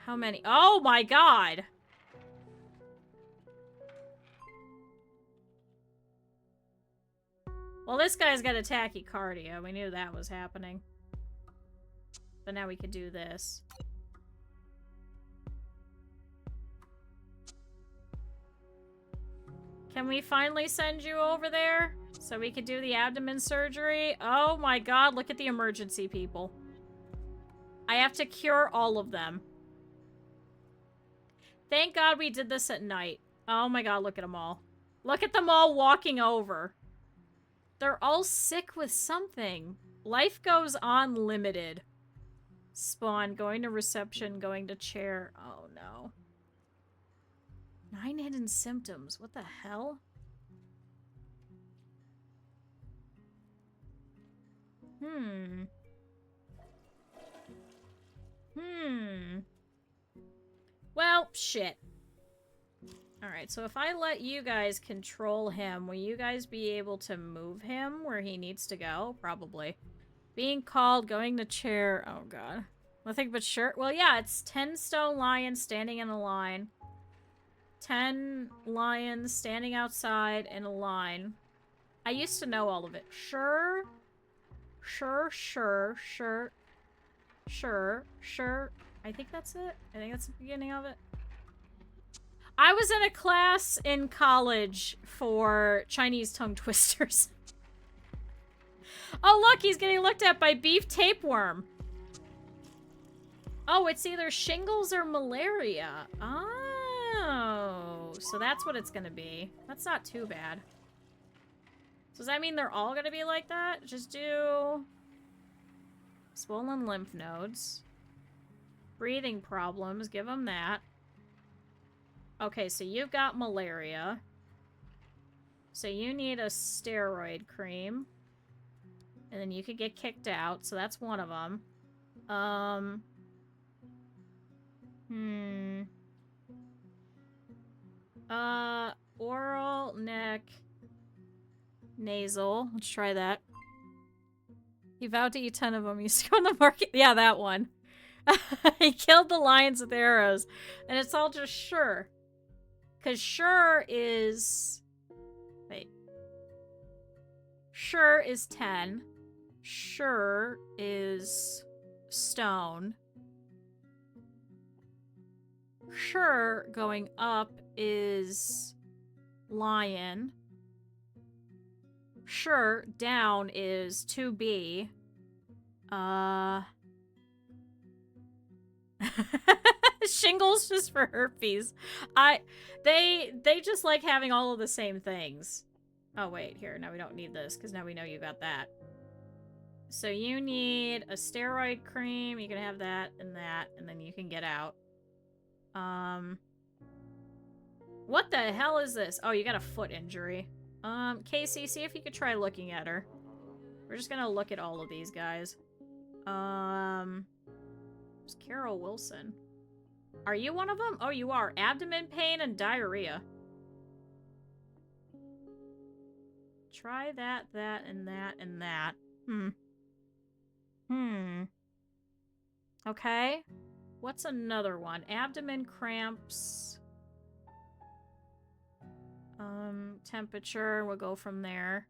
How many? Oh my God! Well, this guy's got a tachycardia. We knew that was happening. But now we could do this. Can we finally send you over there? So we could do the abdomen surgery? Oh my God, look at the emergency people. I have to cure all of them. Thank God we did this at night. Oh my God, look at them all. Look at them all walking over. They're all sick with something. Life goes on limited. Spawn, going to reception, going to chair. Oh no. 9 hidden symptoms. What the hell? Well, shit. Alright, so if I let you guys control him, will you guys be able to move him where he needs to go? Probably. Being called, going to chair. Oh, God. Nothing but sure. Well, yeah, it's 10 stone lions standing in a line. 10 lions standing outside in a line. I used to know all of it. Sure. Sure, sure, sure. Sure, sure. I think that's it. I think that's the beginning of it. I was in a class in college for Chinese tongue twisters. Oh, look, he's getting looked at by beef tapeworm. Oh, it's either shingles or malaria. Oh, so that's what it's gonna be. That's not too bad. So does that mean they're all gonna be like that? Just do swollen lymph nodes. Breathing problems, give them that. Okay, so you've got malaria. So you need a steroid cream. And then you could get kicked out, so that's one of them. Oral, neck, nasal. Let's try that. He vowed to eat 10 of them. He's on the market. Yeah, that one. He killed the lions with arrows. And it's all just sure. Because sure is... Wait. Sure is 10. Sure is stone. Sure going up is lion. Sure down is 2B. Shingles just for herpes. They just like having all of the same things. Oh wait, here, now we don't need this because now we know you got that. So you need a steroid cream, you can have that, and then you can get out. What the hell is this? Oh, you got a foot injury. Casey, see if you could try looking at her. We're just gonna look at all of these guys. It's Carol Wilson. Are you one of them? Oh, you are. Abdomen pain and diarrhea. Try that, and that, and that. Okay. What's another one? Abdomen cramps. Temperature. We'll go from there.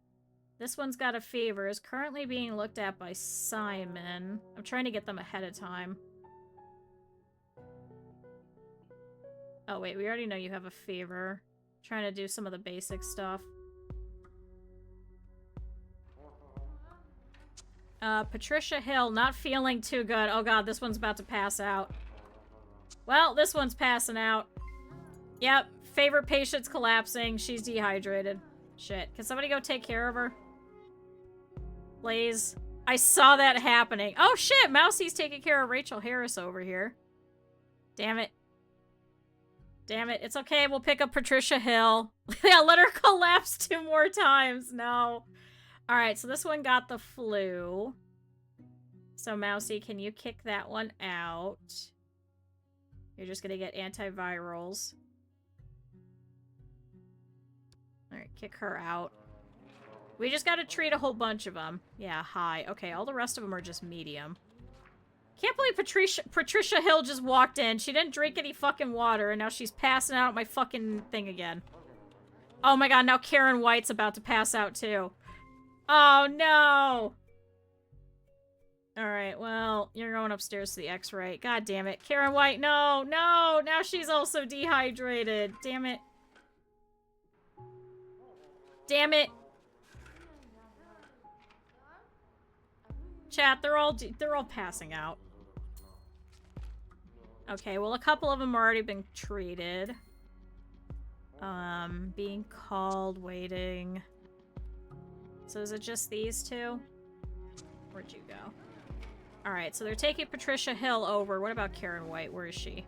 This one's got a fever. Is currently being looked at by Simon. I'm trying to get them ahead of time. Oh, wait. We already know you have a fever. Trying to do some of the basic stuff. Patricia Hill, not feeling too good. Oh god, this one's about to pass out. Well, this one's passing out. Yep, favorite patient's collapsing. She's dehydrated. Shit. Can somebody go take care of her? Please. I saw that happening. Oh shit, Mousie's taking care of Rachel Harris over here. Damn it. Damn it. It's okay, we'll pick up Patricia Hill. Yeah, let her collapse 2 more times. No. Alright, so this one got the flu. So, Mousy, can you kick that one out? You're just gonna get antivirals. Alright, kick her out. We just gotta treat a whole bunch of them. Yeah, high. Okay, all the rest of them are just medium. Can't believe Patricia Hill just walked in. She didn't drink any fucking water, and now she's passing out my fucking thing again. Oh my god, now Karen White's about to pass out too. Oh, no! Alright, well, you're going upstairs to the X-ray. God damn it. Karen White, no! No! Now she's also dehydrated. Damn it. Damn it. Chat, they're all passing out. Okay, well, a couple of them already been treated. Being called, waiting... So is it just these two? Where'd you go? Alright, so they're taking Patricia Hill over. What about Karen White? Where is she?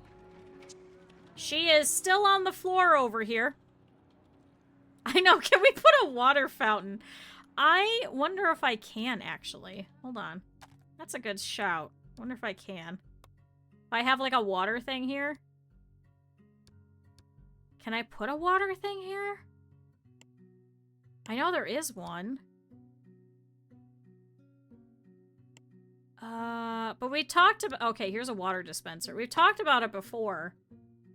She is still on the floor over here. I know, can we put a water fountain? I wonder if I can, actually. Hold on. That's a good shout. Wonder if I can. If I have, like, a water thing here. Can I put a water thing here? I know there is one. But we talked about... Okay, here's a water dispenser. We've talked about it before.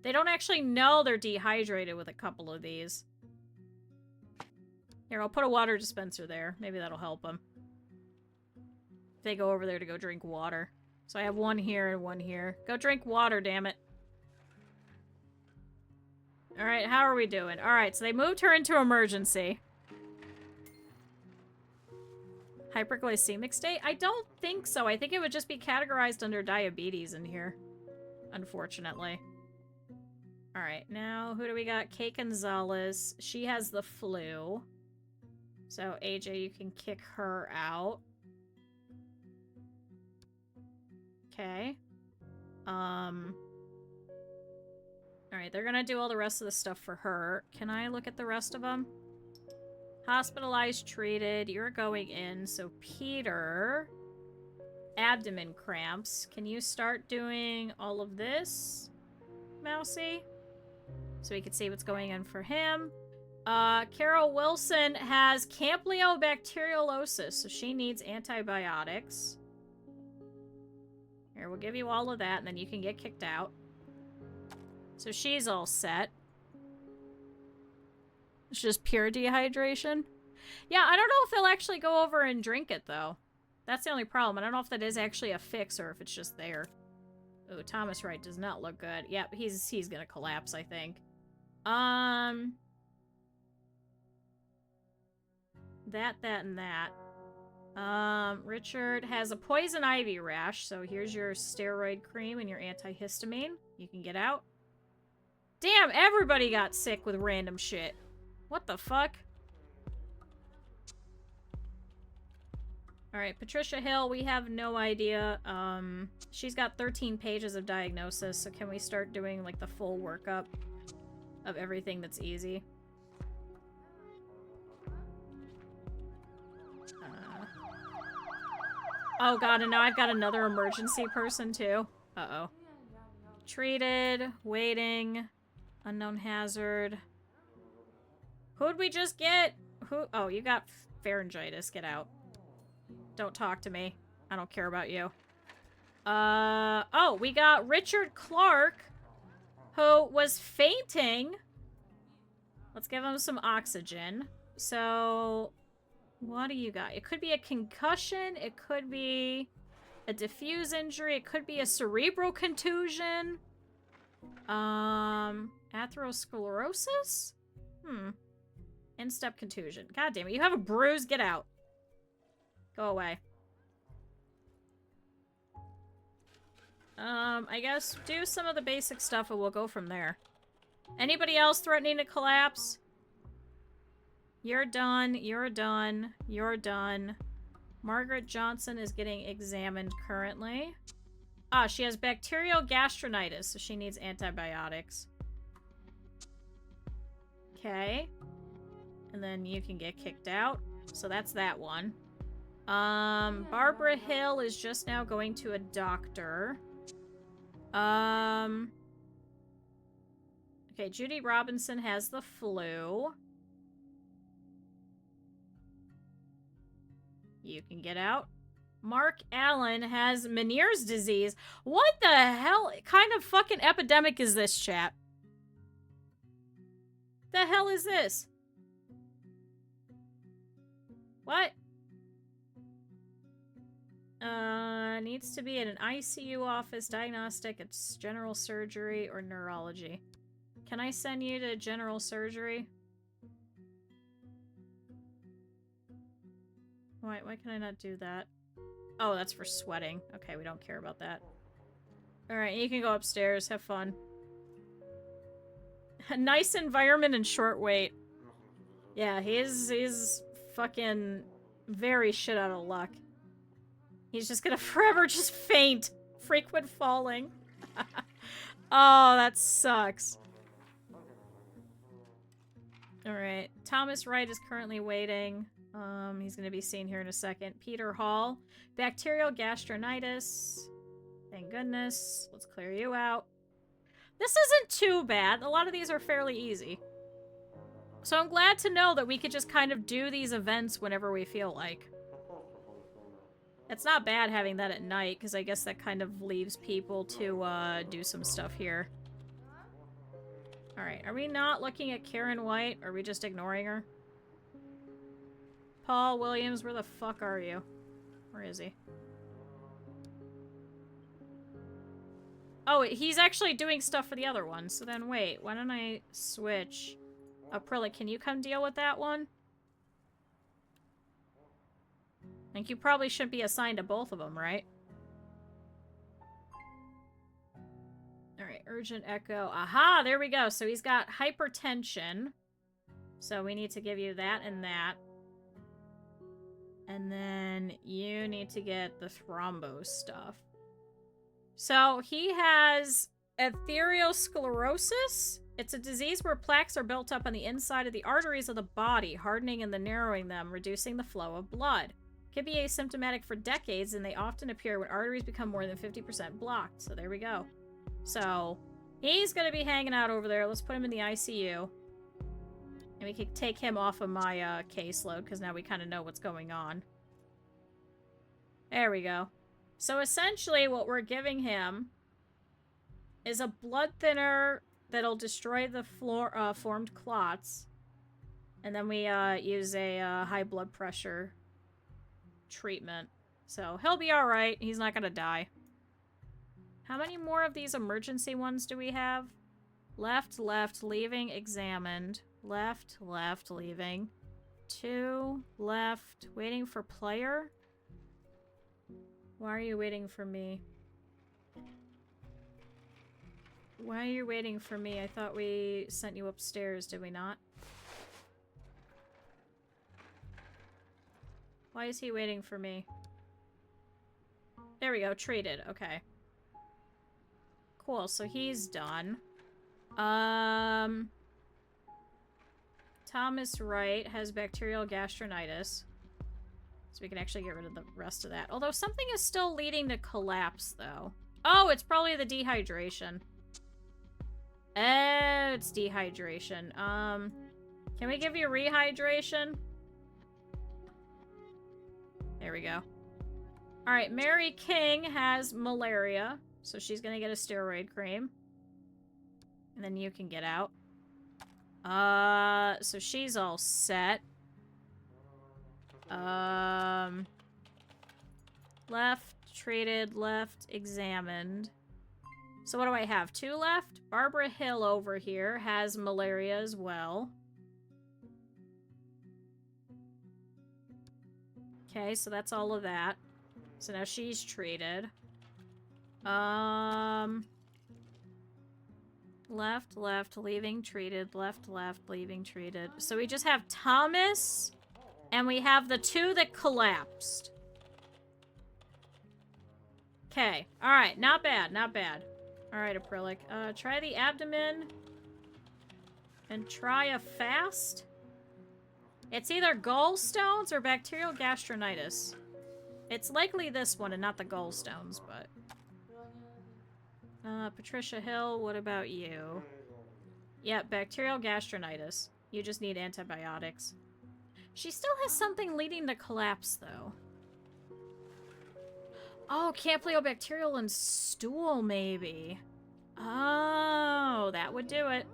They don't actually know they're dehydrated with a couple of these. Here, I'll put a water dispenser there. Maybe that'll help them. If they go over there to go drink water. So I have one here and one here. Go drink water, damn it. Alright, how are we doing? Alright, so they moved her into emergency. Hyperglycemic state? I don't think so. I think it would just be categorized under diabetes in here. Unfortunately. Alright, now who do we got? Kay Gonzalez. She has the flu. So, AJ, you can kick her out. Okay. Alright, they're gonna do all the rest of the stuff for her. Can I look at the rest of them? Hospitalized, treated. You're going in. So, Peter. Abdomen cramps. Can you start doing all of this, Mousy? So we can see what's going on for him. Carol Wilson has Campylobacterialosis, so she needs antibiotics. Here, we'll give you all of that, and then you can get kicked out. So she's all set. It's just pure dehydration. Yeah, I don't know if they'll actually go over and drink it, though. That's the only problem. I don't know if that is actually a fix or if it's just there. Oh, Thomas Wright does not look good. Yep, he's gonna collapse, I think. That, and that. Richard has a poison ivy rash, so here's your steroid cream and your antihistamine. You can get out. Damn, everybody got sick with random shit. What the fuck? Alright, Patricia Hill, we have no idea. She's got 13 pages of diagnosis, so can we start doing, like, the full workup of everything that's easy? Oh god, and now I've got another emergency person, too. Uh-oh. Treated, waiting, unknown hazard. Who'd we just get? Who? Oh, you got pharyngitis. Get out. Don't talk to me. I don't care about you. Oh, we got Richard Clark, who was fainting. Let's give him some oxygen. So, what do you got? It could be a concussion. It could be a diffuse injury. It could be a cerebral contusion. Atherosclerosis? Instep contusion. God damn it. You have a bruise. Get out. Go away. I guess do some of the basic stuff and we'll go from there. Anybody else threatening to collapse? You're done. You're done. You're done. Margaret Johnson is getting examined currently. Ah, she has bacterial gastronitis, so she needs antibiotics. Okay. And then you can get kicked out. So that's that one. Barbara Hill is just now going to a doctor. Okay, Judy Robinson has the flu. You can get out. Mark Allen has Meniere's disease. What the hell kind of fucking epidemic is this, chat? The hell is this? What? Needs to be in an ICU office, diagnostic, it's general surgery, or neurology. Can I send you to general surgery? Why can I not do that? Oh, that's for sweating. Okay, we don't care about that. Alright, you can go upstairs. Have fun. A nice environment and short wait. Yeah, he's fucking very shit out of luck. He's just gonna forever just faint. Frequent falling. Oh, that sucks. Alright. Thomas Wright is currently waiting. He's gonna be seen here in a second. Peter Hall. Bacterial gastronitis. Thank goodness. Let's clear you out. This isn't too bad. A lot of these are fairly easy. So I'm glad to know that we could just kind of do these events whenever we feel like. It's not bad having that at night, because I guess that kind of leaves people to do some stuff here. Alright, are we not looking at Karen White? Or are we just ignoring her? Paul Williams, where the fuck are you? Where is he? Oh, he's actually doing stuff for the other one. So then wait, why don't I switch? Aprilla, can you come deal with that one? I think you probably should be assigned to both of them, right? Alright, urgent echo. Aha, there we go. So he's got hypertension. So we need to give you that and that. And then you need to get the thrombo stuff. So he has atherosclerosis. It's a disease where plaques are built up on the inside of the arteries of the body, hardening and then narrowing them, reducing the flow of blood. Can be asymptomatic for decades, and they often appear when arteries become more than 50% blocked. So there we go. So he's going to be hanging out over there. Let's put him in the ICU. And we can take him off of my caseload, because now we kind of know what's going on. There we go. So essentially what we're giving him is a blood thinner that'll destroy the formed clots. And then we use a high blood pressure treatment. So he'll be alright. He's not going to die. How many more of these emergency ones do we have? Left, left, leaving, examined. Left, left, leaving. 2, left, waiting for player. Why are you waiting for me? Why are you waiting for me? I thought we sent you upstairs, did we not? Why is he waiting for me? There we go, treated. Okay. Cool, so he's done. Thomas Wright has bacterial gastronitis. So we can actually get rid of the rest of that. Although something is still leading to collapse, though. Oh, it's probably the dehydration. Oh, it's dehydration. Can we give you rehydration? There we go. Alright, Mary King has malaria. So she's gonna get a steroid cream. And then you can get out. So she's all set. Left, treated, left, examined. So what do I have? 2 left? Barbara Hill over here has malaria as well. Okay, so that's all of that. So now she's treated. Left, left, leaving, treated. Left, left, leaving, treated. So we just have Thomas, and we have the 2 that collapsed. Okay. Alright, not bad, not bad. Alright, Acrylic. Try the abdomen. And try a fast. It's either gallstones or bacterial gastronitis. It's likely this one and not the gallstones, but... Patricia Hill, what about you? Yep, bacterial gastronitis. You just need antibiotics. She still has something leading to collapse, though. Oh, Campylobacterial and stool, maybe. Oh, that would do it.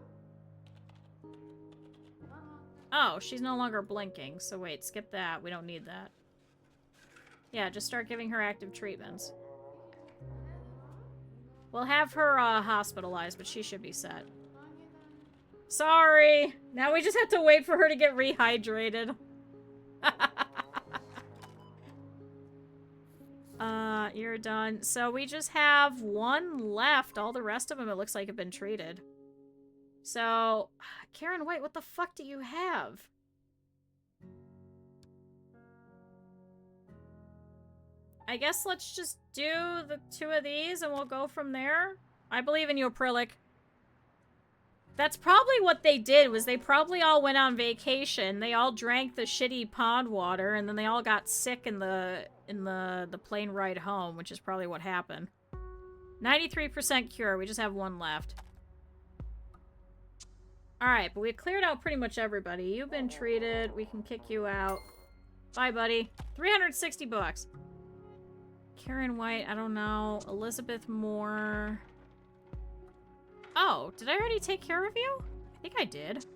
Oh, she's no longer blinking. So wait, skip that. We don't need that. Yeah, just start giving her active treatments. We'll have her hospitalized, but she should be set. Sorry! Now we just have to wait for her to get rehydrated. You're done. So we just have 1 left. All the rest of them, it looks like, have been treated. So, Karen White, what the fuck do you have? I guess let's just do the 2 of these and we'll go from there. I believe in you, Acrylic. That's probably what they did, was they probably all went on vacation. They all drank the shitty pond water, and then they all got sick in the plane ride home, which is probably what happened. 93% cure. We just have one left. Alright, but we cleared out pretty much everybody. You've been treated. We can kick you out. Bye, buddy. 360 bucks. Karen White, I don't know. Elizabeth Moore. Oh, did I already take care of you? I think I did.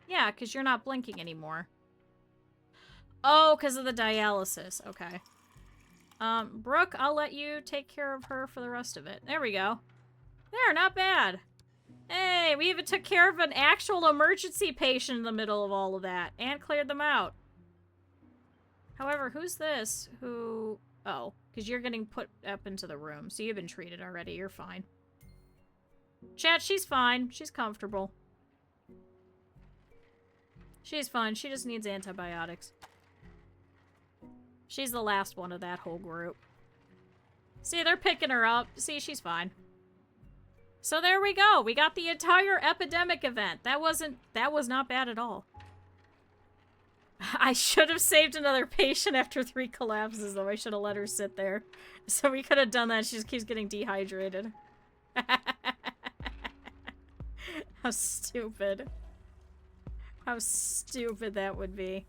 Yeah, because you're not blinking anymore. Oh, because of the dialysis. Okay. Brooke, I'll let you take care of her for the rest of it. There we go. There, not bad. Hey, we even took care of an actual emergency patient in the middle of all of that. And cleared them out. However, who's this? Who... Oh, because you're getting put up into the room. So you've been treated already. You're fine. Chat, she's fine. She's comfortable. She's fine. She just needs antibiotics. She's the last one of that whole group. See, they're picking her up. See, she's fine. So there we go. We got the entire epidemic event. That was not bad at all. I should have saved another patient after 3 collapses, though. I should have let her sit there. So we could have done that. She just keeps getting dehydrated. How stupid. How stupid that would be.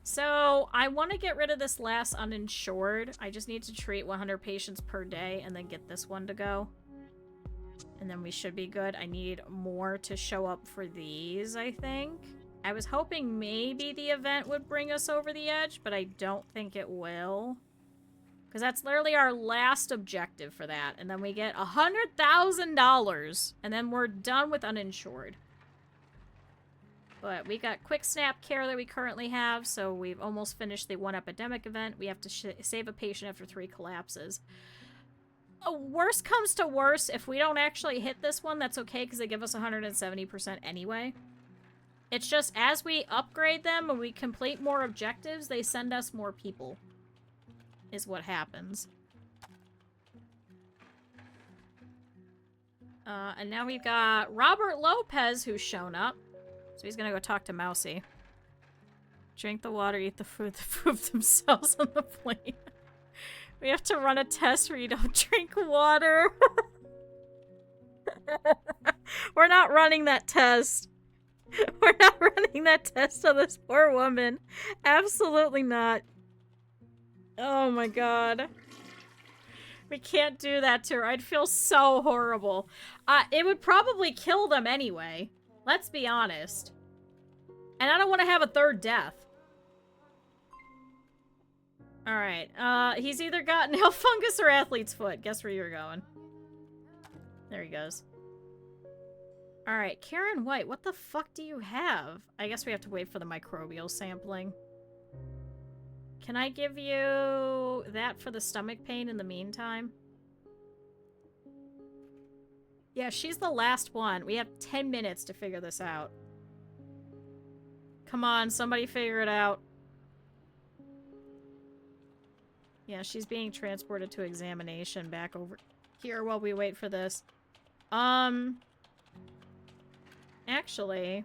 So, I want to get rid of this last uninsured. I just need to treat 100 patients per day and then get this one to go. And then we should be good. I need more to show up for these, I think. I was hoping maybe the event would bring us over the edge, but I don't think it will. Because that's literally our last objective for that. And then we get $100,000. And then we're done with uninsured. But we got quick snap care that we currently have, so we've almost finished the 1 epidemic event. We have to save a patient after 3 collapses. Worst comes to worst, if we don't actually hit this one, that's okay, because they give us 170% anyway. It's just, as we upgrade them and we complete more objectives, they send us more people. Is what happens. And now we've got Robert Lopez, who's shown up. So he's gonna go talk to Mousy. Drink the water, eat the food, they poop themselves on the plane. We have to run a test where you don't drink water. We're not running that test. We're not running that test on this poor woman. Absolutely not. Oh my god. We can't do that to her. I'd feel so horrible. It would probably kill them anyway. Let's be honest. And I don't want to have a 3rd death. Alright, he's either got nail fungus or athlete's foot. Guess where you're going. There he goes. Alright, Karen White, what the fuck do you have? I guess we have to wait for the microbial sampling. Can I give you that for the stomach pain in the meantime? Yeah, she's the last one. We have 10 minutes to figure this out. Come on, somebody figure it out. Yeah, she's being transported to examination back over here while we wait for this. Actually...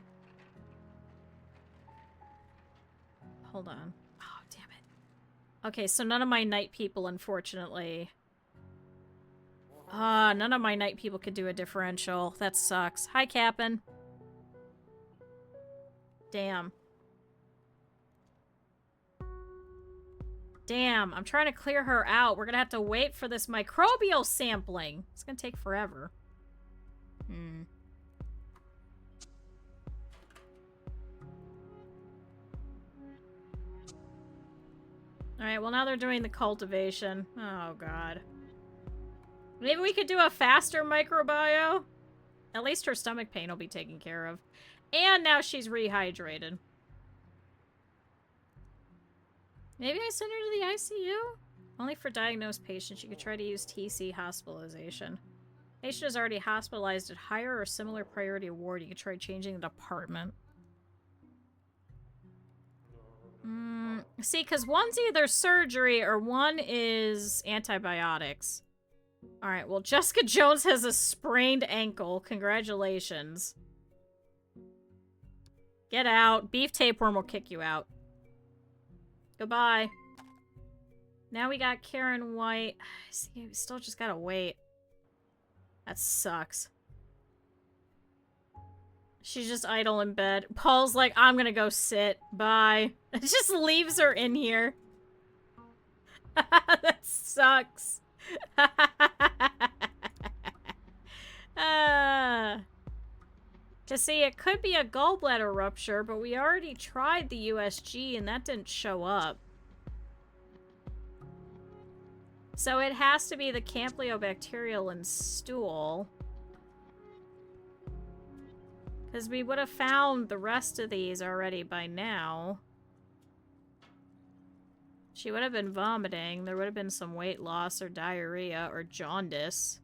Hold on. Oh, damn it. Okay, so none of my night people, unfortunately... none of my night people could do a differential. That sucks. Hi, Cap'n. Damn. Damn, I'm trying to clear her out. We're gonna have to wait for this microbial sampling. It's gonna take forever. Alright, well now they're doing the cultivation. Oh god. Maybe we could do a faster microbio? At least her stomach pain will be taken care of. And now she's rehydrated. Maybe I send her to the ICU? Only for diagnosed patients. You could try to use TC hospitalization. Patient is already hospitalized at higher or similar priority ward. You could try changing the department. See, because one's either surgery or one is antibiotics. Alright, well, Jessica Jones has a sprained ankle. Congratulations. Get out. Beef tapeworm will kick you out. Goodbye. Now we got Karen White. See, we still just gotta wait. That sucks. She's just idle in bed. Paul's like, I'm gonna go sit. Bye. It just leaves her in here. That sucks. To see, it could be a gallbladder rupture, but we already tried the USG and that didn't show up. So it has to be the Campylobacterial in stool. Because we would have found the rest of these already by now. She would have been vomiting. There would have been some weight loss or diarrhea or jaundice.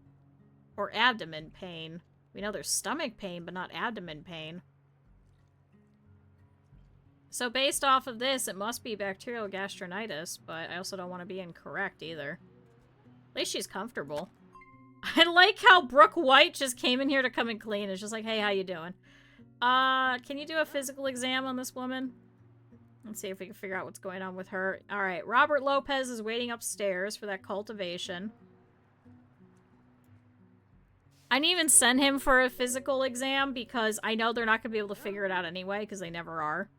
Or abdomen pain. We know there's stomach pain, but not abdomen pain. So based off of this, it must be bacterial gastronitis, but I also don't want to be incorrect either. At least she's comfortable. I like how Brooke White just came in here to come and clean. It's just like, hey, how you doing? Can you do a physical exam on this woman? Let's see if we can figure out what's going on with her. Alright, Robert Lopez is waiting upstairs for that cultivation. I didn't even send him for a physical exam because I know they're not going to be able to figure it out anyway, because they never are.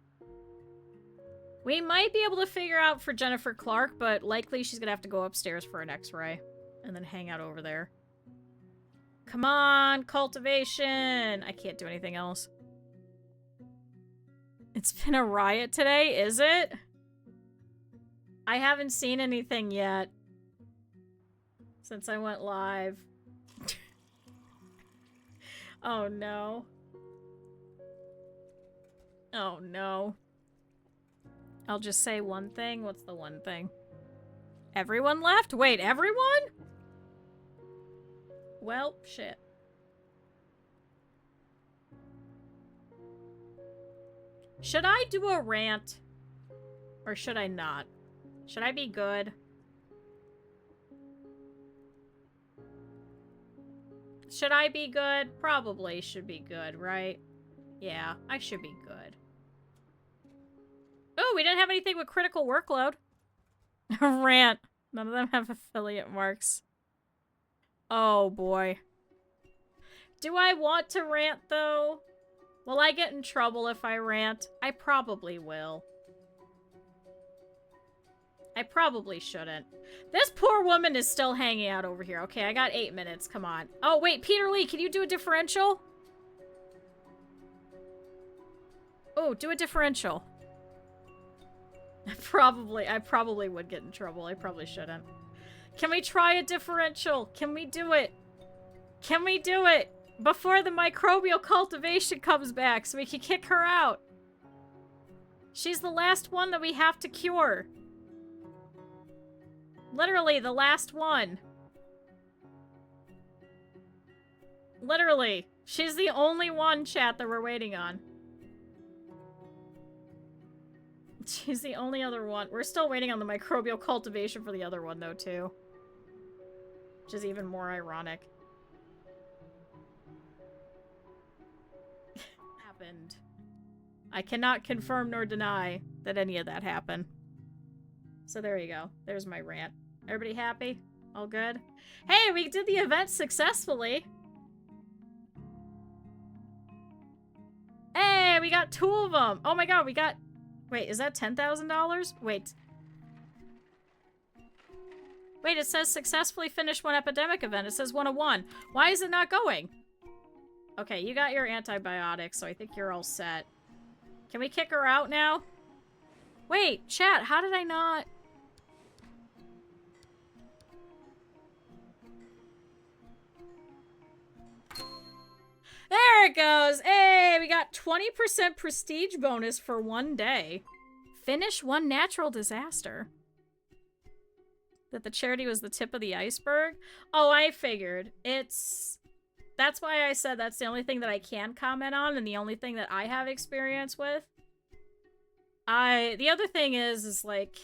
We might be able to figure out for Jennifer Clark, but likely she's going to have to go upstairs for an x-ray and then hang out over there. Come on, cultivation! I can't do anything else. It's been a riot today, is it? I haven't seen anything yet since I went live. Oh no. Oh no. I'll just say one thing. What's the one thing? Everyone left? Wait, everyone? Well, shit. Should I do a rant? Or should I not? Should I be good? Should I be good? Probably should be good, right? Yeah, I should be good. Oh, we didn't have anything with critical workload. Rant. None of them have affiliate marks. Oh, boy. Do I want to rant, though? Will I get in trouble if I rant? I probably will. I probably shouldn't. This poor woman is still hanging out over here. Okay, I got 8 minutes. Come on. Oh, wait, Peter Lee, can you do a differential? Oh, do a differential. I probably would get in trouble. I probably shouldn't. Can we try a differential? Can we do it? Can we do it? Before the microbial cultivation comes back so we can kick her out. She's the last one that we have to cure. Literally, the last one. Literally. She's the only one, chat, that we're waiting on. She's the only other one. We're still waiting on the microbial cultivation for the other one, though, too. Which is even more ironic. Happened. I cannot confirm nor deny that any of that happened. So there you go. There's my rant. Everybody happy? All good? Hey, we did the event successfully! Hey, we got 2 of them! Oh my god, we got... Wait, is that $10,000? Wait. Wait, it says successfully finished 1 epidemic event. It says 1 of 1. Why is it not going? Okay, you got your antibiotics, so I think you're all set. Can we kick her out now? Wait, chat, how did I not... There it goes! Hey, we got 20% prestige bonus for 1 day. Finish 1 natural disaster. That the charity was the tip of the iceberg? Oh, I figured. That's why I said that's the only thing that I can comment on and the only thing that I have experience with. The other thing is like...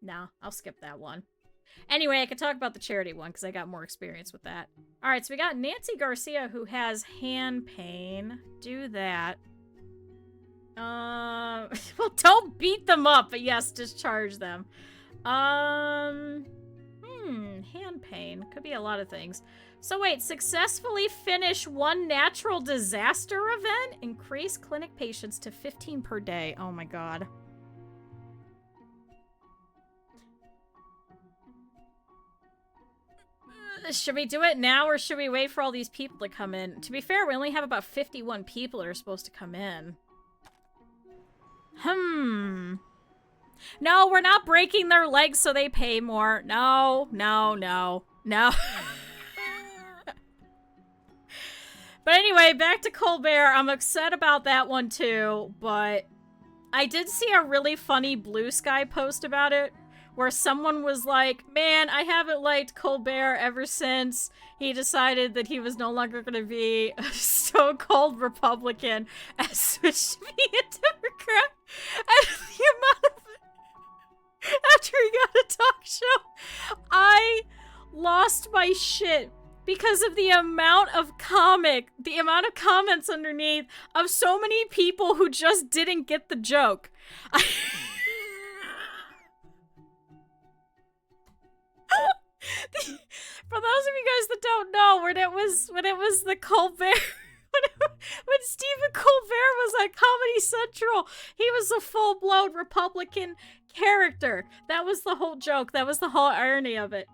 Nah, I'll skip that one. Anyway, I could talk about the charity one because I got more experience with that. All right, so we got Nancy Garcia who has hand pain. Do that. Well, don't beat them up, but yes, discharge them. Hand pain. Could be a lot of things. So wait, successfully finish one natural disaster event? Increase clinic patients to 15 per day. Oh my god. Should we do it now or should we wait for all these people to come in? To be fair, we only have about 51 people that are supposed to come in. No, we're not breaking their legs so they pay more. No. But anyway, back to Colbert. I'm upset about that one too, but I did see a really funny Blue Sky post about it where someone was like, man, I haven't liked Colbert ever since he decided that he was no longer going to be a so-called Republican and switched to be a Democrat. And the amount of... After he got a talk show, I lost my shit because of the amount of comments underneath of so many people who just didn't get the joke. For those of you guys that don't know, when it was the Colbert, when Stephen Colbert was on Comedy Central, he was a full-blown Republican character. That was the whole joke. That was the whole irony of it.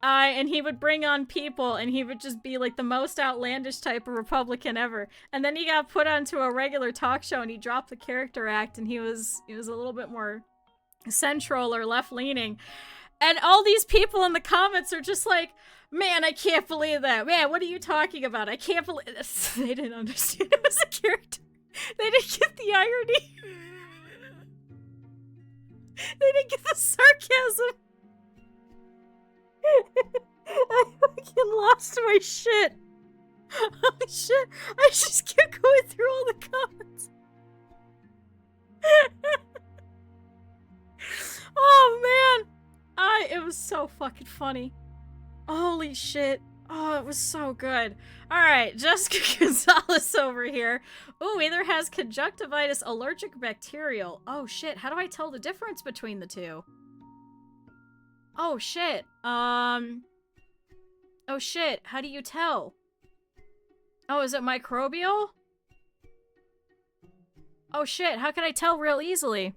And he would bring on people, and he would just be like the most outlandish type of Republican ever. And then he got put onto a regular talk show, and he dropped the character act, and he was a little bit more central or left-leaning. And all these people in the comments are just like, man, I can't believe that. Man, what are you talking about? I can't believe this. They didn't understand it was a character. They didn't get the irony. They didn't get the sarcasm. I fucking lost my shit. Holy shit. I just kept going through all the comments. Oh, man. It was so fucking funny. Holy shit. Oh, it was so good. Alright, Jessica Gonzalez over here. Ooh, either has conjunctivitis, allergic, bacterial. Oh shit, how do I tell the difference between the two? Oh shit. Oh shit, how do you tell? Oh, is it microbial? Oh shit, how can I tell real easily?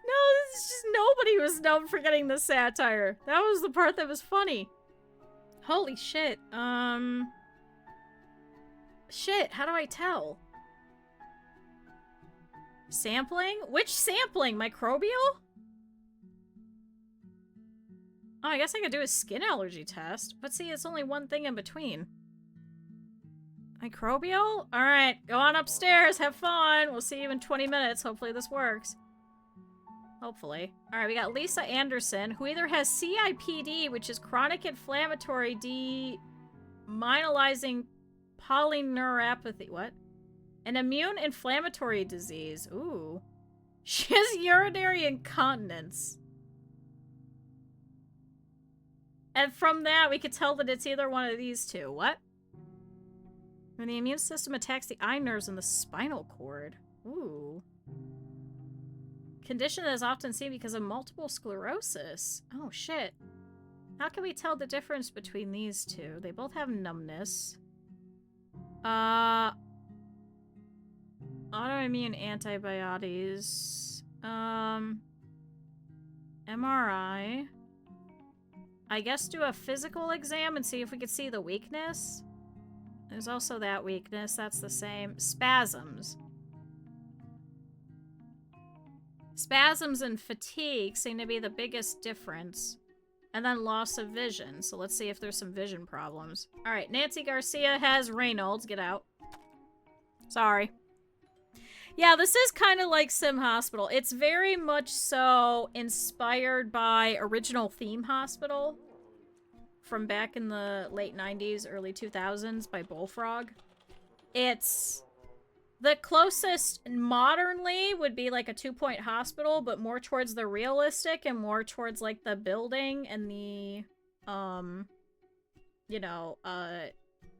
No, this is just nobody was known for getting the satire. That was the part that was funny. Holy shit. Shit, how do I tell? Sampling? Which sampling? Microbial? Oh, I guess I could do a skin allergy test. But see, it's only one thing in between. Microbial? Alright, go on upstairs, have fun. We'll see you in 20 minutes. Hopefully this works. Hopefully. Alright, we got Lisa Anderson, who either has CIPD, which is chronic inflammatory demyelinating polyneuropathy. What? An immune inflammatory disease. Ooh. She has urinary incontinence. And from that, we could tell that it's either one of these two. What? When the immune system attacks the eye nerves and the spinal cord. Ooh. Condition that is often seen because of multiple sclerosis. Oh, shit. How can we tell the difference between these two? They both have numbness. Autoimmune antibodies. MRI. I guess do a physical exam and see if we could see the weakness. There's also that weakness. That's the same. Spasms. Spasms and fatigue seem to be the biggest difference. And then loss of vision. So let's see if there's some vision problems. Alright, Nancy Garcia has Raynaud's. Get out. Sorry. Yeah, this is kind of like Sim Hospital. It's very much so inspired by original Theme Hospital from back in the late 90s, early 2000s by Bullfrog. It's The closest modernly would be like a 2-point hospital, but more towards the realistic and more towards like the building and the, you know,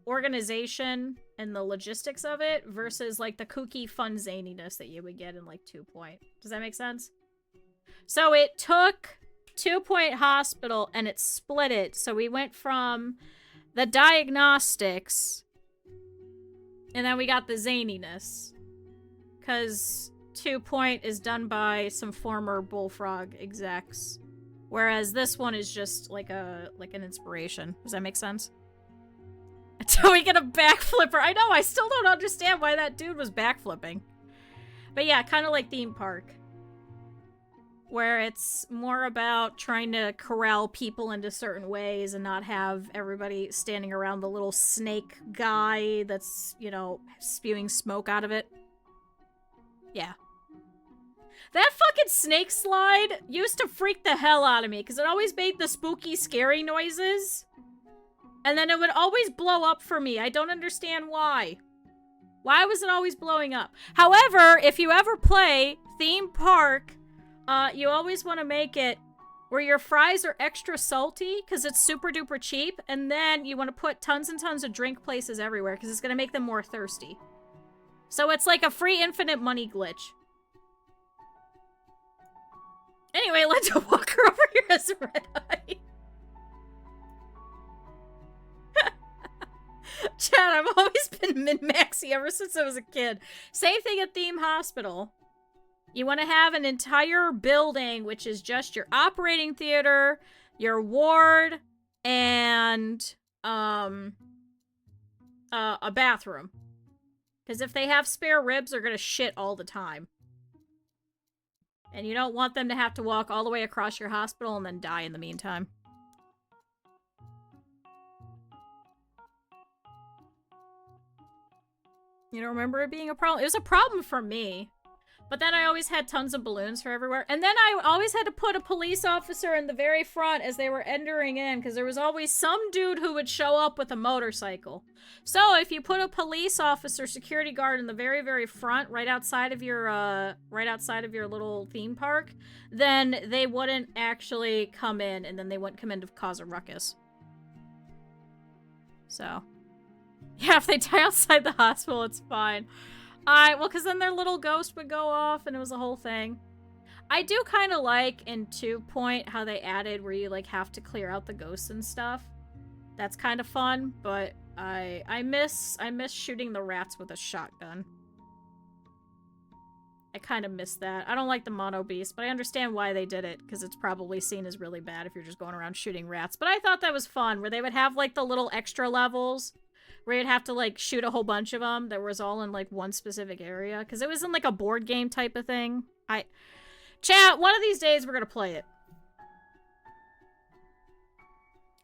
organization and the logistics of it versus like the kooky fun zaniness that you would get in like 2-point. Does that make sense? So it took 2-point hospital and it split it. So we went from the diagnostics and then we got the zaniness. Because 2-point is done by some former Bullfrog execs. Whereas this one is just like an inspiration. Does that make sense? Until we get a backflipper. I know, I still don't understand why that dude was backflipping. But yeah, kind of like theme park. Where it's more about trying to corral people into certain ways and not have everybody standing around the little snake guy that's, you know, spewing smoke out of it. Yeah. That fucking snake slide used to freak the hell out of me because it always made the spooky, scary noises. And then it would always blow up for me. I don't understand why. Why was it always blowing up? However, if you ever play theme park, you always want to make it where your fries are extra salty because it's super duper cheap. And then you want to put tons and tons of drink places everywhere because it's going to make them more thirsty. So it's like a free infinite money glitch. Anyway, Linda Walker over here has a red eye. Chad, I've always been min-maxy ever since I was a kid. Same thing at Theme Hospital. You want to have an entire building, which is just your operating theater, your ward, and a bathroom. Because if they have spare ribs, they're going to shit all the time. And you don't want them to have to walk all the way across your hospital and then die in the meantime. You don't remember it being a problem? It was a problem for me. But then I always had tons of balloons for everywhere. And then I always had to put a police officer in the very front as they were entering in, because there was always some dude who would show up with a motorcycle. So if you put a police officer, security guard in the very, very front, right outside of your little theme park, then they wouldn't actually come in, and then they wouldn't come in to cause a ruckus. So, yeah, if they die outside the hospital, it's fine. Well, because then their little ghost would go off, and it was a whole thing. I do kind of like, in 2-point, how they added where you, like, have to clear out the ghosts and stuff. That's kind of fun, but I miss shooting the rats with a shotgun. I kind of miss that. I don't like the mono beast, but I understand why they did it, because it's probably seen as really bad if you're just going around shooting rats. But I thought that was fun, where they would have, like, the little extra levels where you'd have to, like, shoot a whole bunch of them that was all in, like, one specific area. Because it was in, like, a board game type of thing. Chat, one of these days we're gonna play it.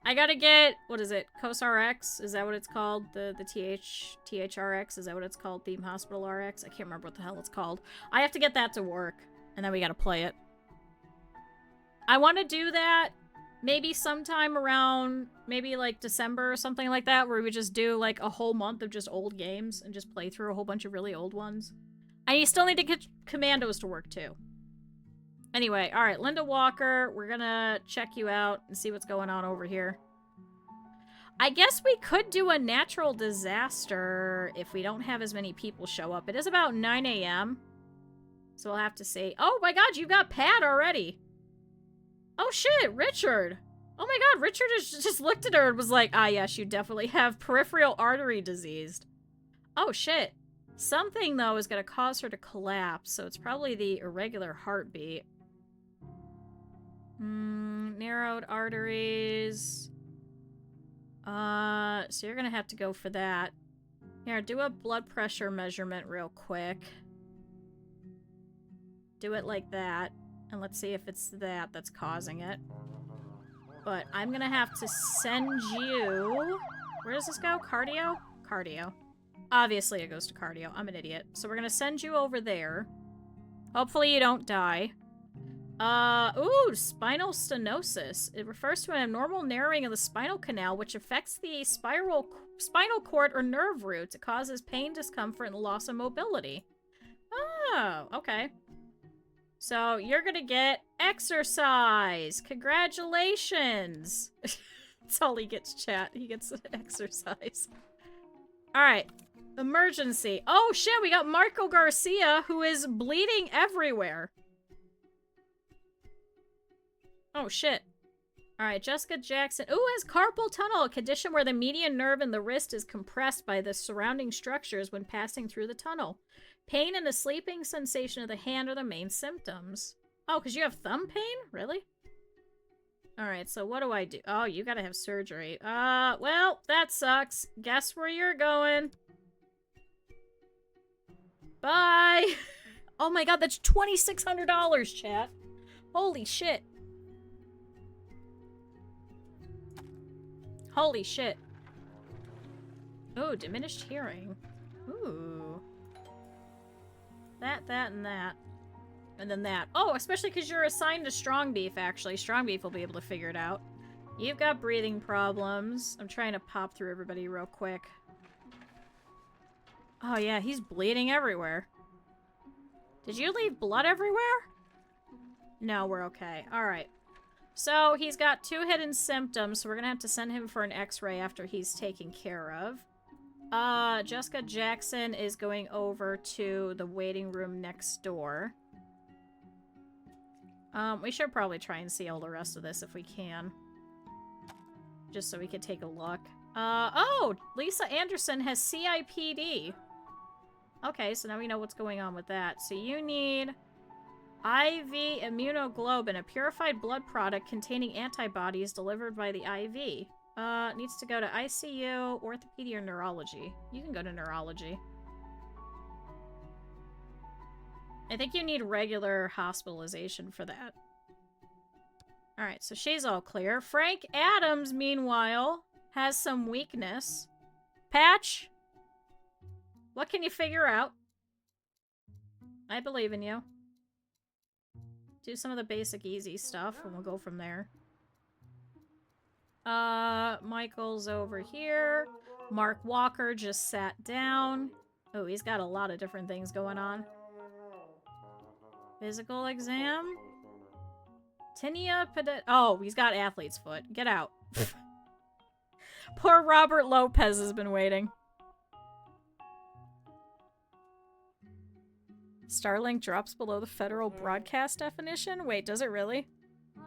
I gotta get, what is it? KOS-RX? Is that what it's called? The THRX? Is that what it's called? Theme Hospital RX? I can't remember what the hell it's called. I have to get that to work. And then we gotta play it. I want to do that maybe sometime around, maybe like December or something like that, where we just do like a whole month of just old games and just play through a whole bunch of really old ones. And you still need to get Commandos to work too. Anyway, alright, Linda Walker, we're gonna check you out and see what's going on over here. I guess we could do a natural disaster if we don't have as many people show up. It is about 9 a.m. So we'll have to see. Oh my god, you got Pat already! Oh shit, Richard! Oh my god, Richard just looked at her and was like, ah yes, you definitely have peripheral artery disease. Oh shit. Something, though, is going to cause her to collapse, so it's probably the irregular heartbeat. Narrowed arteries. So you're going to have to go for that. Here, do a blood pressure measurement real quick. Do it like that. And let's see if it's that that's causing it. But I'm gonna have to send you... Where does this go? Cardio? Cardio. Obviously it goes to cardio. I'm an idiot. So we're gonna send you over there. Hopefully you don't die. Ooh, spinal stenosis. It refers to an abnormal narrowing of the spinal canal, which affects the spinal cord or nerve roots. It causes pain, discomfort, and loss of mobility. Oh, okay. So you're gonna get exercise. Congratulations. That's all he gets, chat. He gets exercise. All right. Emergency. Oh, shit. We got Marco Garcia, who is bleeding everywhere. Oh, shit. Alright, Jessica Jackson. Ooh, has carpal tunnel, a condition where the median nerve in the wrist is compressed by the surrounding structures when passing through the tunnel. Pain and a sleeping sensation of the hand are the main symptoms. Oh, because you have thumb pain? Really? Alright, so what do I do? Oh, you gotta have surgery. Well, that sucks. Guess where you're going. Bye! Oh my god, that's $2,600, chat. Holy shit. Holy shit. Ooh, diminished hearing. Ooh. That, and that. And then that. Oh, especially because you're assigned to Strong Beef, actually. Strong Beef will be able to figure it out. You've got breathing problems. I'm trying to pop through everybody real quick. Oh, yeah, he's bleeding everywhere. Did you leave blood everywhere? No, we're okay. Alright. So, he's got 2 hidden symptoms, so we're gonna have to send him for an x-ray after he's taken care of. Jessica Jackson is going over to the waiting room next door. We should probably try and see all the rest of this if we can. Just so we could take a look. Oh! Lisa Anderson has CIPD. Okay, so now we know what's going on with that. So you need IV immunoglobulin, a purified blood product containing antibodies delivered by the IV. Needs to go to ICU, orthopedic, or neurology. You can go to neurology. I think you need regular hospitalization for that. Alright, so she's all clear. Frank Adams, meanwhile, has some weakness. Patch, what can you figure out? I believe in you. Do some of the basic easy stuff, and we'll go from there. Michael's over here. Mark Walker just sat down. Oh, he's got a lot of different things going on. Physical exam? Tinea Pede- Oh, he's got athlete's foot. Get out. Poor Robert Lopez has been waiting. Starlink drops below the federal broadcast definition? Wait, does it really? Oh.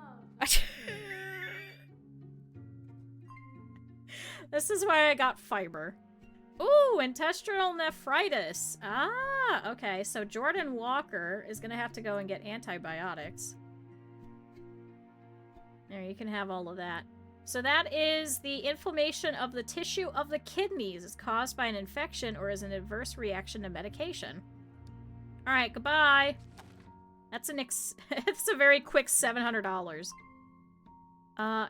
This is why I got fiber. Ooh, intestinal nephritis. Ah, okay. So Jordan Walker is gonna have to go and get antibiotics. There, you can have all of that. So that is the inflammation of the tissue of the kidneys is caused by an infection or is an adverse reaction to medication. Alright, goodbye. That's it's a very quick $700.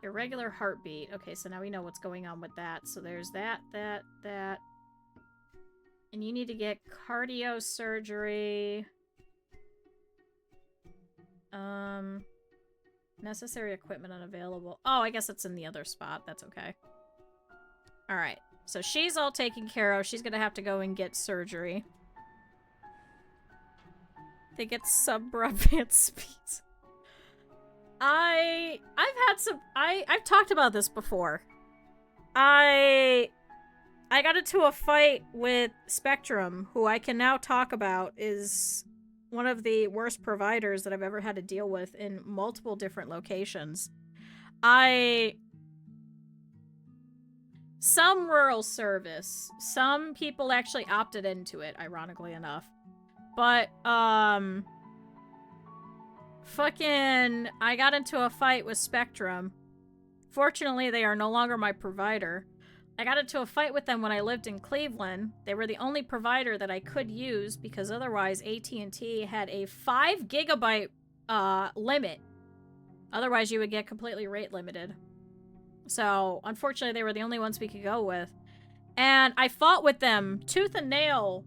Irregular heartbeat. Okay, so now we know what's going on with that. So there's that. And you need to get cardio surgery. Necessary equipment unavailable. Oh, I guess it's in the other spot. That's okay. Alright, so she's all taken care of. She's gonna have to go and get surgery. They get sub-broadband speeds. I've talked about this before. I got into a fight with Spectrum, who I can now talk about is one of the worst providers that I've ever had to deal with in multiple different locations. Some rural service. Some people actually opted into it, ironically enough. But, fucking, I got into a fight with Spectrum. Fortunately, they are no longer my provider. I got into a fight with them when I lived in Cleveland. They were the only provider that I could use because otherwise AT&T had a 5 gigabyte limit. Otherwise, you would get completely rate limited. So, unfortunately, they were the only ones we could go with. And I fought with them tooth and nail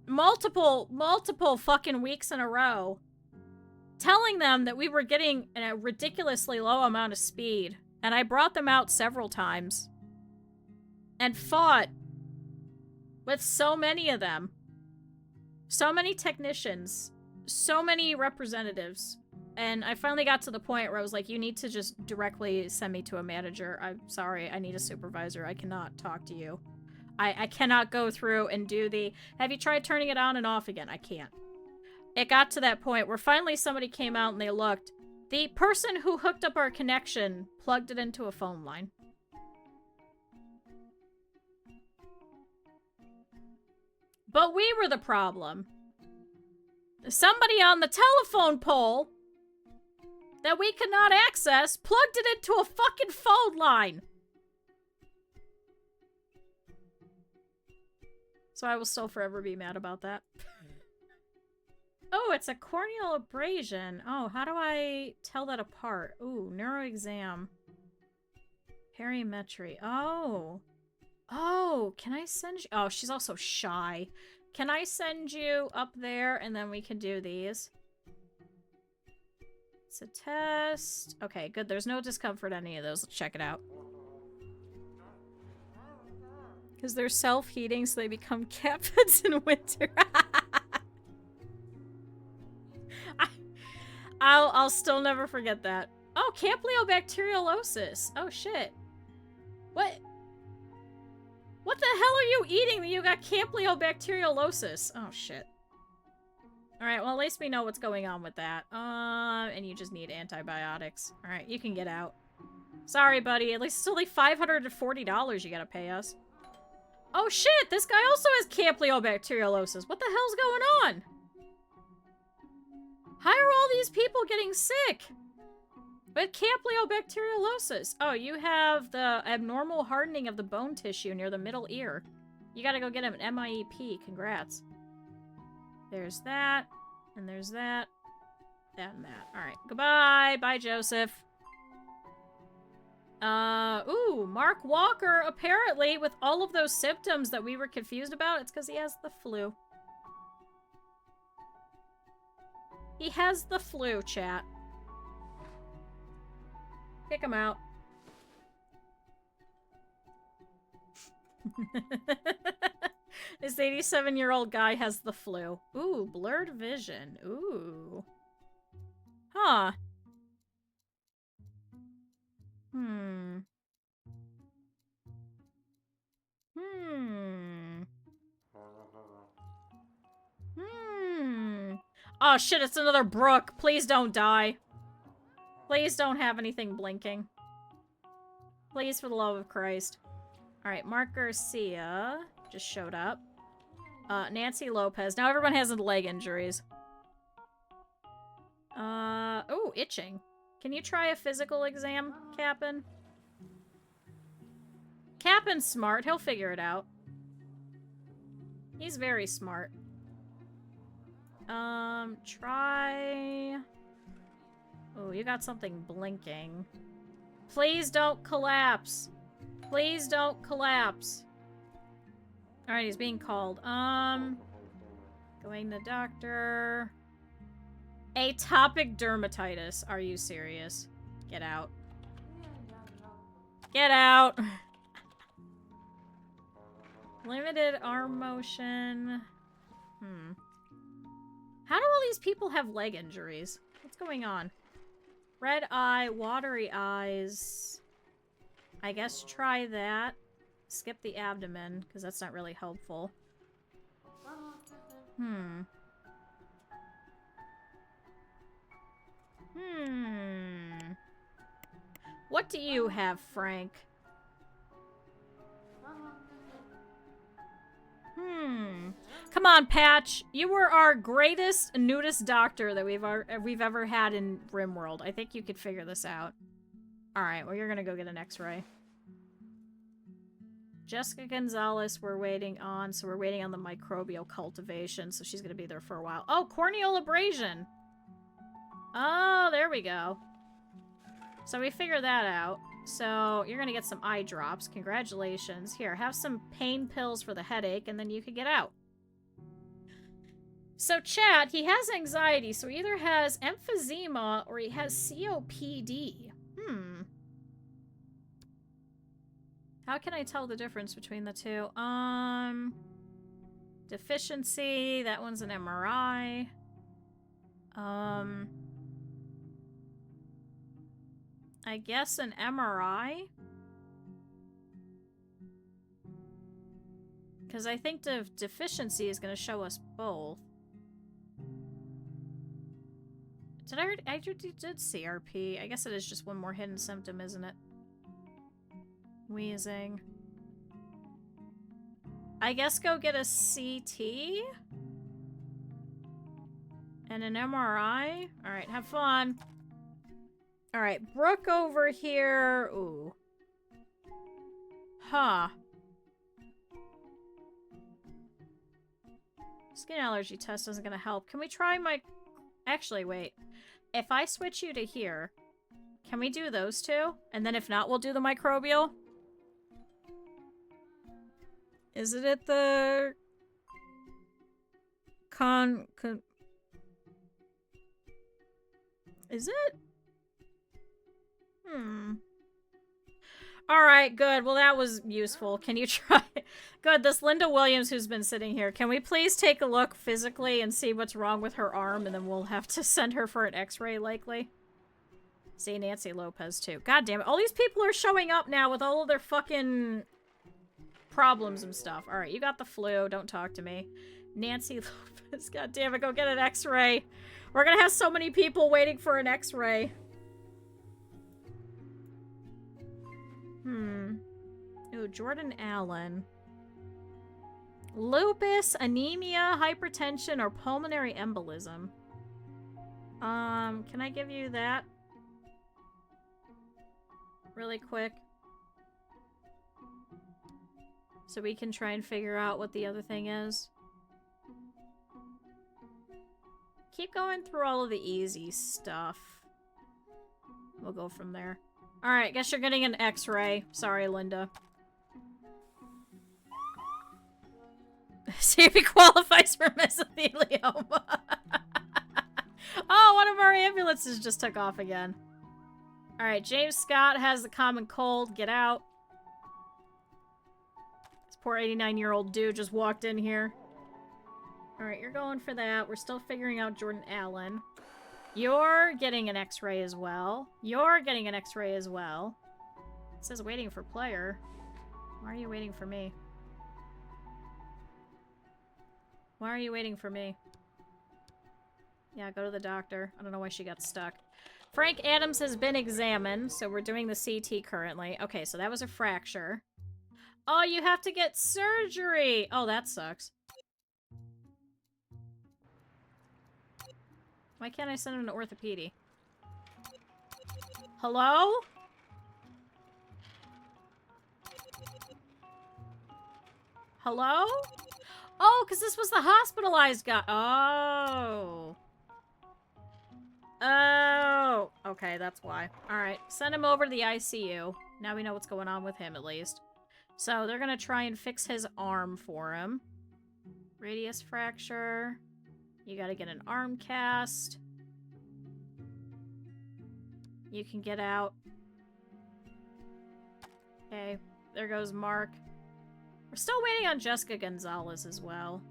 multiple fucking weeks in a row. telling them that we were getting a ridiculously low amount of speed. And I brought them out several times. And fought with so many of them. So many technicians. So many representatives. And I finally got to the point where I was like, you need to just directly send me to a manager. I'm sorry, I need a supervisor. I cannot talk to you. I cannot go through and do the, have you tried turning it on and off again? I can't. It got to that point where finally somebody came out and they looked. The person who hooked up our connection plugged it into a phone line. But we were the problem. Somebody on the telephone pole that we could not access plugged it into a fucking phone line. So I will still forever be mad about that. Oh, it's a corneal abrasion. Oh, how do I tell that apart? Ooh, neuroexam. Perimetry. Oh. Oh, can I send you? Oh, she's also shy. Can I send you up there and then we can do these? It's a test. Okay, good. There's no discomfort in any of those. Let's check it out. Because they're self-heating, so they become cat beds in winter. I'll still never forget that. Oh, Campylobacterialosis. Oh, shit. What? What the hell are you eating that you got Campylobacterialosis? Oh, shit. Alright, well, at least we know what's going on with that. And you just need antibiotics. Alright, you can get out. Sorry, buddy. At least it's only $540 you gotta pay us. Oh, shit! This guy also has Campylobacterialosis. What the hell's going on? How are all these people getting sick? With Campylobacterialosis. Oh, you have the abnormal hardening of the bone tissue near the middle ear. You gotta go get him an MIEP. Congrats. There's that. And there's that. That and that. Alright. Goodbye. Bye, Joseph. Ooh, Mark Walker, apparently, with all of those symptoms that we were confused about, it's because he has the flu. He has the flu, chat. Kick him out. This 87-year-old guy has the flu. Ooh, blurred vision. Ooh. Huh. Hmm. Oh shit, it's another Brooke. Please don't die. Please don't have anything blinking. Please, for the love of Christ. Alright, Mark Garcia just showed up. Nancy Lopez. Now everyone has leg injuries. Oh, itching. Can you try a physical exam, Cap'n? Cap'n's smart. He'll figure it out. He's very smart. Try... Oh, you got something blinking. Please don't collapse. Please don't collapse. Alright, he's being called. Going to doctor. Atopic dermatitis. Are you serious? Get out. Get out. Limited arm motion. How do all these people have leg injuries? What's going on? Red eye, watery eyes. I guess try that. Skip the abdomen, because that's not really helpful. What do you have, Frank? Come on, Patch. You were our greatest nudist doctor that we've ever had in RimWorld. I think you could figure this out. Alright, well, you're gonna go get an x-ray. Jessica Gonzalez we're waiting on, so we're waiting on the microbial cultivation, so she's gonna be there for a while. Oh, corneal abrasion! Oh, there we go. So we figured that out. So you're gonna get some eye drops. Congratulations. Here, have some pain pills for the headache, and then you can get out. So, chat, he has anxiety, so he either has emphysema or he has COPD. How can I tell the difference between the two? Deficiency, that one's an MRI. I guess an MRI? Because I think the deficiency is going to show us both. Did I already did CRP. I guess it is just one more hidden symptom, isn't it? Wheezing. I guess go get a CT? And an MRI? Alright, have fun. Alright, Brooke over here. Ooh. Huh. Skin allergy test isn't gonna help. Can we try my... Actually, wait. If I switch you to here, can we do those two? And then if not, we'll do the microbial? Is it at the... Is it? Alright, good. Well, that was useful. Can you try? Good, this Linda Williams who's been sitting here. Can we please take a look physically and see what's wrong with her arm, and then we'll have to send her for an x-ray, likely? See, Nancy Lopez, too. God damn it. All these people are showing up now with all of their fucking problems and stuff. Alright, you got the flu. Don't talk to me. Nancy Lopez. God damn it. Go get an x-ray. We're gonna have so many people waiting for an x-ray. Ooh, Jordan Allen. Lupus, anemia, hypertension, or pulmonary embolism. Can I give you that? Really quick. So we can try and figure out what the other thing is. Keep going through all of the easy stuff. We'll go from there. Alright, guess you're getting an x-ray. Sorry, Linda. See if he qualifies for mesothelioma. Oh, one of our ambulances just took off again. Alright, James Scott has the common cold. Get out. This poor 89-year-old dude just walked in here. Alright, you're going for that. We're still figuring out Jordan Allen. You're getting an x-ray as well. You're getting an x-ray as well. It says waiting for player. Why are you waiting for me? Why are you waiting for me? Yeah, go to the doctor. I don't know why she got stuck. Frank Adams has been examined, so we're doing the CT currently. Okay, so that was a fracture. Oh, you have to get surgery! Oh, that sucks. Why can't I send him to orthopedy? Hello? Hello? Oh, because this was the hospitalized guy. Oh. Oh. Okay, that's why. Alright, send him over to the ICU. Now we know what's going on with him, at least. So, they're gonna try and fix his arm for him. Radius fracture. You gotta get an arm cast. You can get out. Okay, there goes Mark. We're still waiting on Jessica Gonzalez as well.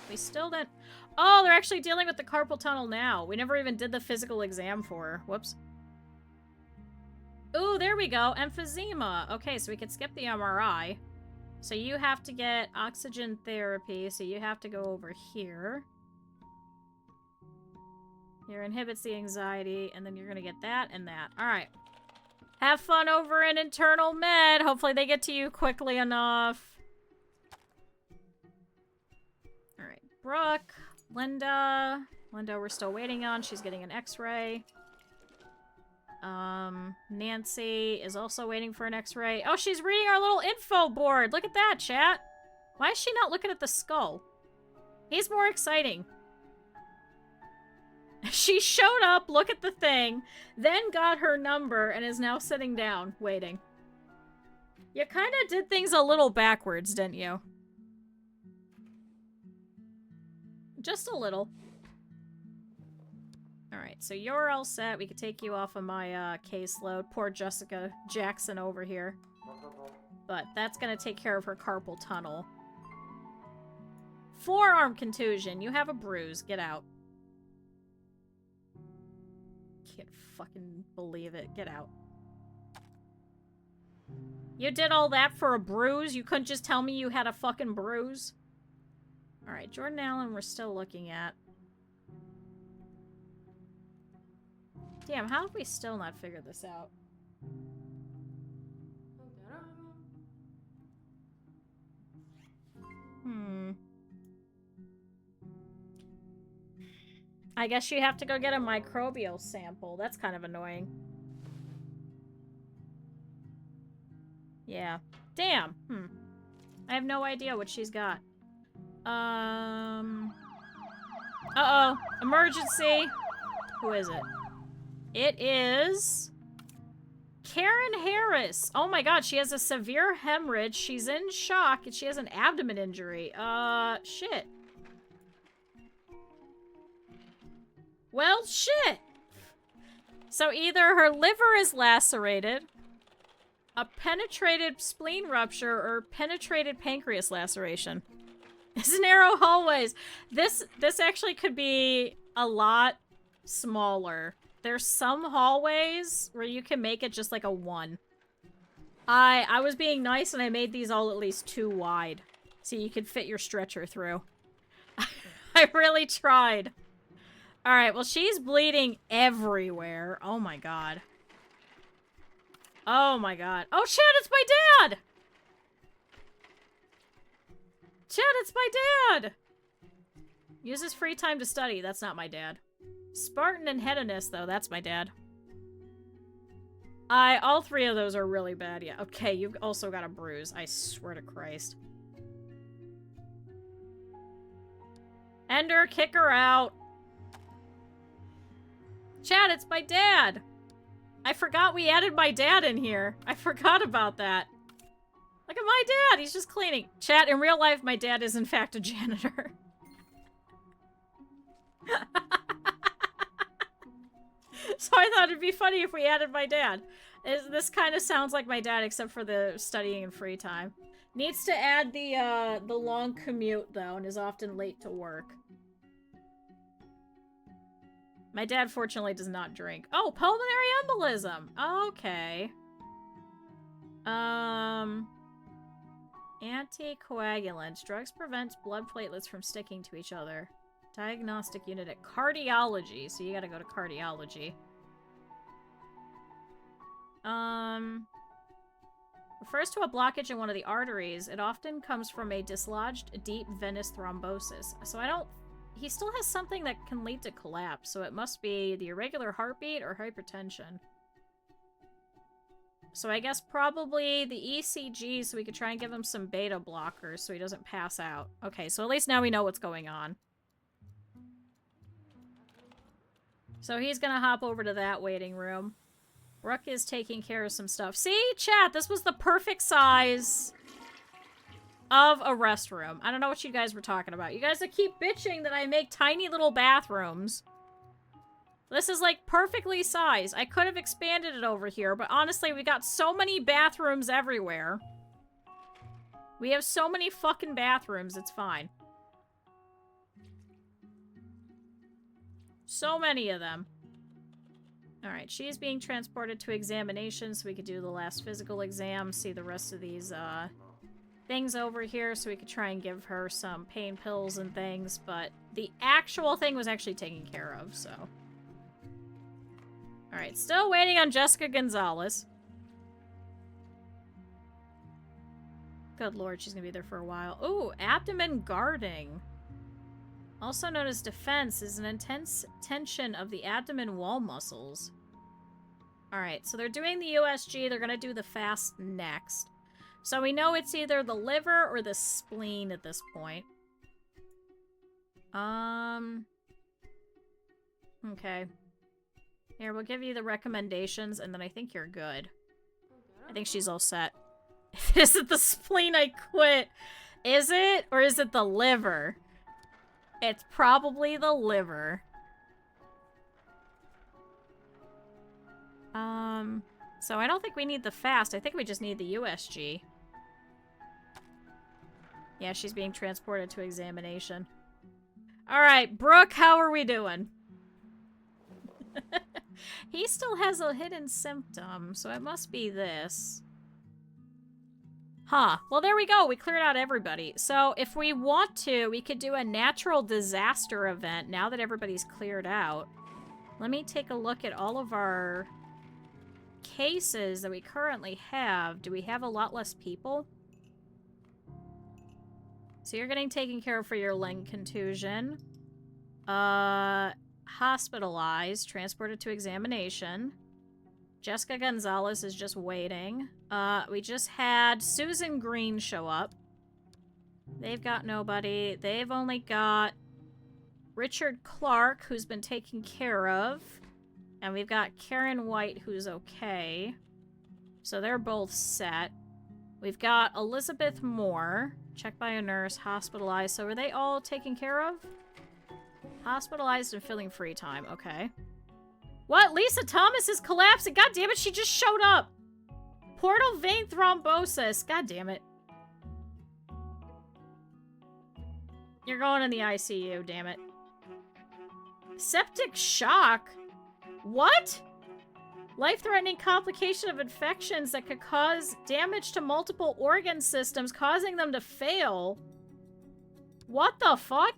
We still didn't... Oh, they're actually dealing with the carpal tunnel now. We never even did the physical exam for her. Whoops. Ooh, there we go. Emphysema. Okay, so we can skip the MRI. So you have to get oxygen therapy, so you have to go over here. Here inhibits the anxiety, and then you're gonna get that and that. Alright. Have fun over in internal med. Hopefully they get to you quickly enough. Alright, Brooke, Linda. Linda we're still waiting on. She's getting an x-ray. Nancy is also waiting for an x-ray. Oh, she's reading our little info board. Look at that, chat. Why is she not looking at the skull? He's more exciting. She showed up, look at the thing, then got her number, and is now sitting down, waiting. You kind of did things a little backwards, didn't you? Just a little. Alright, so you're all set. We could take you off of my caseload. Poor Jessica Jackson over here. But that's gonna take care of her carpal tunnel. Forearm contusion. You have a bruise. Get out. Can't fucking believe it. Get out. You did all that for a bruise? You couldn't just tell me you had a fucking bruise? Alright, Jordan Allen we're still looking at. Damn, how have we still not figured this out? I guess you have to go get a microbial sample. That's kind of annoying. Yeah. Damn. I have no idea what she's got. Uh-oh. Emergency. Who is it? It is... Karen Harris. Oh my god, she has a severe hemorrhage. She's in shock, and she has an abdomen injury. Shit. Well, shit! So either her liver is lacerated, a penetrated spleen rupture, or penetrated pancreas laceration. It's narrow hallways. This actually could be a lot smaller. There's some hallways where you can make it just like a 1. I was being nice and I made these all at least 2 wide. So you could fit your stretcher through. I really tried. Alright, well she's bleeding everywhere. Oh my god. Oh my god. Oh shit, it's my dad! Chad, it's my dad! Uses free time to study. That's not my dad. Spartan and hedonist, though. That's my dad. All 3 of those are really bad. Yeah. Okay, you've also got a bruise. I swear to Christ. Ender, kick her out. Chad, it's my dad! I forgot we added my dad in here. I forgot about that. Look at my dad! He's just cleaning. Chat, in real life, my dad is in fact a janitor. So I thought it'd be funny if we added my dad. This kind of sounds like my dad, except for the studying and free time. Needs to add the long commute, though, and is often late to work. My dad, fortunately, does not drink. Oh, pulmonary embolism! Okay. Anticoagulants. Drugs prevent blood platelets from sticking to each other. Diagnostic unit at cardiology. So you gotta go to cardiology. Refers to a blockage in one of the arteries. It often comes from a dislodged deep venous thrombosis. So I don't... He still has something that can lead to collapse. So it must be the irregular heartbeat or hypertension. So I guess probably the ECG, so we could try and give him some beta blockers so he doesn't pass out. Okay, so at least now we know what's going on. So he's gonna hop over to that waiting room. Brooke is taking care of some stuff. See, chat, this was the perfect size of a restroom. I don't know what you guys were talking about. You guys keep bitching that I make tiny little bathrooms. This is like perfectly sized. I could have expanded it over here, but honestly, we got so many bathrooms everywhere. We have so many fucking bathrooms, it's fine. So many of them. Alright, she's being transported to examination so we could do the last physical exam, see the rest of these things over here so we could try and give her some pain pills and things, but the actual thing was actually taken care of, so... Alright, still waiting on Jessica Gonzalez. Good lord, she's gonna be there for a while. Ooh, abdomen guarding. Also known as defense, is an intense tension of the abdomen wall muscles. Alright, so they're doing the USG, they're gonna do the fast next. So we know it's either the liver or the spleen at this point. Okay. Here, we'll give you the recommendations, and then I think you're good. I think she's all set. Is it the spleen I quit? Is it? Or is it the liver? It's probably the liver. So I don't think we need the fast. I think we just need the USG. Yeah, she's being transported to examination. Alright, Brooke, how are we doing? He still has a hidden symptom, so it must be this. Huh. Well, there we go. We cleared out everybody. So if we want to, we could do a natural disaster event now that everybody's cleared out. Let me take a look at all of our cases that we currently have. Do we have a lot less people? So you're getting taken care of for your leg contusion. Hospitalized, transported to examination. Jessica Gonzalez is just waiting. We just had Susan Green show up. They've got nobody. They've only got Richard Clark, who's been taken care of. And we've got Karen White, who's okay. So they're both set. We've got Elizabeth Moore, checked by a nurse, hospitalized. So are they all taken care of? Hospitalized and filling free time. Okay. What? Lisa Thomas is collapsing. God damn it, she just showed up. Portal vein thrombosis. God damn it. You're going in the ICU, damn it. Septic shock? What? Life-threatening complication of infections that could cause damage to multiple organ systems, causing them to fail. What the fuck?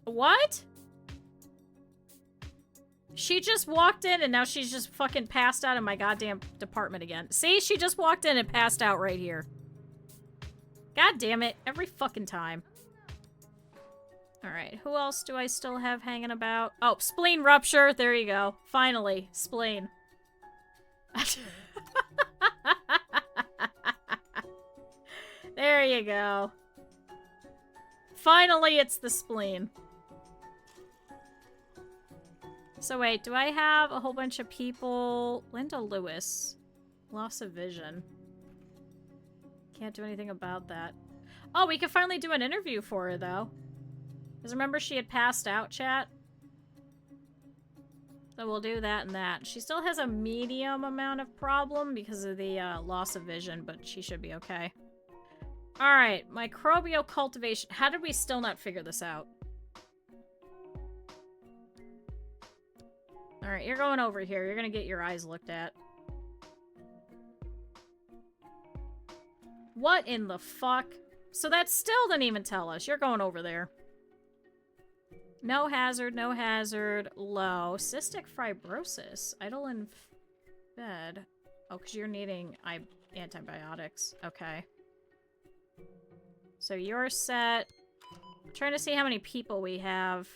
What? She just walked in and now she's just fucking passed out in my goddamn department again. See? She just walked in and passed out right here. God damn it. Every fucking time. Alright, who else do I still have hanging about? Oh, spleen rupture. There you go. Finally. Spleen. There you go. Finally, it's the spleen. So wait, do I have a whole bunch of people? Linda Lewis. Loss of vision. Can't do anything about that. Oh, we could finally do an interview for her, though. Because remember she had passed out, chat? So we'll do that and that. She still has a medium amount of problem because of the loss of vision, but she should be okay. Alright, microbial cultivation. How did we still not figure this out? Alright, you're going over here. You're gonna get your eyes looked at. What in the fuck? So that still didn't even tell us. You're going over there. No hazard, no hazard. Low. Cystic fibrosis. Idle in bed. Oh, because you're needing antibiotics. Okay. So you're set. I'm trying to see how many people we have.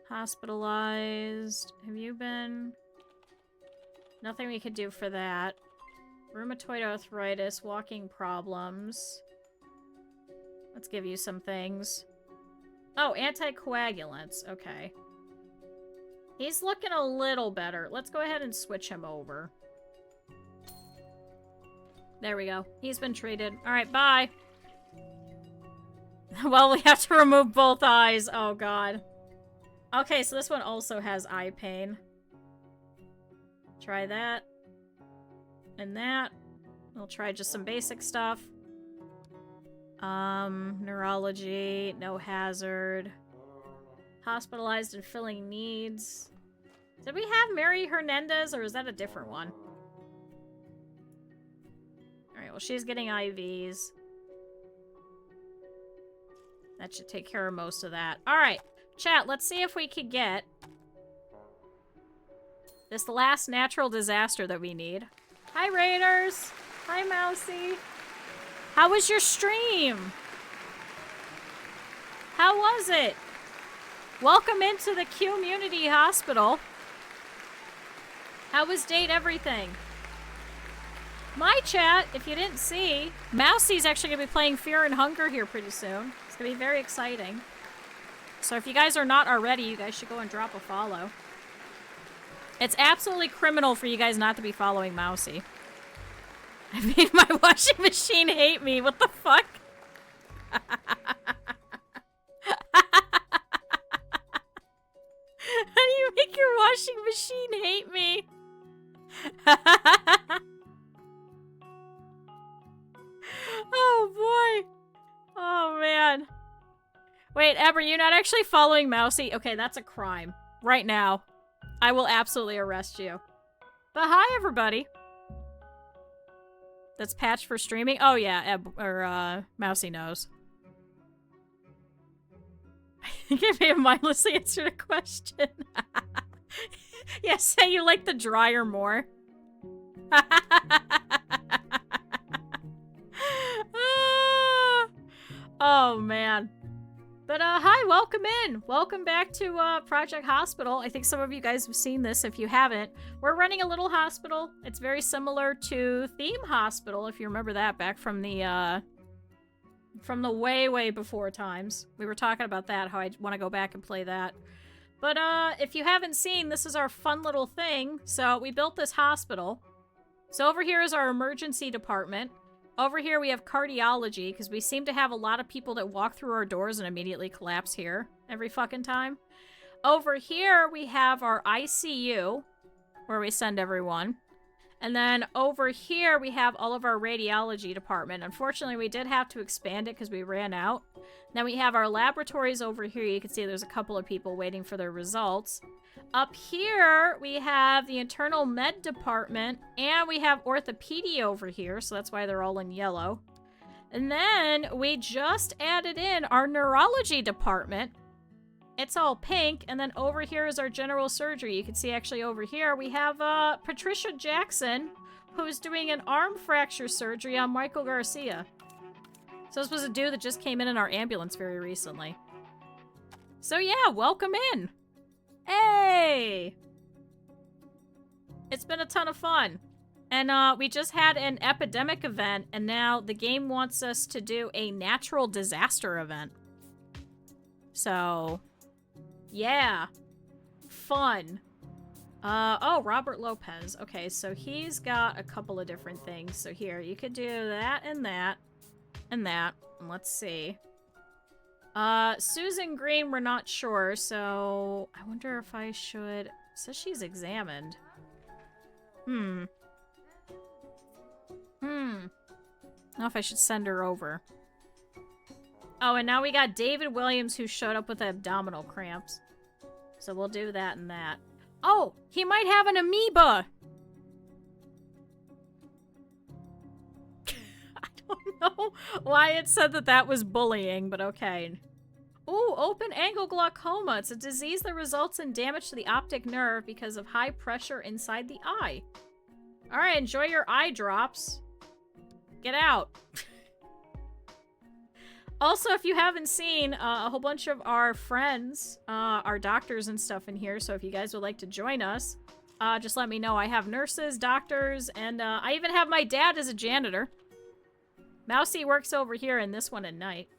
Hospitalized. Have you been? Nothing we could do for that. Rheumatoid arthritis, walking problems. Let's give you some things. Oh, anticoagulants. Okay. He's looking a little better. Let's go ahead and switch him over. There we go. He's been treated. Alright, bye. Well, we have to remove both eyes. Oh, God. Okay, so this one also has eye pain. Try that. And that. We'll try just some basic stuff. Neurology, no hazard. Hospitalized and filling needs. Did we have Mary Hernandez, or is that a different one? Alright, well, she's getting IVs. That should take care of most of that. Alright, chat, let's see if we could get this last natural disaster that we need. Hi, Raiders! Hi, Mousy! How was your stream? How was it? Welcome into the Community Hospital. How was date everything? My chat, if you didn't see, Mousy's actually going to be playing Fear and Hunger here pretty soon. It's going to be very exciting. So if you guys are not already, you guys should go and drop a follow. It's absolutely criminal for you guys not to be following Mousy. I made my washing machine hate me. What the fuck? How do you make your washing machine hate me? Oh boy. Oh man. Wait, Eber, you're not actually following Mousy? Okay, that's a crime. Right now. I will absolutely arrest you. But hi, everybody. That's patched for streaming? Oh yeah, Mousy knows. I think I may have mindlessly answered a question. Yes, say you like the dryer more. Oh man. But hi, welcome in. Welcome back to Project Hospital. I think some of you guys have seen this. If you haven't, we're running a little hospital. It's very similar to Theme Hospital, if you remember that back from the way before times. We were talking about that, how I want to go back and play that. But if you haven't seen, this is our fun little thing. So we built this hospital. So over here is our emergency department. Over here we have cardiology, because we seem to have a lot of people that walk through our doors and immediately collapse here every fucking time. Over here we have our ICU, where we send everyone. And then over here we have all of our radiology department. Unfortunately, we did have to expand it because we ran out. Then we have our laboratories over here. You can see there's a couple of people waiting for their results. Up here, we have the internal med department, and we have orthopedy over here, so that's why they're all in yellow. And then we just added in our neurology department. It's all pink, and then over here is our general surgery. You can see actually over here, we have Patricia Jackson, who's doing an arm fracture surgery on Michael Garcia. So this was a dude that just came in our ambulance very recently. So yeah, welcome in. Hey! It's been a ton of fun. And we just had an epidemic event, and now the game wants us to do a natural disaster event. So, yeah. Fun. Oh, Robert Lopez. Okay, so he's got a couple of different things. So here, you could do that and that. And that. And let's see. Susan Green, we're not sure, so I wonder if I should... It says she's examined. I don't know if I should send her over. Oh, and now we got David Williams who showed up with abdominal cramps. So we'll do that and that. Oh, he might have an amoeba! Don't know why it said that that was bullying, but okay. Ooh, open angle glaucoma. It's a disease that results in damage to the optic nerve because of high pressure inside the eye. Alright, enjoy your eye drops. Get out. Also, if you haven't seen, a whole bunch of our friends are doctors and stuff in here, so if you guys would like to join us, just let me know. I have nurses, doctors, and I even have my dad as a janitor. Mousy works over here in this one at night.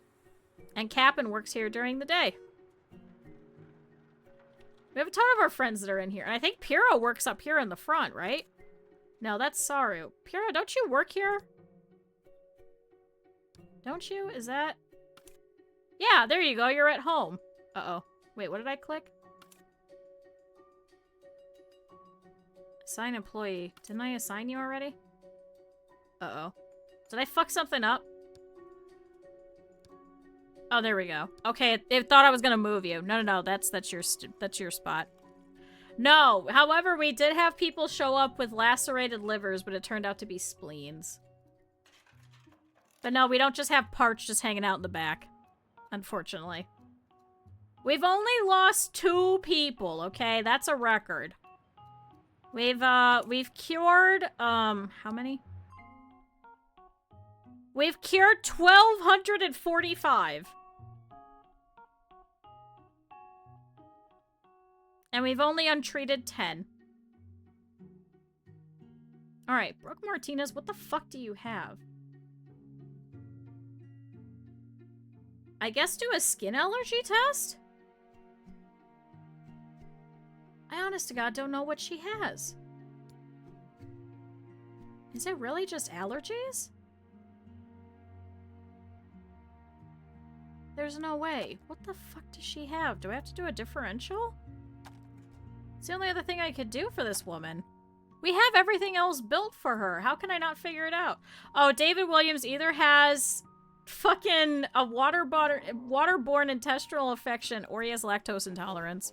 And Cap'n works here during the day. We have a ton of our friends that are in here. And I think Piro works up here in the front, right? No, that's Saru. Piro, don't you work here? Don't you? Is that... Yeah, there you go. You're at home. Uh-oh. Wait, what did I click? Assign employee. Didn't I assign you already? Uh-oh. Did I fuck something up? Oh, there we go. Okay, it thought I was gonna move you. No, that's your spot. No, however, we did have people show up with lacerated livers, but it turned out to be spleens. But no, we don't just have parts just hanging out in the back. Unfortunately. We've only lost 2 people, okay? That's a record. We've cured, how many? We've cured 1,245. And we've only untreated 10. Alright, Brooke Martinez, what the fuck do you have? I guess do a skin allergy test? I honest to God don't know what she has. Is it really just allergies? There's no way. What the fuck does she have? Do I have to do a differential? It's the only other thing I could do for this woman. We have everything else built for her. How can I not figure it out? Oh, David Williams either has fucking a waterborne intestinal infection or he has lactose intolerance.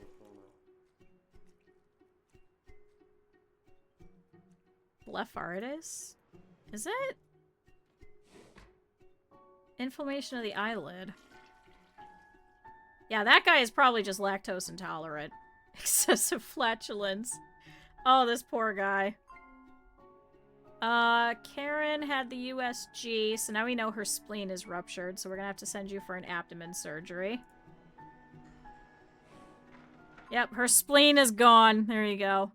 Blepharitis? Is it? Inflammation of the eyelid. Yeah, that guy is probably just lactose intolerant. Excessive flatulence. Oh, this poor guy. Karen had the USG, so now we know her spleen is ruptured, so we're gonna have to send you for an abdomen surgery. Yep, her spleen is gone. There you go.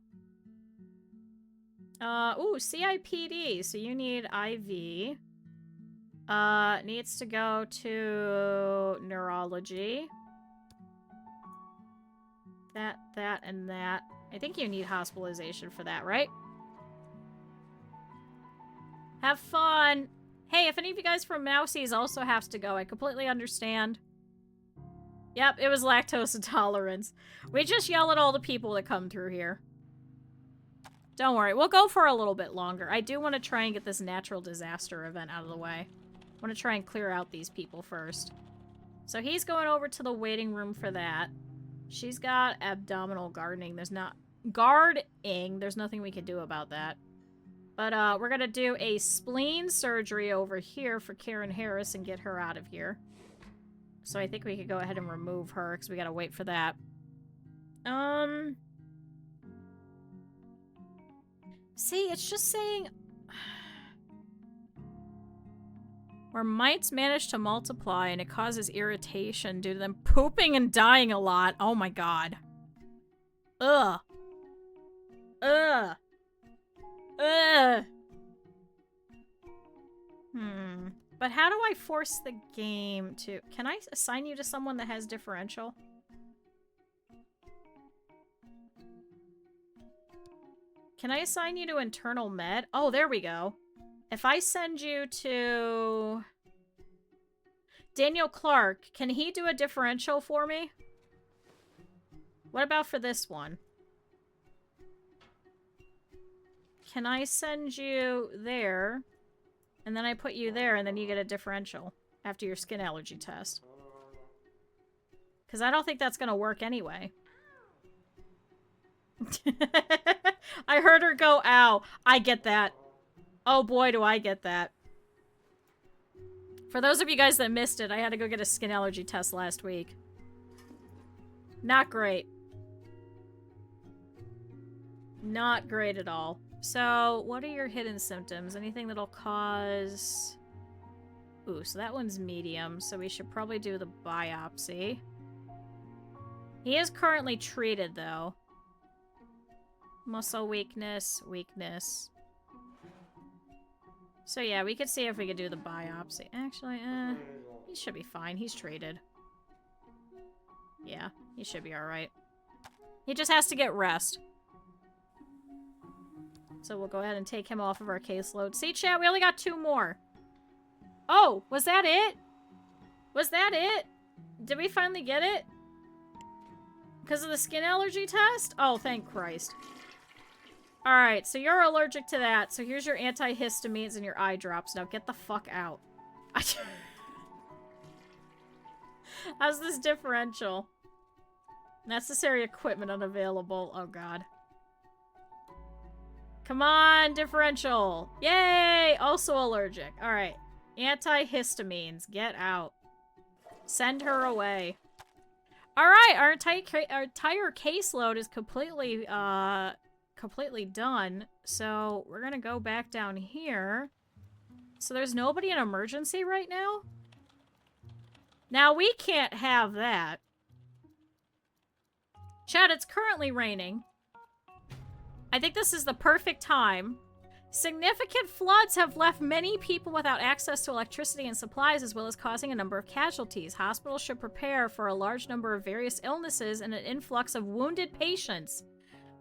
Ooh, CIPD, so you need IV. Needs to go to neurology. That, and that. I think you need hospitalization for that, right? Have fun! Hey, if any of you guys from Mousies also has to go, I completely understand. Yep, it was lactose intolerance. We just yell at all the people that come through here. Don't worry, we'll go for a little bit longer. I do want to try and get this natural disaster event out of the way. I want to try and clear out these people first. So he's going over to the waiting room for that. She's got abdominal gardening. There's nothing we can do about that. But we're gonna do a spleen surgery over here for Karen Harris and get her out of here. So I think we could go ahead and remove her because we gotta wait for that. See, it's just saying where mites manage to multiply and it causes irritation due to them pooping and dying a lot. Oh my god. Ugh. Ugh. Ugh. But how do I force the game to... Can I assign you to someone that has differential? Can I assign you to internal med? Oh, there we go. If I send you to... Daniel Clark, can he do a differential for me? What about for this one? Can I send you there, and then I put you there, and then you get a differential after your skin allergy test? Because I don't think that's going to work anyway. I heard her go, ow. I get that. Oh boy, do I get that. For those of you guys that missed it, I had to go get a skin allergy test last week. Not great. Not great at all. So, what are your hidden symptoms? Anything that'll cause... Ooh, so that one's medium, so we should probably do the biopsy. He is currently treated, though. Muscle weakness, weakness. So yeah, we could see if we could do the biopsy. Actually, he should be fine. He's treated. Yeah, he should be alright. He just has to get rest. So we'll go ahead and take him off of our caseload. See, chat, we only got 2 more. Oh, was that it? Was that it? Did we finally get it? Because of the skin allergy test? Oh, thank Christ. Alright, so you're allergic to that. So here's your antihistamines and your eye drops. Now get the fuck out. How's this differential? Necessary equipment unavailable. Oh, God. Come on, differential. Yay! Also allergic. Alright. Antihistamines. Get out. Send her away. Alright, our entire caseload is completely done. So we're gonna go back down here. So there's nobody in emergency right now? Now we can't have that. Chad, it's currently raining. I think this is the perfect time. Significant floods have left many people without access to electricity and supplies, as well as causing a number of casualties. Hospitals should prepare for a large number of various illnesses and an influx of wounded patients.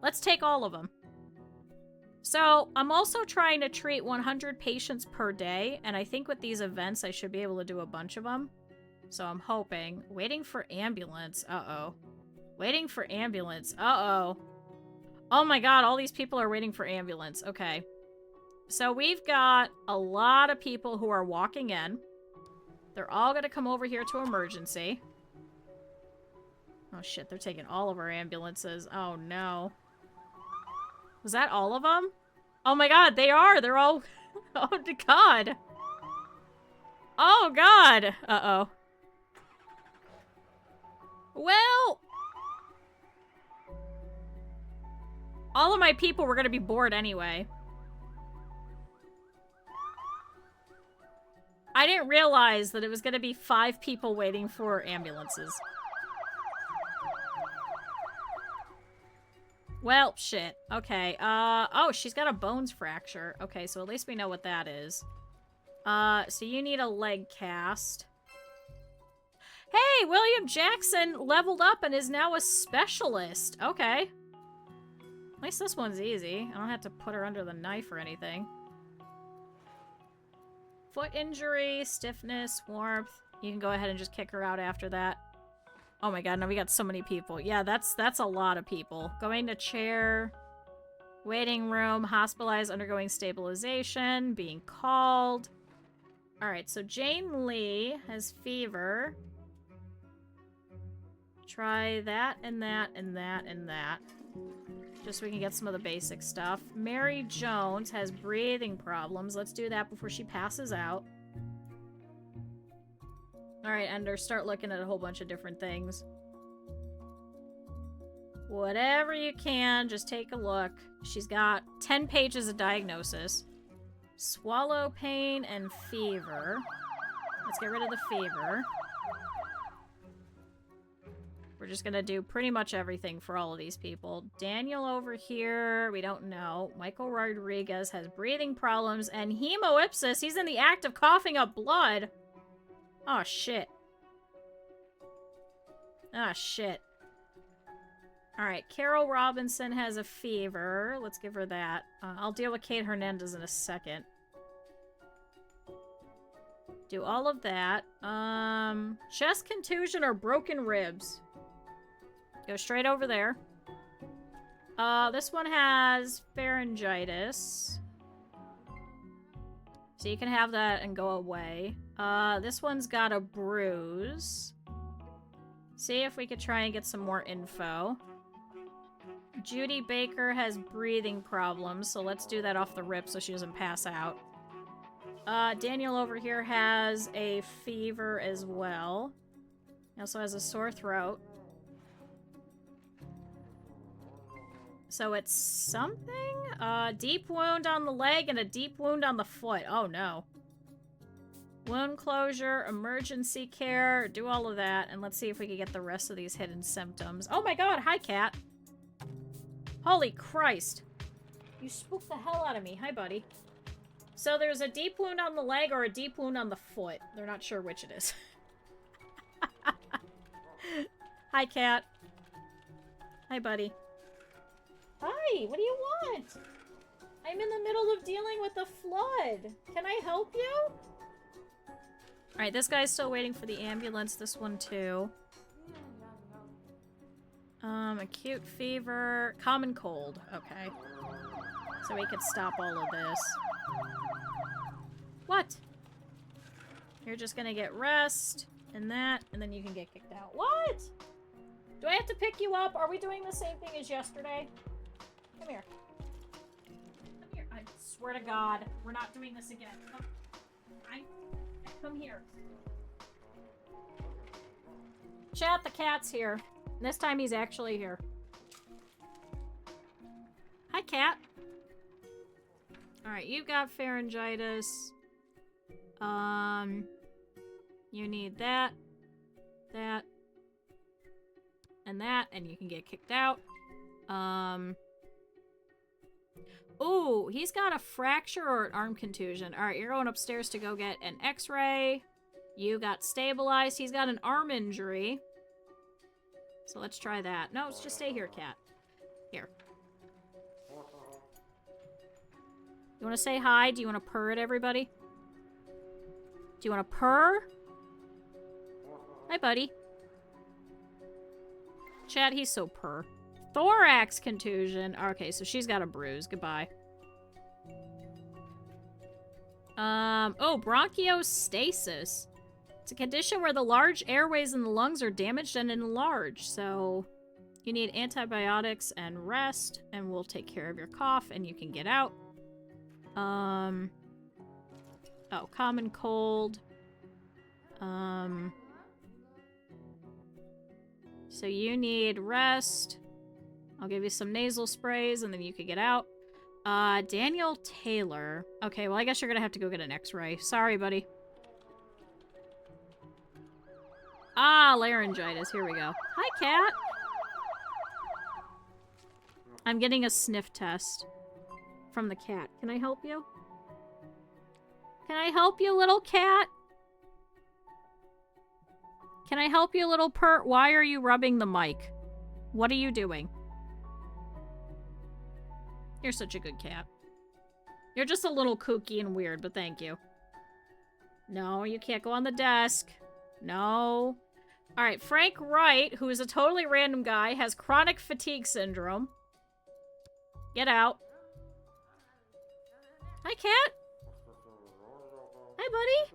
Let's take all of them. So, I'm also trying to treat 100 patients per day, and I think with these events, I should be able to do a bunch of them. So, I'm hoping. Waiting for ambulance. Uh-oh. Waiting for ambulance. Uh-oh. Oh my god, all these people are waiting for ambulance. Okay. So, we've got a lot of people who are walking in. They're all gonna come over here to emergency. Oh shit, they're taking all of our ambulances. Oh no. Was that all of them? Oh my god, they are! They're all... Oh god! Oh god! Uh-oh. Well... all of my people were gonna be bored anyway. I didn't realize that it was gonna be 5 people waiting for ambulances. Well, shit. Okay, oh, she's got a bones fracture. Okay, so at least we know what that is. So you need a leg cast. Hey, William Jackson leveled up and is now a specialist. Okay. At least this one's easy. I don't have to put her under the knife or anything. Foot injury, stiffness, warmth. You can go ahead and just kick her out after that. Oh my god, no, we got so many people. Yeah, that's a lot of people. Going to chair, waiting room, hospitalized, undergoing stabilization, being called. Alright, so Jane Lee has fever. Try that and that and that and that. Just so we can get some of the basic stuff. Mary Jones has breathing problems. Let's do that before she passes out. Alright, Ender, start looking at a whole bunch of different things. Whatever you can, just take a look. She's got 10 pages of diagnosis. Swallow pain and fever. Let's get rid of the fever. We're just gonna do pretty much everything for all of these people. Daniel over here, we don't know. Michael Rodriguez has breathing problems and hemoipsis. He's in the act of coughing up blood. Oh, shit. Ah, shit. Alright, Carol Robinson has a fever. Let's give her that. I'll deal with Kate Hernandez in a second. Do all of that. Chest contusion or broken ribs. Go straight over there. This one has pharyngitis. So you can have that and go away. This one's got a bruise. See if we could try and get some more info. Judy Baker has breathing problems, so let's do that off the rip so she doesn't pass out. Daniel over here has a fever as well. He also has a sore throat. So it's something? Deep wound on the leg and a deep wound on the foot. Oh no. Wound closure, emergency care, do all of that, and let's see if we can get the rest of these hidden symptoms. Oh my god, hi cat. Holy Christ. You spooked the hell out of me. Hi, buddy. So there's a deep wound on the leg or a deep wound on the foot. They're not sure which it is. Hi, cat. Hi, buddy. Hi, what do you want? I'm in the middle of dealing with a flood. Can I help you? Alright, this guy's still waiting for the ambulance. This one, too. Acute fever. Common cold. Okay. So we could stop all of this. What? You're just gonna get rest, and that, and then you can get kicked out. What? Do I have to pick you up? Are we doing the same thing as yesterday? Come here. Come here. I swear to God, we're not doing this again. Come here. Chat, the cat's here. This time he's actually here. Hi, cat. Alright, you've got pharyngitis. You need that, that, and that, and you can get kicked out. Ooh, he's got a fracture or an arm contusion. Alright, you're going upstairs to go get an x-ray. You got stabilized. He's got an arm injury. So let's try that. No, let's just stay here, cat. Here. You want to say hi? Do you want to purr at everybody? Do you want to purr? Hi, buddy. Chat, he's so purr. Thorax contusion. Okay, so she's got a bruise. Goodbye. Oh, bronchiostasis. It's a condition where the large airways in the lungs are damaged and enlarged, so you need antibiotics and rest, and we'll take care of your cough, and you can get out. Oh, common cold. So you need rest. I'll give you some nasal sprays, and then you can get out. Daniel Taylor. Okay, well, I guess you're gonna have to go get an x-ray. Sorry, buddy. Ah, laryngitis. Here we go. Hi, cat. I'm getting a sniff test from the cat. Can I help you? Can I help you, little cat? Can I help you, little pert? Why are you rubbing the mic? What are you doing? You're such a good cat. You're just a little kooky and weird, but thank you. No, you can't go on the desk. No. Alright, Frank Wright, who is a totally random guy, has chronic fatigue syndrome. Get out. Hi, cat. Hi, buddy.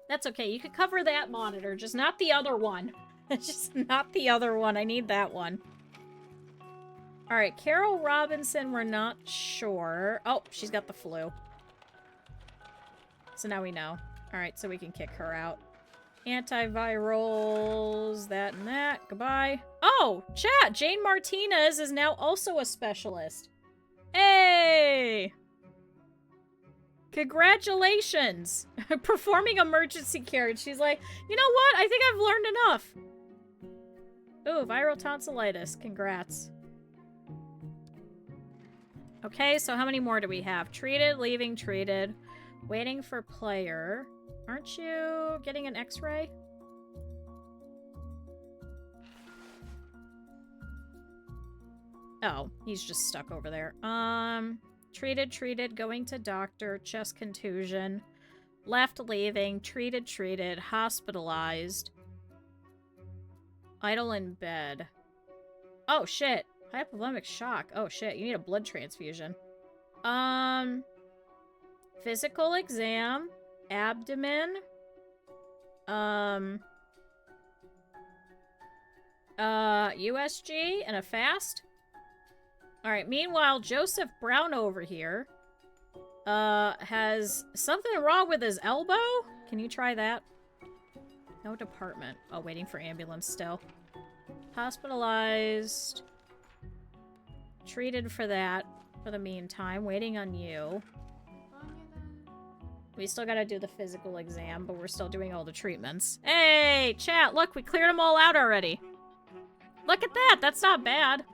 That's okay. You could cover that monitor, just not the other one. Just not the other one. I need that one. Alright, Carol Robinson, we're not sure. Oh, she's got the flu. So now we know. Alright, so we can kick her out. Antivirals, that and that. Goodbye. Oh, chat! Jane Martinez is now also a specialist. Hey! Congratulations! Performing emergency care. She's like, you know what? I think I've learned enough. Ooh, viral tonsillitis. Congrats. Okay, so how many more do we have? Treated, leaving, treated. Waiting for player. Aren't you getting an x-ray? Oh, he's just stuck over there. Treated, going to doctor, chest contusion. Left, leaving, treated, hospitalized. Idle in bed. Oh, shit. Hypothalamic shock. Oh, shit. You need a blood transfusion. Physical exam. Abdomen. USG and a fast. Alright, meanwhile, Joseph Brown over here, has something wrong with his elbow? Can you try that? No department. Oh, waiting for ambulance still. Hospitalized. Treated for that for the meantime. Waiting on you. We still gotta do the physical exam, but we're still doing all the treatments. Hey, chat, look, we cleared them all out already. Look at that, that's not bad.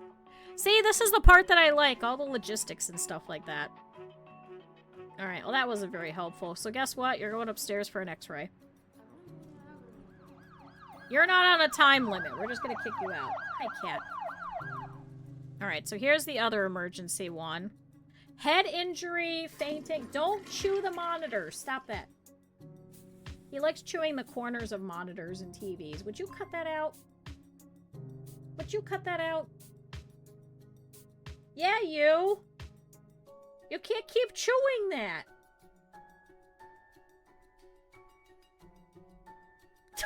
See, this is the part that I like, all the logistics and stuff like that. Alright, well that wasn't very helpful. So guess what? You're going upstairs for an x-ray. You're not on a time limit. We're just gonna kick you out. Hi, cat. Alright, so here's the other emergency one. Head injury, fainting. Don't chew the monitor. Stop that. He likes chewing the corners of monitors and TVs. Would you cut that out? Would you cut that out? Yeah, you. You can't keep chewing that.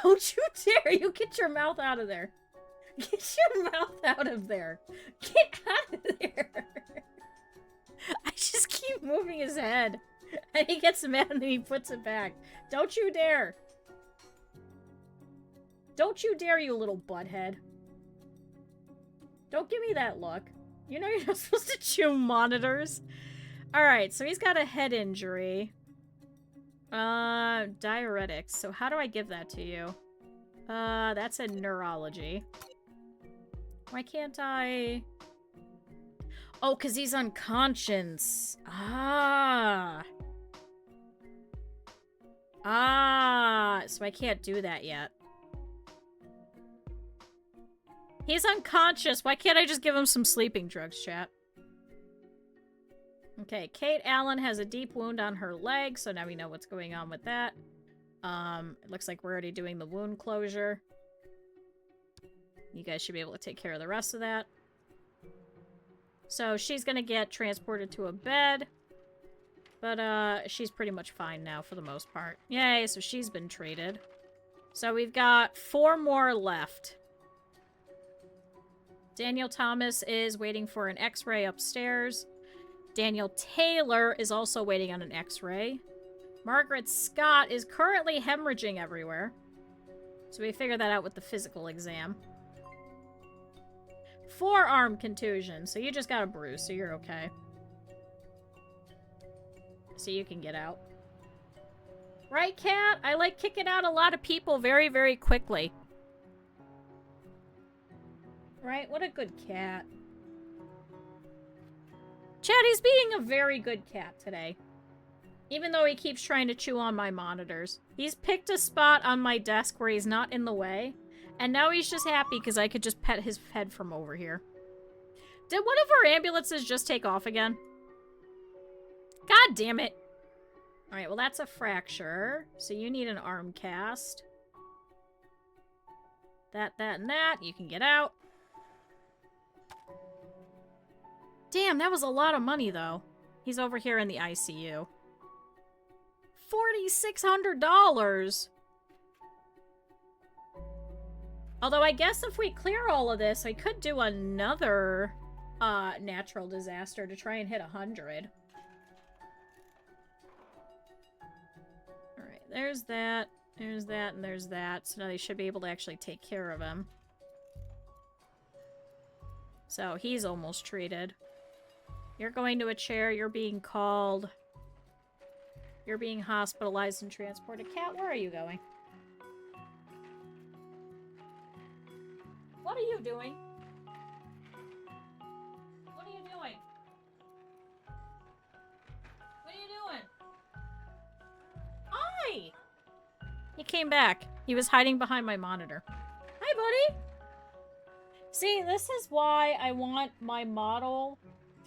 Don't you dare. You get your mouth out of there. Get your mouth out of there. Get out of there. I just keep moving his head. And he gets mad and he puts it back. Don't you dare. Don't you dare, you little butthead. Don't give me that look. You know you're not supposed to chew monitors. Alright, so he's got a head injury. Diuretics. So how do I give that to you? That's in neurology. Why can't I... Oh, because he's unconscious. Ah. Ah. So I can't do that yet. He's unconscious. Why can't I just give him some sleeping drugs, chat? Okay, Kate Allen has a deep wound on her leg, so now we know what's going on with that. It looks like we're already doing the wound closure. You guys should be able to take care of the rest of that. So she's gonna get transported to a bed. But, she's pretty much fine now for the most part. Yay, so she's been treated. So we've got 4 more left. Daniel Thomas is waiting for an x-ray upstairs. Daniel Taylor is also waiting on an x-ray. Margaret Scott is currently hemorrhaging everywhere. So we figured that out with the physical exam. Forearm contusion, so you just got a bruise, so you're okay. So you can get out. Right, Cat? I like kicking out a lot of people very, very quickly. Right? What a good cat. Chad, he's being a very good cat today. Even though he keeps trying to chew on my monitors. He's picked a spot on my desk where he's not in the way. And now he's just happy because I could just pet his head from over here. Did one of our ambulances just take off again? God damn it. Alright, well that's a fracture. So you need an arm cast. That, and that. You can get out. Damn, that was a lot of money, though. He's over here in the ICU. $4,600! Although I guess if we clear all of this, I could do another natural disaster to try and hit 100. Alright, there's that, and there's that. So now they should be able to actually take care of him. So he's almost treated. You're going to a chair, you're being called. You're being hospitalized and transported. Cat, where are you going? What are you doing? What are you doing? What are you doing? Hi! He came back. He was hiding behind my monitor. Hi, buddy! See, this is why I want my model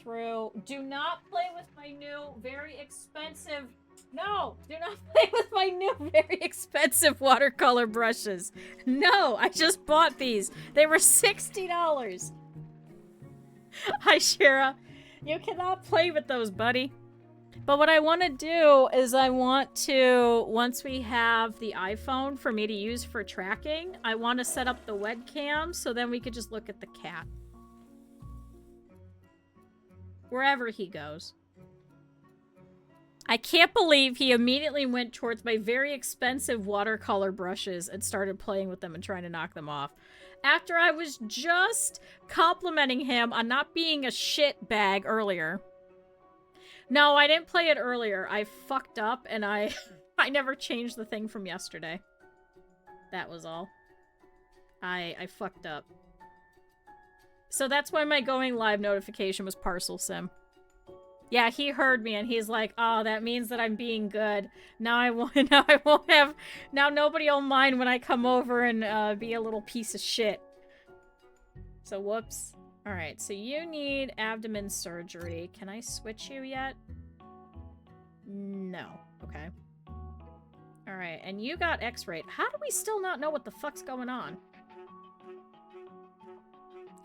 through. Do not play with my new, very expensive... No! Do not play with my new, very expensive watercolor brushes. No! I just bought these. They were $60. Hi, Shira. You cannot play with those, buddy. But what I want to do is I want to, once we have the iPhone for me to use for tracking, I want to set up the webcam so then we could just look at the cat. Wherever he goes. I can't believe he immediately went towards my very expensive watercolor brushes and started playing with them and trying to knock them off. After I was just complimenting him on not being a shit bag earlier. No, I didn't play it earlier. I fucked up and I never changed the thing from yesterday. That was all. I fucked up. So that's why my going live notification was Parcel Sim. Yeah, he heard me and he's like, "Oh, that means that I'm being good. Now I won't have. Now nobody will mind when I come over and be a little piece of shit." So whoops. All right, so you need abdomen surgery. Can I switch you yet? No. Okay. All right, and you got X-rayed. How do we still not know what the fuck's going on?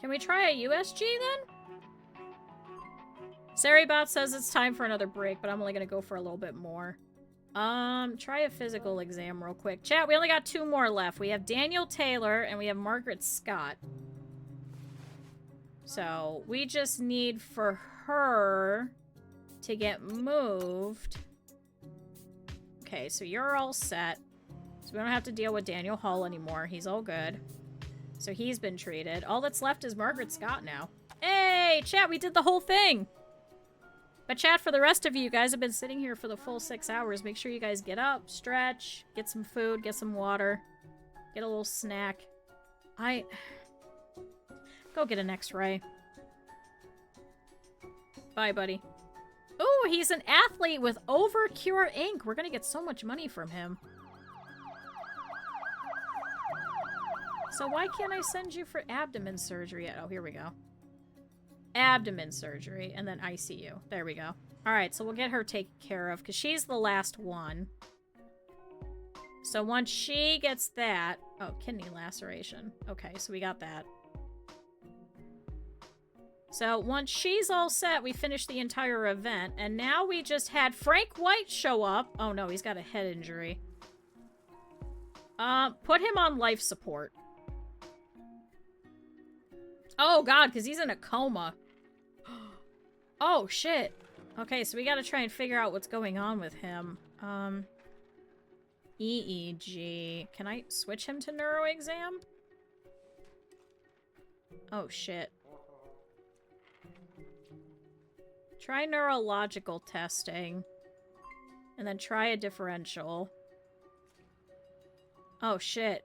Can we try a USG then? Saribot says it's time for another break, but I'm only gonna go for a little bit more. Try a physical exam real quick. Chat, we only got 2 more left. We have Daniel Taylor and we have Margaret Scott. So, we just need for her to get moved. Okay, so you're all set. So we don't have to deal with Daniel Hall anymore. He's all good. So he's been treated. All that's left is Margaret Scott now. Hey, chat, we did the whole thing! But chat, for the rest of you, you guys have been sitting here for the full 6 hours. Make sure you guys get up, stretch, get some food, get some water, get a little snack. Go get an X-ray. Bye, buddy. Ooh, he's an athlete with Overcure Inc. We're gonna get so much money from him. So why can't I send you for abdomen surgery? Oh, here we go. Abdomen surgery, and then ICU. There we go. Alright, so we'll get her taken care of, because she's the last one. So once she gets that... Oh, kidney laceration. Okay, so we got that. So once she's all set, we finish the entire event. And now we just had Frank White show up. Oh no, he's got a head injury. Put him on life support. Oh god, because he's in a coma. Oh shit. Okay, so we gotta try and figure out what's going on with him. EEG. Can I switch him to neuro exam? Oh shit. Try neurological testing. And then try a differential. Oh shit.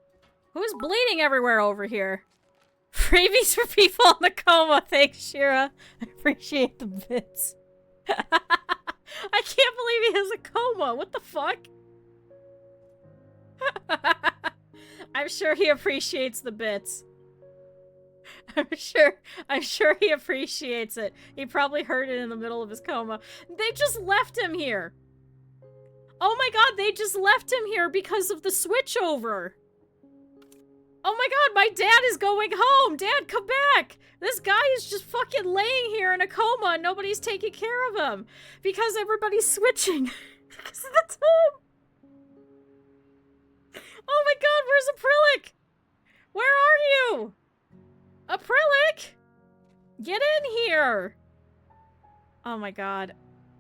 Who's bleeding everywhere over here? Freebies for people in the coma. Thanks, Shira. I appreciate the bits. I can't believe he has a coma. What the fuck? I'm sure he appreciates the bits. I'm sure he appreciates it. He probably heard it in the middle of his coma. They just left him here. Oh my god, they just left him here because of the switchover. Oh my god, my dad is going home! Dad, come back! This guy is just fucking laying here in a coma and nobody's taking care of him. Because everybody's switching. Because of the time. Oh my god, where's Acrylic? Where are you? Acrylic! Get in here! Oh my god.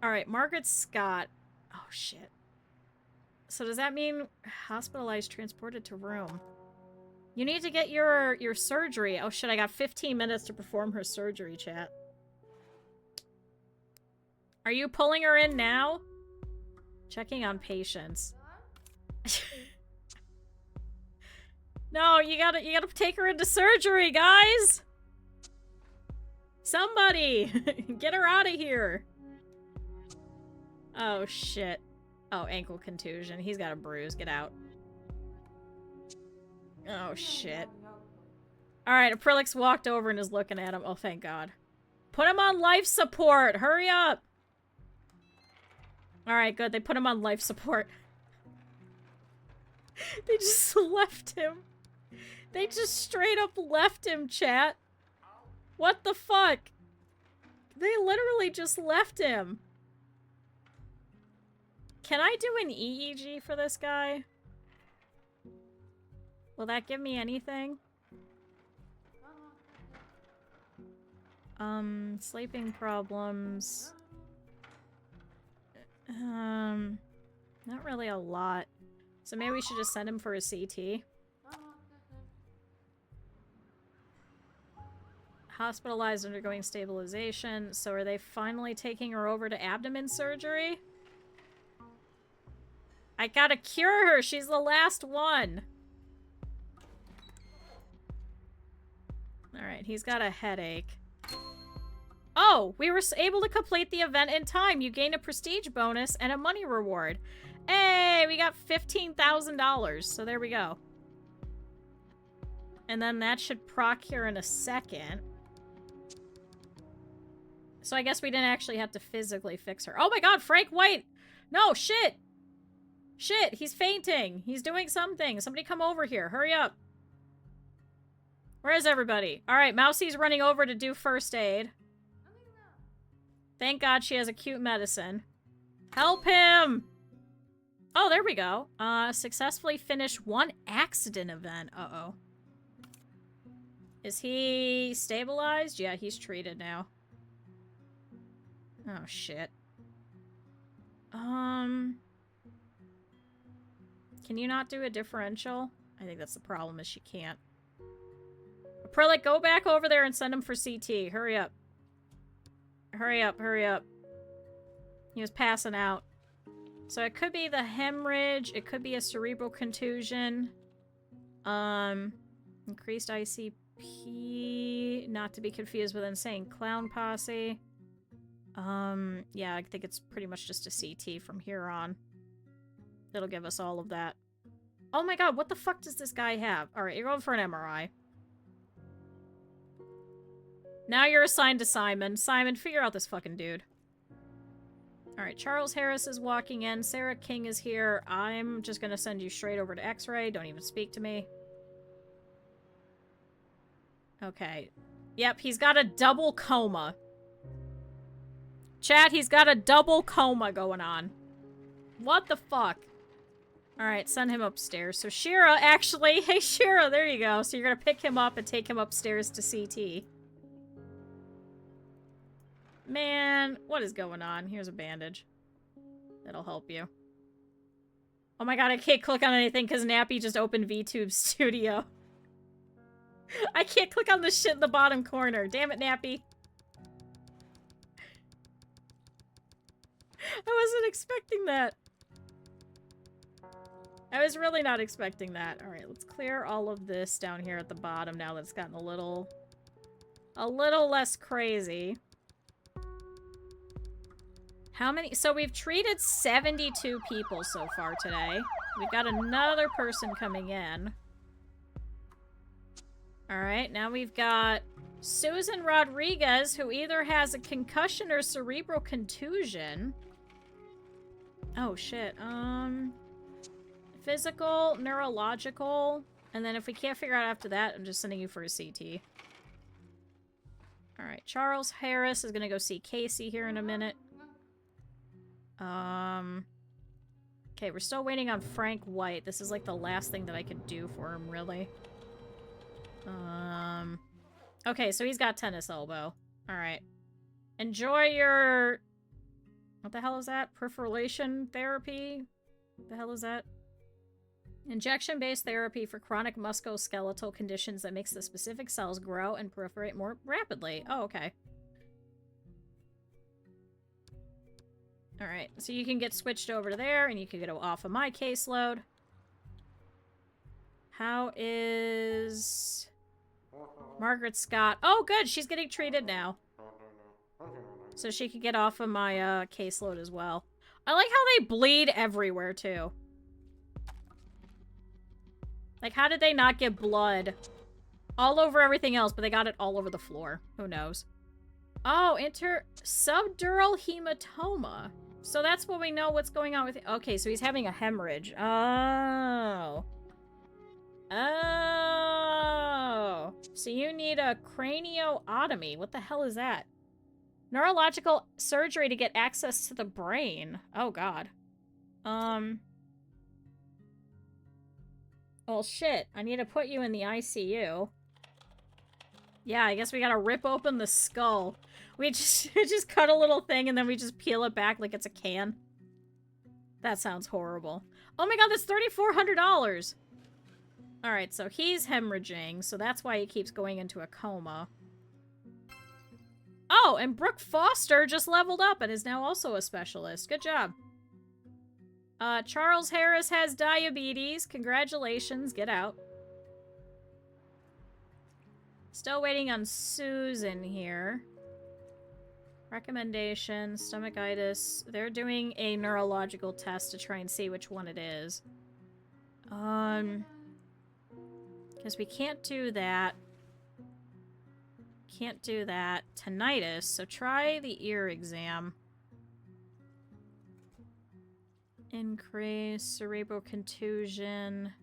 Alright, Margaret Scott. Oh shit. So does that mean hospitalized, transported to room? You need to get your surgery. Oh shit, I got 15 minutes to perform her surgery, chat. Are you pulling her in now? Checking on patients. No, you gotta take her into surgery, guys! Somebody! Get her out of here! Oh shit. Oh, ankle contusion. He's got a bruise. Get out. Oh, shit. Alright, Acrylic's walked over and is looking at him. Oh, thank God. Put him on life support! Hurry up! Alright, good. They put him on life support. They just left him. They just straight up left him, chat. What the fuck? They literally just left him. Can I do an EEG for this guy? Will that give me anything? Sleeping problems. Not really a lot. So maybe we should just send him for a CT. Hospitalized, undergoing stabilization. So are they finally taking her over to abdomen surgery? I gotta cure her! She's the last one! Alright, he's got a headache. Oh! We were able to complete the event in time! You gain a prestige bonus and a money reward. Hey! We got $15,000, so there we go. And then that should proc here in a second. So I guess we didn't actually have to physically fix her. Oh my god, Frank White! No, shit! Shit, he's fainting. He's doing something. Somebody come over here. Hurry up. Where is everybody? Alright, Mousie's running over to do first aid. Thank God she has acute medicine. Help him! Oh, there we go. Successfully finished one accident event. Uh-oh. Is he stabilized? Yeah, he's treated now. Oh, shit. Can you not do a differential? I think that's the problem, is she can't. Acrylic, go back over there and send him for CT. Hurry up. Hurry up, hurry up. He was passing out. So it could be the hemorrhage. It could be a cerebral contusion. Increased ICP. Not to be confused with insane clown posse. Yeah, I think it's pretty much just a CT from here on. It'll give us all of that. Oh my god, what the fuck does this guy have? Alright, you're going for an MRI. Now you're assigned to Simon. Simon, figure out this fucking dude. Alright, Charles Harris is walking in. Sarah King is here. I'm just gonna send you straight over to X-Ray. Don't even speak to me. Okay. Yep, he's got a double coma. Chat, he's got a double coma going on. What the fuck? Alright, send him upstairs. So Shira, actually... Hey, Shira, there you go. So you're gonna pick him up and take him upstairs to CT. Man, what is going on? Here's a bandage. That'll help you. Oh my god, I can't click on anything because Nappy just opened VTube Studio. I can't click on the shit in the bottom corner. Damn it, Nappy. I wasn't expecting that. I was really not expecting that. Alright, let's clear all of this down here at the bottom now that it's gotten a little less crazy. How many? So we've treated 72 people so far today. We've got another person coming in. Alright, now we've got Susan Rodriguez, who either has a concussion or cerebral contusion. Oh, shit. Physical, neurological, and then if we can't figure out after that, I'm just sending you for a CT. Alright, Charles Harris is gonna go see Casey here in a minute. Okay, we're still waiting on Frank White. This is like the last thing that I could do for him, really. Okay, so he's got tennis elbow. Alright. Enjoy your... What the hell is that? Perforation therapy? What the hell is that? Injection-based therapy for chronic musculoskeletal conditions that makes the specific cells grow and proliferate more rapidly. Oh, okay. Alright, so you can get switched over to there, and you can get off of my caseload. How is... Margaret Scott? Oh, good! She's getting treated now. So she could get off of my caseload as well. I like how they bleed everywhere, too. Like, how did they not get blood all over everything else, but they got it all over the floor? Who knows? Oh, subdural hematoma. So that's what we know what's going on with... Okay, so he's having a hemorrhage. Oh. Oh. So you need a craniotomy. What the hell is that? Neurological surgery to get access to the brain. Oh, God. Well, shit. I need to put you in the ICU. Yeah, I guess we gotta rip open the skull. We just cut a little thing and then we just peel it back like it's a can. That sounds horrible. Oh my god, that's $3,400! Alright, so he's hemorrhaging, so that's why he keeps going into a coma. Oh, and Brooke Foster just leveled up and is now also a specialist. Good job. Charles Harris has diabetes. Congratulations. Get out. Still waiting on Susan here. Recommendation, stomachitis. They're doing a neurological test to try and see which one it is. Because we can't do that. Can't do that. Tinnitus. So try the ear exam. Increase, cerebral contusion,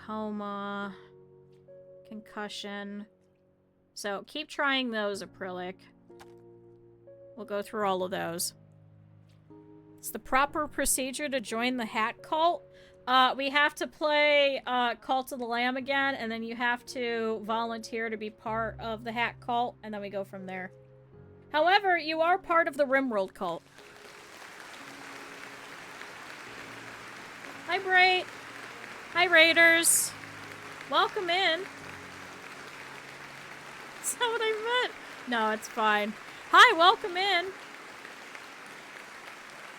coma, concussion. So keep trying those, acrylic. We'll go through all of those. It's the proper procedure to join the hat cult. We have to play Cult of the Lamb again, and then you have to volunteer to be part of the hat cult, and then we go from there. However, you are part of the Rimworld cult. Hi, Brait. Hi, Raiders. Welcome in. Is that what I meant? No, it's fine. Hi, welcome in.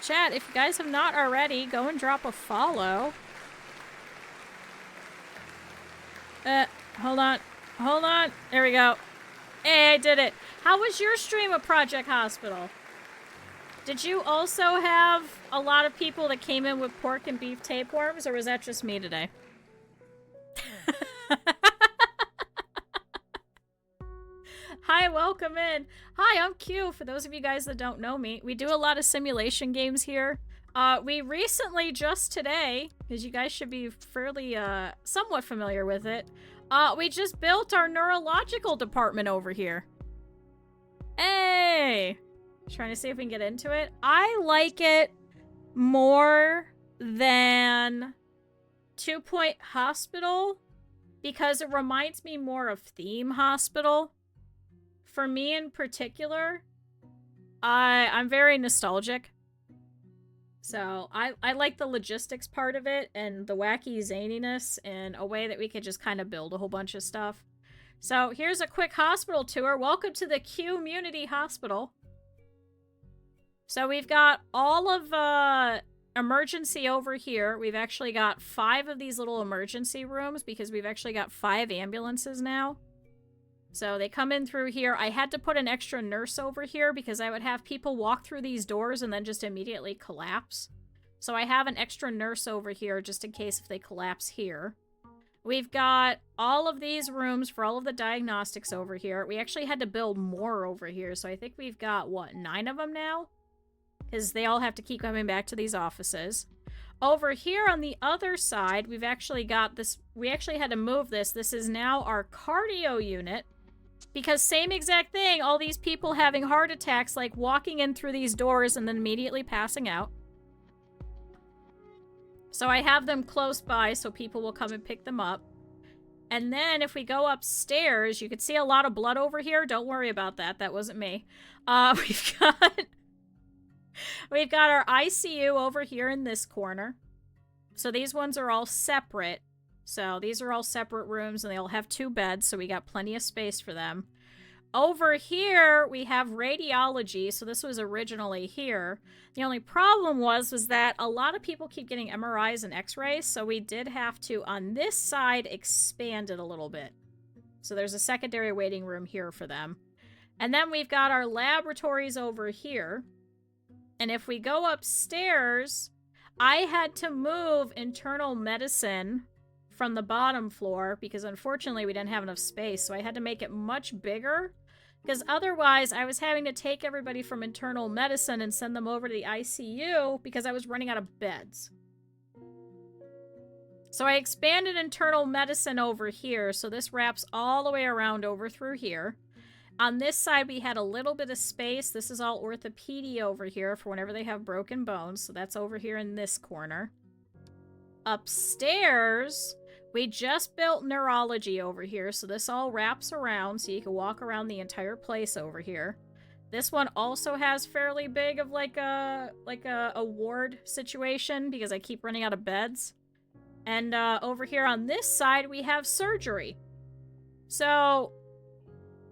Chat, if you guys have not already, go and drop a follow. Hold on. Hold on. There we go. Hey, I did it. How was your stream of Project Hospital? Did you also have a lot of people that came in with pork and beef tapeworms, or was that just me today? Hi, welcome in. Hi, I'm Q, for those of you guys that don't know me. We do a lot of simulation games here. We recently, just today, because you guys should be fairly, somewhat familiar with it, we just built our neurological department over here. Hey! Trying to see if we can get into it. I like it more than 2 Point Hospital because it reminds me more of Theme Hospital. For me in particular, I'm very nostalgic. So I like the logistics part of it and the wacky zaniness in a way that we could just kind of build a whole bunch of stuff. So here's a quick hospital tour. Welcome to the Community Hospital. So we've got all of emergency over here. We've actually got 5 of these little emergency rooms because we've actually got 5 ambulances now. So they come in through here. I had to put an extra nurse over here because I would have people walk through these doors and then just immediately collapse. So I have an extra nurse over here just in case if they collapse here. We've got all of these rooms for all of the diagnostics over here. We actually had to build more over here. So I think we've got, what, 9 of them now? Because they all have to keep coming back to these offices. Over here on the other side, we've actually got this. We actually had to move this. This is now our cardio unit. Because same exact thing, all these people having heart attacks, like walking in through these doors and then immediately passing out. So I have them close by so people will come and pick them up. And then if we go upstairs, you can see a lot of blood over here. Don't worry about that. That wasn't me. We've got our ICU over here in this corner. So these ones are all separate. So these are all separate rooms and they all have 2 beds, so we got plenty of space for them. Over here, we have radiology, so this was originally here. The only problem was that a lot of people keep getting MRIs and X-rays, so we did have to, on this side, expand it a little bit. So there's a secondary waiting room here for them. And then we've got our laboratories over here. And if we go upstairs, I had to move internal medicine from the bottom floor because unfortunately we didn't have enough space, so I had to make it much bigger because otherwise I was having to take everybody from internal medicine and send them over to the ICU because I was running out of beds. So I expanded internal medicine over here, so this wraps all the way around over through here. On this side we had a little bit of space. This is all orthopedy over here for whenever they have broken bones, so that's over here in this corner. Upstairs, we just built neurology over here, so this all wraps around so you can walk around the entire place over here. This one also has fairly big of like a ward situation because I keep running out of beds. And over here on this side, we have surgery. So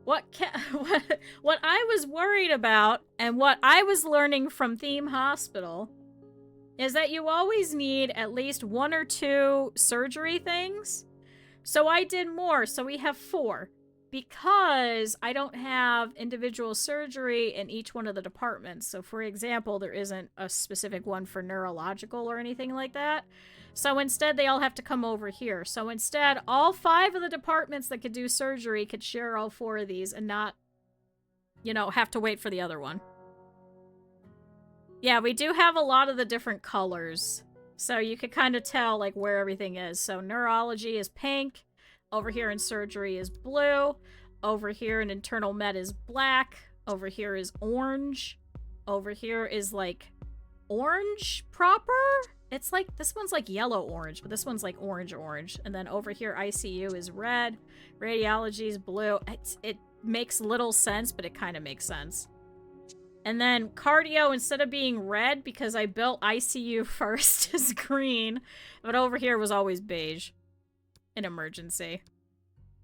what I was worried about and what I was learning from Theme Hospital is that you always need at least 1 or 2 surgery things. So I did more, so we have 4. Because I don't have individual surgery in each one of the departments. So for example, there isn't a specific one for neurological or anything like that. So instead, they all have to come over here. So instead, all 5 of the departments that could do surgery could share all 4 of these and not, you know, have to wait for the other one. Yeah, we do have a lot of the different colors. So you could kind of tell, like, where everything is. So neurology is pink. Over here in surgery is blue. Over here in internal med is black. Over here is orange. Over here is, like, orange proper? It's like, this one's like yellow-orange, but this one's like orange-orange. And then over here, ICU is red. Radiology is blue. It makes little sense, but it kind of makes sense. And then cardio, instead of being red, because I built ICU first, is green. But over here was always beige. In emergency.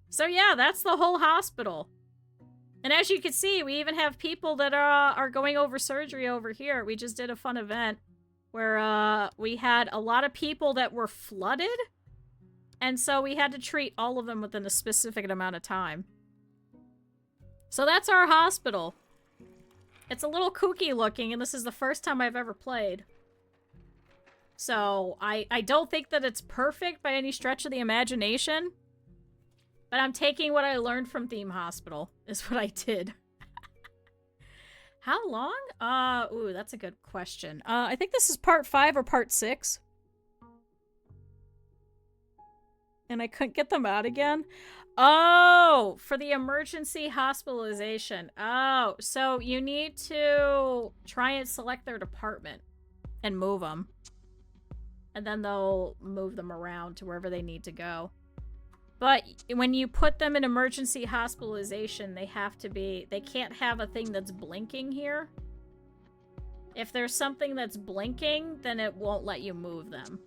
So yeah, that's the whole hospital. And as you can see, we even have people that are going over surgery over here. We just did a fun event where we had a lot of people that were flooded. And so we had to treat all of them within a specific amount of time. So that's our hospital. It's a little kooky looking, and this is the first time I've ever played. So I don't think that it's perfect by any stretch of the imagination. But I'm taking what I learned from Theme Hospital, is what I did. How long? Ooh, that's a good question. I think this is part 5 or part 6. And I couldn't get them out again. Oh, for the emergency hospitalization. Oh, so you need to try and select their department and move them. And then they'll move them around to wherever they need to go. But when you put them in emergency hospitalization, they can't have a thing that's blinking here. If there's something that's blinking, then it won't let you move them.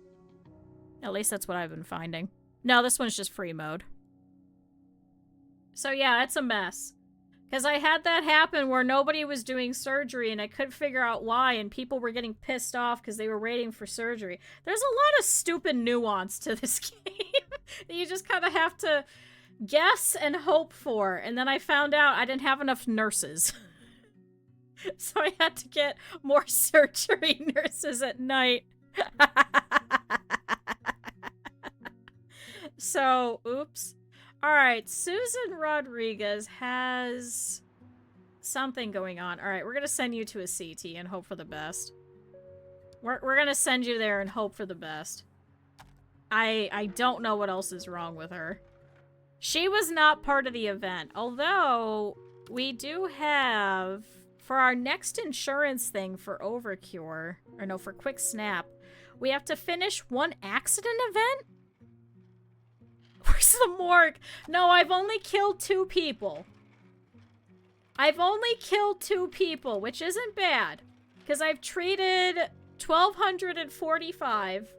At least that's what I've been finding. No, this one's just free mode. So yeah, it's a mess. Because I had that happen where nobody was doing surgery and I couldn't figure out why, and people were getting pissed off because they were waiting for surgery. There's a lot of stupid nuance to this game that you just kind of have to guess and hope for. And then I found out I didn't have enough nurses. So I had to get more surgery nurses at night. So, oops. Alright, Susan Rodriguez has something going on. Alright, we're gonna send you to a CT and hope for the best. We're gonna send you there and hope for the best. I don't know what else is wrong with her. She was not part of the event, although we do have, for our next insurance thing for Overcure, or no, for Quick Snap, we have to finish one accident event? Where's the morgue? No, I've only killed 2 people. I've only killed 2 people, which isn't bad. Because I've treated 1,245,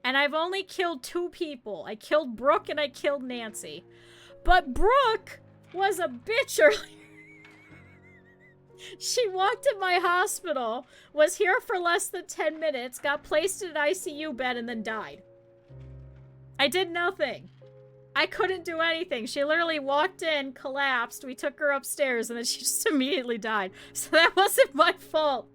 and I've only killed 2 people. I killed Brooke and I killed Nancy. But Brooke was a bitch earlier. She walked in my hospital, was here for less than 10 minutes, got placed in an ICU bed, and then died. I did nothing. I couldn't do anything. She literally walked in, collapsed, we took her upstairs, and then she just immediately died. So that wasn't my fault.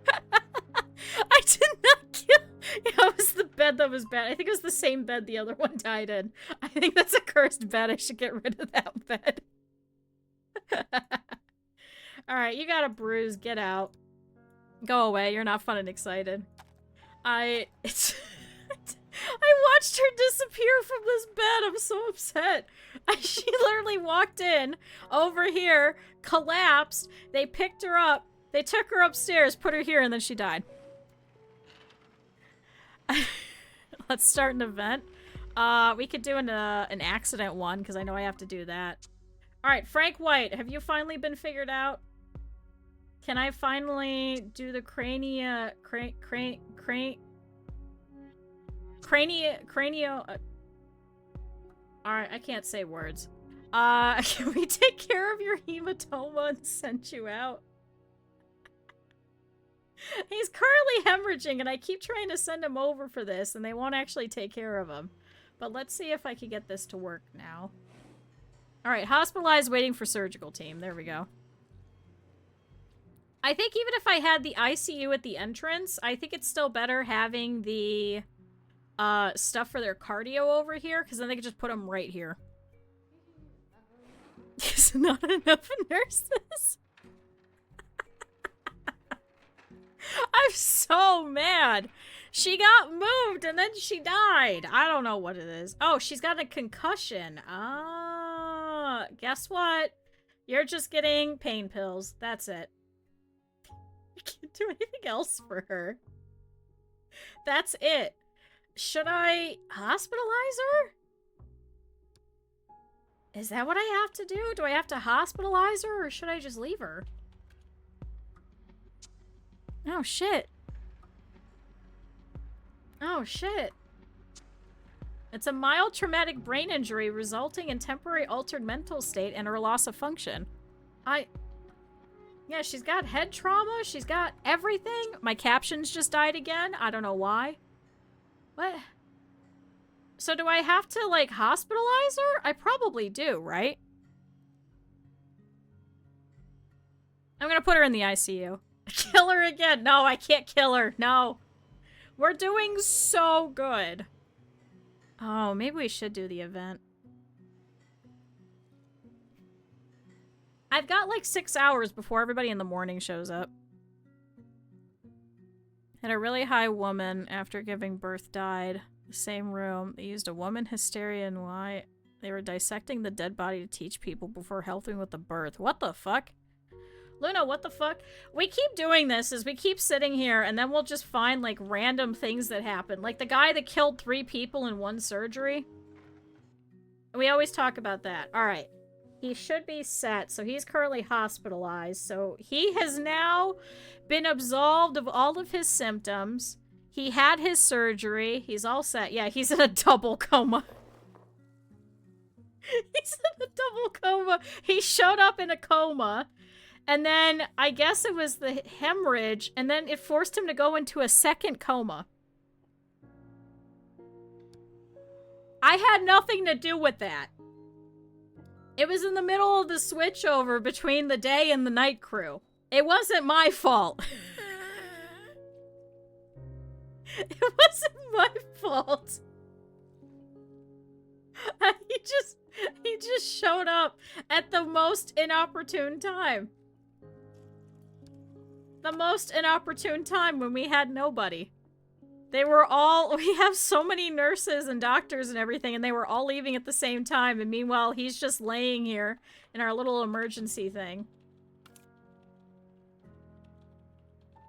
I did not kill... Yeah, it was the bed that was bad. I think it was the same bed the other one died in. I think that's a cursed bed. I should get rid of that bed. Alright, you got a bruise. Get out. Go away. You're not fun and excited. I watched her disappear from this bed. I'm so upset. She literally walked in, over here, collapsed. They picked her up. They took her upstairs, put her here, and then she died. Let's start an event. We could do an accident one, because I know I have to do that. Alright, Frank White, have you finally been figured out? Can I finally do the cranial... Alright, I can't say words. Can we take care of your hematoma and send you out? He's currently hemorrhaging, and I keep trying to send him over for this, and they won't actually take care of him. But let's see if I can get this to work now. Alright, hospitalized, waiting for surgical team. There we go. I think even if I had the ICU at the entrance, I think it's still better having the stuff for their cardio over here, because then they could just put them right here. There's not enough nurses. I'm so mad. She got moved and then she died. I don't know what it is. Oh, she's got a concussion. Ah, guess what? You're just getting pain pills. That's it. I can't do anything else for her. That's it. Should I hospitalize her? Is that what I have to do? Do I have to hospitalize her, or should I just leave her? Oh, shit. Oh, shit. It's a mild traumatic brain injury resulting in temporary altered mental state and her loss of function. Yeah, she's got head trauma. She's got everything. My captions just died again. I don't know why. What? So do I have to, like, hospitalize her? I probably do, right? I'm gonna put her in the ICU. Kill her again. No, I can't kill her. No. We're doing so good. Oh, maybe we should do the event. I've got like 6 hours before everybody in the morning shows up. And a really high woman after giving birth died. The same room. They used a woman hysteria and why they were dissecting the dead body to teach people before helping with the birth. What the fuck? Luna, what the fuck? We keep doing this is we keep sitting here and then we'll just find like random things that happen. Like the guy that killed 3 people in one surgery. We always talk about that. Alright. He should be set. So he's currently hospitalized. So he has now been absolved of all of his symptoms. He had his surgery. He's all set. Yeah, he's in a double coma. He's in a double coma. He showed up in a coma. And then I guess it was the hemorrhage. And then it forced him to go into a second coma. I had nothing to do with that. It was in the middle of the switchover between the day and the night crew. It wasn't my fault. It wasn't my fault. He just showed up at the most inopportune time. The most inopportune time when we had nobody. They were all, we have so many nurses and doctors and everything, and they were all leaving at the same time, and meanwhile, he's just laying here in our little emergency thing.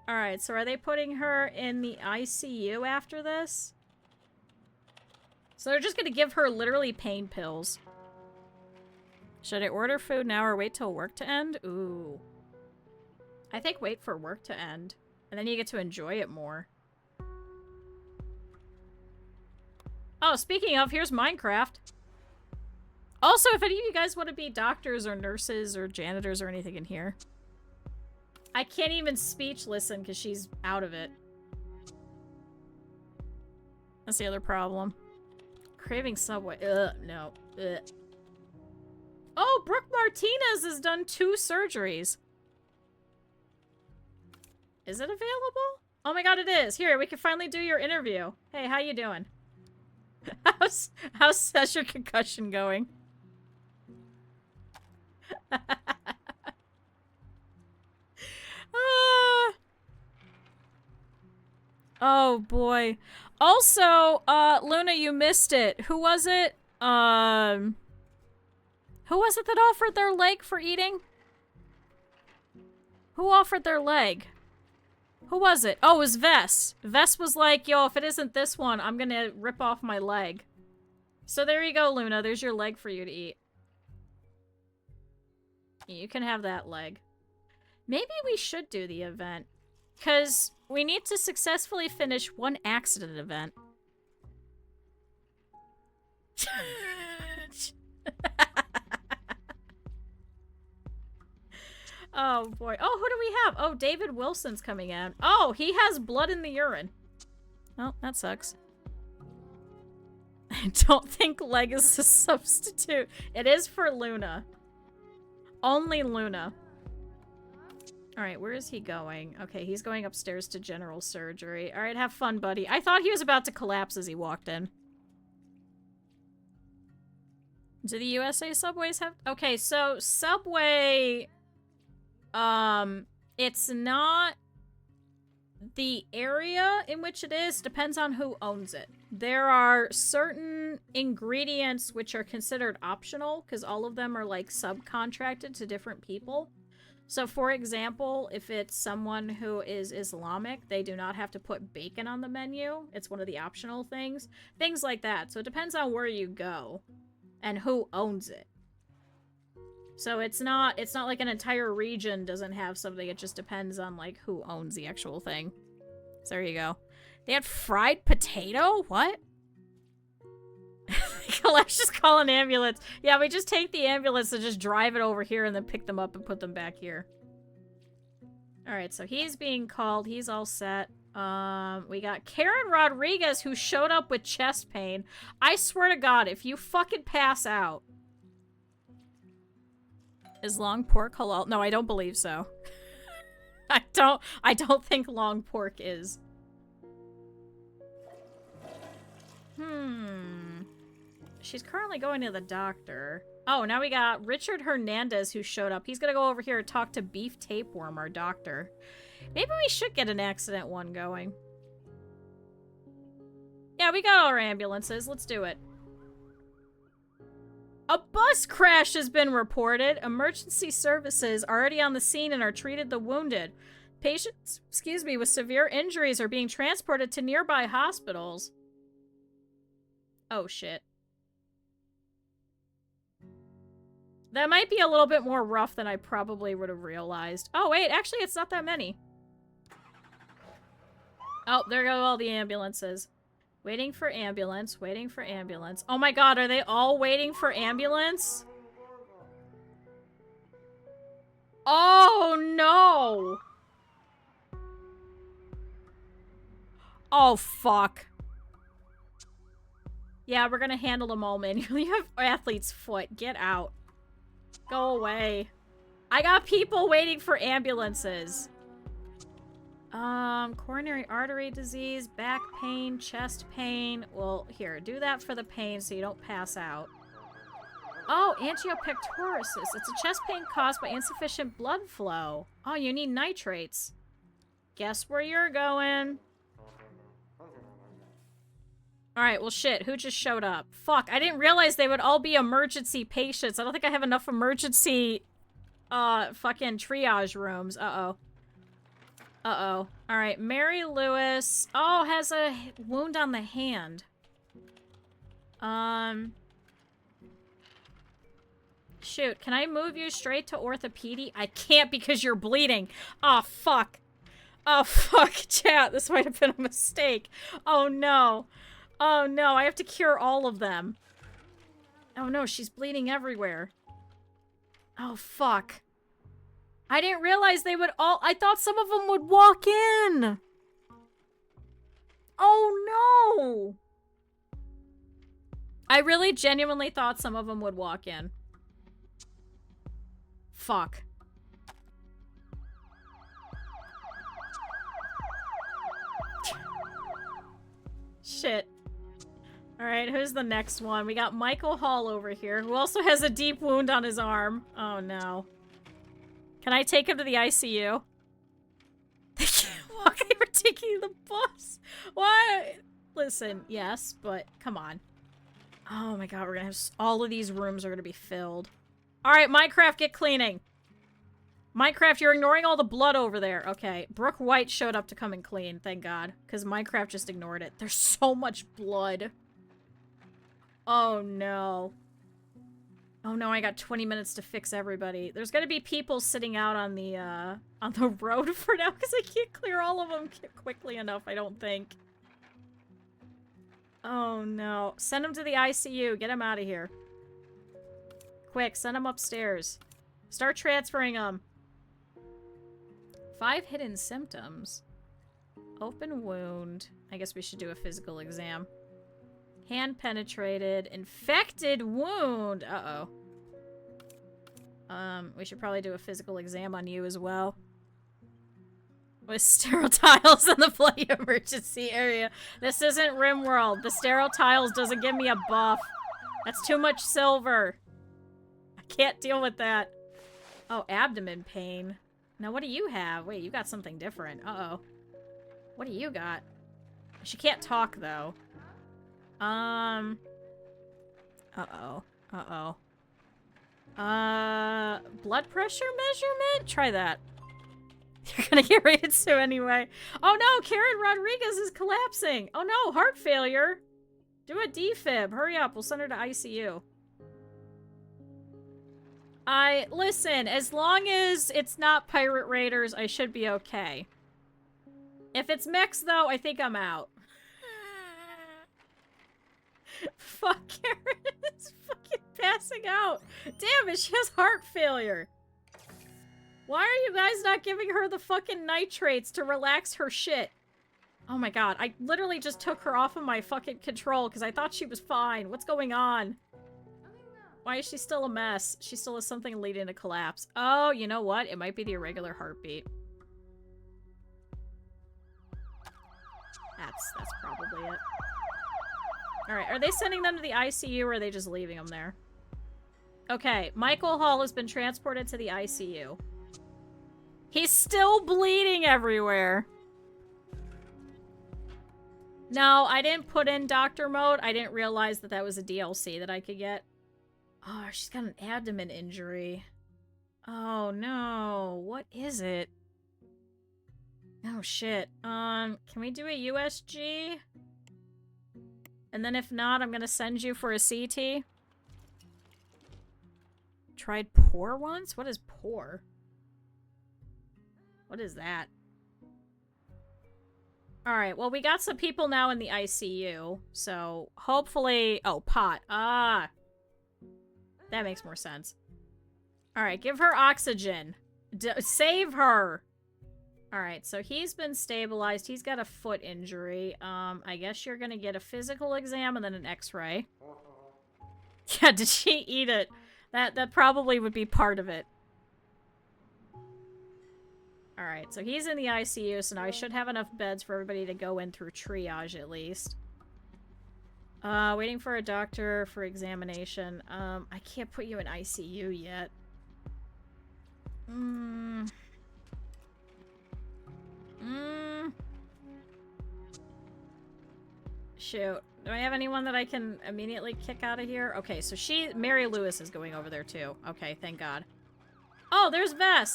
Alright, so are they putting her in the ICU after this? So they're just gonna give her literally pain pills. Should I order food now or wait till work to end? Ooh. I think wait for work to end, and then you get to enjoy it more. Oh, speaking of, here's Minecraft. Also, if any of you guys want to be doctors or nurses or janitors or anything in here. I can't even speech listen because she's out of it. That's the other problem. Craving Subway. Ugh, no. Ugh. Oh, Brooke Martinez has done 2 surgeries. Is it available? Oh my god, it is. Here, we can finally do your interview. Hey, how you doing? How's your concussion going? Oh boy. Also, Luna, you missed it. Who was it? Who was it that offered their leg for eating? Who offered their leg? Who was it? Oh, it was Vess. Vess was like, yo, if it isn't this one, I'm gonna rip off my leg. So there you go, Luna. There's your leg for you to eat. You can have that leg. Maybe we should do the event. Because we need to successfully finish 1 accident event. Oh, boy. Oh, who do we have? Oh, David Wilson's coming out. Oh, he has blood in the urine. Oh, that sucks. I don't think leg is a substitute. It is for Luna. Only Luna. Alright, where is he going? Okay, he's going upstairs to general surgery. Alright, have fun, buddy. I thought he was about to collapse as he walked in. Do the USA subways have... Okay, so Subway... it's not the area in which it is. Depends on who owns it. There are certain ingredients which are considered optional because all of them are like subcontracted to different people. So for example, if it's someone who is Islamic, they do not have to put bacon on the menu. It's one of the optional things. Things like that. So it depends on where you go and who owns it. So it's not like an entire region doesn't have something. It just depends on like who owns the actual thing. So there you go. They had fried potato? What? Let's just call an ambulance. Yeah, we just take the ambulance and just drive it over here and then pick them up and put them back here. Alright, so he's being called. He's all set. We got Karen Rodriguez who showed up with chest pain. I swear to God, if you fucking pass out. Is long pork halal? No, I don't believe so. I don't think long pork is. She's currently going to the doctor. Oh, now we got Richard Hernandez who showed up. He's gonna go over here and talk to Beef Tapeworm, our doctor. Maybe we should get an accident one going. Yeah, we got all our ambulances. Let's do it. A bus crash has been reported. Emergency services are already on the scene and are treating the wounded. Patients, with severe injuries are being transported to nearby hospitals. Oh, shit. That might be a little bit more rough than I probably would have realized. Oh, wait, actually, it's not that many. Oh, there go all the ambulances. Waiting for ambulance, waiting for ambulance. Oh my god, are they all waiting for ambulance? Oh, no! Oh, fuck. Yeah, we're gonna handle them all manually. You have athlete's foot. Get out. Go away. I got people waiting for ambulances. Coronary artery disease, back pain, chest pain. Well, here, do that for the pain so you don't pass out. Oh, angiopectoris. It's a chest pain caused by insufficient blood flow. Oh, you need nitrates. Guess where you're going. Alright, well shit, who just showed up? Fuck, I didn't realize they would all be emergency patients. I don't think I have enough emergency, fucking triage rooms. Uh-oh. Uh-oh. Alright, Mary Lewis. Oh, has a wound on the hand. Shoot, can I move you straight to orthopedy? I can't because you're bleeding. Oh, fuck. Oh, fuck, chat. This might have been a mistake. Oh, no. Oh, no, I have to cure all of them. Oh, no, she's bleeding everywhere. Oh, fuck. I didn't realize they would all- I thought some of them would walk in! Oh, no! I really genuinely thought some of them would walk in. Fuck. Shit. Alright, who's the next one? We got Michael Hall over here, who also has a deep wound on his arm. Oh, no. Can I take him to the ICU? They can't walk. They were taking the bus. Why? Listen, yes, but come on. Oh my god, we're gonna have all of these rooms are gonna be filled. Alright, Minecraft, get cleaning. Minecraft, you're ignoring all the blood over there. Okay, Brooke White showed up to come and clean, thank god. Because Minecraft just ignored it. There's so much blood. Oh no. Oh no, I got 20 minutes to fix everybody. There's gonna be people sitting out on the road for now because I can't clear all of them quickly enough, I don't think. Oh no. Send them to the ICU. Get them out of here. Quick, send them upstairs. Start transferring them. 5 hidden symptoms. Open wound. I guess we should do a physical exam. Hand penetrated. Infected wound. Uh-oh. We should probably do a physical exam on you as well. With sterile tiles in the bloody emergency area. This isn't RimWorld. The sterile tiles doesn't give me a buff. That's too much silver. I can't deal with that. Oh, abdomen pain. Now what do you have? Wait, you got something different. Uh-oh. What do you got? She can't talk, though. Uh-oh. Uh-oh. Blood pressure measurement? Try that. You're gonna get rated Sue anyway. Oh no, Karen Rodriguez is collapsing. Oh no, heart failure. Do a defib. Hurry up, we'll send her to ICU. Listen, as long as it's not Pirate Raiders, I should be okay. If it's mechs, though, I think I'm out. Fuck, Karen is fucking passing out. Damn it, she has heart failure. Why are you guys not giving her the fucking nitrates to relax her shit? Oh my god, I literally just took her off of my fucking control because I thought she was fine. What's going on? Why is she still a mess? She still has something leading to collapse. Oh, you know what? It might be the irregular heartbeat. That's probably it. Alright, are they sending them to the ICU or are they just leaving them there? Okay, Michael Hall has been transported to the ICU. He's still bleeding everywhere. No, I didn't put in doctor mode. I didn't realize that that was a DLC that I could get. Oh, she's got an abdomen injury. Oh, no. What is it? Oh, shit. Can we do a USG? And then if not, I'm gonna send you for a CT. Tried pour once? What is pour? What is that? Alright, well, we got some people now in the ICU, so hopefully... Oh, pot. Ah! That makes more sense. Alright, give her oxygen. Save her! Alright, so he's been stabilized. He's got a foot injury. I guess you're gonna get a physical exam and then an x-ray. Yeah, did she eat it? That probably would be part of it. Alright, so he's in the ICU, so now I should have enough beds for everybody to go in through triage at least. Waiting for a doctor for examination. I can't put you in ICU yet. Shoot. Do I have anyone that I can immediately kick out of here? Okay, so Mary Lewis is going over there too. Okay, thank God. Oh, there's Vess!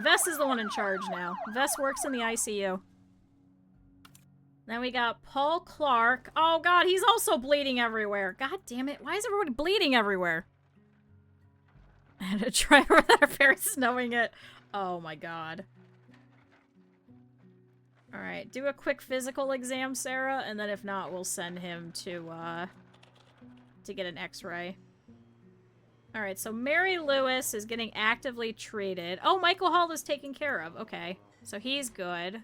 Vess is the one in charge now. Vess works in the ICU. Then we got Paul Clark. Oh God, he's also bleeding everywhere. God damn it. Why is everybody bleeding everywhere? And a driver that our parents is knowing it. Oh my God. Alright, do a quick physical exam, Sarah, and then if not, we'll send him to get an x-ray. Alright, so Mary Lewis is getting actively treated. Oh, Michael Hall is taken care of. Okay, so he's good.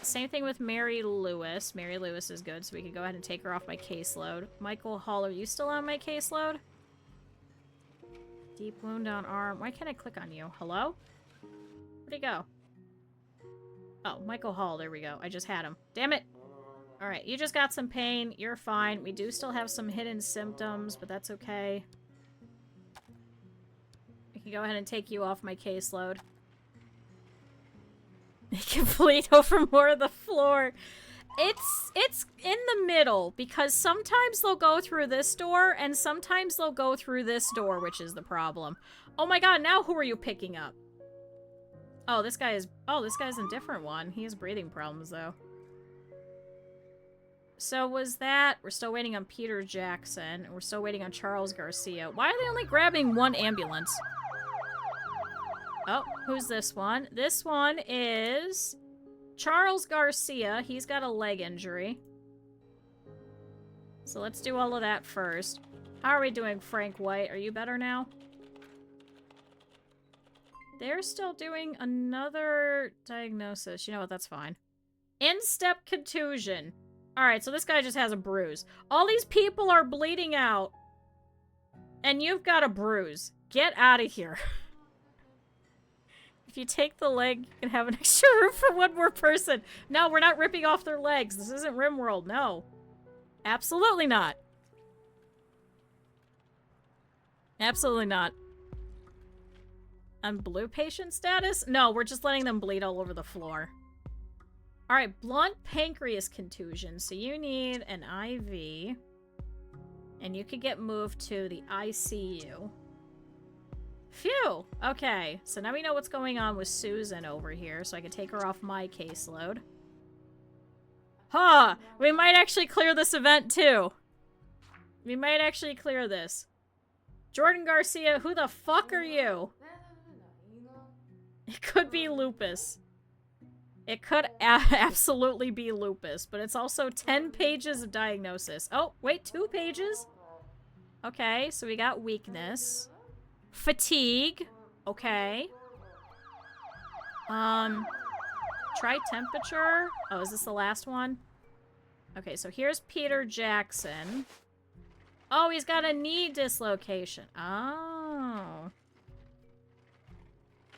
Same thing with Mary Lewis. Mary Lewis is good, so we can go ahead and take her off my caseload. Michael Hall, are you still on my caseload? Deep wound on arm. Why can't I click on you? Hello? Where'd he go? Oh, Michael Hall. There we go. I just had him. Damn it! Alright, you just got some pain. You're fine. We do still have some hidden symptoms, but that's okay. I can go ahead and take you off my caseload. They can bleed over more of the floor. It's in the middle, because sometimes they'll go through this door, and sometimes they'll go through this door, which is the problem. Oh my God, now who are you picking up? Oh, this guy's a different one. He has breathing problems, though. So was that... We're still waiting on Peter Jackson, and we're still waiting on Charles Garcia. Why are they only grabbing one ambulance? Oh, who's this one? This one is Charles Garcia. He's got a leg injury. So let's do all of that first. How are we doing, Frank White? Are you better now? They're still doing another diagnosis. You know what? That's fine. Instep contusion. Alright, so this guy just has a bruise. All these people are bleeding out. And you've got a bruise. Get out of here. If you take the leg, you can have an extra room for one more person. No, we're not ripping off their legs. This isn't RimWorld. No. Absolutely not. Absolutely not. On blue patient status? No, we're just letting them bleed all over the floor. Alright, blunt pancreas contusion. So you need an IV. And you could get moved to the ICU. Phew! Okay, so now we know what's going on with Susan over here, so I can take her off my caseload. Huh! We might actually clear this event, too. We might actually clear this. Jordan Garcia, who the fuck are you? It could be lupus. It could absolutely be lupus, but it's also 10 pages of diagnosis. Oh, wait, 2 pages? Okay, so we got weakness. Fatigue. Okay. Try temperature. Oh, is this the last one? Okay, so here's Peter Jackson. Oh, he's got a knee dislocation. Oh.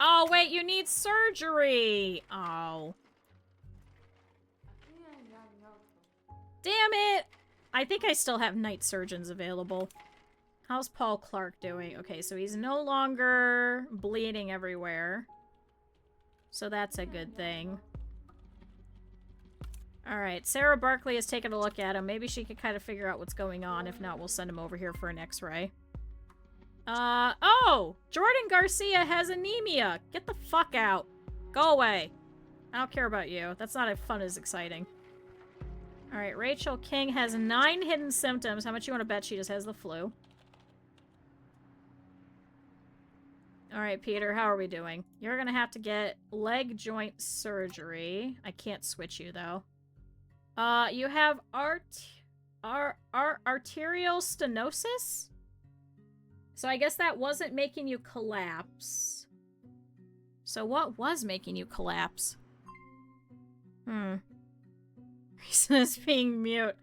Oh, wait, you need surgery. Oh. Damn it. I think I still have night surgeons available. How's Paul Clark doing? Okay, so he's no longer bleeding everywhere. So that's a good thing. Alright, Sarah Barkley has taken a look at him. Maybe she could kind of figure out what's going on. If not, we'll send him over here for an x-ray. Oh! Jordan Garcia has anemia! Get the fuck out. Go away. I don't care about you. That's not as fun as exciting. Alright, Rachel King has 9 hidden symptoms. How much you want to bet she just has the flu? Alright, Peter, how are we doing? You're gonna have to get leg joint surgery. I can't switch you, though. You have arterial stenosis? So I guess that wasn't making you collapse. So what was making you collapse? Reason is being mute.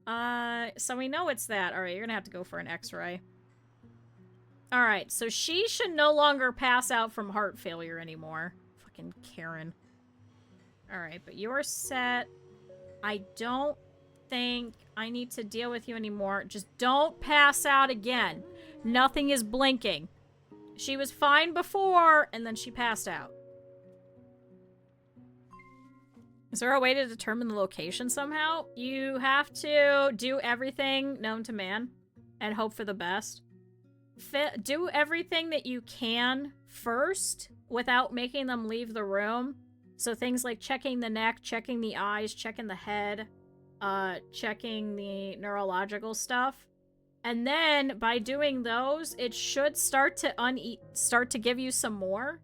So we know it's that. Alright, you're gonna have to go for an x-ray. Alright, so she should no longer pass out from heart failure anymore. Fucking Karen. Alright, but you're set. I don't think I need to deal with you anymore. Just don't pass out again. Nothing is blinking. She was fine before, and then she passed out. Is there a way to determine the location somehow? You have to do everything known to man and hope for the best. Do everything that you can first without making them leave the room. So things like checking the neck, checking the eyes, checking the head, checking the neurological stuff. And then by doing those, it should start to give you some more.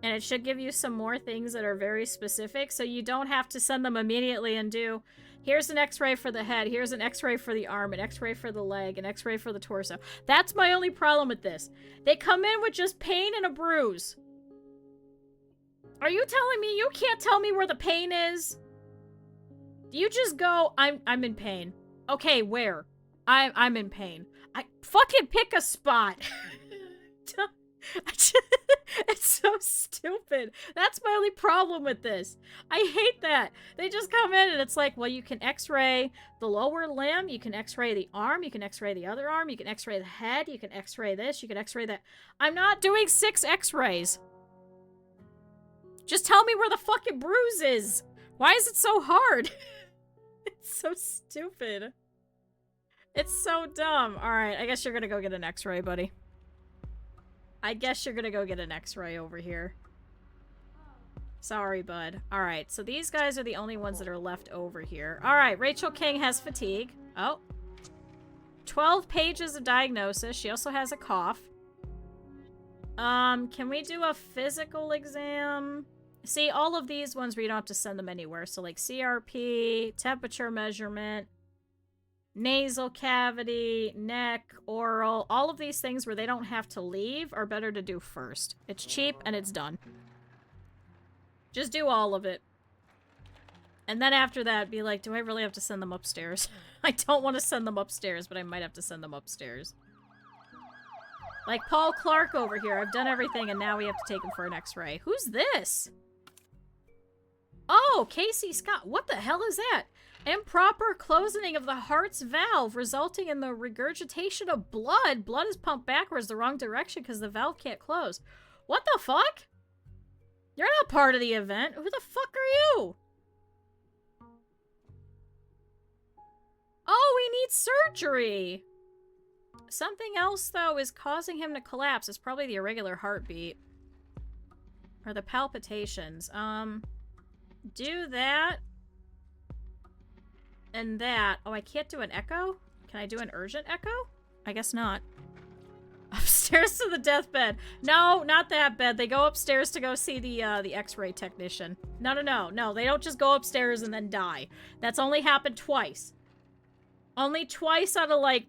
And it should give you some more things that are very specific, so you don't have to send them immediately and do, here's an x-ray for the head, here's an x-ray for the arm, an x-ray for the leg, an x-ray for the torso. That's my only problem with this. They come in with just pain and a bruise. Are you telling me you can't tell me where the pain is? You just go, I'm in pain. Okay, where? I'm in pain. I fucking pick a spot. It's so stupid. That's my only problem with this. I hate that. They just come in and it's like, well, you can x-ray the lower limb, you can x-ray the arm, you can x-ray the other arm, you can x-ray the head, you can x-ray this, you can x-ray that. I'm not doing 6 x-rays. Just tell me where the fucking bruise is. Why is it so hard? It's so stupid. It's so dumb. Alright, I guess you're gonna go get an x-ray, buddy. I guess you're gonna go get an x-ray over here. Sorry, bud. Alright, so these guys are the only ones that are left over here. Alright, Rachel King has fatigue. Oh. 12 pages of diagnosis. She also has a cough. Can we do a physical exam? See, all of these ones where you don't have to send them anywhere. So, like, CRP, temperature measurement, nasal cavity, neck, oral, all of these things where they don't have to leave are better to do first. It's cheap and it's done. Just do all of it. And then after that, be like, do I really have to send them upstairs? I don't want to send them upstairs, but I might have to send them upstairs. Like Paul Clark over here. I've done everything and now we have to take him for an x-ray. Who's this? Oh, Casey Scott. What the hell is that? Improper closing of the heart's valve, resulting in the regurgitation of blood. Blood is pumped backwards the wrong direction because the valve can't close. What the fuck? You're not part of the event. Who the fuck are you? Oh, we need surgery. Something else, though, is causing him to collapse. It's probably the irregular heartbeat. Or the palpitations. Do that. And that. Oh, I can't do an echo? Can I do an urgent echo? I guess not. Upstairs to the deathbed. No, not that bed. They go upstairs to go see the x-ray technician. No. They don't just go upstairs and then die. That's only happened twice. Only twice out of, like...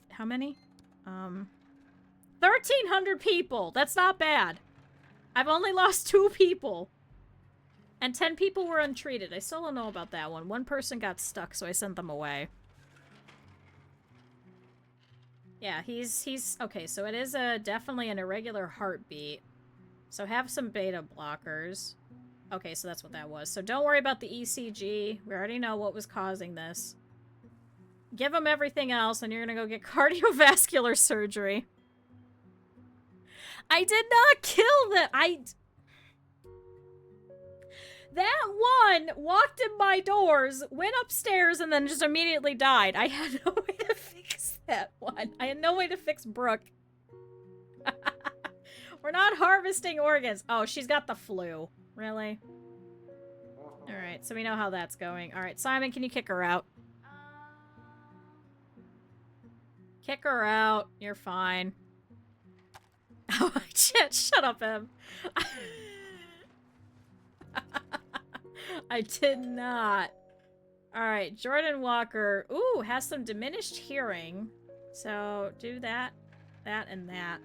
How many? 1,300 people. That's not bad. I've only lost 2 people. And 10 people were untreated. I still don't know about that one. One person got stuck, so I sent them away. Yeah, he's... Okay, so it is definitely an irregular heartbeat. So have some beta blockers. Okay, so that's what that was. So don't worry about the ECG. We already know what was causing this. Give him everything else, and you're gonna go get cardiovascular surgery. I did not kill them. That one walked in my doors, went upstairs, and then just immediately died. I had no way to fix that one. I had no way to fix Brooke. We're not harvesting organs. Oh, she's got the flu. Really? Alright, so we know how that's going. Alright, Simon, can you kick her out? Kick her out. You're fine. Oh, shit. Shut up, Em. I did not. Alright, Jordan Walker. Ooh, has some diminished hearing. So, do that, that, and that.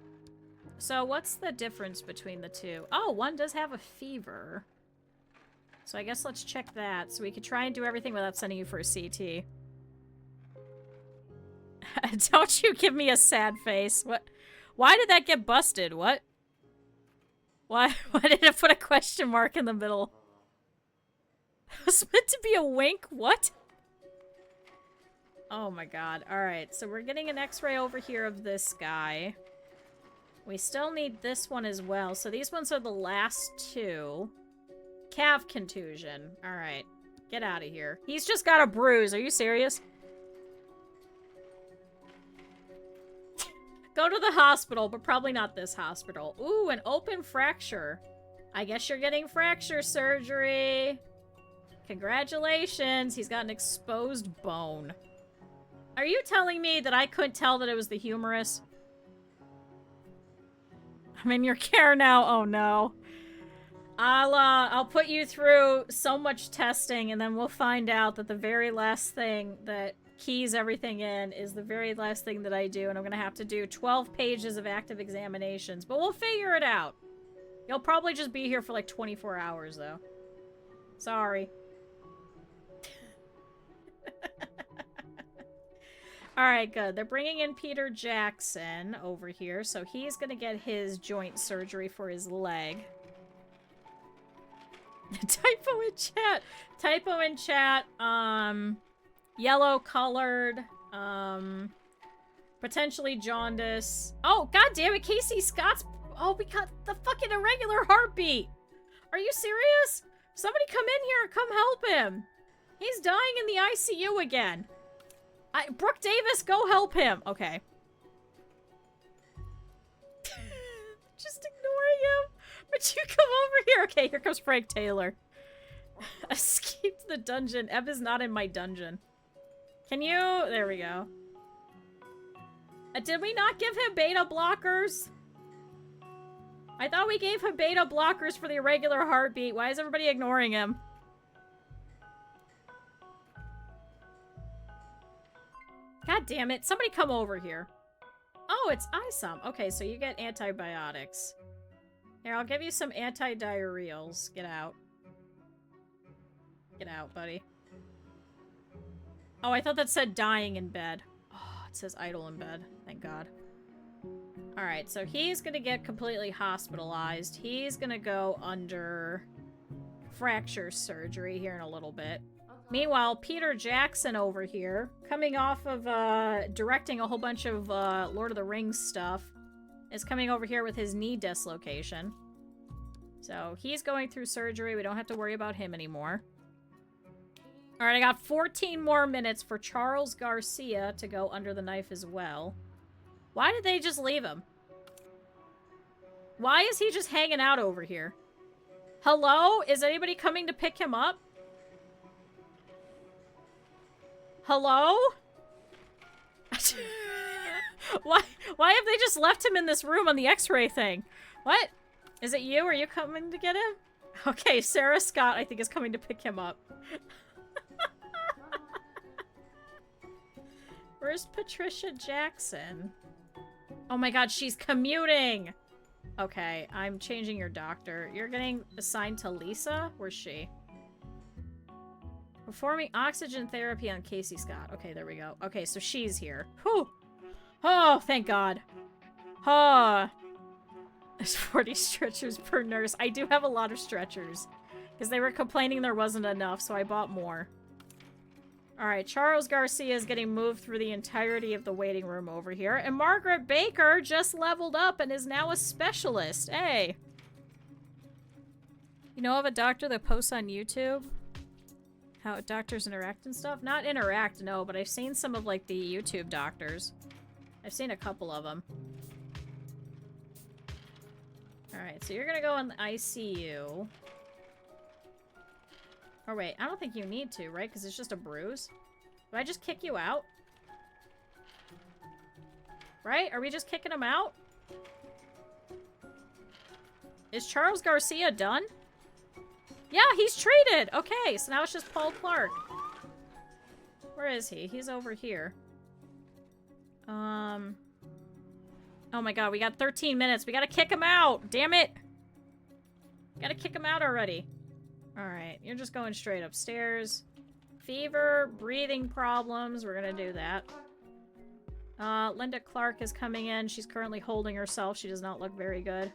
So, what's the difference between the two? Oh, one does have a fever. So, I guess let's check that. So, we could try and do everything without sending you for a CT. Don't you give me a sad face. What? Why did that get busted? What? Why did it put a question mark in the middle? It was meant to be a wink? What? Oh my god. Alright, so we're getting an x-ray over here of this guy. We still need this one as well. So these ones are the last two. Calf contusion. Alright. Get out of here. He's just got a bruise. Are you serious? Go to the hospital, but probably not this hospital. Ooh, an open fracture. I guess you're getting fracture surgery. Congratulations. He's got an exposed bone. Are you telling me that I couldn't tell that it was the humerus? I'm in your care now. Oh, no. I'll put you through so much testing, and then we'll find out that the very last thing that keys everything in is the very last thing that I do, and I'm gonna have to do 12 pages of active examinations, but we'll figure it out. You'll probably just be here for like 24 hours, though. Sorry. Alright, good. They're bringing in Peter Jackson over here, so he's gonna get his joint surgery for his leg. Typo in chat. Typo in chat. Yellow colored. Potentially jaundice. Oh, god damn it, Casey Scott's. Oh, we got the fucking irregular heartbeat. Are you serious? Somebody come in here and come help him. He's dying in the ICU again. Brooke Davis, go help him. Okay. Just ignoring him. Would you come over here? Okay, here comes Frank Taylor. Escaped the dungeon. Ev is not in my dungeon. Can you? There we go. Did we not give him beta blockers? I thought we gave him beta blockers for the irregular heartbeat. Why is everybody ignoring him? God damn it. Somebody come over here. Oh, it's Isom. Okay, so you get antibiotics. Here, I'll give you some anti-diarrheals. Get out. Get out, buddy. Oh, I thought that said dying in bed. Oh, it says idle in bed. Thank God. Alright, so he's gonna get completely hospitalized. He's gonna go under fracture surgery here in a little bit. Meanwhile, Peter Jackson over here, coming off of directing a whole bunch of Lord of the Rings stuff, is coming over here with his knee dislocation. So he's going through surgery. We don't have to worry about him anymore. Alright, I got 14 more minutes for Charles Garcia to go under the knife as well. Why did they just leave him? Why is he just hanging out over here? Hello? Is anybody coming to pick him up? Hello? Why have they just left him in this room on the x-ray thing? What? Is it you? Are you coming to get him? Okay, Sarah Scott, I think, is coming to pick him up. Where's Patricia Jackson? Oh my god, she's commuting! Okay, I'm changing your doctor. You're getting assigned to Lisa? Where's she? Performing oxygen therapy on Casey Scott. Okay, there we go. Okay, so she's here. Whew! Oh, thank God. Oh. There's 40 stretchers per nurse. I do have a lot of stretchers. Because they were complaining there wasn't enough, so I bought more. Alright, Charles Garcia is getting moved through the entirety of the waiting room over here. And Margaret Baker just leveled up and is now a specialist. Hey. You know of a doctor that posts on YouTube? How doctors interact and stuff? Not interact, no, but I've seen some of, like, the YouTube doctors. I've seen a couple of them. Alright, so you're gonna go in the ICU. Or wait, I don't think you need to, right? Because it's just a bruise. Do I just kick you out? Right? Are we just kicking him out? Is Charles Garcia done? Yeah, he's treated! Okay, so now it's just Paul Clark. Where is he? He's over here. Oh my god, we got 13 minutes. We gotta kick him out! Damn it! Gotta kick him out already. Alright, you're just going straight upstairs. Fever, breathing problems. We're gonna do that. Linda Clark is coming in. She's currently holding herself. She does not look very good.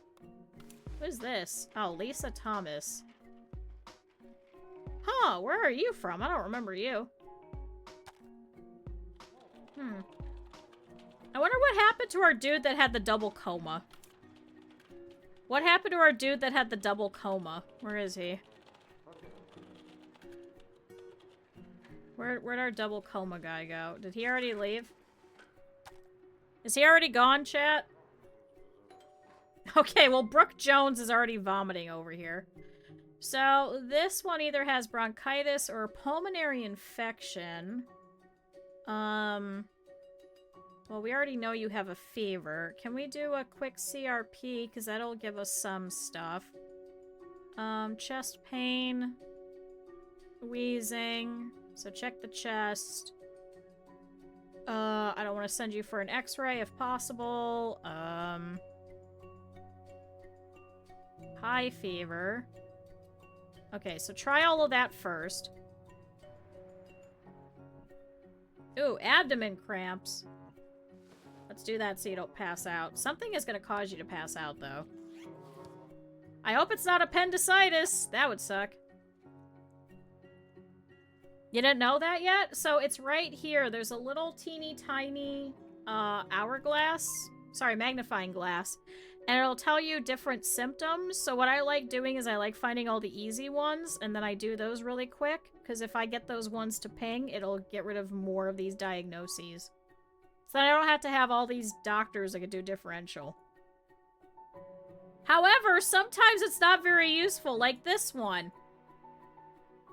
Who is this? Oh, Lisa Thomas. Huh, where are you from? I don't remember you. I wonder what happened to our dude that had the double coma. What happened to our dude that had the double coma? Where is he? Where'd our double coma guy go? Did he already leave? Is he already gone, chat? Okay, well, Brooke Jones is already vomiting over here. So, this one either has bronchitis or a pulmonary infection. Well, we already know you have a fever. Can we do a quick CRP? Because that'll give us some stuff. Chest pain. Wheezing. So check the chest. I don't want to send you for an x-ray if possible. High fever. Okay, so try all of that first. Ooh, abdomen cramps. Let's do that so you don't pass out. Something is going to cause you to pass out, though. I hope it's not appendicitis. That would suck. You didn't know that yet? So it's right here. There's a little teeny tiny hourglass. Sorry, magnifying glass. And it'll tell you different symptoms. So what I like doing is I like finding all the easy ones. And then I do those really quick. Because if I get those ones to ping, it'll get rid of more of these diagnoses. So then I don't have to have all these doctors that could do differential. However, sometimes it's not very useful. Like this one.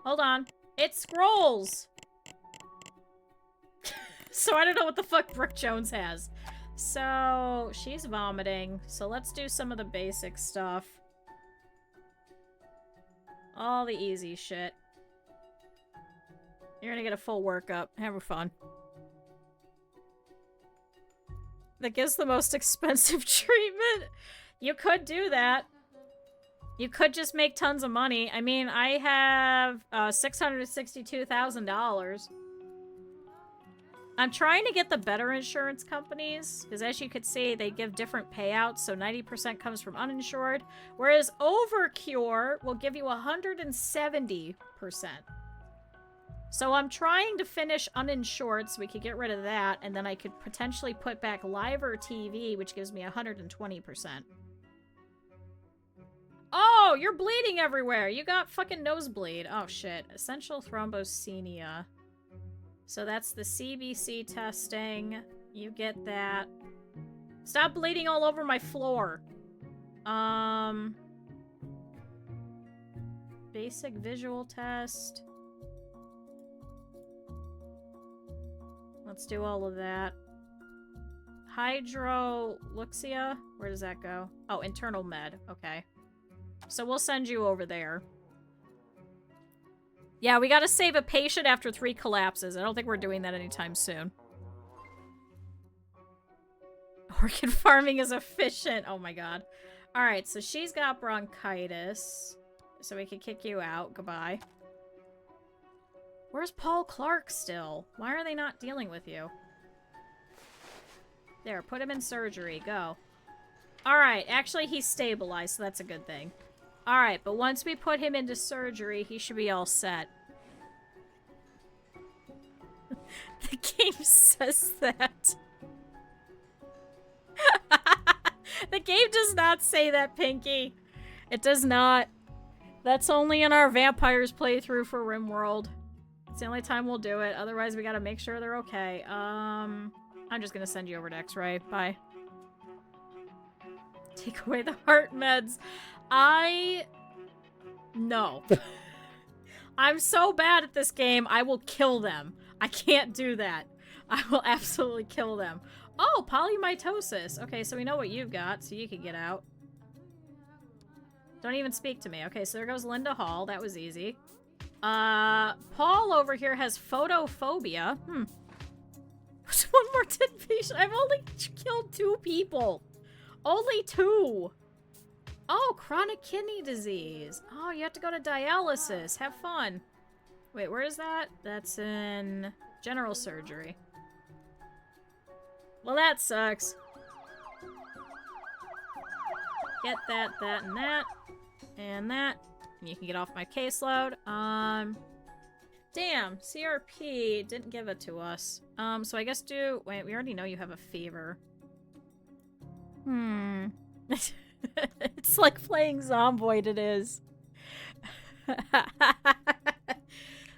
Hold on. It scrolls! So I don't know what the fuck Brooke Jones has. So, she's vomiting. So let's do some of the basic stuff. All the easy shit. You're gonna get a full workup. Have fun. That gives the most expensive treatment? You could do that. You could just make tons of money. I mean, I have $662,000. I'm trying to get the better insurance companies, because as you could see, they give different payouts, so 90% comes from uninsured, whereas Overcure will give you 170%. So I'm trying to finish uninsured so we could get rid of that, and then I could potentially put back Liver TV, which gives me 120%. Oh, you're bleeding everywhere. You got fucking nosebleed. Oh, shit. Essential thrombocythemia. So that's the CBC testing. You get that. Stop bleeding all over my floor. Basic visual test. Let's do all of that. Hydroluxia. Where does that go? Oh, internal med. Okay. So we'll send you over there. Yeah, we gotta save a patient after 3 collapses. I don't think we're doing that anytime soon. Orchid farming is efficient. Oh my god. Alright, so she's got bronchitis. So we can kick you out. Goodbye. Where's Paul Clark still? Why are they not dealing with you? There, put him in surgery. Go. Alright, actually he's stabilized, so that's a good thing. Alright, but once we put him into surgery, he should be all set. The game says that. The game does not say that, Pinky. It does not. That's only in our vampires playthrough for RimWorld. It's the only time we'll do it. Otherwise, we gotta make sure they're okay. I'm just gonna send you over to X-Ray. Bye. Take away the heart meds. No. I'm so bad at this game, I will kill them. I can't do that. I will absolutely kill them. Oh, polymitosis. Okay, so we know what you've got, so you can get out. Don't even speak to me. Okay, so there goes Linda Hall. That was easy. Paul over here has photophobia. There's one more dead patient. I've only killed 2 people. Only 2. Oh, chronic kidney disease. Oh, you have to go to dialysis. Have fun. Wait, where is that? That's in general surgery. Well, that sucks. Get that, that, and that. And that. And you can get off my caseload. Damn, CRP didn't give it to us. So I guess wait, we already know you have a fever. It's like playing Zomboid, it is.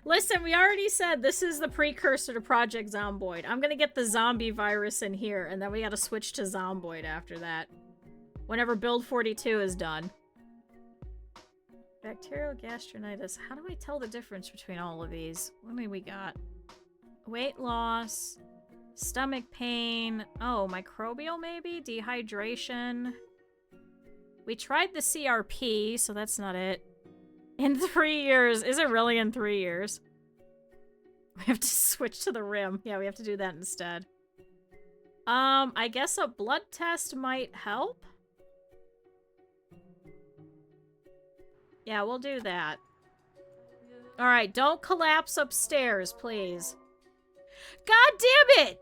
Listen, we already said this is the precursor to Project Zomboid. I'm gonna get the zombie virus in here, and then we gotta switch to Zomboid after that. Whenever Build 42 is done. Bacterial gastronitis. How do I tell the difference between all of these? What do we got? Weight loss. Stomach pain. Oh, microbial maybe? Dehydration. We tried the CRP, so that's not it. In 3 years. Is it really in 3 years? We have to switch to the rim. Yeah, we have to do that instead. I guess a blood test might help? Yeah, we'll do that. Alright, don't collapse upstairs, please. God damn it!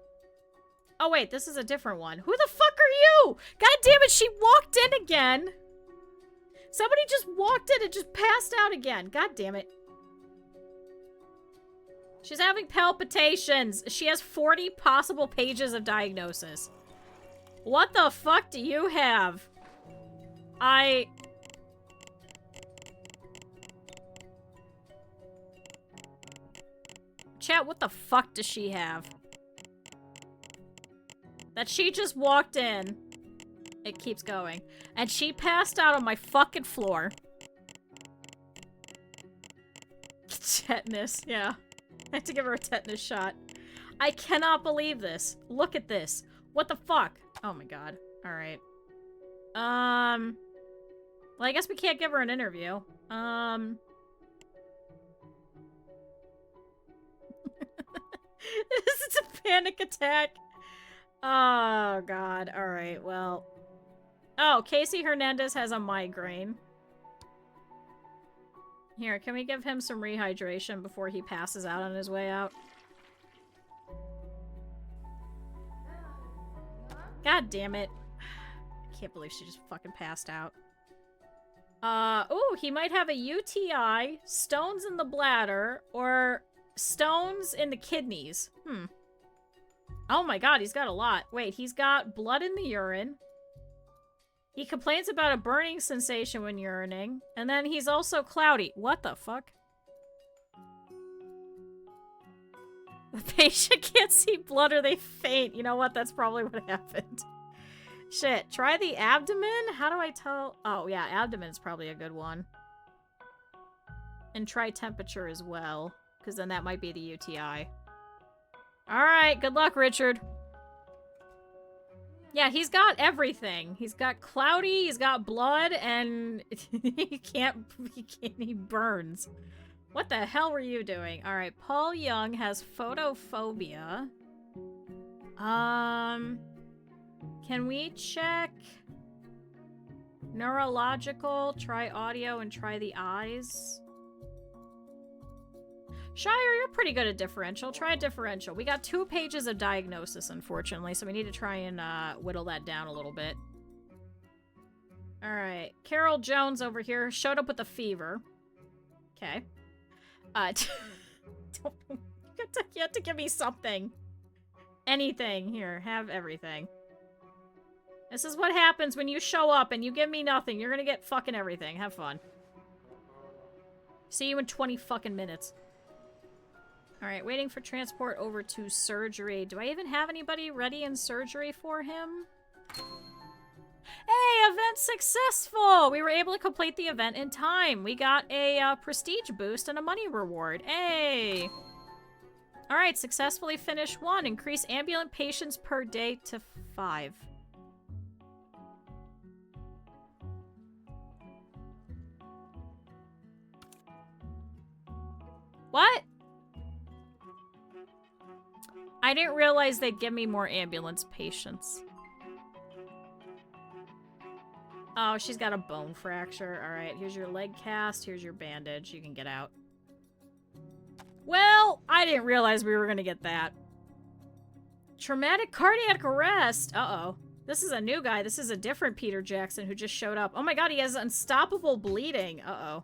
Oh wait, this is a different one. Who the fuck are you? God damn it, she walked in again! Somebody just walked in and just passed out again. God damn it. She's having palpitations. She has 40 possible pages of diagnosis. What the fuck do you have? Chat, what the fuck does she have? That she just walked in. It keeps going. And she passed out on my fucking floor. Tetanus, yeah. I have to give her a tetanus shot. I cannot believe this. Look at this. What the fuck? Oh my god. Alright. Well, I guess we can't give her an interview. This is a panic attack. Oh, God. Alright, well. Oh, Casey Hernandez has a migraine. Here, can we give him some rehydration before he passes out on his way out? God damn it. I can't believe she just fucking passed out. Ooh, he might have a UTI, stones in the bladder, or stones in the kidneys. Oh my god, he's got a lot. Wait, he's got blood in the urine. He complains about a burning sensation when urinating. And then he's also cloudy. What the fuck? The patient can't see blood or they faint. You know what? That's probably what happened. Shit. Try the abdomen? How do I tell? Oh, yeah. Abdomen's probably a good one. And try temperature as well. Because then that might be the UTI. Alright. Good luck, Richard. Yeah, he's got everything. He's got cloudy, he's got blood, and he burns. What the hell were you doing? Alright, Paul Young has photophobia. Can we check neurological, try audio, and try the eyes? Shire, you're pretty good at differential. Try a differential. We got 2 pages of diagnosis, unfortunately, so we need to try and whittle that down a little bit. Alright. Carol Jones over here showed up with a fever. Okay. You You have to give me something. Anything. Here, have everything. This is what happens when you show up and you give me nothing. You're gonna get fucking everything. Have fun. See you in 20 fucking minutes. Alright, waiting for transport over to surgery. Do I even have anybody ready in surgery for him? Hey, event successful! We were able to complete the event in time. We got a prestige boost and a money reward. Hey! Alright, successfully finished 1. Increase ambulance patients per day to 5. What? I didn't realize they'd give me more ambulance patients. Oh, she's got a bone fracture. Alright, here's your leg cast. Here's your bandage. You can get out. Well, I didn't realize we were gonna get that. Traumatic cardiac arrest. Uh-oh. This is a new guy. This is a different Peter Jackson who just showed up. Oh my god, he has unstoppable bleeding. Uh-oh.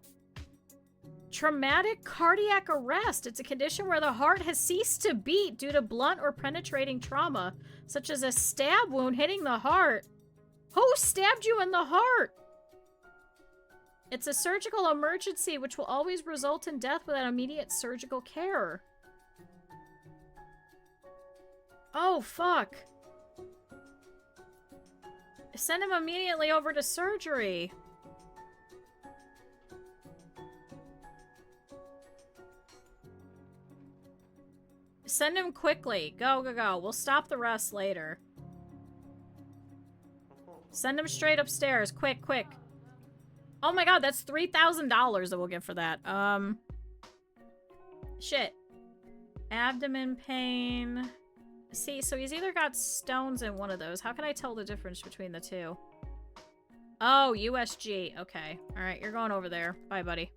Traumatic cardiac arrest. It's a condition where the heart has ceased to beat due to blunt or penetrating trauma, such as a stab wound hitting the heart. Who stabbed you in the heart? It's a surgical emergency which will always result in death without immediate surgical care. Oh, fuck. Send him immediately over to surgery. Send him quickly. Go, go, go. We'll stop the rest later. Send him straight upstairs. Quick, quick. Oh my god, that's $3,000 that we'll get for that. Shit. Abdomen pain. See, so he's either got stones in one of those. How can I tell the difference between the two? Oh, USG. Okay. Alright, you're going over there. Bye, buddy.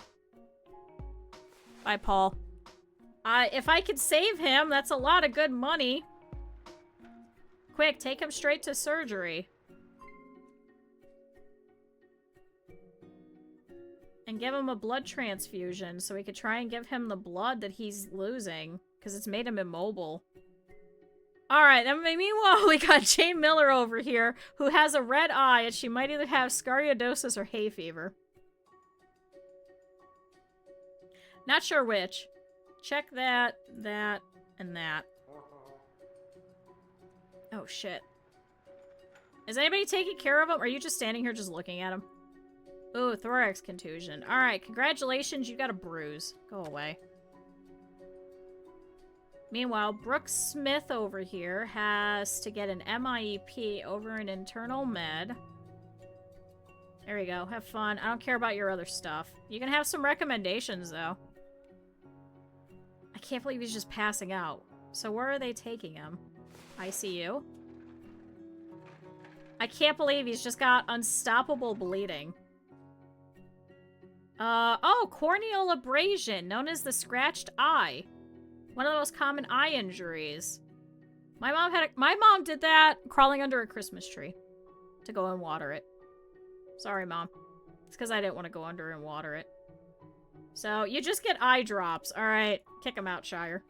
Bye, Paul. If I could save him, that's a lot of good money. Quick, take him straight to surgery. And give him a blood transfusion so we could try and give him the blood that he's losing. Because it's made him immobile. Alright, then meanwhile we got Jane Miller over here who has a red eye and she might either have scoliosis or hay fever. Not sure which. Check that, that, and that. Oh, shit. Is anybody taking care of him? Or are you just standing here just looking at him? Ooh, thorax contusion. Alright, congratulations, you got a bruise. Go away. Meanwhile, Brooke Smith over here has to get an MIEP over an internal med. There we go, have fun. I don't care about your other stuff. You can have some recommendations, though. I can't believe he's just passing out. So where are they taking him? ICU? I can't believe he's just got unstoppable bleeding. Oh, corneal abrasion, known as the scratched eye. One of the most common eye injuries. My mom did that crawling under a Christmas tree to go and water it. Sorry, Mom. It's because I didn't want to go under and water it. So, you just get eye drops. Alright, kick him out, Shire.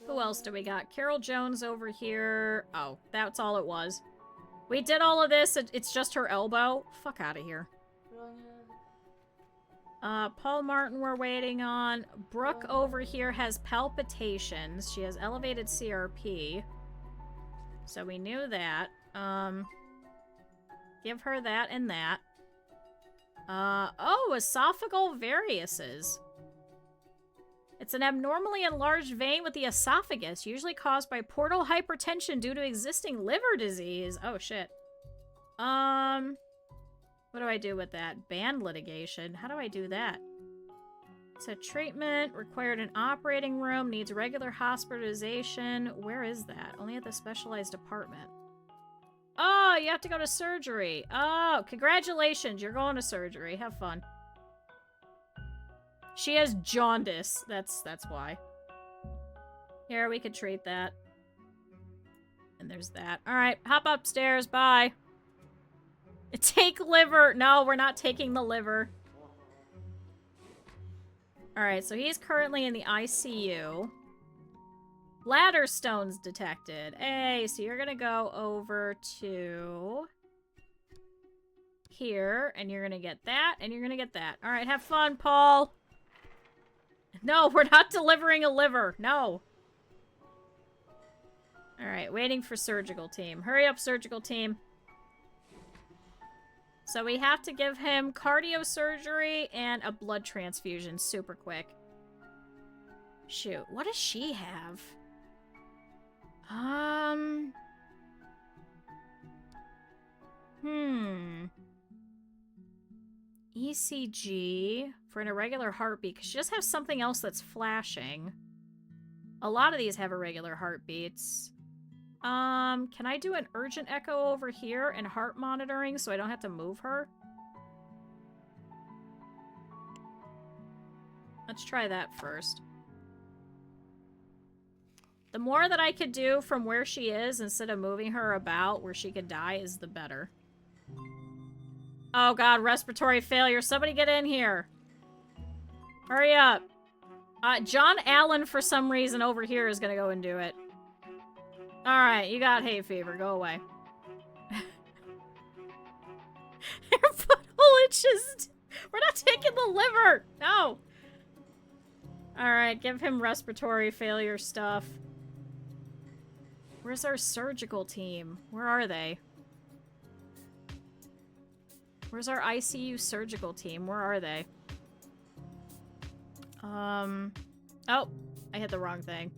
Who else do we got? Carol Jones over here. Oh, that's all it was. We did all of this, it's just her elbow. Fuck out of here. Paul Martin we're waiting on. Brooke over here has palpitations. She has elevated CRP. So we knew that. Give her that and that. Oh, esophageal varices. It's an abnormally enlarged vein with the esophagus, usually caused by portal hypertension due to existing liver disease. Oh, shit. What do I do with that? Band litigation. How do I do that? It's a treatment, required an operating room, needs regular hospitalization. Where is that? Only at the specialized department. Oh, you have to go to surgery. Oh, congratulations. You're going to surgery. Have fun. She has jaundice. That's why. Here, we could treat that. And there's that. Alright, hop upstairs. Bye. Take liver. No, we're not taking the liver. Alright, so he's currently in the ICU. Ladder stones detected. Hey, so you're gonna go over to here, and you're gonna get that, and you're gonna get that. Alright, have fun, Paul. No, we're not delivering a liver. No. Alright, waiting for surgical team. Hurry up, surgical team. So we have to give him cardio surgery and a blood transfusion super quick. Shoot, what does she have? ECG for an irregular heartbeat, because she just has something else that's flashing. A lot of these have irregular heartbeats. Can I do an urgent echo over here and heart monitoring so I don't have to move her? Let's try that first. The more that I could do from where she is instead of moving her about where she could die is the better. Oh god, respiratory failure. Somebody get in here. Hurry up. John Allen, for some reason, over here is gonna go and do it. Alright, you got hay fever. Go away. Your butthole itches. We're not taking the liver. No. Alright, give him respiratory failure stuff. Where's our surgical team? Where are they? Where's our ICU surgical team? Where are they? Oh, I hit the wrong thing.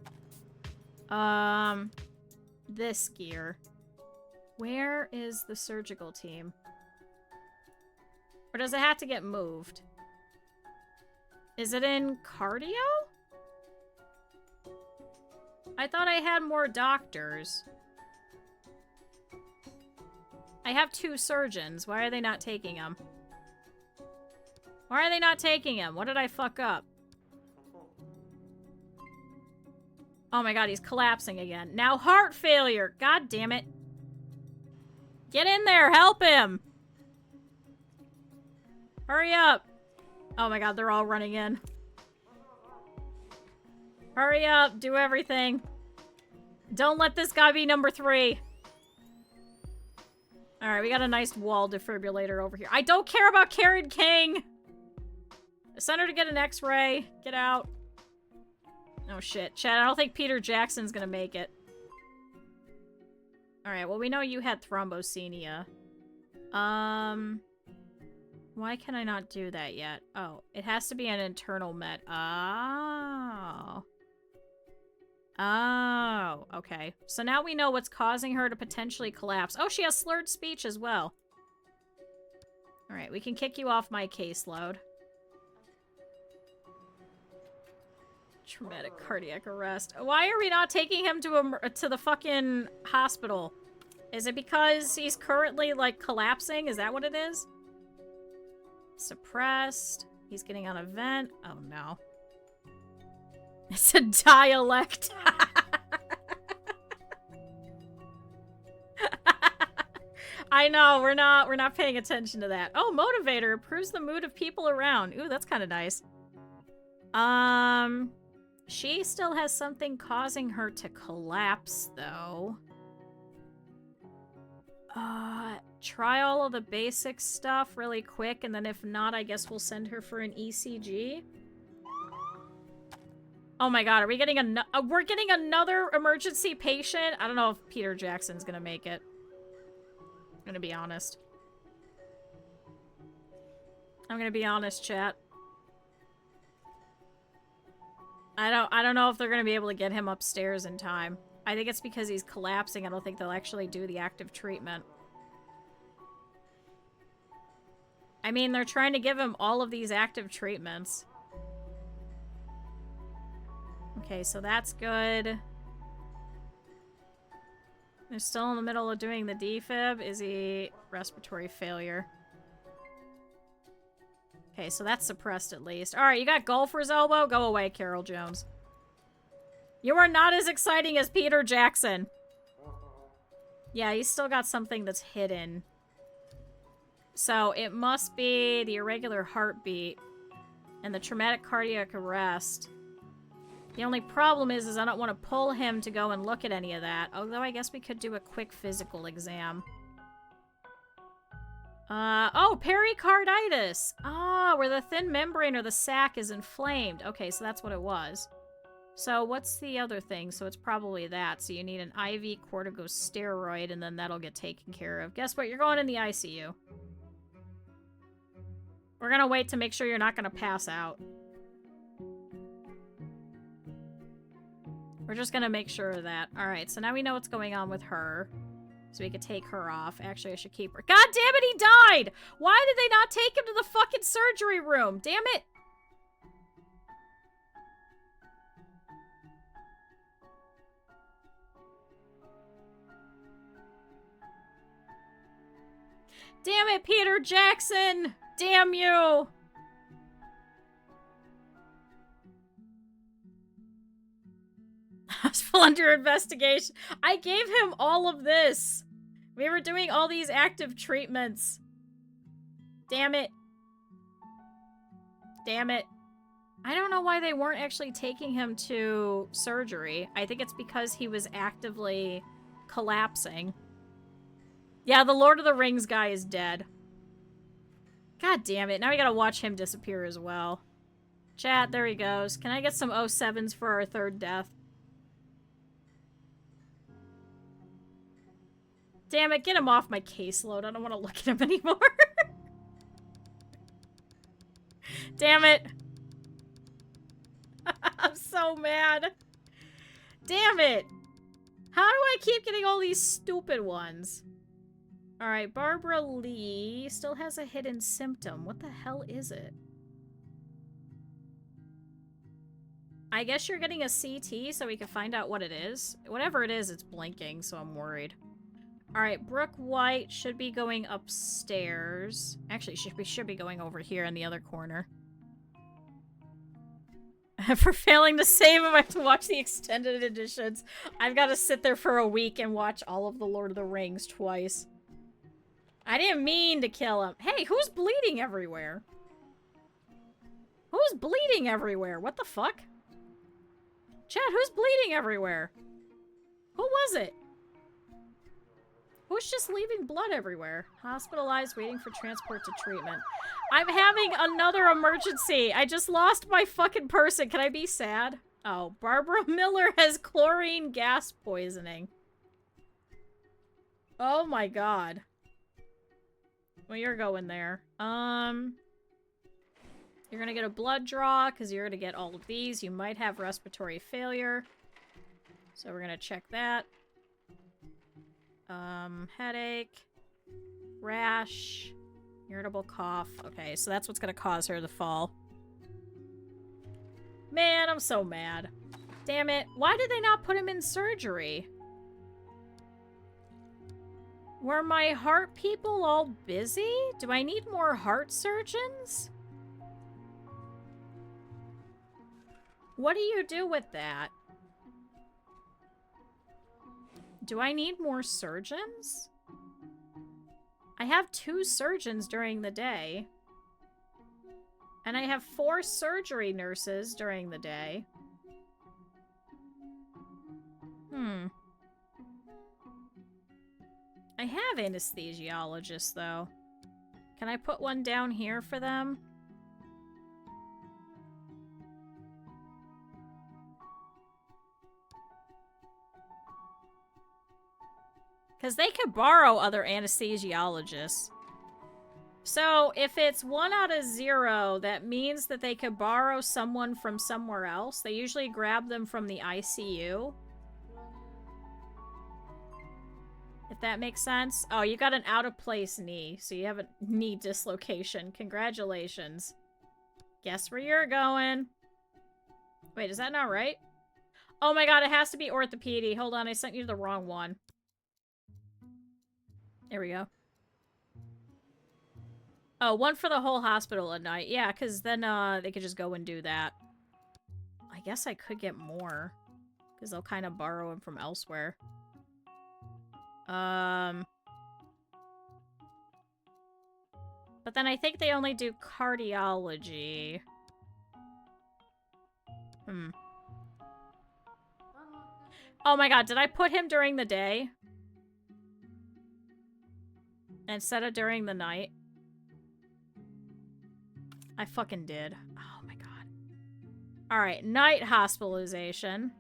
This gear. Where is the surgical team? Or does it have to get moved? Is it in cardio? I thought I had more doctors. I have 2 surgeons. Why are they not taking them? Why are they not taking him? What did I fuck up? Oh my god, he's collapsing again. Now heart failure. God damn it. Get in there. Help him. Hurry up. Oh my god, they're all running in. Hurry up. Do everything. Don't let this guy be number 3. Alright, we got a nice wall defibrillator over here. I don't care about Karen King! Send her to get an x-ray. Get out. Oh shit. Chad, I don't think Peter Jackson's gonna make it. Alright, well we know you had thrombosenia. Why can I not do that yet? Oh, it has to be an internal med. Oh. Oh, okay. So now we know what's causing her to potentially collapse. Oh, she has slurred speech as well. Alright, we can kick you off my caseload. Traumatic cardiac arrest. Why are we not taking him to the fucking hospital? Is it because he's currently, like, collapsing? Is that what it is? Suppressed. He's getting on a vent. Oh, no. It's a dialect. I know, we're not paying attention to that. Oh, motivator improves the mood of people around. Ooh, that's kind of nice. She still has something causing her to collapse, though. Try all of the basic stuff really quick, and then if not, I guess we'll send her for an ECG. Oh my god, are we getting we're getting another emergency patient? I don't know if Peter Jackson's gonna make it. I'm gonna be honest. I'm gonna be honest, chat. I don't know if they're gonna be able to get him upstairs in time. I think it's because he's collapsing. I don't think they'll actually do the active treatment. I mean, they're trying to give him all of these active treatments. Okay, so that's good. They're still in the middle of doing the defib. Is he respiratory failure? Okay, so that's suppressed at least. Alright, you got golfer's elbow? Go away, Carol Jones. You are not as exciting as Peter Jackson. Yeah, he's still got something that's hidden. So it must be the irregular heartbeat. and the traumatic cardiac arrest. The only problem is I don't want to pull him to go and look at any of that. Although I guess we could do a quick physical exam. Oh, pericarditis! Ah, where the thin membrane or the sac is inflamed. Okay, so that's what it was. So what's the other thing? So it's probably that. So you need an IV corticosteroid, and then that'll get taken care of. Guess what? You're going in the ICU. We're gonna wait to make sure you're not gonna pass out. We're just gonna make sure of that. Alright, so now we know what's going on with her. So we could take her off. Actually, I should keep her. God damn it, he died! Why did they not take him to the fucking surgery room? Damn it! Damn it, Peter Jackson! Damn you! Hospital under investigation. I gave him all of this. We were doing all these active treatments. Damn it. Damn it. I don't know why they weren't actually taking him to surgery. I think it's because he was actively collapsing. Yeah, the Lord of the Rings guy is dead. God damn it. Now we gotta watch him disappear as well. Chat, there he goes. Can I get some 07s for our third death? Damn it, get him off my caseload. I don't want to look at him anymore. Damn it. I'm so mad. Damn it. How do I keep getting all these stupid ones? Alright, Barbara Lee still has a hidden symptom. What the hell is it? I guess you're getting a CT so we can find out what it is. Whatever it is, it's blinking, so I'm worried. Alright, Brooke White should be going upstairs. Actually, should be going over here in the other corner. For failing to save him, I have to watch the extended editions. I've got to sit there for a week and watch all of the Lord of the Rings twice. I didn't mean to kill him. Hey, who's bleeding everywhere? Who's bleeding everywhere? What the fuck? Chat, who's bleeding everywhere? Who was it? Who's just leaving blood everywhere? Hospitalized, waiting for transport to treatment. I'm having another emergency. I just lost my fucking person. Can I be sad? Oh, Barbara Miller has chlorine gas poisoning. Oh my god. Well, you're going there. You're gonna get a blood draw, because you're gonna get all of these. You might have respiratory failure. So we're gonna check that. Headache. Rash. Irritable cough. Okay, so that's what's gonna cause her to fall. Man, I'm so mad. Damn it. Why did they not put him in surgery? Were my heart people all busy? Do I need more heart surgeons? What do you do with that? Do I need more surgeons? I have 2 surgeons during the day. And I have 4 surgery nurses during the day. I have anesthesiologists, though. Can I put one down here for them? Because they could borrow other anesthesiologists. So, if it's 1 out of 0, that means that they could borrow someone from somewhere else. They usually grab them from the ICU. If that makes sense. Oh, you got an out-of-place knee, so you have a knee dislocation. Congratulations. Guess where you're going. Wait, is that not right? Oh my god, it has to be orthopedic. Hold on, I sent you the wrong one. There we go. Oh, 1 for the whole hospital at night. Yeah, because then they could just go and do that. I guess I could get more. Because they'll kind of borrow them from elsewhere. But then I think they only do cardiology. Oh my god, did I put him during the day? Instead of during the night? I fucking did. Oh my god. Alright, night hospitalization.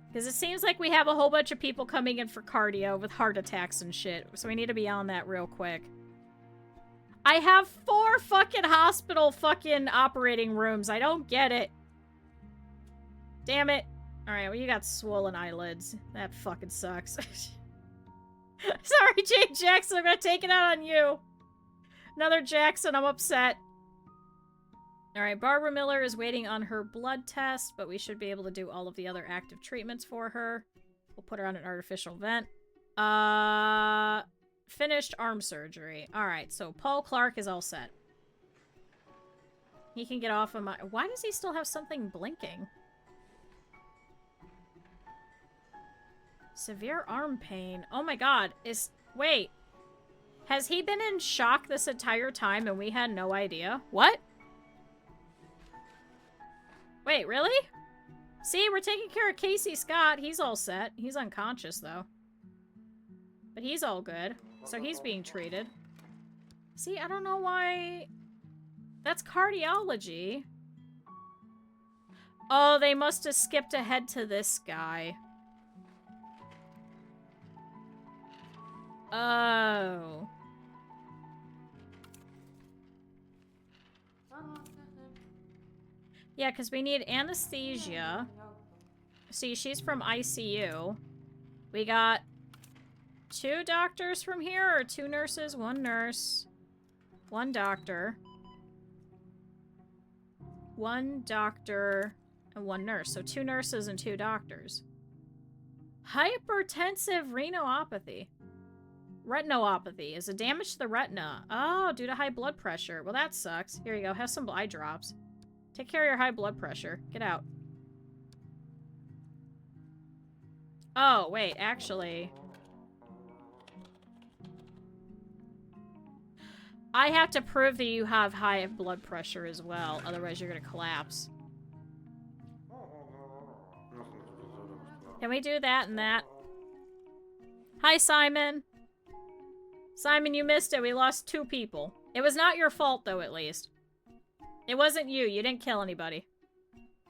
Because it seems like we have a whole bunch of people coming in for cardio with heart attacks and shit. So we need to be on that real quick. I have 4 fucking hospital fucking operating rooms. I don't get it. Damn it. Alright, well you got swollen eyelids. That fucking sucks. Sorry, Jane Jackson. I'm gonna take it out on you. Another Jackson. I'm upset. Alright, Barbara Miller is waiting on her blood test, but we should be able to do all of the other active treatments for her. We'll put her on an artificial vent. Finished arm surgery. Alright, so Paul Clark is all set. He can get off of my... Why does he still have something blinking? Severe arm pain. Oh my god. Wait. Has he been in shock this entire time and we had no idea? What? Wait, really? See, we're taking care of Casey Scott. He's all set. He's unconscious, though. But he's all good. So he's being treated. See, I don't know why... That's cardiology. Oh, they must have skipped ahead to this guy. Oh. Yeah, because we need anesthesia. See, she's from ICU. We got 2 doctors from here, or 2 nurses? 1 nurse. 1 doctor. 1 doctor and 1 nurse. So 2 nurses and 2 doctors. Hypertensive retinopathy. Retinopathy is a damage to the retina. Oh, due to high blood pressure. Well, that sucks. Here you go. Have some eye drops. Take care of your high blood pressure. Get out. Oh, wait, actually. I have to prove that you have high blood pressure as well. Otherwise, you're gonna collapse. Can we do that and that? Hi, Simon. Simon, you missed it. We lost 2 people. It was not your fault, though, at least. It wasn't you. You didn't kill anybody.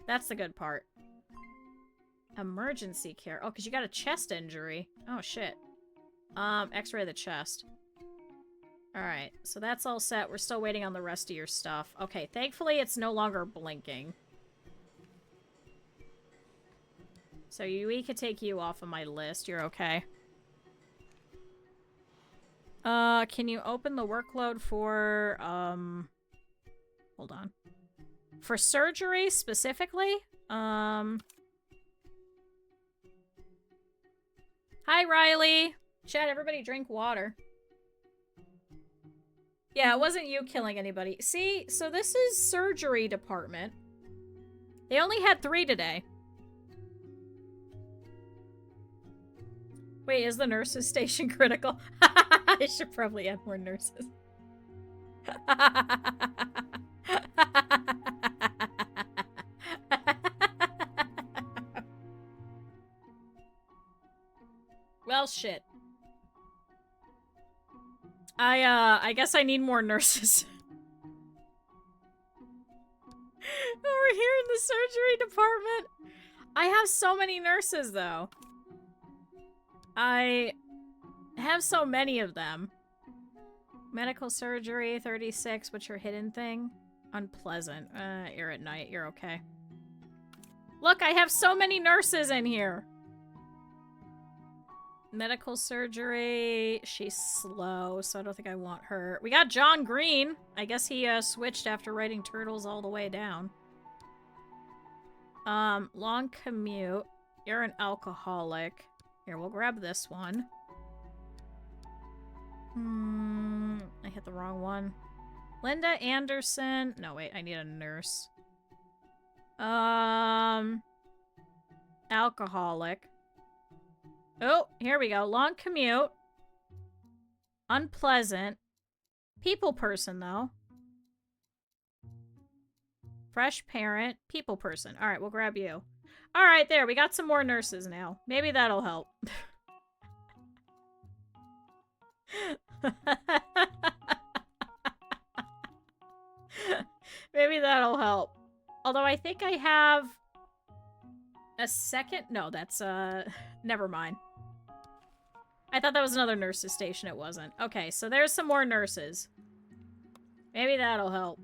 That's the good part. Emergency care. Oh, because you got a chest injury. Oh, shit. X-ray of the chest. Alright, so that's all set. We're still waiting on the rest of your stuff. Okay, thankfully it's no longer blinking. So we could take you off of my list. You're okay. Can you open the workload for, hold on. For surgery, specifically? Hi, Riley! Chat, everybody drink water. Yeah, it wasn't you killing anybody. See? So this is surgery department. They only had 3 today. Wait, is the nurses station critical? I should probably add more nurses. Well, shit. I guess I need more nurses. Over here in the surgery department. I have so many nurses, though. I have so many of them. Medical surgery, 36. What's your hidden thing? Unpleasant. You're at night. You're okay. Look, I have so many nurses in here. Medical surgery. She's slow, so I don't think I want her. We got John Green. I guess he switched after writing Turtles All the Way Down. Long commute. You're an alcoholic. Here, we'll grab this one. I hit the wrong one. Linda Anderson. No, wait, I need a nurse. Alcoholic. Oh, here we go. Long commute. Unpleasant. People person, though. Fresh parent. People person. All right, we'll grab you. All right, there. We got some more nurses now. Maybe that'll help. Maybe that'll help. Although I think I have a second. No, that's, never mind. I thought that was another nurse's station. It wasn't. Okay, so there's some more nurses. Maybe that'll help.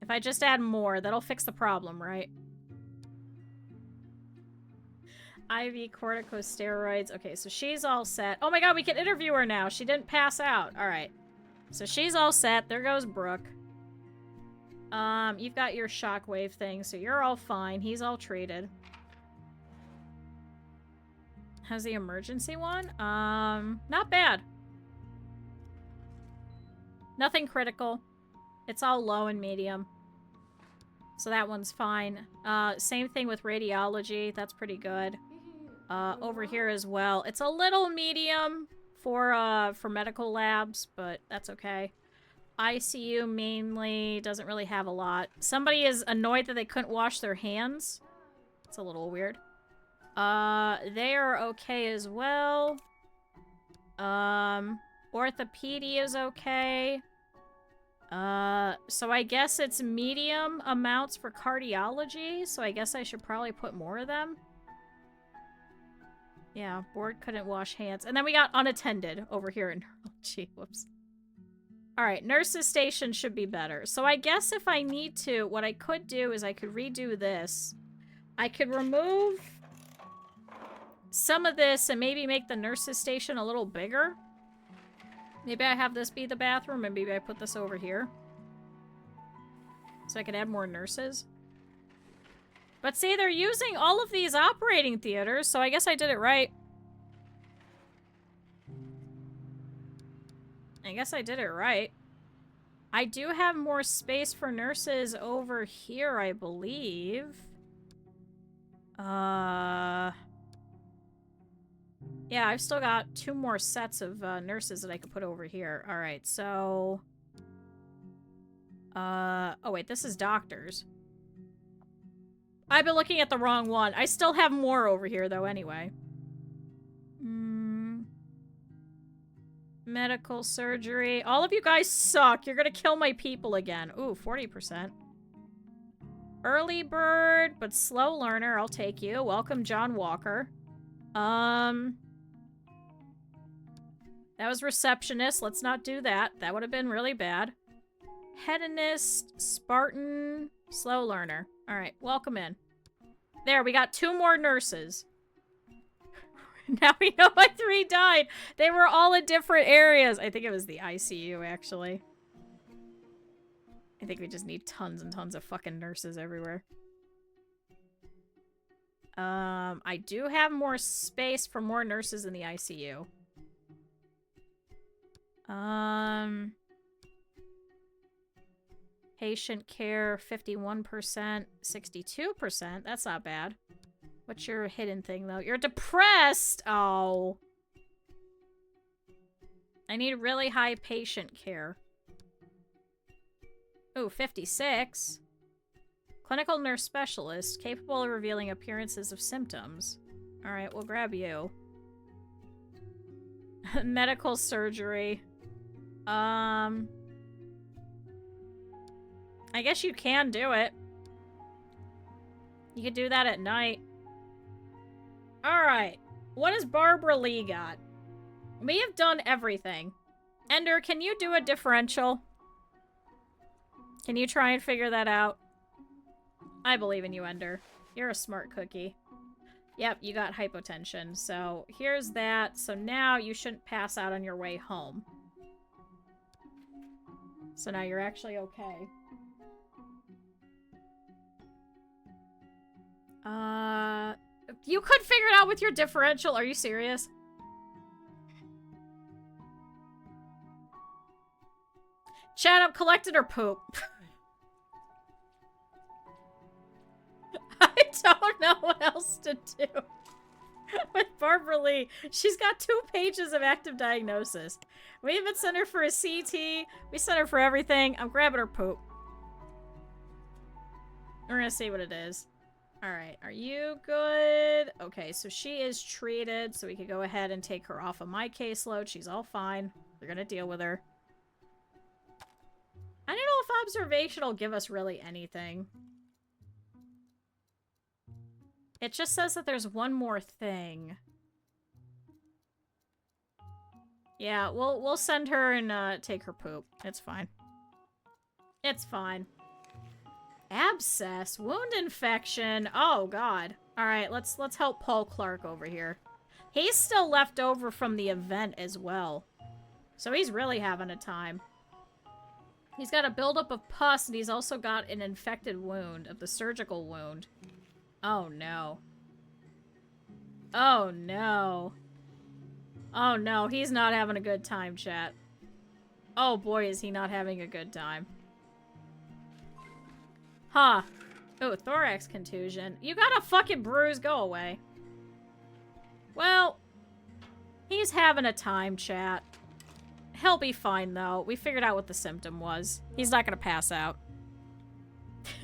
If I just add more, that'll fix the problem, right? IV corticosteroids. Okay, so she's all set. Oh my god, we can interview her now. She didn't pass out. Alright. So she's all set. There goes Brooke. You've got your shockwave thing, so you're all fine. He's all treated. How's the emergency one? Not bad. Nothing critical. It's all low and medium. So that one's fine. Same thing with radiology. That's pretty good. Over here as well. It's a little medium for medical labs, but that's okay. ICU mainly doesn't really have a lot. Somebody is annoyed that they couldn't wash their hands. It's a little weird. They are okay as well. Orthopedy is okay. So I guess it's medium amounts for cardiology, so I guess I should probably put more of them. Yeah, board couldn't wash hands. And then we got unattended over here in neurology. Whoops. Alright, nurse's station should be better. So I guess if I need to, what I could do is I could redo this. I could remove some of this and maybe make the nurse's station a little bigger. Maybe I have this be the bathroom and maybe I put this over here. So I can add more nurses. But see, they're using all of these operating theaters, so I guess I did it right. I do have more space for nurses over here, I believe. Yeah, I've still got 2 more sets of nurses that I could put over here. Alright, so... oh wait, this is doctors. I've been looking at the wrong one. I still have more over here, though, anyway. Medical surgery. All of you guys suck. You're gonna kill my people again. Ooh, 40%. Early bird, but slow learner. I'll take you. Welcome, John Walker. That was receptionist. Let's not do that. That would have been really bad. Hedonist, Spartan, slow learner. Alright, welcome in. There, we got 2 more nurses. Now we know why 3 died. They were all in different areas. I think it was the ICU, actually. I think we just need tons and tons of fucking nurses everywhere. I do have more space for more nurses in the ICU. Patient care, 51%, 62%. That's not bad. What's your hidden thing, though? You're depressed! Oh. I need really high patient care. Ooh, 56. Clinical nurse specialist, capable of revealing appearances of symptoms. Alright, we'll grab you. Medical surgery. I guess you can do it. You could do that at night. Alright. What has Barbara Lee got? We have done everything. Ender, can you do a differential? Can you try and figure that out? I believe in you, Ender. You're a smart cookie. Yep, you got hypotension. So here's that. So now you shouldn't pass out on your way home. So now you're actually okay. You could figure it out with your differential. Are you serious? Chat up, collected or poop? I don't know what else to do with Barbara Lee. She's got 2 pages of active diagnosis. We even sent her for a CT. We sent her for everything. I'm grabbing her poop. We're gonna see what it is. Alright, are you good? Okay, so she is treated, so we could go ahead and take her off of my caseload. She's all fine. We're gonna deal with her. I don't know if observation will give us really anything. It just says that there's one more thing. Yeah, we'll send her and take her poop. It's fine. It's fine. Abscess, wound infection. Oh god. All right, let's help Paul Clark over here. He's still left over from the event as well, so he's really having a time. He's got a buildup of pus, and he's also got an infected wound of the surgical wound. Oh no. Oh no. Oh no, he's not having a good time, chat. Oh boy, is he not having a good time. Huh. Oh, thorax contusion. You got a fucking bruise, go away. Well, he's having a time, chat. He'll be fine, though. We figured out what the symptom was. He's not gonna pass out.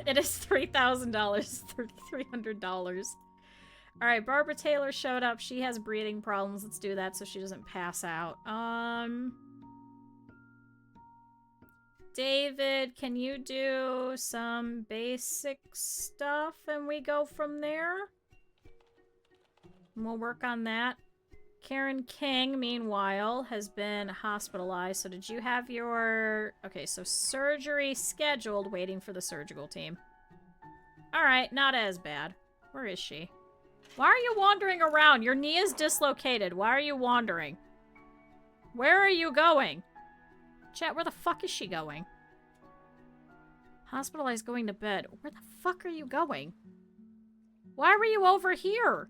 It is $3,000. $300. Alright, Barbara Taylor showed up. She has breathing problems. Let's do that so she doesn't pass out. David, can you do some basic stuff and we go from there? And we'll work on that. Karen King, meanwhile, has been hospitalized. So did you have your... Okay, so surgery scheduled, waiting for the surgical team. Alright, not as bad. Where is she? Why are you wandering around? Your knee is dislocated. Why are you wandering? Where are you going? Chat, where the fuck is she going? Hospitalized, going to bed. Where the fuck are you going? Why were you over here?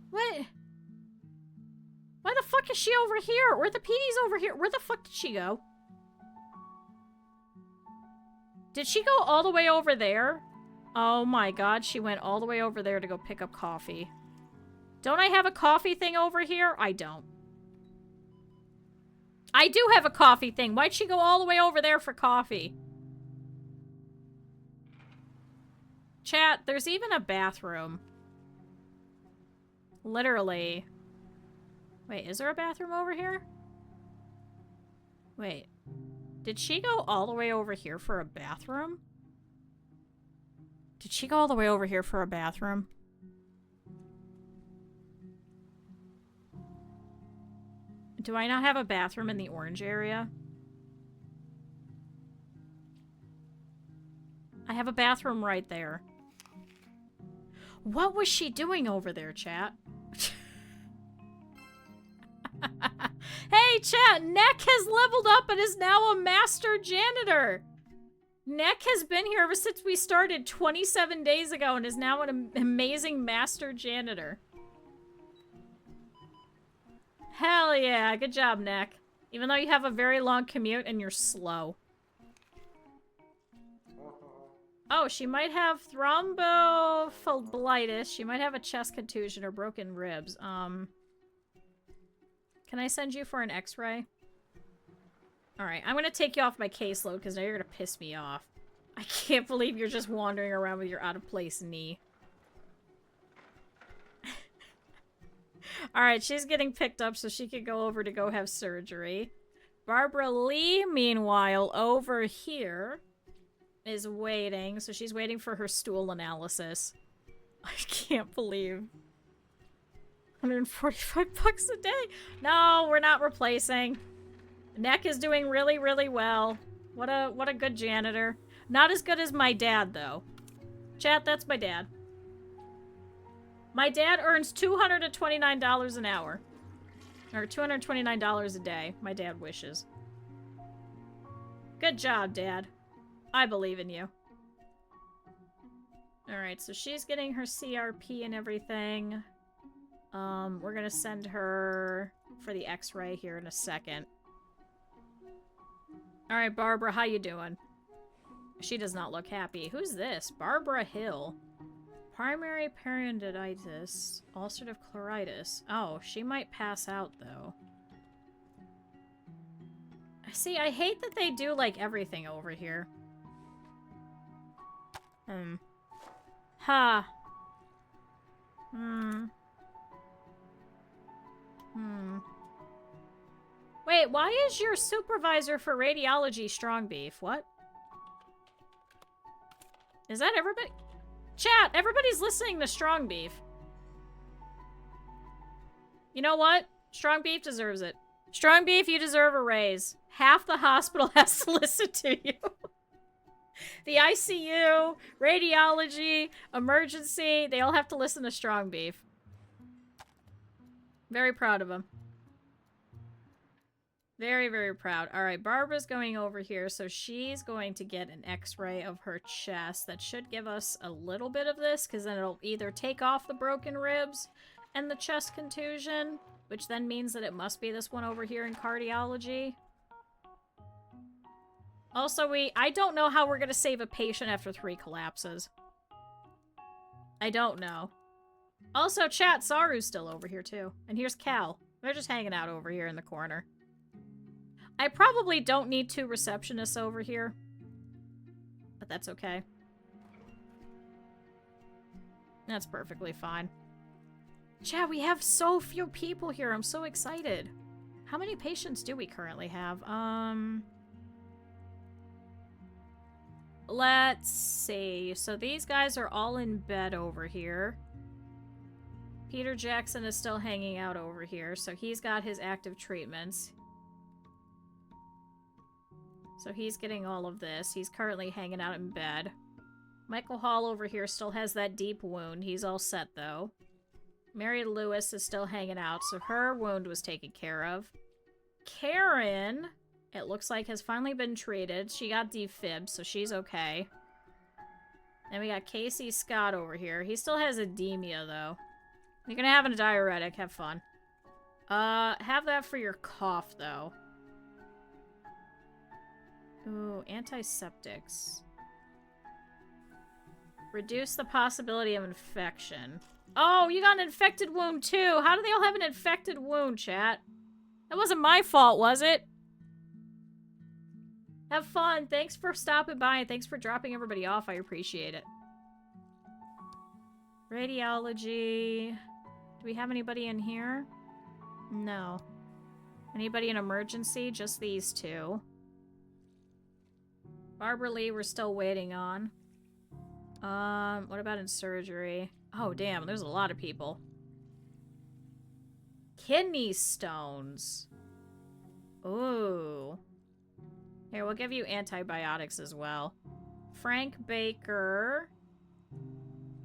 What? Why the fuck is she over here? Where the PD's over here? Where the fuck did she go? Did she go all the way over there? Oh my god, she went all the way over there to go pick up coffee. Don't I have a coffee thing over here? I don't. I do have a coffee thing. Why'd she go all the way over there for coffee? Chat, there's even a bathroom. Literally. Wait, is there a bathroom over here? Wait. Did she go all the way over here for a bathroom? Did she go all the way over here for a bathroom? Do I not have a bathroom in the orange area? I have a bathroom right there. What was she doing over there, chat? Hey, chat! Neck has leveled up and is now a master janitor! Neck has been here ever since we started 27 days ago and is now an amazing master janitor. Hell yeah, good job, Neck. Even though you have a very long commute and you're slow. Oh, she might have thrombophlebitis. She might have a chest contusion or broken ribs. Can I send you for an x-ray? Alright, I'm gonna take you off my caseload because now you're gonna piss me off. I can't believe you're just wandering around with your out-of-place knee. Alright, she's getting picked up so she can go over to go have surgery. Barbara Lee, meanwhile, over here is waiting. So she's waiting for her stool analysis. I can't believe. 145 bucks a day. No, we're not replacing. Neck is doing really, really well. What a good janitor. Not as good as my dad, though. Chat, that's my dad. My dad earns $229 an hour. Or $229 a day. My dad wishes. Good job, Dad. I believe in you. Alright, so she's getting her CRP and everything. We're gonna send her for the x-ray here in a second. Alright, Barbara, how you doing? She does not look happy. Who's this? Barbara Hill. Primary periodontitis. Ulcerative colitis. Oh, she might pass out, though. See, I hate that they do, like, everything over here. Ha. Wait, why is your supervisor for radiology strong beef? What? Is that everybody? Chat, everybody's listening to strong beef. You know what? Strong beef deserves it. Strong beef, you deserve a raise. Half the hospital has to listen to you. The ICU, radiology, emergency, they all have to listen to strong beef. Very proud of them. Very, very proud. All right, Barbara's going over here, so she's going to get an x-ray of her chest. That should give us a little bit of this, because then it'll either take off the broken ribs and the chest contusion, which then means that it must be this one over here in cardiology. Also, I don't know how we're going to save a patient after 3 collapses. I don't know. Also, chat, Saru's still over here, too. And here's Cal. They're just hanging out over here in the corner. I probably don't need 2 receptionists over here. But that's okay. That's perfectly fine. Chat, we have so few people here. I'm so excited. How many patients do we currently have? Let's see. So these guys are all in bed over here. Peter Jackson is still hanging out over here, so he's got his active treatments. So he's getting all of this. He's currently hanging out in bed. Michael Hall over here still has that deep wound. He's all set, though. Mary Lewis is still hanging out, so her wound was taken care of. Karen, it looks like, has finally been treated. She got defib, so she's okay. Then we got Casey Scott over here. He still has edema, though. You're gonna have a diuretic. Have fun. Have that for your cough, though. Ooh, antiseptics. Reduce the possibility of infection. Oh, you got an infected wound, too. How do they all have an infected wound, chat? That wasn't my fault, was it? Have fun. Thanks for stopping by, and thanks for dropping everybody off. I appreciate it. Radiology. Do we have anybody in here? No. Anybody in emergency? Just these 2. Barbara Lee, we're still waiting on. What about in surgery? Oh, damn, there's a lot of people. Kidney stones. Ooh. Here, we'll give you antibiotics as well. Frank Baker.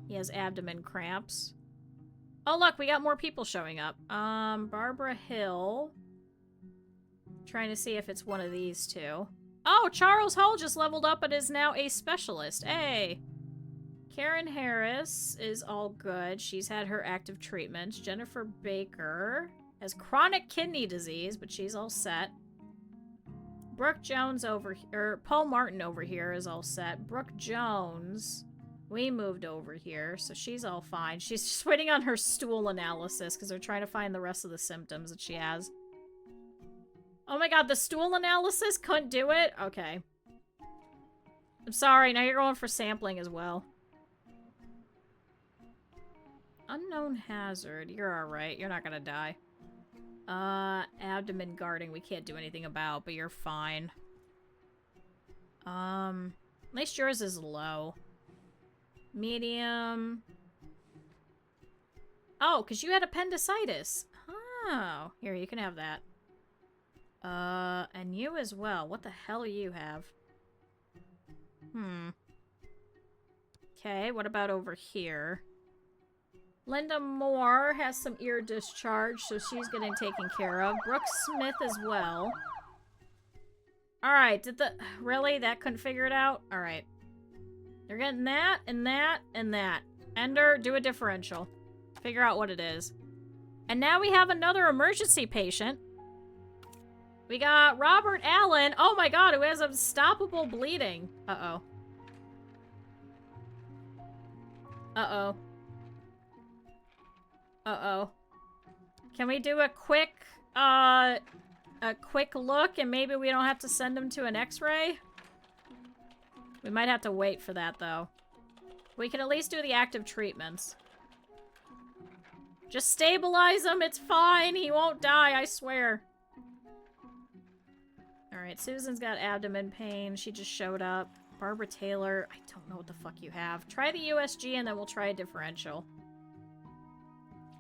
He has abdomen cramps. Oh, look, we got more people showing up. Barbara Hill. Trying to see if it's one of these 2. Oh, Charles Hull just leveled up and is now a specialist. Hey. Karen Harris is all good. She's had her active treatments. Jennifer Baker has chronic kidney disease, but she's all set. Brooke Jones over here, or Paul Martin over here is all set. Brooke Jones, we moved over here, so she's all fine. She's just waiting on her stool analysis because they're trying to find the rest of the symptoms that she has. Oh my god, the stool analysis couldn't do it? Okay. I'm sorry, now you're going for sampling as well. Unknown hazard. You're alright. You're not gonna die. Abdomen guarding we can't do anything about, but you're fine. At least yours is low. Medium. Oh, because you had appendicitis. Oh. Here, you can have that. And you as well. What the hell do you have? Okay, what about over here? Linda Moore has some ear discharge, so she's getting taken care of. Brooke Smith as well. Alright, really? That couldn't figure it out? Alright. They're getting that, and that, and that. Ender, do a differential. Figure out what it is. And now we have another emergency patient. We got Robert Allen. Oh my god, who has unstoppable bleeding. Uh-oh. Uh-oh. Uh-oh. Can we do a quick look and maybe we don't have to send him to an x-ray? We might have to wait for that, though. We can at least do the active treatments. Just stabilize him, it's fine. He won't die, I swear. Alright, Susan's got abdomen pain. She just showed up. Barbara Taylor, I don't know what the fuck you have. Try the USG and then we'll try a differential.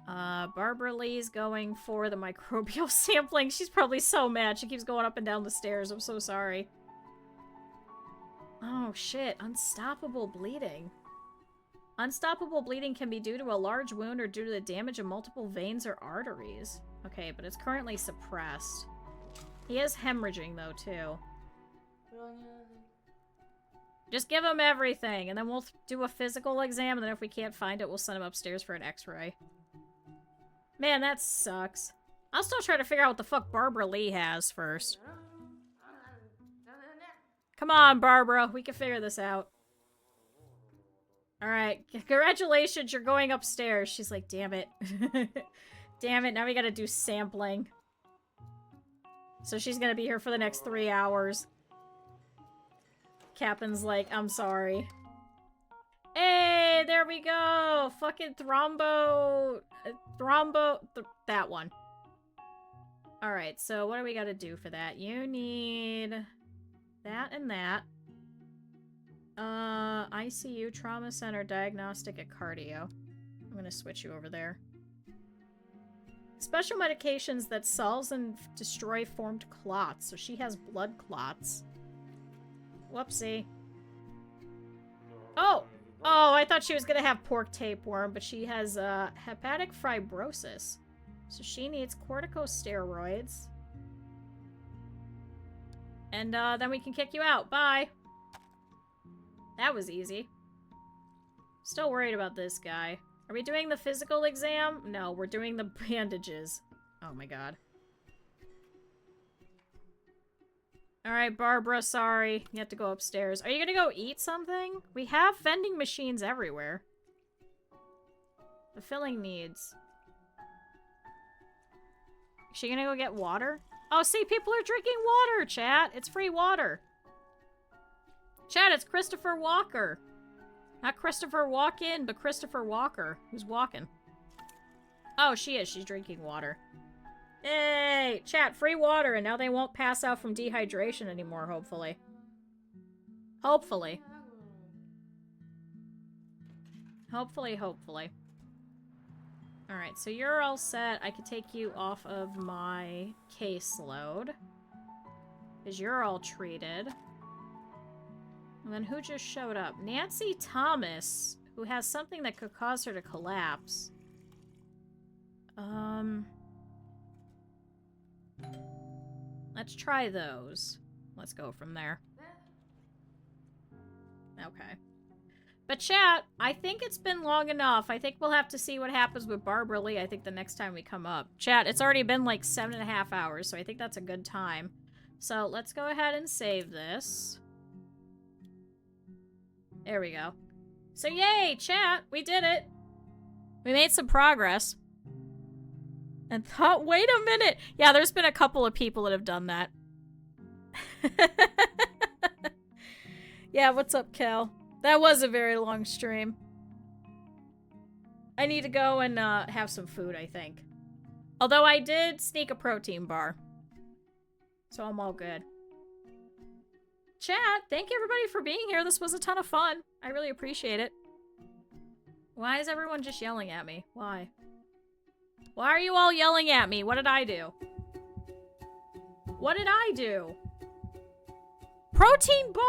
Barbara Lee's going for the microbial sampling. She's probably so mad. She keeps going up and down the stairs. I'm so sorry. Oh shit, unstoppable bleeding. Unstoppable bleeding can be due to a large wound or due to the damage of multiple veins or arteries. Okay, but it's currently suppressed. He is hemorrhaging, though, too. Just give him everything, and then we'll do a physical exam, and then if we can't find it, we'll send him upstairs for an x-ray. Man, that sucks. I'll still try to figure out what the fuck Barbara Lee has first. Come on, Barbara. We can figure this out. Alright, congratulations, you're going upstairs. She's like, damn it. Damn it, now we gotta do sampling. So she's gonna be here for the next 3 hours. Captain's like, I'm sorry. Hey, there we go! Fucking that one. Alright, so what do we gotta do for that? You need that and that. ICU, trauma center, diagnostic at cardio. I'm gonna switch you over there. Special medications that solves and destroy formed clots. So she has blood clots. Whoopsie. Oh! Oh, I thought she was gonna have pork tapeworm, but she has, hepatic fibrosis. So she needs corticosteroids. And, then we can kick you out. Bye! That was easy. Still worried about this guy. Are we doing the physical exam? No, we're doing the bandages. Oh my god. Alright, Barbara, sorry. You have to go upstairs. Are you gonna go eat something? We have vending machines everywhere. The filling needs. Is she gonna go get water? Oh, see, people are drinking water, chat. It's free water. Chat, it's Christopher Walker. Not Christopher Walken, but Christopher Walker, who's walking. Oh, she is. She's drinking water. Hey, chat, free water, and now they won't pass out from dehydration anymore, hopefully. Hopefully. Hopefully. Alright, so you're all set. I could take you off of my caseload. Because you're all treated. And then who just showed up? Nancy Thomas, who has something that could cause her to collapse. Let's try those. Let's go from there. Okay. But chat, I think it's been long enough. I think we'll have to see what happens with Barbara Lee, I think, the next time we come up. Chat, it's already been like 7.5 hours, so I think that's a good time. So let's go ahead and save this. There we go. So yay, chat, we did it. We made some progress. And thought, wait a minute. Yeah, there's been a couple of people that have done that. Yeah, what's up, Kel? That was a very long stream. I need to go and have some food, I think. Although I did sneak a protein bar. So I'm all good. Chat, thank you everybody for being here. This was a ton of fun. I really appreciate it. Why is everyone just yelling at me? Why? Why are you all yelling at me? What did I do? What did I do? Protein bar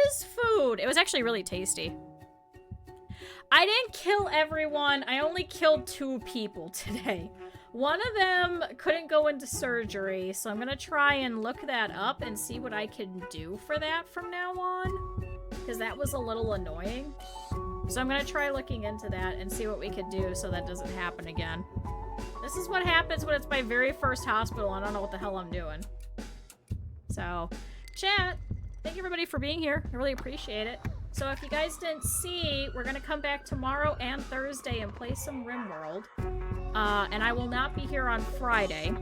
is food. It was actually really tasty. I didn't kill everyone. I only killed 2 people today. One of them couldn't go into surgery, so I'm gonna try and look that up and see what I can do for that from now on. Because that was a little annoying. So I'm gonna try looking into that and see what we could do so that doesn't happen again. This is what happens when it's my very first hospital and I don't know what the hell I'm doing. So, chat, thank you everybody for being here. I really appreciate it. So if you guys didn't see, we're gonna come back tomorrow and Thursday and play some RimWorld. And I will not be here on Friday.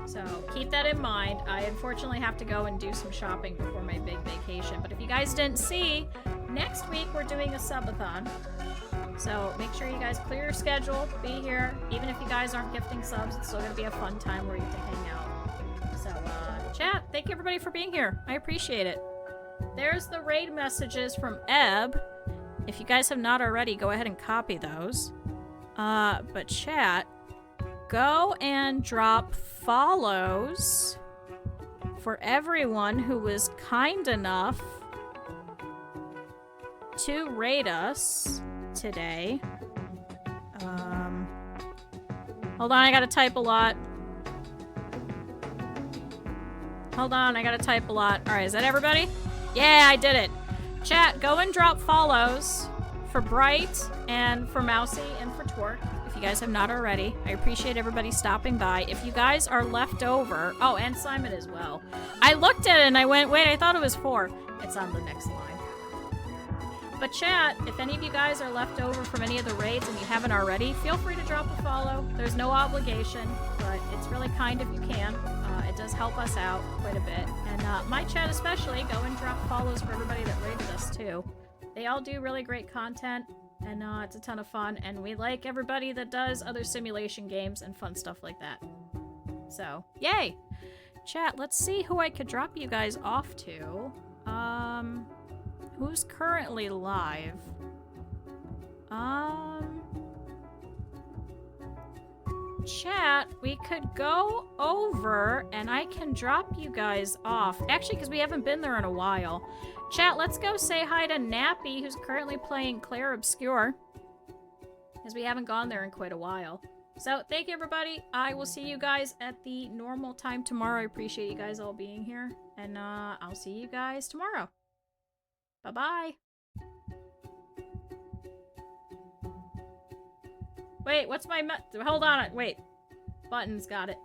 So keep that in mind. I unfortunately have to go and do some shopping before my big vacation. But if you guys didn't see, next week we're doing a subathon. So make sure you guys clear your schedule, be here. Even if you guys aren't gifting subs, it's still gonna be a fun time where you get to hang out. So, chat, thank you everybody for being here. I appreciate it. There's the raid messages from Ebb. If you guys have not already, go ahead and copy those. But chat, go and drop follows for everyone who was kind enough to raid us today. Hold on, I gotta type a lot. Hold on, I gotta type a lot. Alright, is that everybody? Yeah, I did it. Chat, go and drop follows for Bright and for Mousy and for Twerk, if you guys have not already. I appreciate everybody stopping by. If you guys are left over... Oh, and Simon as well. I looked at it and I went, wait, I thought it was 4. It's on the next line. But chat, if any of you guys are left over from any of the raids and you haven't already, feel free to drop a follow. There's no obligation, but it's really kind if you can. It does help us out quite a bit. And my chat especially, go and drop follows for everybody that raided us too. They all do really great content, and it's a ton of fun, and we like everybody that does other simulation games and fun stuff like that. So, yay! Chat, let's see who I could drop you guys off to. Who's currently live? Chat, we could go over and I can drop you guys off. Actually, because we haven't been there in a while. Chat, let's go say hi to Nappy, who's currently playing Claire Obscure. Because we haven't gone there in quite a while. So, thank you everybody. I will see you guys at the normal time tomorrow. I appreciate you guys all being here. And I'll see you guys tomorrow. Bye-bye. Wait, what's my hold on, wait. Buttons, got it.